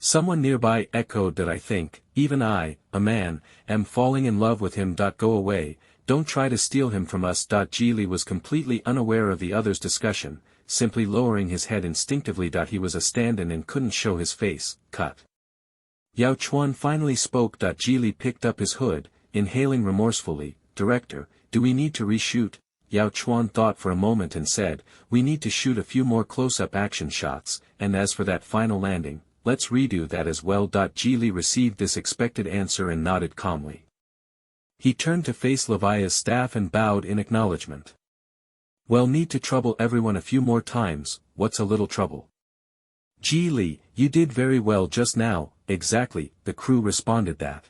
S1: Someone nearby echoed that. "I think, even I, a man, am falling in love with him." "Go away, don't try to steal him from us." Geely was completely unaware of the other's discussion, simply lowering his head instinctively. He was a stand-in and couldn't show his face. "Cut." Yao Chuan finally spoke. Geely picked up his hood, inhaling remorsefully. "Director, do we need to reshoot?" Yao Chuan thought for a moment and said, "We need to shoot a few more close-up action shots, and as for that final landing, let's redo that as well." Geely received this expected answer and nodded calmly. He turned to face Levi's staff and bowed in acknowledgement. "Well, need to trouble everyone a few more times. What's a little trouble?" "Geely, you did very well just now." "Exactly," the crew responded. That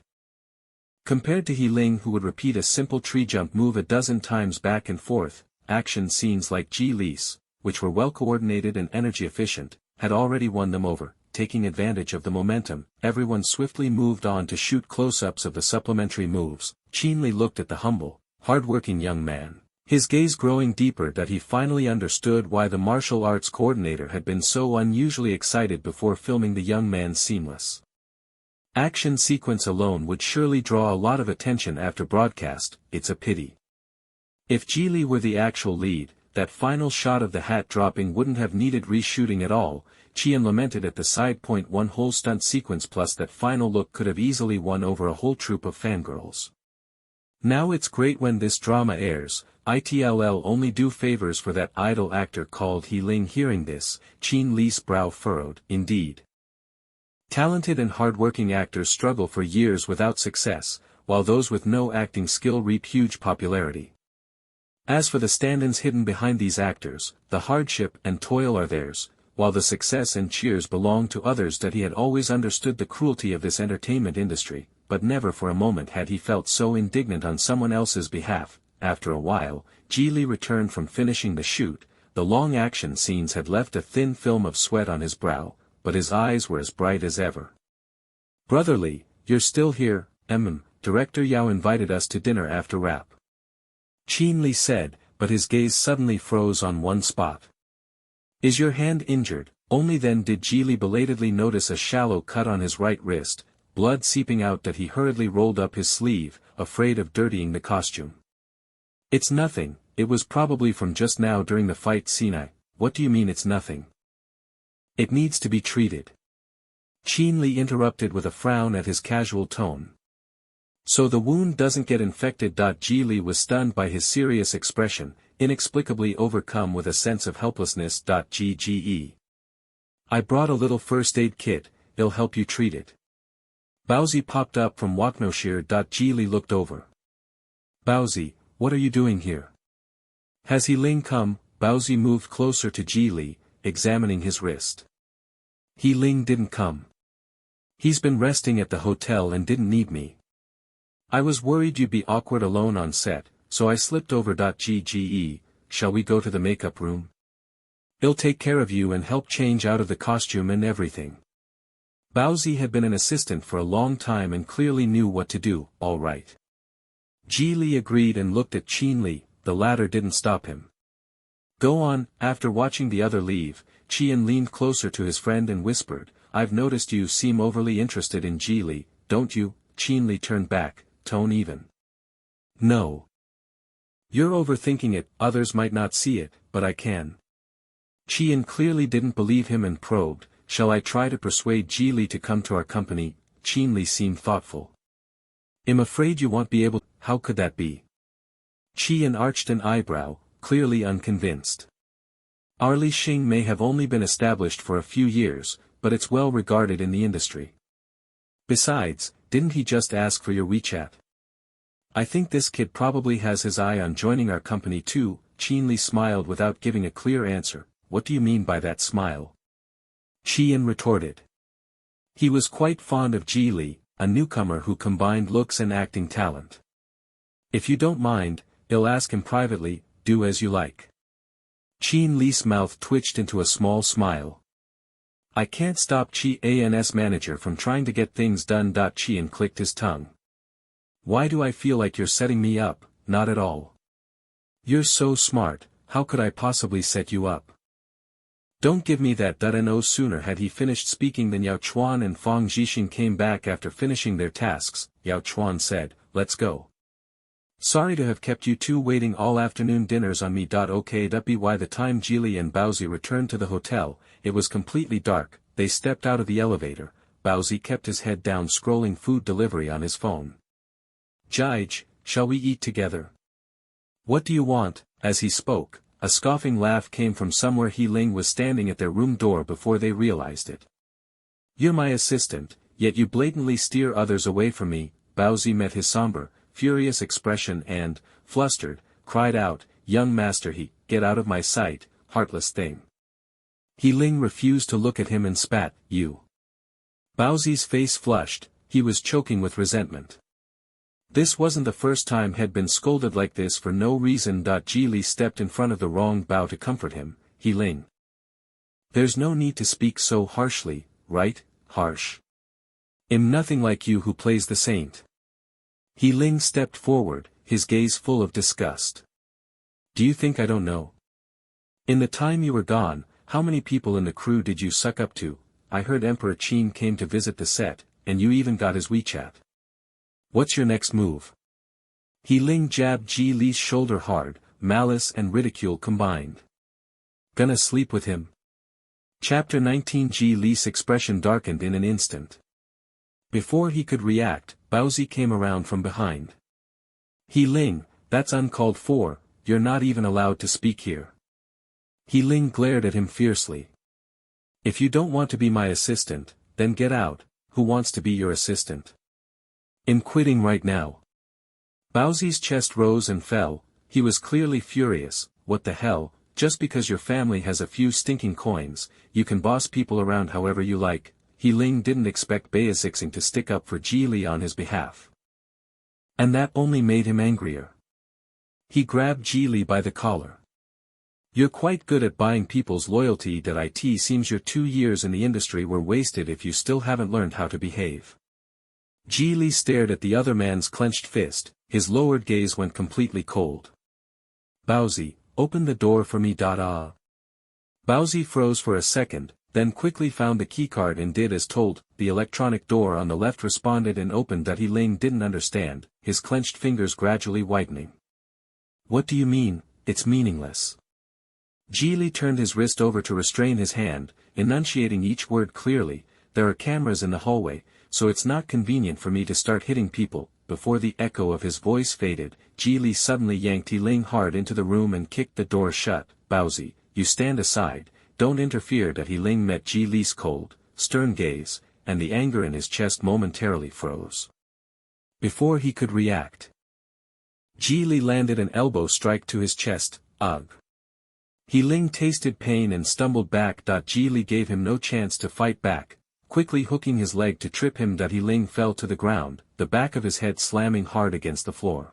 S1: compared to He Ling, who would repeat a simple tree jump move a dozen times back and forth, action scenes like Geely's, which were well coordinated and energy efficient, had already won them over. Taking advantage of the momentum, everyone swiftly moved on to shoot close-ups of the supplementary moves. Qin Li looked at the humble, hard-working young man, his gaze growing deeper. He finally understood why the martial arts coordinator had been so unusually excited before filming the young man's seamless action sequence alone would surely draw a lot of attention after broadcast. It's a pity. If Geely were the actual lead, that final shot of the hat dropping wouldn't have needed reshooting at all. Qian lamented at the side point. One whole stunt sequence plus that final look could have easily won over a whole troop of fangirls. Now it's great when this drama airs. It'll only do favors for that idol actor called He Ling. Hearing this, Qin Li's brow furrowed. Indeed. Talented and hard-working actors struggle for years without success, while those with no acting skill reap huge popularity. As for the stand-ins hidden behind these actors, the hardship and toil are theirs, while the success and cheers belong to others. He had always understood the cruelty of this entertainment industry, but never for a moment had he felt so indignant on someone else's behalf. After a while, Geely returned from finishing the shoot. The long action scenes had left a thin film of sweat on his brow, but his eyes were as bright as ever. "Brotherly, you're still here." Director Yao invited us to dinner after wrap." Qin Li said, but his gaze suddenly froze on one spot. "Is your hand injured?" Only then did Geely belatedly notice a shallow cut on his right wrist, blood seeping out. He hurriedly rolled up his sleeve, afraid of dirtying the costume. "It's nothing, it was probably from just now during the fight scene." "What do you mean it's nothing? It needs to be treated." Qin Li interrupted with a frown at his casual tone. "So the wound doesn't get infected?" Geely was stunned by his serious expression, inexplicably overcome with a sense of helplessness. "Gge. I brought a little first aid kit, it'll help you treat it." Baozi popped up from Waknoshir. Geely looked over. "Baozi, what are you doing here? Has He Ling come?" Baozi moved closer to Geely, examining his wrist. "He Ling didn't come. He's been resting at the hotel and didn't need me. I was worried you'd be awkward alone on set, so I slipped over. Gge, shall we go to the makeup room? He'll take care of you and help change out of the costume and everything." Baozi had been an assistant for a long time and clearly knew what to do. "All right. Ji Li agreed and looked at Qin Li, the latter didn't stop him. Go on. After watching the other leave, Qian leaned closer to his friend and whispered, I've noticed you seem overly interested in Ji Li, don't you? Qin Li turned back, tone even. No. You're overthinking it, others might not see it, but I can. Qian clearly didn't believe him and probed, shall I try to persuade Ji Li to come to our company? Qin Li seemed thoughtful. I'm afraid you won't be able. How could that be? Qian arched an eyebrow, clearly unconvinced. Our Li Xing may have only been established for a few years, but it's well regarded in the industry. Besides, didn't he just ask for your WeChat? I think this kid probably has his eye on joining our company too. Qin Li smiled without giving a clear answer. What do you mean by that smile? Qian retorted. He was quite fond of Ji Li, a newcomer who combined looks and acting talent. If you don't mind, I'll ask him privately, do as you like. Qin Li's mouth twitched into a small smile. I can't stop Qian's manager from trying to get things done. Qian clicked his tongue. Why do I feel like you're setting me up? Not at all. You're so smart, how could I possibly set you up? Don't give me that. No sooner had he finished speaking than Yao Chuan and Fang Zhixing came back after finishing their tasks. Yao Chuan said, let's go. Sorry to have kept you two waiting all afternoon. Dinner's on me. Okay. By the time Ji Li and Baozi returned to the hotel, it was completely dark. They stepped out of the elevator. Baozi kept his head down scrolling food delivery on his phone. Jige, shall we eat together? What do you want? As he spoke, a scoffing laugh came from somewhere. He Ling was standing at their room door before they realized it. You're my assistant, yet you blatantly steer others away from me. Baozi met his somber, furious expression and, flustered, cried out, young master get out of my sight, heartless thing. He Ling refused to look at him and spat, you. Baozi's face flushed, he was choking with resentment. This wasn't the first time he'd been scolded like this for no reason. Ji Li stepped in front of the wrong Bao to comfort him. He Ling. There's no need to speak so harshly, right? Harsh. I'm nothing like you who plays the saint. He Ling stepped forward, his gaze full of disgust. Do you think I don't know? In the time you were gone, how many people in the crew did you suck up to? I heard Emperor Qin came to visit the set, and you even got his WeChat. What's your next move? He Ling jabbed Ji Li's shoulder hard, malice and ridicule combined. Gonna sleep with him? Chapter 19. Ji Li's expression darkened in an instant. Before he could react, Baozi came around from behind. He Ling, that's uncalled for, you're not even allowed to speak here. He Ling glared at him fiercely. If you don't want to be my assistant, then get out. Who wants to be your assistant? I'm quitting right now. Baozi's chest rose and fell, he was clearly furious. What the hell, just because your family has a few stinking coins, you can boss people around however you like. He Ling didn't expect BLfixing to stick up for Ji Li on his behalf. And that only made him angrier. He grabbed Ji Li by the collar. You're quite good at buying people's loyalty. It seems your 2 years in the industry were wasted if you still haven't learned how to behave. Ji Li stared at the other man's clenched fist, his lowered gaze went completely cold. Baozi, open the door for me. Baozi froze for a second, then quickly found the keycard and did as told. The electronic door on the left responded and opened. He Ling didn't understand, his clenched fingers gradually whitening. What do you mean? It's meaningless. Ji Li turned his wrist over to restrain his hand, enunciating each word clearly. There are cameras in the hallway, so it's not convenient for me to start hitting people. Before the echo of his voice faded, Ji Li suddenly yanked He Ling hard into the room and kicked the door shut. Baozi, you stand aside, don't interfere. He Ling met Ji Li's cold, stern gaze, and the anger in his chest momentarily froze. Before he could react, Ji Li landed an elbow strike to his chest. Ugh. He Ling tasted pain and stumbled back. Ji Li gave him no chance to fight back, quickly hooking his leg to trip him. He Ling fell to the ground, the back of his head slamming hard against the floor.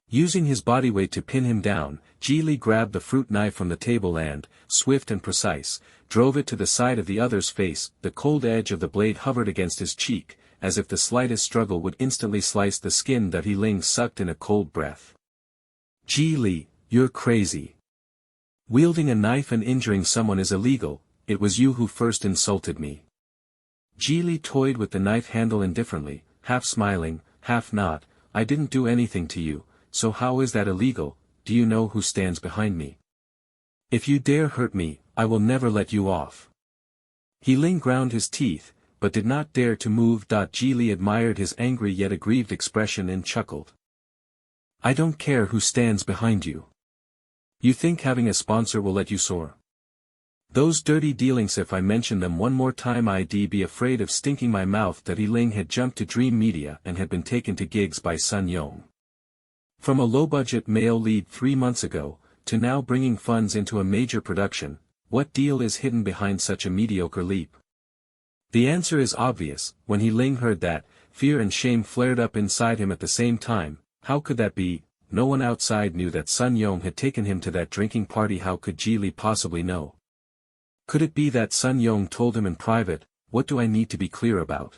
S1: Using his body weight to pin him down, Ji Li grabbed the fruit knife from the table and, swift and precise, drove it to the side of the other's face. The cold edge of the blade hovered against his cheek, as if the slightest struggle would instantly slice the skin that He Ling sucked in a cold breath. Ji Li, you're crazy. Wielding a knife and injuring someone is illegal, it was you who first insulted me. Ji Li toyed with the knife handle indifferently, half smiling, half not. I didn't do anything to you, so how is that illegal? Do you know who stands behind me? If you dare hurt me, I will never let you off. He Ling ground his teeth, but did not dare to move. Ji Li admired his angry yet aggrieved expression and chuckled. I don't care who stands behind you. You think having a sponsor will let you soar? Those dirty dealings, if I mention them one more time I'd be afraid of stinking my mouth. That He Ling had jumped to Dream Media and had been taken to gigs by Sun Yong. From a low-budget male lead 3 months ago, to now bringing funds into a major production, what deal is hidden behind such a mediocre leap? The answer is obvious. When He Ling heard that, fear and shame flared up inside him at the same time. How could that be? No one outside knew that Sun Yong had taken him to that drinking party. How could Ji Li possibly know? Could it be that Sun Yong told him in private? What do I need to be clear about?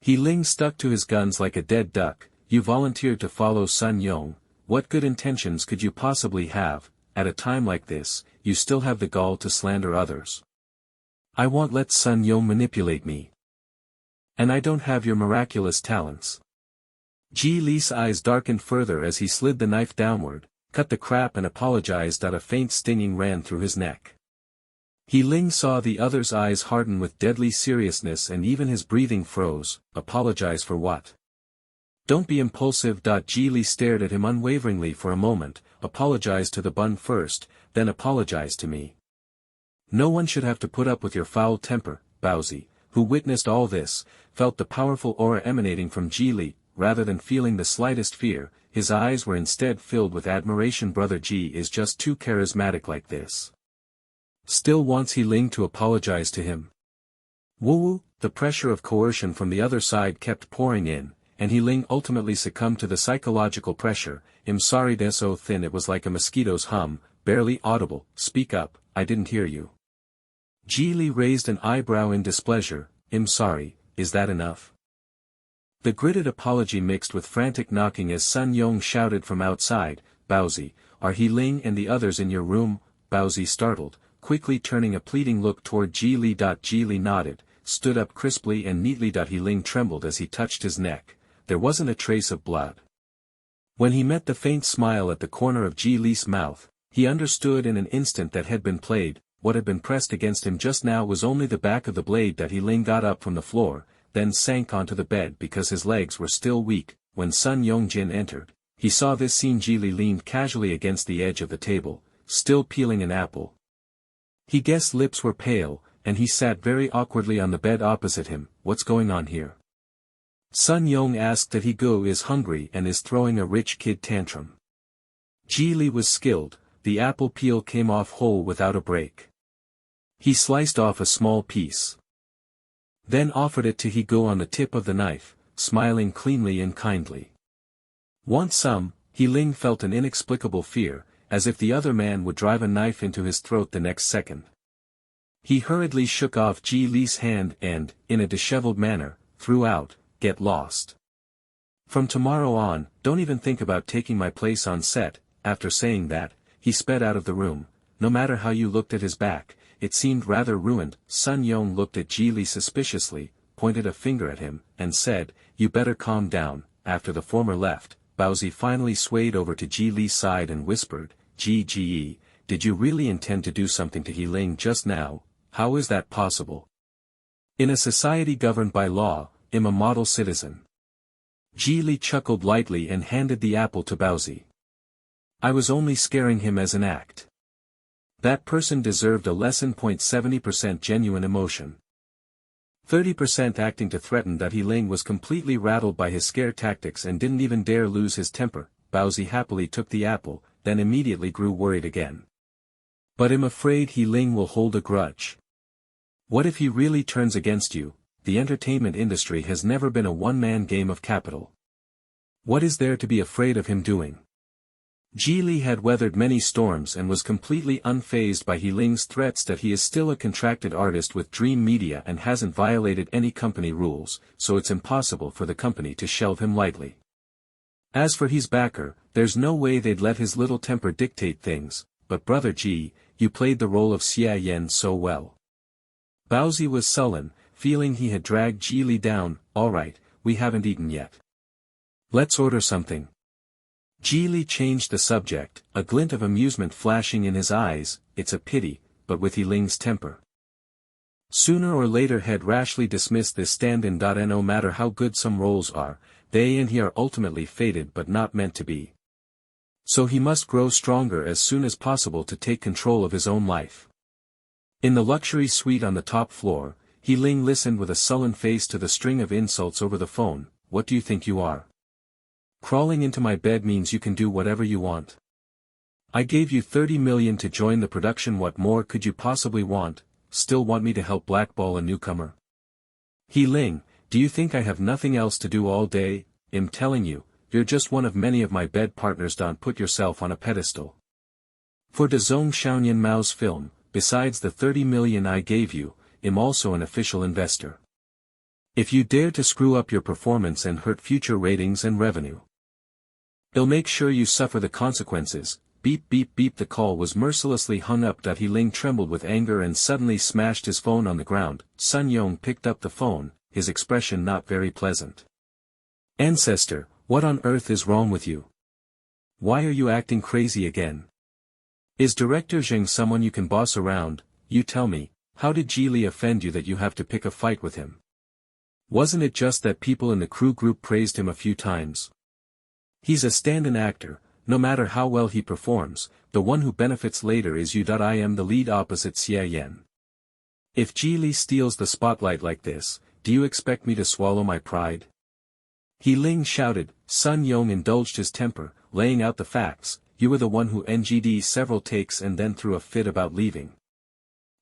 S1: He Ling stuck to his guns like a dead duck. You volunteered to follow Sun Yong. What good intentions could you possibly have? At a time like this, you still have the gall to slander others. I won't let Sun Yong manipulate me. And I don't have your miraculous talents. Ji Li's eyes darkened further as he slid the knife downward, cut the crap and apologized. A faint stinging ran through his neck. He Ling saw the other's eyes harden with deadly seriousness and even his breathing froze. Apologize for what? Don't be impulsive. Ji Li stared at him unwaveringly for a moment. Apologize to the bun first, then apologize to me. No one should have to put up with your foul temper. Baozi, who witnessed all this, felt the powerful aura emanating from Ji Li. Rather than feeling the slightest fear, his eyes were instead filled with admiration. Brother Ji is just too charismatic like this. Still wants He Ling to apologize to him. Woo! The pressure of coercion from the other side kept pouring in, and He Ling ultimately succumbed to the psychological pressure. I'm sorry, they're so thin it was like a mosquito's hum, barely audible. Speak up, I didn't hear you. Ji Li raised an eyebrow in displeasure. I'm sorry, is that enough? The gritted apology mixed with frantic knocking as Sun Yong shouted from outside, Baozi, are He Ling and the others in your room? Baozi startled, quickly turning a pleading look toward Ji Li. Ji Li nodded, stood up crisply and neatly. He Ling trembled as he touched his neck. There wasn't a trace of blood. When he met the faint smile at the corner of Ji Li's mouth, he understood in an instant that had been played. What had been pressed against him just now was only the back of the blade. He Ling got up from the floor, then sank onto the bed because his legs were still weak. When Sun Yongjin entered, he saw this scene. Ji Li leaned casually against the edge of the table, still peeling an apple. He guessed lips were pale, and he sat very awkwardly on the bed opposite him. What's going on here? Sun Yong asked. That he go is hungry and is throwing a rich kid tantrum. Ji Li was skilled. The apple peel came off whole without a break. He sliced off a small piece. Then offered it to He Go on the tip of the knife, smiling cleanly and kindly. Want some? He Ling felt an inexplicable fear, as if the other man would drive a knife into his throat the next second. He hurriedly shook off Ji Li's hand and, in a disheveled manner, threw out, get lost. From tomorrow on, don't even think about taking my place on set. After saying that, he sped out of the room. No matter how you looked at his back, it seemed rather ruined. Sun Yong looked at Ji Li suspiciously, pointed a finger at him, and said, you better calm down. After the former left, Baozi finally swayed over to Ji Li's side and whispered, Ji, did you really intend to do something to He Ling just now? How is that possible? In a society governed by law, I'm a model citizen. Ji Li chuckled lightly and handed the apple to Baozi. I was only scaring him as an act. That person deserved a lesson. 70% genuine emotion. 30% acting to threaten. He Ling was completely rattled by his scare tactics and didn't even dare lose his temper. Baozi happily took the apple, then immediately grew worried again. But I'm afraid He Ling will hold a grudge. What if he really turns against you? The entertainment industry has never been a one-man game of capital. What is there to be afraid of him doing? Li had weathered many storms and was completely unfazed by He Ling's threats that he is still a contracted artist with Dream Media and hasn't violated any company rules, so it's impossible for the company to shelve him lightly. As for his backer, there's no way they'd let his little temper dictate things, but brother G, you played the role of Xia Yan so well. Baozi was sullen, feeling he had dragged Li down. Alright, we haven't eaten yet. Let's order something. Li changed the subject, a glint of amusement flashing in his eyes. It's a pity, but with He Ling's temper, sooner or later he'd rashly dismiss this stand-in. No matter how good some roles are, they and he are ultimately fated but not meant to be. So he must grow stronger as soon as possible to take control of his own life. In the luxury suite on the top floor, He Ling listened with a sullen face to the string of insults over the phone. What do you think you are? Crawling into my bed means you can do whatever you want. I gave you 30 million to join the production. What more could you possibly want? Still want me to help blackball a newcomer? He Ling, do you think I have nothing else to do all day? I'm telling you, you're just one of many of my bed partners. Don't put yourself on a pedestal. For the Zhong Xiaoyan Mao's film, besides the 30 million I gave you, I'm also an official investor. If you dare to screw up your performance and hurt future ratings and revenue, I'll make sure you suffer the consequences. Beep beep beep. The call was mercilessly hung up. He Ling trembled with anger and suddenly smashed his phone on the ground. Sun Yong picked up the phone, his expression not very pleasant. Ancestor, what on earth is wrong with you? Why are you acting crazy again? Is Director Zheng someone you can boss around? You tell me, how did Li offend you that you have to pick a fight with him? Wasn't it just that people in the crew group praised him a few times? He's a stand-in actor, no matter how well he performs, the one who benefits later is you. I am the lead opposite Xia Yan. If Li steals the spotlight like this, do you expect me to swallow my pride? He Ling shouted. Sun Yong indulged his temper, laying out the facts. You were the one who NG'd several takes and then threw a fit about leaving.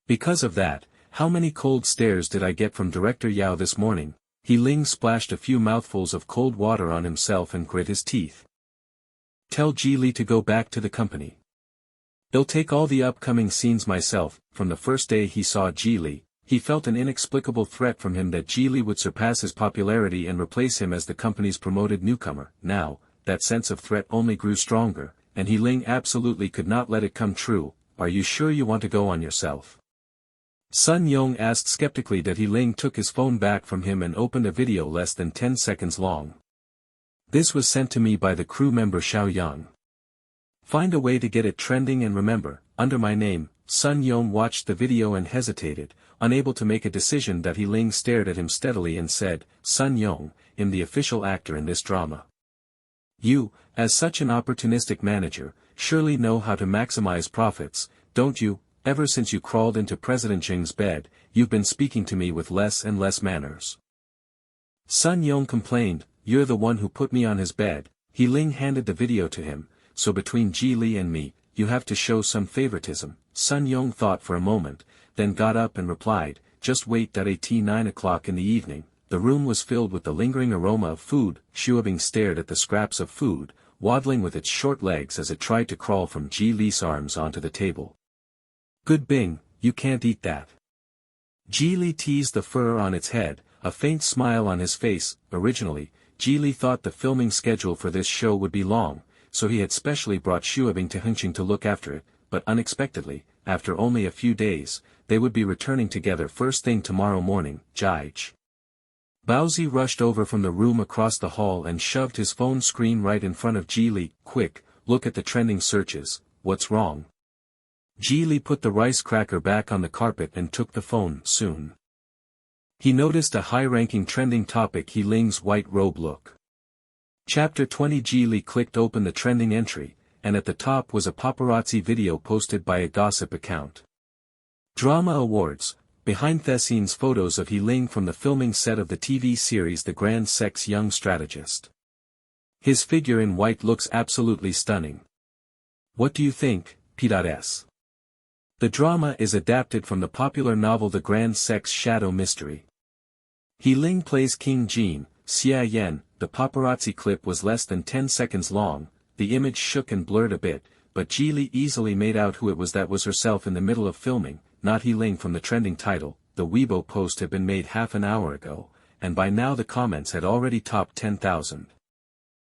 S1: Because of that, how many cold stares did I get from Director Yao this morning? He Ling splashed a few mouthfuls of cold water on himself and grit his teeth. Tell Li to go back to the company. I'll take all the upcoming scenes myself. From the first day he saw Li, he felt an inexplicable threat from him that Li would surpass his popularity and replace him as the company's promoted newcomer. Now, that sense of threat only grew stronger, and He Ling absolutely could not let it come true. Are you sure you want to go on yourself? Sun Yong asked skeptically. He Ling took his phone back from him and opened a video less than 10 seconds long. This was sent to me by the crew member Xiao Yang. Find a way to get it trending and remember, under my name. Sun Yong watched the video and hesitated, unable to make a decision. He Ling stared at him steadily and said, Sun Yong, I'm the official actor in this drama. You, as such an opportunistic manager, surely know how to maximize profits, don't you? Ever since you crawled into President Zheng's bed, you've been speaking to me with less and less manners. Sun Yong complained, you're the one who put me on his bed. He Ling handed the video to him, so between Li and me, you have to show some favoritism. Sun Yong thought for a moment, then got up and replied, just wait. At 9 o'clock in the evening, the room was filled with the lingering aroma of food. Xuebing stared at the scraps of food, waddling with its short legs as it tried to crawl from Li's arms onto the table. Good Bing, you can't eat that. Li teased the fur on its head, a faint smile on his face. Originally, Li thought the filming schedule for this show would be long, so he had specially brought Xuebing to Hengqin to look after it, but unexpectedly, after only a few days, they would be returning together first thing tomorrow morning. Jaij. Baozi rushed over from the room across the hall and shoved his phone screen right in front of Li. Quick, look at the trending searches. What's wrong? Li put the rice cracker back on the carpet and took the phone. Soon he noticed a high-ranking trending topic: He Ling's white robe look. Chapter 20. Li clicked open the trending entry, and at the top was a paparazzi video posted by a gossip account. Drama Awards, behind-the-scenes photos of He Ling from the filming set of the TV series The Grand Sex Young Strategist. His figure in white looks absolutely stunning. What do you think, P.S? The drama is adapted from the popular novel The Grand Sex Shadow Mystery. He Ling plays King Jin, Xia Yan. The paparazzi clip was less than 10 seconds long, the image shook and blurred a bit, but Geely easily made out who it was. That was herself in the middle of filming, not Healing from the trending title. The Weibo post had been made half an hour ago, and by now the comments had already topped 10,000.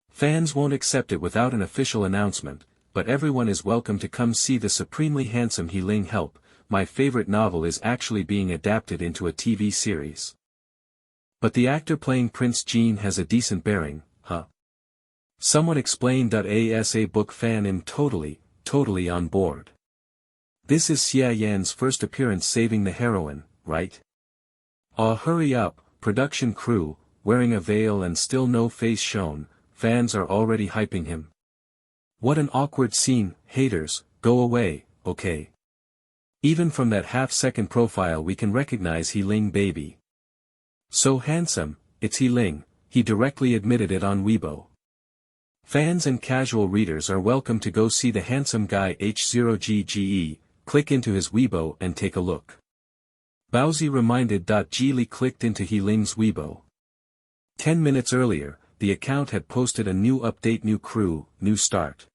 S1: Fans won't accept it without an official announcement, but everyone is welcome to come see the supremely handsome Healing. Help, my favorite novel is actually being adapted into a TV series. But the actor playing Prince Jean has a decent bearing, huh? Someone explain. As a book fan, I'm totally on board. This is Xia Yan's first appearance saving the heroine, right? Hurry up, production crew, wearing a veil and still no face shown, fans are already hyping him. What an awkward scene, haters, go away, okay? Even from that half-second profile we can recognize Healing baby. So handsome, it's Healing, he directly admitted it on Weibo. Fans and casual readers are welcome to go see the handsome guy H0GGE, click into his Weibo and take a look. Baozi reminded. Geely clicked into Healing's Weibo. 10 minutes earlier, the account had posted a new update, new crew, new start.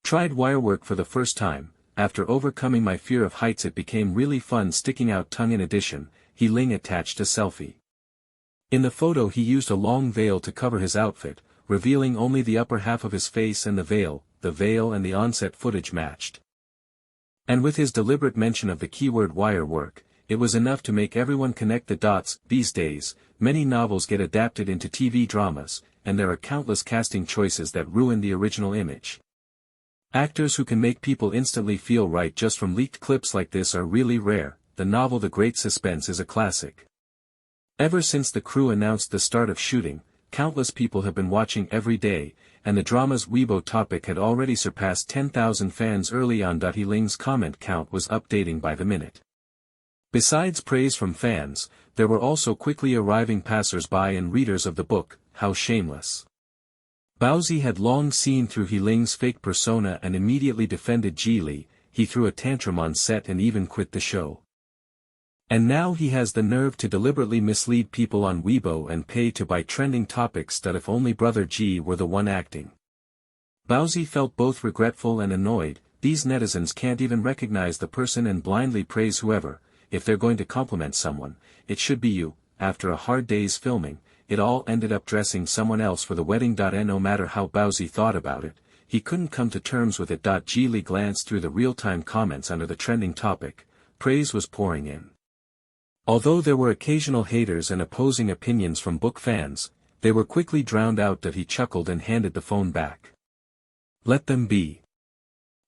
S1: Tried wirework for the first time, after overcoming my fear of heights it became really fun sticking out tongue. In addition, Healing attached a selfie. In the photo he used a long veil to cover his outfit, revealing only the upper half of his face and the veil and the onset footage matched. And with his deliberate mention of the keyword wirework, it was enough to make everyone connect the dots. These days, many novels get adapted into TV dramas, and there are countless casting choices that ruin the original image. Actors who can make people instantly feel right just from leaked clips like this are really rare. The novel The Great Suspense is a classic. Ever since the crew announced the start of shooting, countless people have been watching every day, and the drama's Weibo topic had already surpassed 10,000 fans early on. Healing's comment count was updating by the minute. Besides praise from fans, there were also quickly arriving passers-by and readers of the book. How shameless. Baozi had long seen through Healing's fake persona and immediately defended Geely. He threw a tantrum on set and even quit the show. And now he has the nerve to deliberately mislead people on Weibo and pay to buy trending topics. If only Brother G were the one acting. Baozi felt both regretful and annoyed. These netizens can't even recognize the person and blindly praise whoever. If they're going to compliment someone, it should be you. After a hard day's filming, it all ended up dressing someone else for the wedding. No matter how Baozi thought about it, he couldn't come to terms with it. Geely glanced through the real-time comments under the trending topic. Praise was pouring in. Although there were occasional haters and opposing opinions from book fans, they were quickly drowned out. He chuckled and handed the phone back. Let them be.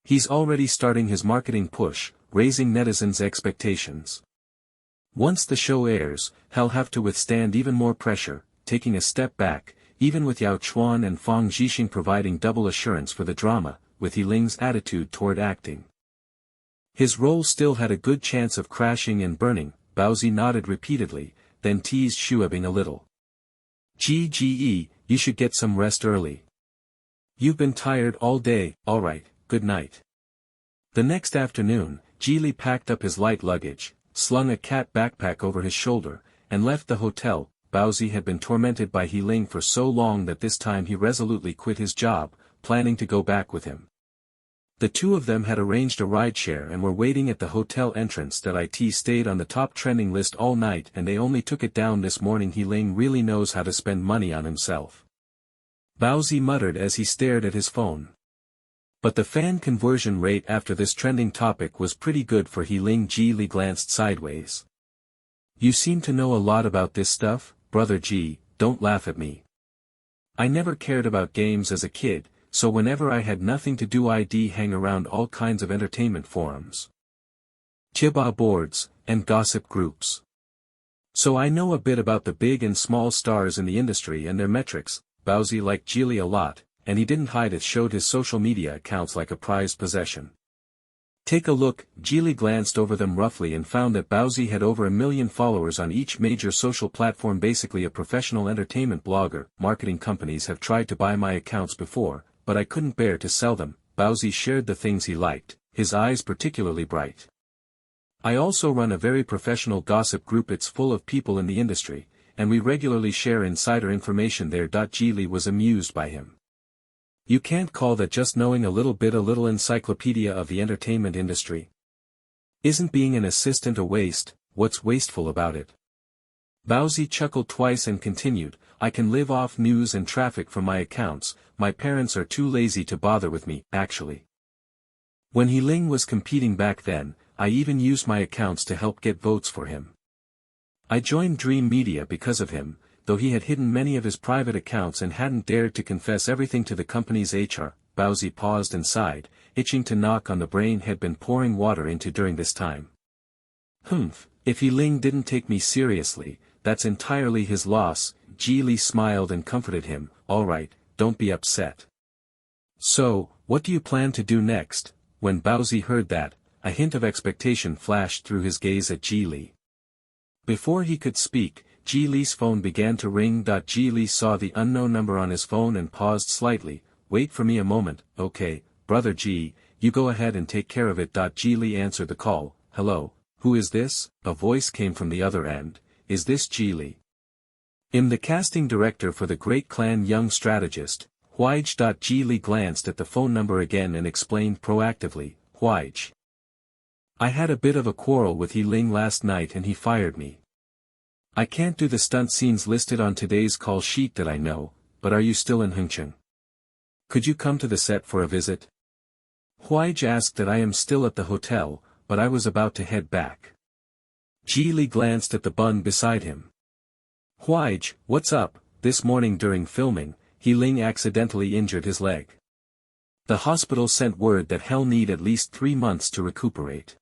S1: He's already starting his marketing push, raising netizens' expectations. Once the show airs, he'll have to withstand even more pressure, taking a step back, even with Yao Chuan and Fang Zhixing providing double assurance for the drama, with Healing's attitude toward acting. His role still had a good chance of crashing and burning. Baozi nodded repeatedly, then teased Shuebing a little. GGE, you should get some rest early. You've been tired all day. Alright, good night. The next afternoon, Geely packed up his light luggage, slung a cat backpack over his shoulder, and left the hotel. Baozi had been tormented by Healing for so long that this time he resolutely quit his job, planning to go back with him. The two of them had arranged a rideshare and were waiting at the hotel entrance. It stayed on the top trending list all night and they only took it down this morning. Healing really knows how to spend money on himself. Baozi muttered as he stared at his phone. But the fan conversion rate after this trending topic was pretty good for Healing. Geely glanced sideways. You seem to know a lot about this stuff, Brother G, don't laugh at me. I never cared about games as a kid, so whenever I had nothing to do I'd hang around all kinds of entertainment forums, chiba boards, and gossip groups. So I know a bit about the big and small stars in the industry and their metrics. Baozi liked Geely a lot, and he didn't hide it. Showed his social media accounts like a prized possession. Take a look. Geely glanced over them roughly and found that Baozi had over 1 million followers on each major social platform, basically a professional entertainment blogger. Marketing companies have tried to buy my accounts before, but I couldn't bear to sell them. Baozi shared the things he liked, his eyes particularly bright. I also run a very professional gossip group. It's full of people in the industry, and we regularly share insider information there. Geely was amused by him. You can't call that just knowing a little encyclopedia of the entertainment industry. Isn't being an assistant a waste? What's wasteful about it? Bowsy chuckled twice and continued, I can live off news and traffic from my accounts, my parents are too lazy to bother with me, actually. When Ling was competing back then, I even used my accounts to help get votes for him. I joined Dream Media because of him, though he had hidden many of his private accounts and hadn't dared to confess everything to the company's HR. Bowsy paused and sighed, itching to knock on the brain had been pouring water into during this time. If Ling didn't take me seriously, that's entirely his loss. Li smiled and comforted him, alright, don't be upset. So, what do you plan to do next? When Bowsy heard that, a hint of expectation flashed through his gaze at Li. Before he could speak, Li's phone began to ring. Li saw the unknown number on his phone and paused slightly. Wait for me a moment, okay, brother G, you go ahead and take care of it. Li answered the call. Hello, who is this? A voice came from the other end. Is this Li? I'm the casting director for the Great Clan Young Strategist, Huige. Li glanced at the phone number again and explained proactively, Huige. I had a bit of a quarrel with Ling last night and he fired me. I can't do the stunt scenes listed on today's call sheet that I know, but are you still in Hengcheng? Could you come to the set for a visit? Huige asked that I am still at the hotel, but I was about to head back. Li glanced at the bun beside him. Huige, what's up? This morning during filming, Ling accidentally injured his leg. The hospital sent word that he'll need at least 3 months to recuperate.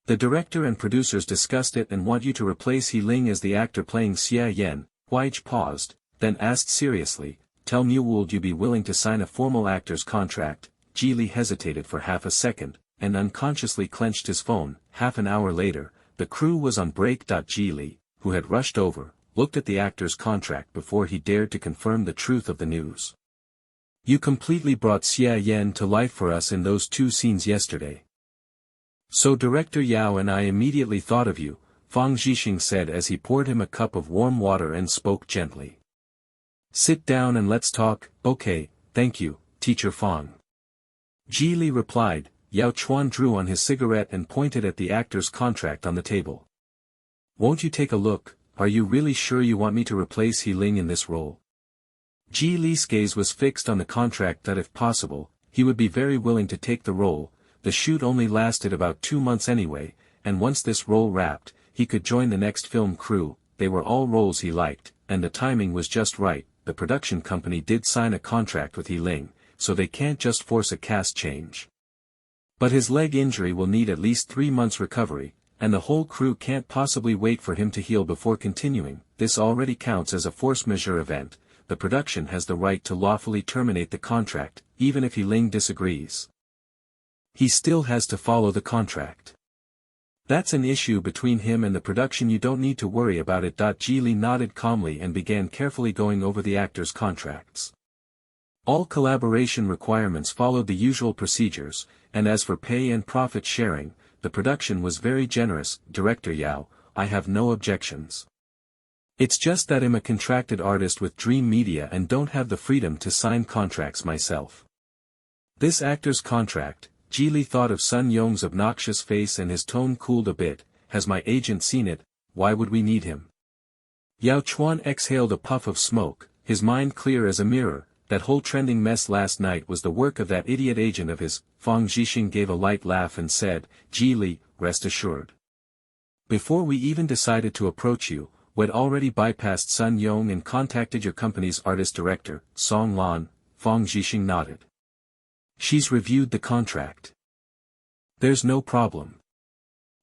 S1: The director and producers discussed it and want you to replace Ling as the actor playing Xia Yan. Huige paused, then asked seriously, tell me would you be willing to sign a formal actor's contract? Li hesitated for half a second, and unconsciously clenched his phone. Half an hour later, the crew was on break. Li, who had rushed over, looked at the actor's contract before he dared to confirm the truth of the news. You completely brought Xia Yan to life for us in those 2 scenes yesterday. So Director Yao and I immediately thought of you, Fang Zhixing said as he poured him a cup of warm water and spoke gently. Sit down and let's talk. Okay, thank you, Teacher Fang. Li replied. Yao Chuan drew on his cigarette and pointed at the actor's contract on the table. Won't you take a look? Are you really sure you want me to replace Ling in this role? Li's gaze was fixed on the contract that if possible, he would be very willing to take the role. The shoot only lasted about 2 months anyway, and once this role wrapped, he could join the next film crew. They were all roles he liked, and the timing was just right. The production company did sign a contract with Ling, so they can't just force a cast change. But his leg injury will need at least 3 months recovery, and the whole crew can't possibly wait for him to heal before continuing. This already counts as a force majeure event. The production has the right to lawfully terminate the contract, even if Ling disagrees. He still has to follow the contract. That's an issue between him and the production, you don't need to worry about it. Li nodded calmly and began carefully going over the actors' contracts. All collaboration requirements followed the usual procedures, and as for pay and profit sharing, the production was very generous. Director Yao, I have no objections. It's just that I'm a contracted artist with Dream Media and don't have the freedom to sign contracts myself. This actor's contract, Li thought of Sun Yong's obnoxious face and his tone cooled a bit. Has my agent seen it? Why would we need him? Yao Chuan exhaled a puff of smoke, his mind clear as a mirror. That whole trending mess last night was the work of that idiot agent of his. Fang Zhixing gave a light laugh and said, Li, rest assured. Before we even decided to approach you, we'd already bypassed Sun Yong and contacted your company's artist director, Song Lan. Fang Zhixing nodded. She's reviewed the contract. There's no problem.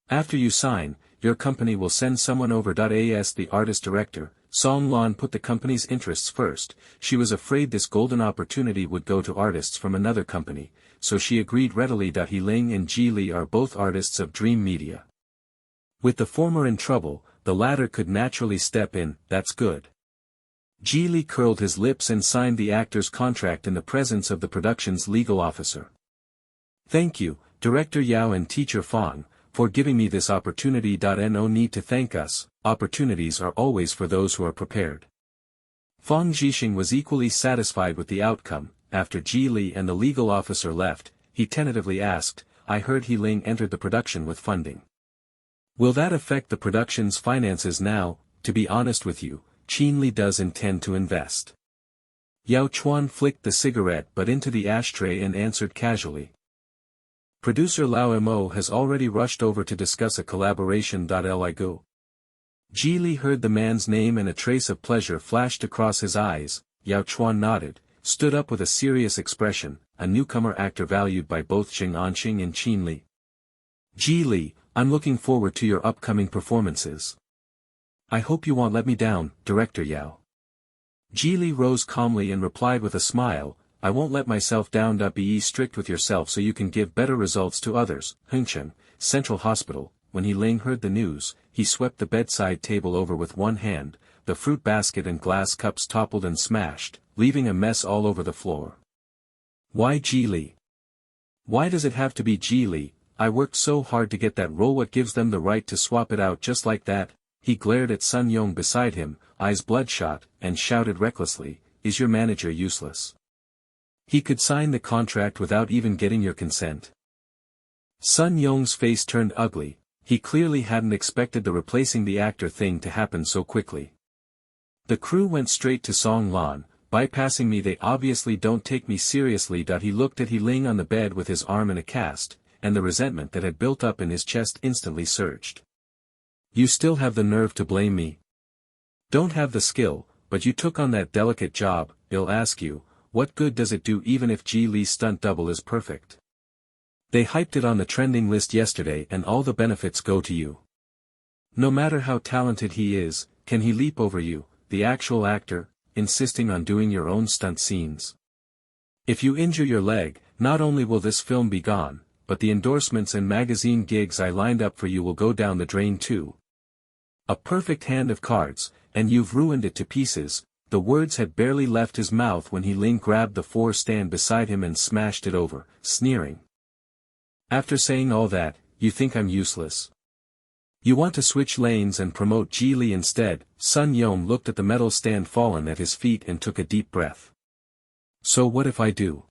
S1: After you sign, your company will send someone over. As the artist director, Song Lan put the company's interests first. She was afraid this golden opportunity would go to artists from another company, so she agreed readily. Ling and Li are both artists of Dream Media. With the former in trouble, the latter could naturally step in. That's good. Li curled his lips and signed the actor's contract in the presence of the production's legal officer. Thank you, Director Yao and Teacher Fang, for giving me this opportunity. No need to thank us, opportunities are always for those who are prepared. Fang Zhixing was equally satisfied with the outcome. after Ji Li and the legal officer left, he tentatively asked, I heard He Ling entered the production with funding. Will that affect the production's finances now? To be honest with you, Qin Li does intend to invest. Yao Chuan flicked the cigarette butt into the ashtray and answered casually. Producer Lao Mo has already rushed over to discuss a collaboration. Go. Ji Li heard the man's name and a trace of pleasure flashed across his eyes. Yao Chuan nodded, stood up with a serious expression, a newcomer actor valued by both Xing Anqing and Qin Li. Ji Li, I'm looking forward to your upcoming performances. I hope you won't let me down, Director Yao. Ji Li rose calmly and replied with a smile, I won't let myself down. Be strict with yourself so you can give better results to others. Hengcheng, Central Hospital. When He Ling heard the news, he swept the bedside table over with one hand, the fruit basket and glass cups toppled and smashed, leaving a mess all over the floor. Why Ji Li? Why does it have to be Ji Li? I worked so hard to get that role. What gives them the right to swap it out just like that? He glared at Sun Yong beside him, eyes bloodshot, and shouted recklessly, Is your manager useless? He could sign the contract without even getting your consent. Sun Yong's face turned ugly. He clearly hadn't expected the replacing the actor thing to happen so quickly. The crew went straight to Song Lan, bypassing me. They obviously don't take me seriously. He looked at He Ling on the bed with his arm in a cast, and the resentment that had built up in his chest instantly surged. You still have the nerve to blame me? Don't have the skill, but you took on that delicate job. I'll ask you, what good does it do even if Ji Li's stunt double is perfect? They hyped it on the trending list yesterday and all the benefits go to you. No matter how talented he is, can he leap over you, the actual actor, insisting on doing your own stunt scenes? If you injure your leg, not only will this film be gone, but the endorsements and magazine gigs I lined up for you will go down the drain too. A perfect hand of cards, and you've ruined it to pieces. The words had barely left his mouth when He Ling grabbed the floor stand beside him and smashed it over, sneering. After saying all that, you think I'm useless? You want to switch lanes and promote Ji Li instead? Sun Yong looked at the metal stand fallen at his feet and took a deep breath. So what if I do?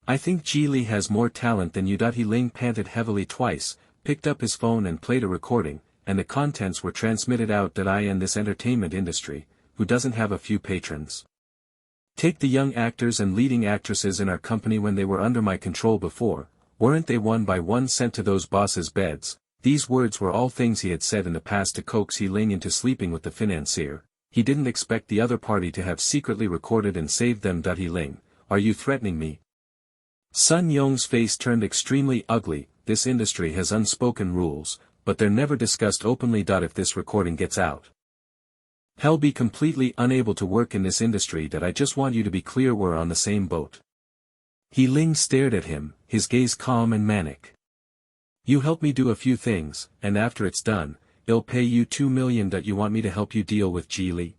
S1: I think Ji Li has more talent than you. He Ling panted heavily twice, picked up his phone and played a recording, and the contents were transmitted out. I in this entertainment industry, who doesn't have a few patrons? Take the young actors and leading actresses in our company when they were under my control before, weren't they one by one sent to those bosses' beds? These words were all things he had said in the past to coax He Ling into sleeping with the financier. He didn't expect the other party to have secretly recorded and saved them. He Ling, are you threatening me? Sun Yong's face turned extremely ugly. This industry has unspoken rules, but they're never discussed openly. If this recording gets out, I'll be completely unable to work in this industry. I just want you to be clear we're on the same boat. He Ling stared at him, his gaze calm and manic. You help me do a few things, and after it's done, I'll pay you 2 million. You want me to help you deal with Ji Li?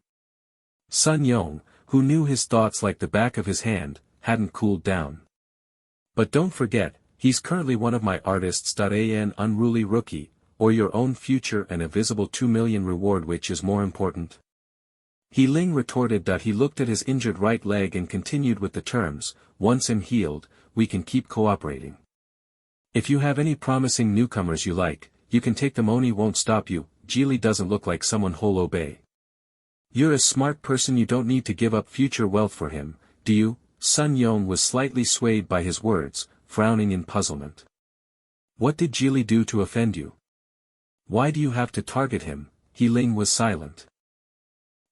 S1: Sun Yong, who knew his thoughts like the back of his hand, hadn't cooled down. But don't forget, he's currently one of my artists. An unruly rookie, or your own future and a visible 2 million reward. Which is more important? He Ling retorted. He looked at his injured right leg and continued with the terms, once I'm healed, we can keep cooperating. If you have any promising newcomers you like, you can take them. Oni won't stop you. Ji Li doesn't look like someone who'll obey. You're a smart person. You don't need to give up future wealth for him, do you? Sun Yong was slightly swayed by his words, frowning in puzzlement. What did Ji Li do to offend you? Why do you have to target him? He Ling was silent.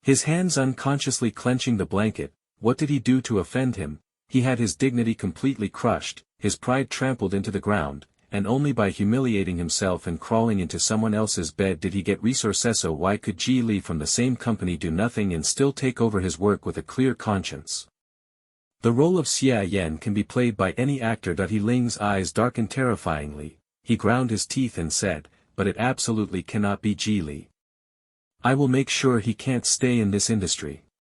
S1: His hands unconsciously clenching the blanket. What did he do to offend him? He had his dignity completely crushed, his pride trampled into the ground, and only by humiliating himself and crawling into someone else's bed did he get resources. So why could Ji Li from the same company do nothing and still take over his work with a clear conscience? The role of Xia Yan can be played by any actor. He Ling's eyes darkened terrifyingly. He ground his teeth and said, but it absolutely cannot be Ji Li. I will make sure he can't stay in this industry.